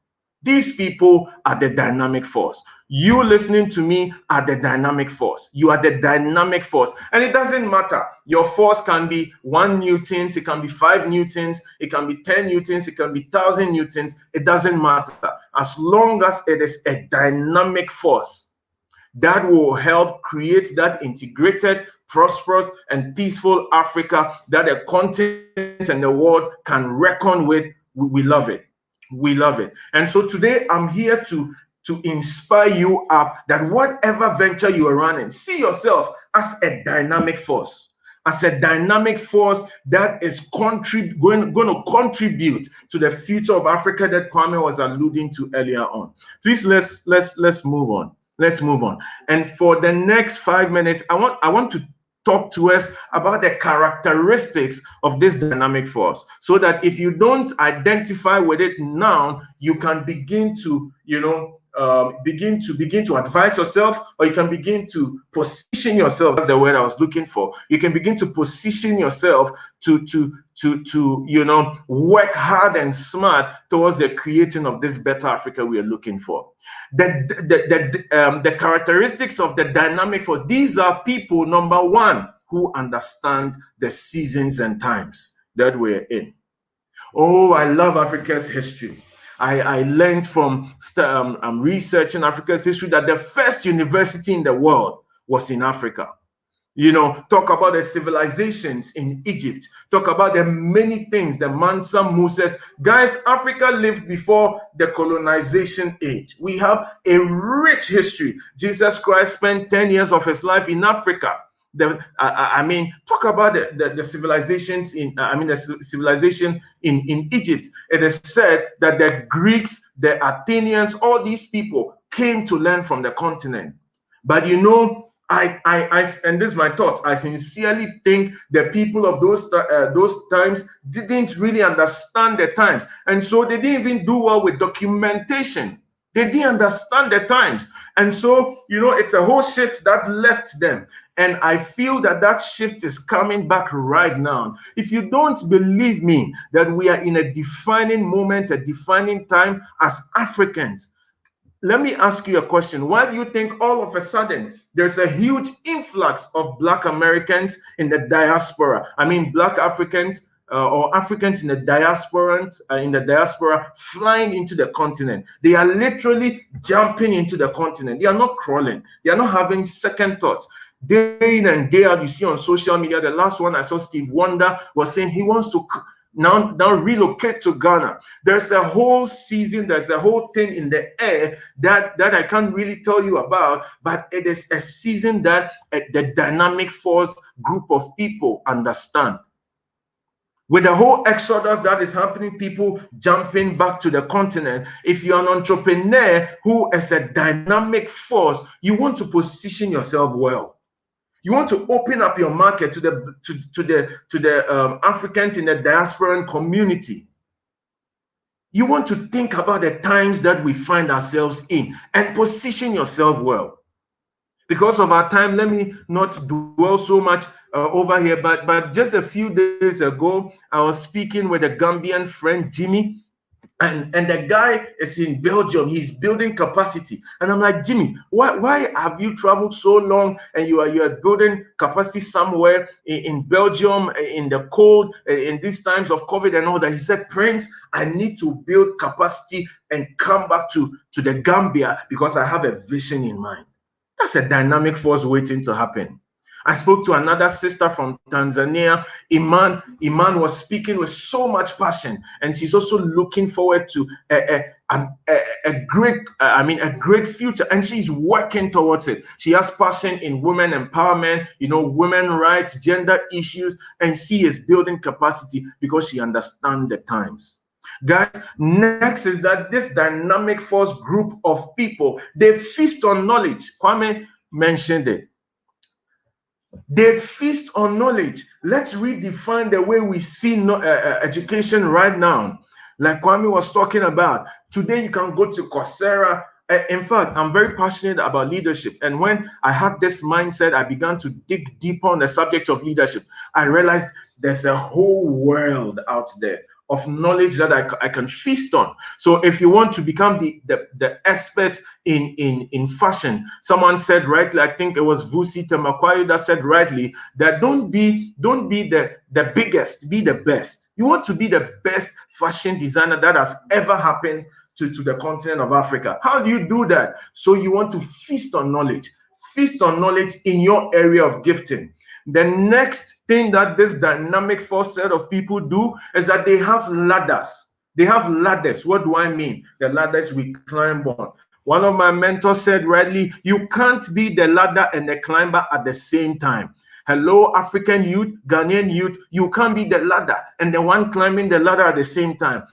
These people are the dynamic force. You listening to me are the dynamic force. You are the dynamic force. And it doesn't matter. Your force can be 1 newtons, it can be 5 newtons, it can be 10 newtons, it can be 1,000 newtons. It doesn't matter. As long as it is a dynamic force that will help create that integrated, prosperous, and peaceful Africa that a continent and the world can reckon with, we love it. We love it. And so today I'm here to inspire you up that whatever venture you are running, see yourself as a dynamic force. as a dynamic force that is going to contribute to the future of Africa that Kwame was alluding to earlier on. Please let's move on. Let's move on. And for the next 5 minutes, I want to talk to us about the characteristics of this dynamic force, so that if you don't identify with it now, you can begin to, begin to advise yourself, or you can begin to position yourself. That's the word I was looking for. You can begin to position yourself to work hard and smart towards the creating of this better Africa we are looking for. The characteristics of the dynamic force, these are people, number one, who understand the seasons and times that we're in. Oh, I love Africa's history. I learned from researching Africa's history that the first university in the world was in Africa. Talk about the civilizations in Egypt. Talk about the many things, the Mansa Musa's. Guys, Africa lived before the colonization age. We have a rich history. Jesus Christ spent 10 years of his life in Africa. Talk about the civilizations the civilization in Egypt. It is said that the Greeks, the Athenians, all these people came to learn from the continent. But and this is my thought, I sincerely think the people of those times didn't really understand the times, and so they didn't even do well with documentation. They didn't understand the times, and so it's a whole shift that left them. And I feel that shift is coming back right now. If you don't believe me that we are in a defining moment, a defining time as Africans, let me ask you a question. Why do you think all of a sudden there's a huge influx of Black Americans in the diaspora? Black Africans or Africans in the diaspora flying into the continent. They are literally jumping into the continent. They are not crawling. They are not having second thoughts. Day in and day out, you see on social media, the last one I saw, Steve Wonder was saying he wants to now relocate to Ghana. There's a whole season, there's a whole thing in the air that I can't really tell you about, but it is a season that the dynamic force group of people understand. With the whole exodus that is happening, people jumping back to the continent, if you're an entrepreneur who is a dynamic force, you want to position yourself well. You want to open up your market to the Africans in the diaspora community. You want to think about the times that we find ourselves in and position yourself well. Because of our time, let me not dwell so much over here, but just a few days ago, I was speaking with a Gambian friend, Jimmy, and the guy is in Belgium. He's building capacity, and I'm like, Jimmy, why have you traveled so long and you are building capacity somewhere in Belgium in the cold in these times of COVID and all that? He said, Prince, I need to build capacity and come back to the Gambia because I have a vision in mind. That's a dynamic force waiting to happen. I spoke to another sister from Tanzania. Iman was speaking with so much passion, and she's also looking forward to a great future, and she's working towards it. She has passion in women empowerment, women rights, gender issues, and she is building capacity because she understands the times. Guys, next is that this dynamic force group of people, they feast on knowledge. Kwame mentioned it. They feast on knowledge. Let's redefine the way we see education right now. Like Kwame was talking about, today you can go to Coursera. In fact, I'm very passionate about leadership. And when I had this mindset, I began to dig deeper on the subject of leadership. I realized there's a whole world out there of knowledge that I can feast on. So if you want to become the expert in fashion, someone said rightly, I think it was Vusi Temakwayo that said rightly, that don't be the biggest, be the best. You want to be the best fashion designer that has ever happened to the continent of Africa. How do you do that? So you want to feast on knowledge. Feast on knowledge in your area of gifting. The next thing that this dynamic force set of people do is that they have ladders. They have ladders. What do I mean? The ladders we climb on. One of my mentors said rightly, you can't be the ladder and the climber at the same time. Hello, African youth, Ghanaian youth, you can't be the ladder and the one climbing the ladder at the same time.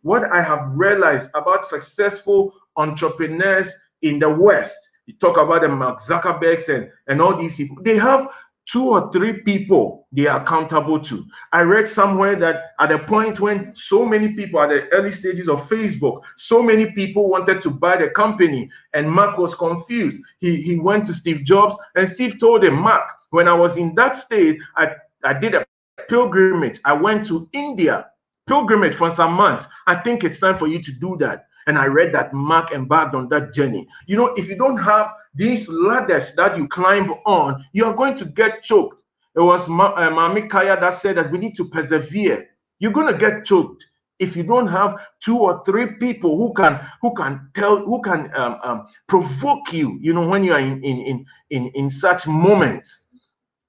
What I have realized about successful entrepreneurs in the West, you talk about the Mark Zuckerbergs and all these people, they have 2 or 3 people they are accountable to. I read somewhere that at a point when so many people at the early stages of Facebook, so many people wanted to buy the company and Mark was confused. He went to Steve Jobs and Steve told him, Mark, when I was in that state, I did a pilgrimage. I went to India, pilgrimage for some months. I think it's time for you to do that. And I read that Mark embarked on that journey. You know, if you don't have these ladders that you climb on, you are going to get choked. It was Mami Kaya that said that we need to persevere. You're going to get choked if you don't have 2 or 3 people who can provoke you. You know, when you are in such moments.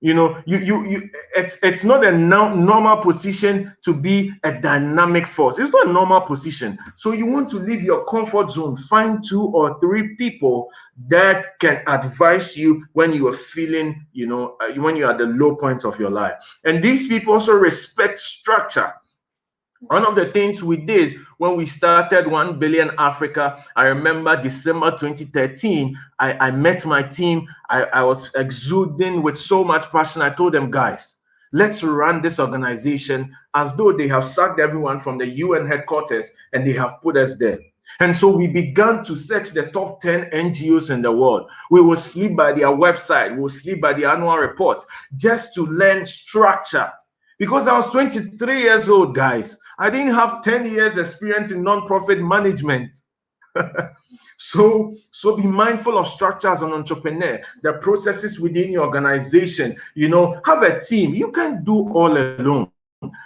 You know, it's not a normal position to be a dynamic force. It's not a normal position. So you want to leave your comfort zone. Find 2 or 3 people that can advise you when you are feeling, you know, when you are at the low point of your life. And these people also respect structure. One of the things we did when we started 1 Billion Africa, I remember December 2013, I met my team. I was exuding with so much passion. I told them, guys, let's run this organization as though they have sacked everyone from the UN headquarters and they have put us there. And so we began to search the top 10 NGOs in the world. We will sleep by their website. We will sleep by the annual reports just to learn structure. Because I was 23 years old, guys. I didn't have 10 years experience in non-profit management. So be mindful of structure as an entrepreneur, the processes within your organization. You know, have a team. You can't do all alone.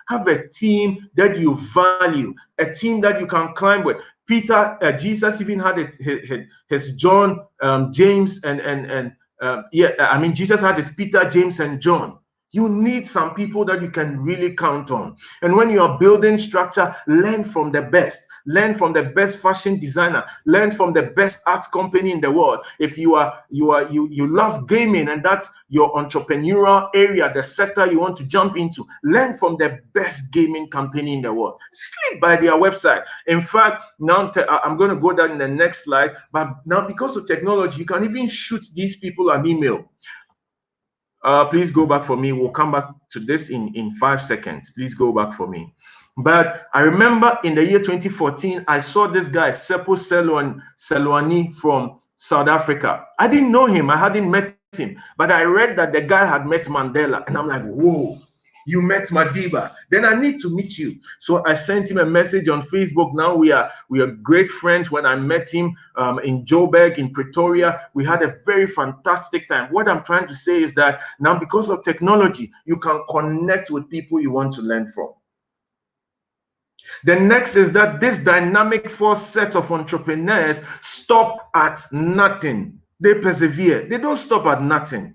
Have a team that you value, a team that you can climb with. Peter, Jesus even had his John, James, Jesus had his Peter, James, and John. You need some people that you can really count on. And when you are building structure, learn from the best. Learn from the best fashion designer. Learn from the best art company in the world. If you love gaming and that's your entrepreneurial area, the sector you want to jump into, learn from the best gaming company in the world. Sleep by their website. In fact, now I'm going to go down in the next slide. But now because of technology, you can even shoot these people an email. Please go back for me. We'll come back to this in 5 seconds. Please go back for me. But I remember in the year 2014, I saw this guy, Seppo Selwani from South Africa. I didn't know him. I hadn't met him. But I read that the guy had met Mandela. And I'm like, whoa, you met Madiba. Then I need to meet you. So I sent him a message on Facebook. Now we are great friends. When I met him in Joburg, in Pretoria, we had a very fantastic time. What I'm trying to say is that now because of technology, you can connect with people you want to learn from. The next is that this dynamic force set of entrepreneurs stop at nothing. They persevere. They don't stop at nothing.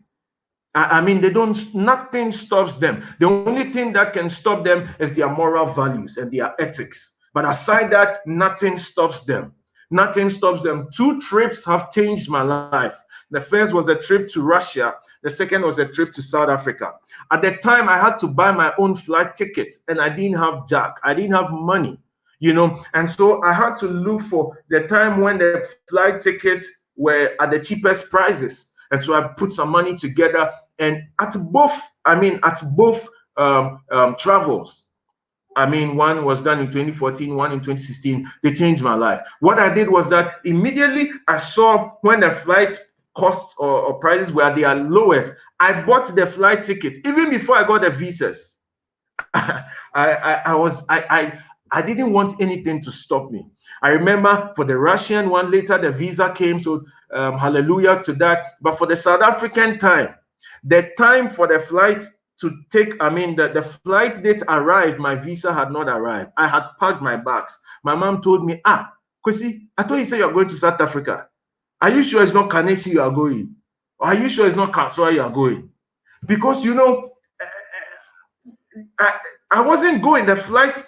Nothing stops them. The only thing that can stop them is their moral values and their ethics. But aside that, nothing stops them. Nothing stops them. 2 trips have changed my life. The first was a trip to Russia. The second was a trip to South Africa. At the time, I had to buy my own flight ticket and I didn't have jack. I didn't have money, you know. And so I had to look for the time when the flight tickets were at the cheapest prices. And so I put some money together, and at both travels, one was done in 2014, one in 2016, they changed my life. What I did was that immediately I saw when the flight costs or prices were at their lowest, I bought the flight ticket even before I got the visas. I didn't want anything to stop me. I remember for the Russian one, later the visa came, so hallelujah to that. But for the South African time, the time for the flight to take, the flight date arrived, my visa had not arrived. I had packed my bags. My mom told me, Kwesi, I thought you said you're going to South Africa. Are you sure it's not Kaneshi you are going? Or are you sure it's not Kaswa you are going? Because, you know, I wasn't going. The flight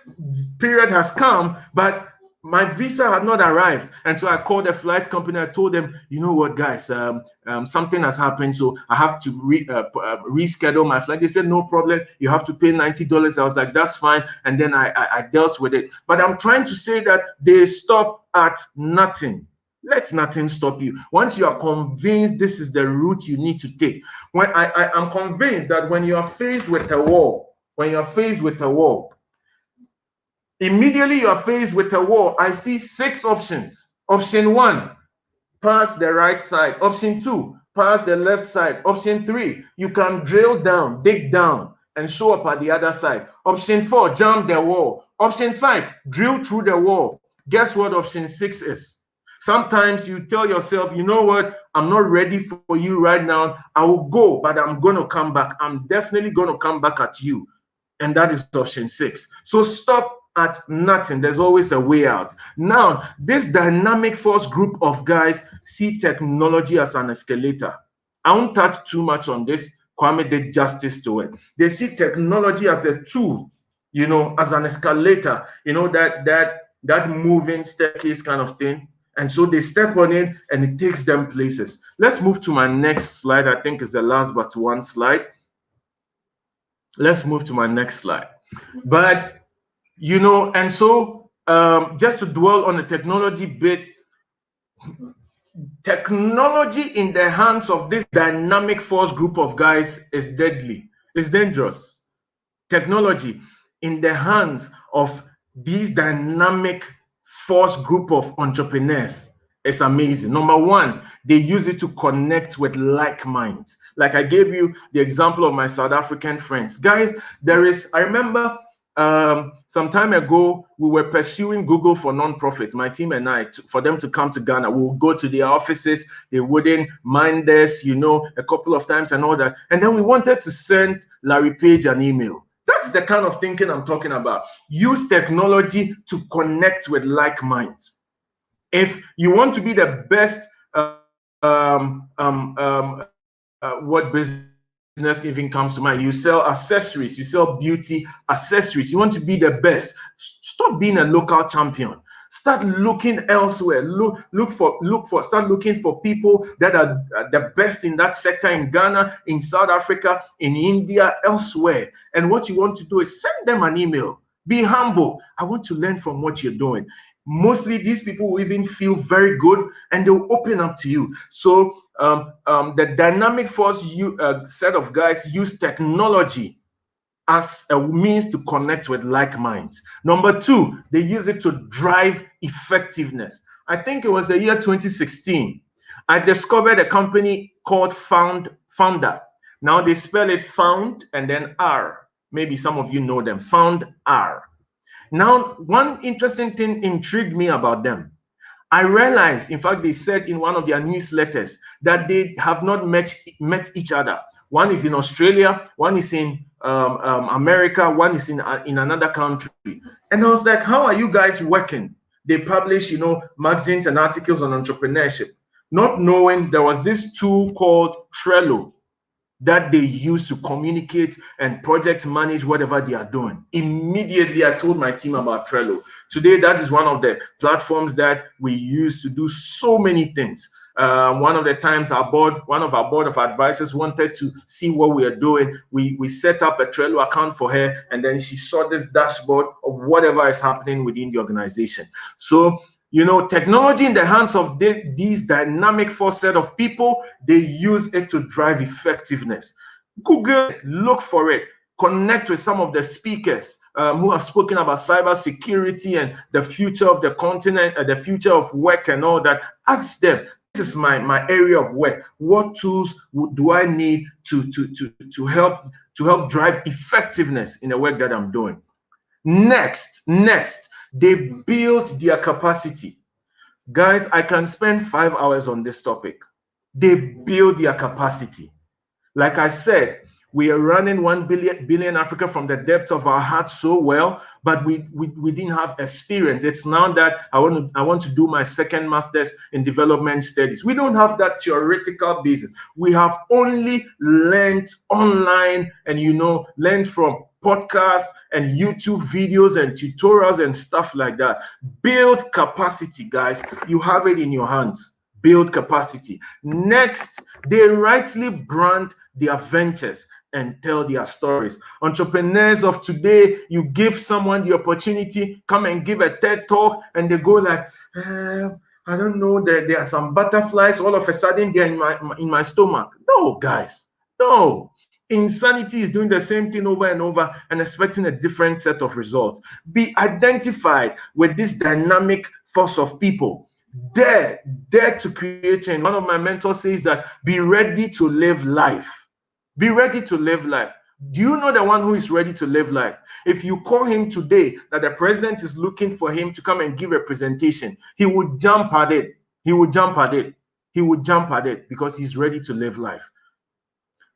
period has come, but my visa had not arrived, and so I called the flight company. I told them, you know what, guys, something has happened, so I have to reschedule my flight. They said, no problem, you have to pay $90. I was like, that's fine, and then I dealt with it. But I'm trying to say that they stop at nothing. Let nothing stop you. Once you are convinced this is the route you need to take, when I'm convinced that when you are faced with a wall, immediately you are faced with a wall, I see 6 options. Option 1, pass the right side. Option 2, pass the left side. Option 3, you can drill down, dig down, and show up at the other side. Option 4, jump the wall. Option 5, drill through the wall. Guess what option 6 is? Sometimes you tell yourself, you know what, I'm not ready for you right now. I will go, but I'm going to come back. I'm definitely going to come back at you. And that is option 6. So stop at nothing. There's always a way out. Now, this dynamic force group of guys see technology as an escalator. I won't touch too much on this. Kwame did justice to it. They see technology as a tool, you know, as an escalator, you know, that moving staircase kind of thing. And so they step on it and it takes them places. Let's move to my next slide. I think it's the last but one slide. Let's move to my next slide. But, you know, and so just to dwell on the technology bit, technology in the hands of this dynamic force group of guys is deadly. It's dangerous. Technology in the hands of these dynamic force group of entrepreneurs is amazing. Number one, they use it to connect with like minds. Like I gave you the example of my South African friends. Guys, I remember some time ago, we were pursuing Google for nonprofits, my team and I, for them to come to Ghana. We would go to their offices. They wouldn't mind us, you know, a couple of times and all that. And then we wanted to send Larry Page an email. That's the kind of thinking I'm talking about. Use technology to connect with like minds. If you want to be the best, what business even comes to mind? You sell accessories, you sell beauty accessories. You want to be the best. Stop being a local champion. Start looking elsewhere. Start looking for people that are the best in that sector in Ghana, in South Africa, in India, elsewhere. And what you want to do is send them an email. Be humble. I want to learn from what you're doing. Mostly these people will even feel very good and they'll open up to you. So the dynamic force set of guys use technology as a means to connect with like minds. Number two, they use it to drive effectiveness. I think it was the year 2016. I discovered a company called Founder. Now they spell it Found and then R. Maybe some of you know them. Found R. Now, one interesting thing intrigued me about them. I realized, in fact, they said in one of their newsletters that they have not met each other. One is in Australia, one is in America, one is in another country. And I was like, how are you guys working? They publish, you know, magazines and articles on entrepreneurship, not knowing there was this tool called Trello that they use to communicate and project manage whatever they are doing. Immediately, I told my team about Trello. Today, that is one of the platforms that we use to do so many things. One of the times one of our board of advisors wanted to see what we are doing. We set up a Trello account for her, and then she saw this dashboard of whatever is happening within the organization. So, you know, technology in the hands of these dynamic force set of people, they use it to drive effectiveness. Google it, look for it, connect with some of the speakers who have spoken about cybersecurity and the future of the continent, the future of work and all that. Ask them, this is my area of work. What tools do I need to help drive effectiveness in the work that I'm doing? Next, they build their capacity. Guys, I can spend 5 hours on this topic. They build their capacity. Like I said, we are running 1 billion Africa from the depths of our heart so well, but we didn't have experience. It's now that I want to do my second master's in development studies. We don't have that theoretical basis. We have only learned online and, you know, learned from podcasts and YouTube videos and tutorials and stuff like that. Build capacity, guys. You have it in your hands. Build capacity. Next, they rightly brand their ventures and tell their stories. Entrepreneurs of today, you give someone the opportunity, come and give a TED talk, and they go like, I don't know, there are some butterflies, all of a sudden they're in my stomach. No, guys, no. Insanity is doing the same thing over and over and expecting a different set of results. Be identified with this dynamic force of people. Dare to create change. One of my mentors says that be ready to live life. Be ready to live life. Do you know the one who is ready to live life? If you call him today that the president is looking for him to come and give a presentation, he would jump at it. He would jump at it. He would jump at it because he's ready to live life.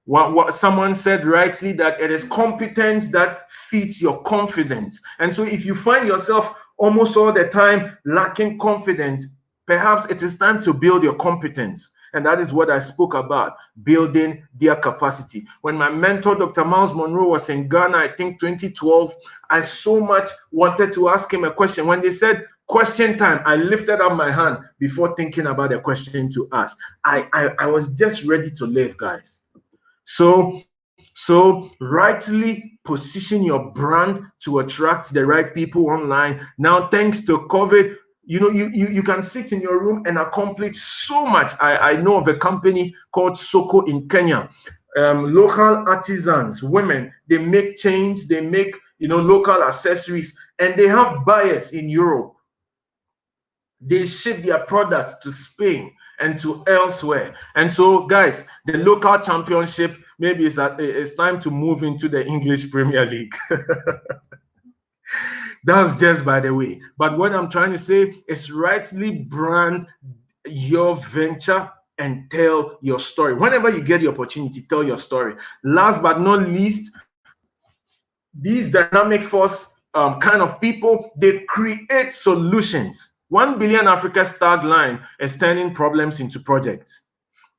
What someone said rightly, that it is competence that feeds your confidence. And so if you find yourself almost all the time lacking confidence, perhaps it is time to build your competence. And that is what I spoke about, building their capacity. When my mentor, Dr. Miles Monroe, was in Ghana, I think 2012, I so much wanted to ask him a question. When they said question time, I lifted up my hand before thinking about a question to ask. I was just ready to live, guys. So rightly position your brand to attract the right people online. Now, thanks to COVID, you know, you can sit in your room and accomplish so much. I know of a company called Soko in Kenya. Local artisans, women, they make chains, they make, you know, local accessories, and they have buyers in Europe. They ship their products to Spain and to elsewhere. And so, guys, the local championship, maybe it's time to move into the English Premier League. That's just by the way. But what I'm trying to say is rightly brand your venture and tell your story. Whenever you get the opportunity, tell your story. Last but not least, these dynamic force kind of people, they create solutions. 1 billion Africa's tagline is turning problems into projects.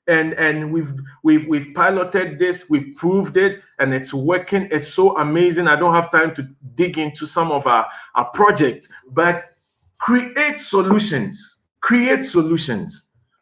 And we've piloted this, we've proved it, and it's working. It's so amazing. I don't have time to dig into some of our projects, but create solutions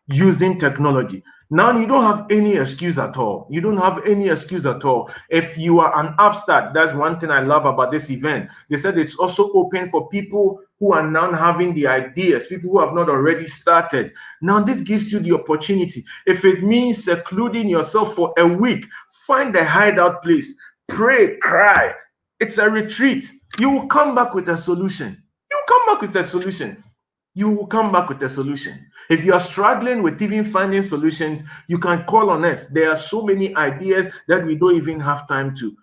using technology. Now you don't have any excuse at all. You don't have any excuse at all. If you are an upstart, that's one thing I love about this event. They said it's also open for people who are now having the ideas, people who have not already started. Now this gives you the opportunity. If it means secluding yourself for a week, find a hideout place, pray, cry. It's a retreat. You will come back with a solution. You will come back with a solution. You will come back with a solution. If you are struggling with even finding solutions, you can call on us. There are so many ideas that we don't even have time to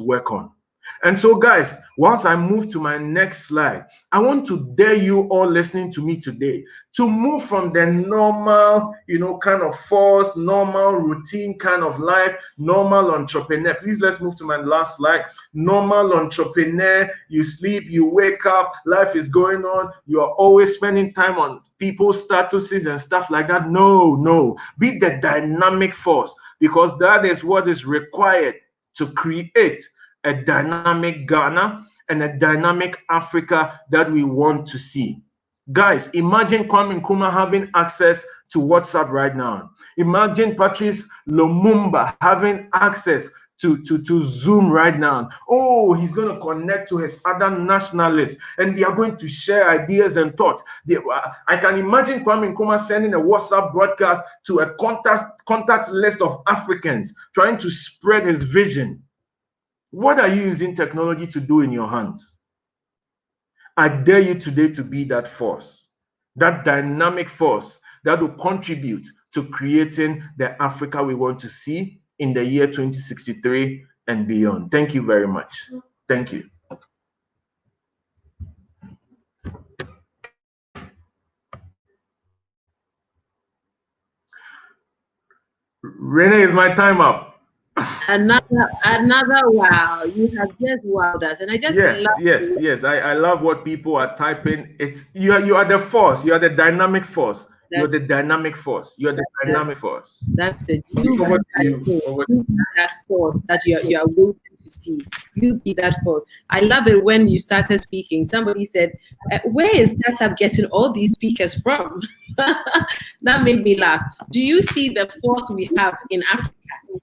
work on. And so, guys, once I move to my next slide, I want to dare you all listening to me today to move from the normal, kind of force, normal routine kind of life, normal entrepreneur. Please, let's move to my last slide. Normal entrepreneur, you sleep, you wake up, life is going on. You are always spending time on people's statuses and stuff like that. No. Be the dynamic force, because that is what is required to create a dynamic Ghana and a dynamic Africa that we want to see. Guys, imagine Kwame Nkrumah having access to WhatsApp right now. Imagine Patrice Lumumba having access to Zoom right now. Oh, he's going to connect to his other nationalists and they are going to share ideas and thoughts. I can imagine Kwame Nkrumah sending a WhatsApp broadcast to a contact list of Africans, trying to spread his vision. What are you using technology to do in your hands? I dare you today to be that force, that dynamic force that will contribute to creating the Africa we want to see in the year 2063 and beyond. Thank you very much. Thank you. Renee, is my time up? Another wow. You have just wowed us. And I just yes. I love what people are typing. You are the force, you are the dynamic force. You're the dynamic force. You're the dynamic force. That's it. Okay, You over be to you. that, Over you be that force that you are waiting to see. You be that force. I love it when you started speaking. Somebody said, "Where is startup getting all these speakers from?" That made me laugh. Do you see the force we have in Africa?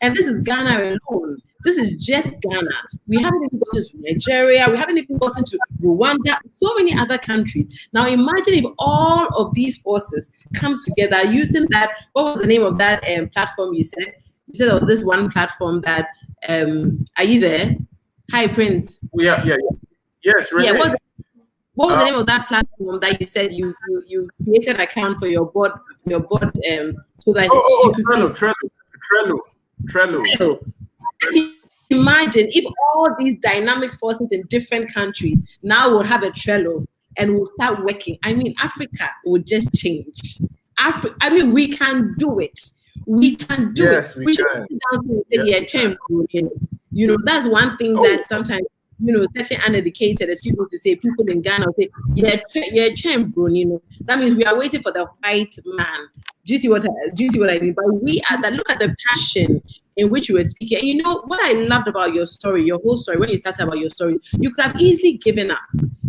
And this is Ghana alone. This is just Ghana. We haven't even gotten to Nigeria. We haven't even gotten to Rwanda. So many other countries. Now imagine if all of these forces come together using that. What was the name of that platform you said? You said there was this one platform that. Are you there? Hi, Prince. Yeah. Yes, Renee. Yeah. What was the name of that platform that you said you created an account for your board so that you could Trello. Imagine if all these dynamic forces in different countries now will have a Trello and will start working. I mean, Africa will just change. I mean, we can do it. We can do it. We can. Sit down and say, you know, that's one thing that sometimes, you know, such an uneducated, excuse me to say, people in Ghana will say, you know. That means we are waiting for the white man. Do you see what I mean? But we are that. Look at the passion in which you were speaking. And you know what I loved about your story, your whole story, when you started about your story, you could have easily given up.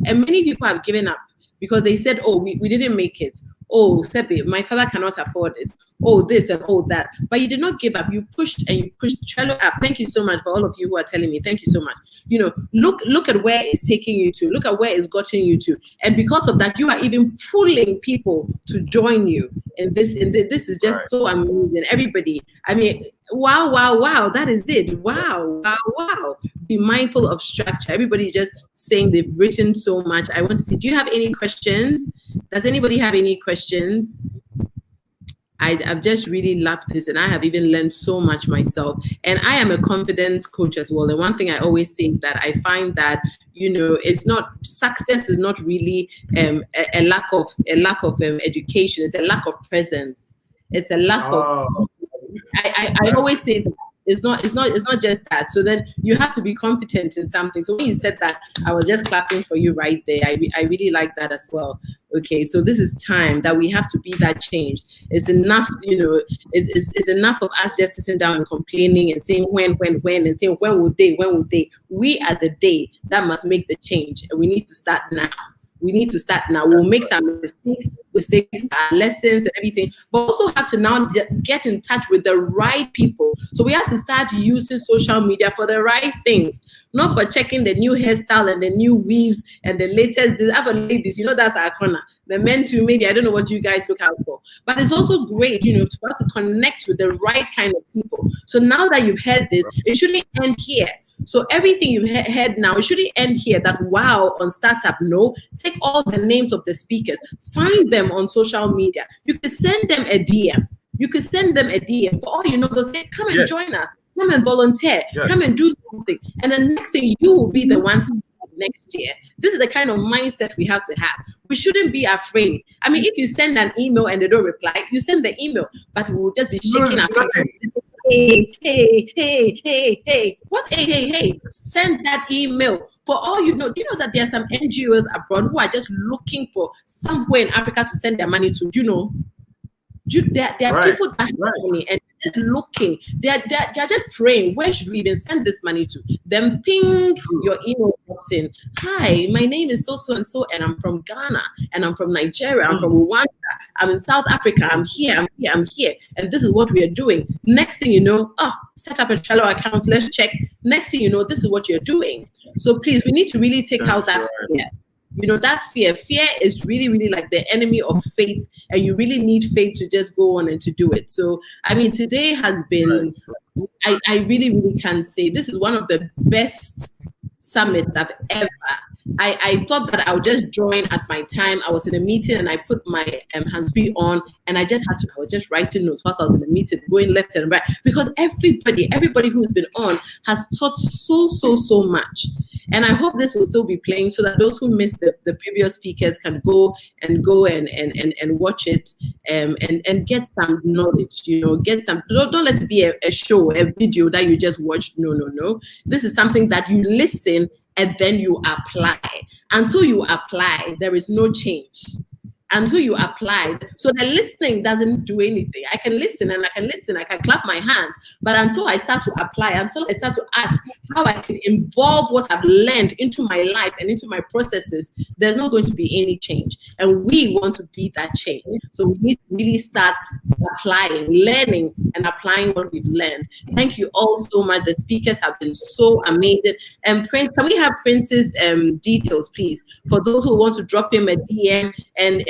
And many people have given up because they said, oh, we didn't make it. Oh, Sebi, my father cannot afford it. Oh, this and all that. But you did not give up. You pushed and you pushed Trello up. Thank you so much for all of you who are telling me. Thank you so much. You know, look at where it's taking you to. Look at where it's gotten you to. And because of that, you are even pulling people to join you. And this is just so amazing. Everybody, I mean, wow. That is it. Wow. Be mindful of structure. Everybody just saying they've written so much. I want to see, do you have any questions? Does anybody have any questions? I've just really loved this, and I have even learned so much myself. And I am a confidence coach as well. And one thing I always say that I find that, you know, it's not, success is not really a lack of education. It's a lack of presence. It's a lack of. I always say that. It's not just that. So then you have to be competent in something. So when you said that, I was just clapping for you right there. I really like that as well. Okay, so this is time that we have to be that change. It's enough, you know, it's enough of us just sitting down and complaining and saying when, and saying when will they? We are the day that must make the change, and we need to start now. We'll make some mistakes, lessons and everything, but also have to now get in touch with the right people. So we have to start using social media for the right things, not for checking the new hairstyle and the new weaves and the latest. The other ladies, you know, that's our corner. The men too, maybe, I don't know what you guys look out for, but it's also great, you know, for us to connect with the right kind of people. So now that you've heard this, it shouldn't end here. So everything you've heard now, it shouldn't end here. That wow on startup. No, take all the names of the speakers, find them on social media. You can send them a DM. For all you know, they'll say, come and join us, come and volunteer, come and do something. And the next thing, you will be the ones next year. This is the kind of mindset we have to have. We shouldn't be afraid. I mean, if you send an email and they don't reply, you send the email, but we will just be shaking our feet. Hey. What hey? Send that email. For all you know, do you know that there are some NGOs abroad who are just looking for somewhere in Africa to send their money to? Do you know? There are people that have money and just looking. They're just praying. Where should we even send this money to? Then ping your email drops in. Hi, my name is so and so, and I'm from Ghana, and I'm from Nigeria, I'm from Rwanda, I'm in South Africa, I'm here, and this is what we are doing. Next thing you know, set up a Trello account, let's check. Next thing you know, this is what you're doing. So please, we need to really take out that fear. You know, that fear is really, really like the enemy of faith, and you really need faith to just go on and to do it. So, I mean, today has been, I really, really can say this is one of the best summits I've ever. I thought that I would just join at my time. I was in a meeting and I put my hands-free on, and I was just writing notes whilst I was in the meeting, going left and right, because everybody who's been on has taught so much. And I hope this will still be playing so that those who missed the previous speakers can go and watch it and get some knowledge, you know, don't let it be a show, a video that you just watch. No. This is something that you listen and then you apply. Until you apply, there is no change. until you apply. So the listening doesn't do anything. I can listen and I can listen, I can clap my hands, but until I start to apply, until I start to ask how I can involve what I've learned into my life and into my processes, there's not going to be any change. And we want to be that change. So we need to really start applying, learning and applying what we've learned. Thank you all so much. The speakers have been so amazing. And Prince, can we have Prince's details, please, for those who want to drop him a DM and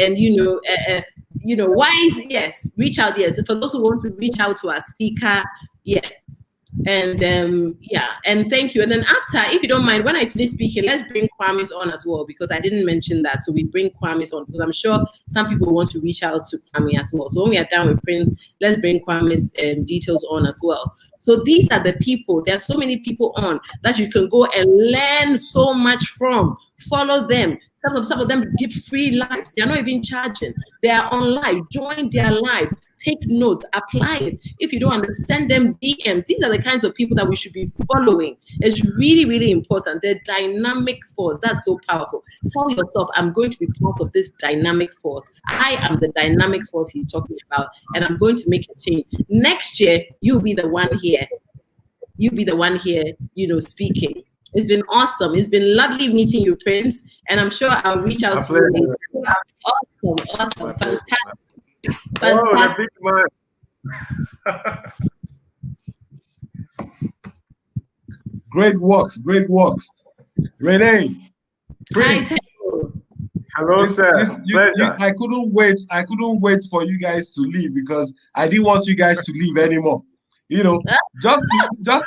yes, reach out. Yes, for those who want to reach out to our speaker, yes. And and thank you. And then after, if you don't mind, when I finish speaking, let's bring Kwame's on as well, because I didn't mention that. So we bring Kwame's on because I'm sure some people want to reach out to Kwame as well. So when we are done with Prince, let's bring Kwame's details on as well. So these are the people. There are so many people on that you can go and learn so much from. Follow them. Some of them give free lives. They're not even charging. They are on live. Join their lives. Take notes. Apply it. If you don't understand them, DMs. These are the kinds of people that we should be following. It's really, really important. They're dynamic force. That's so powerful. Tell yourself, I'm going to be part of this dynamic force. I am the dynamic force he's talking about, and I'm going to make a change. Next year, you'll be the one here. You'll be the one here, speaking. It's been awesome. It's been lovely meeting you, Prince. And I'm sure I'll reach out to you. Awesome. Fantastic. Oh, the big man. Great works. Renee. Prince. Hi, hello, sir. I couldn't wait for you guys to leave because I didn't want you guys to leave anymore. Just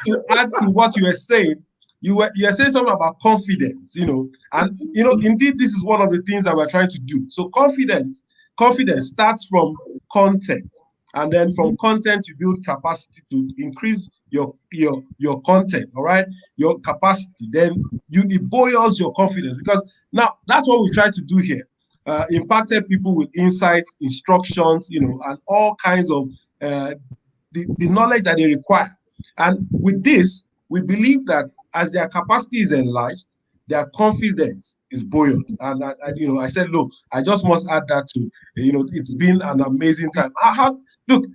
to add to what you were saying, you are saying something about confidence, and indeed this is one of the things that we're trying to do. So confidence starts from content, and then from content you build capacity to increase your content, all right, your capacity. Then it boils your confidence, because now that's what we try to do here. Impacted people with insights, instructions, and all kinds of the knowledge that they require. And with this, we believe that as their capacity is enlarged, their confidence is buoyant. And I said, look, I just must add that to, it's been an amazing time. Look,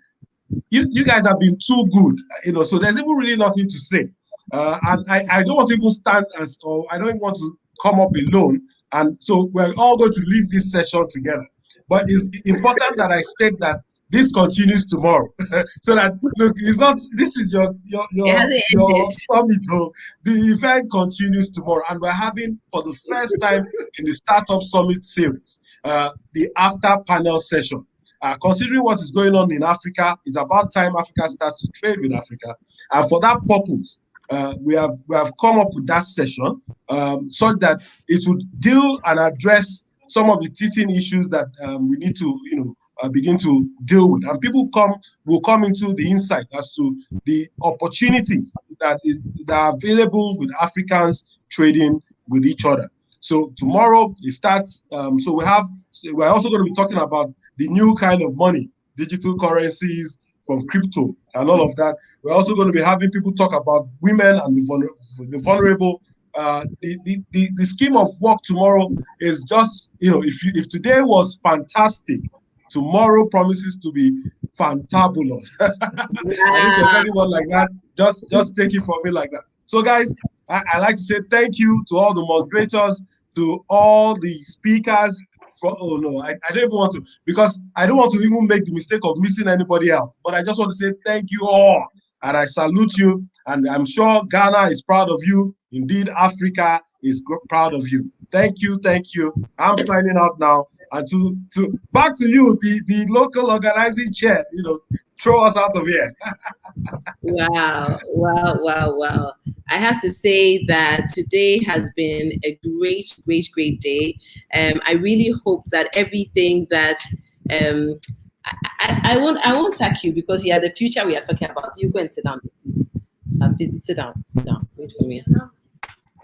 you guys have been too good, so there's even really nothing to say. And I don't want to even stand or I don't want to come up alone. And so we're all going to leave this session together. But it's important that I state that this continues tomorrow, so that look, it's not. This is your summit. The event continues tomorrow, and we're having for the first time in the Startup Summit series the after panel session. Considering what is going on in Africa, it's about time Africa starts to trade with Africa, and for that purpose, we have come up with that session so that it would deal and address some of the teething issues that we need to begin to deal with, and people will come into the insight as to the opportunities that are available with Africans trading with each other. So tomorrow it starts. So we're also going to be talking about the new kind of money, digital currencies from crypto and all of that. We're also going to be having people talk about women and the vulnerable. The scheme of work tomorrow is just, if today was fantastic, tomorrow promises to be fantabulous. And if there's anyone like that, just take it from me like that. So guys, I like to say thank you to all the moderators, to all the speakers. I don't even want to, because I don't want to even make the mistake of missing anybody out. But I just want to say thank you all. And I salute you. And I'm sure Ghana is proud of you. Indeed, Africa is proud of you. Thank you. I'm signing out now. And to back to you, the local organizing chair, throw us out of here. Wow. I have to say that today has been a great day. I really hope that everything that I won't sack you, because you are the future we are talking about. You go and sit down. Sit down. Wait for me.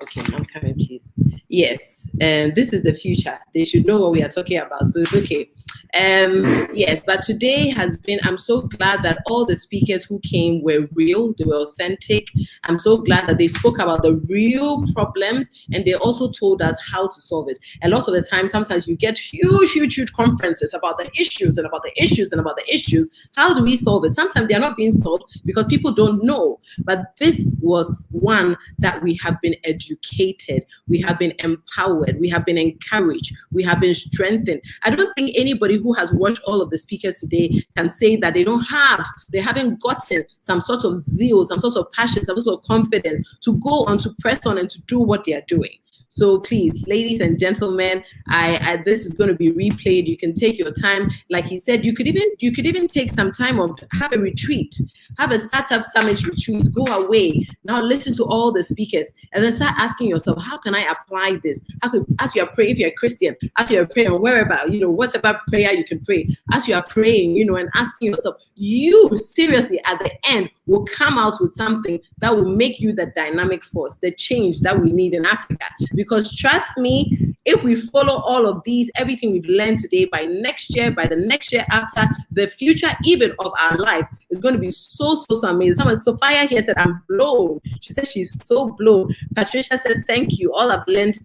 Okay, I'm coming, please. Yes, this is the future. They should know what we are talking about, so it's okay. Yes, but today has been, I'm so glad that all the speakers who came were real, they were authentic. I'm so glad that they spoke about the real problems and they also told us how to solve it. And lots of the time, sometimes you get huge conferences about the issues and about the issues and about the issues. How do we solve it? Sometimes they are not being solved because people don't know. But this was one that we have been educated, we have been empowered, we have been encouraged, we have been strengthened. I don't think anybody who has watched all of the speakers today can say that they haven't gotten some sort of zeal, some sort of passion, some sort of confidence to go on, to press on and to do what they are doing. So please, ladies and gentlemen, this is going to be replayed. You can take your time. Like he said, you could even take some time off, have a retreat, have a startup summit retreat, go away. Now listen to all the speakers and then start asking yourself, how can I apply this? As you are praying, if you're a Christian, as you are praying wherever, whatever prayer you can pray, as you are praying, and asking yourself, you seriously at the end will come out with something that will make you the dynamic force, the change that we need in Africa. Because trust me, if we follow all of these, everything we've learned today, by the next year after, the future even of our lives is going to be so amazing. Sophia here said, I'm blown. She said she's so blown. Patricia says, thank you. I've learned,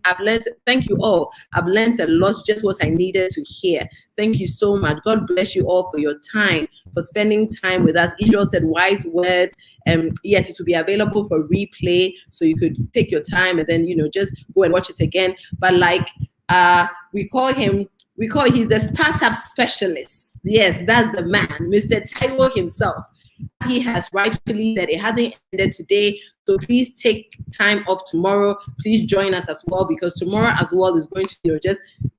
thank you all. I've learned a lot, just what I needed to hear. Thank you so much. God bless you all for your time, for spending time with us. Israel said wise words. Yes, it will be available for replay, so you could take your time and then just go and watch it again. But like he's the startup specialist. Yes, that's the man, Mr. Taiwo himself. He has rightfully said it hasn't ended today. So please take time off tomorrow. Please join us as well, because tomorrow as well is going to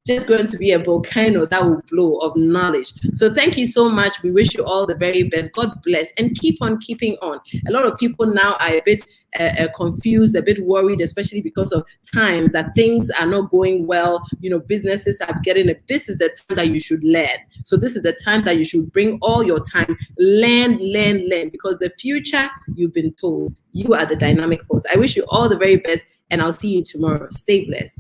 just going to be a volcano that will blow of knowledge. So thank you so much. We wish you all the very best. God bless, and keep on keeping on. A lot of people now are a bit confused, a bit worried, especially because of times that things are not going well. Businesses are getting it. This is the time that you should learn. So this is the time that you should bring all your time, learn, because the future, you've been told, you are the dynamic force. I wish you all the very best, and I'll see you tomorrow. Stay blessed.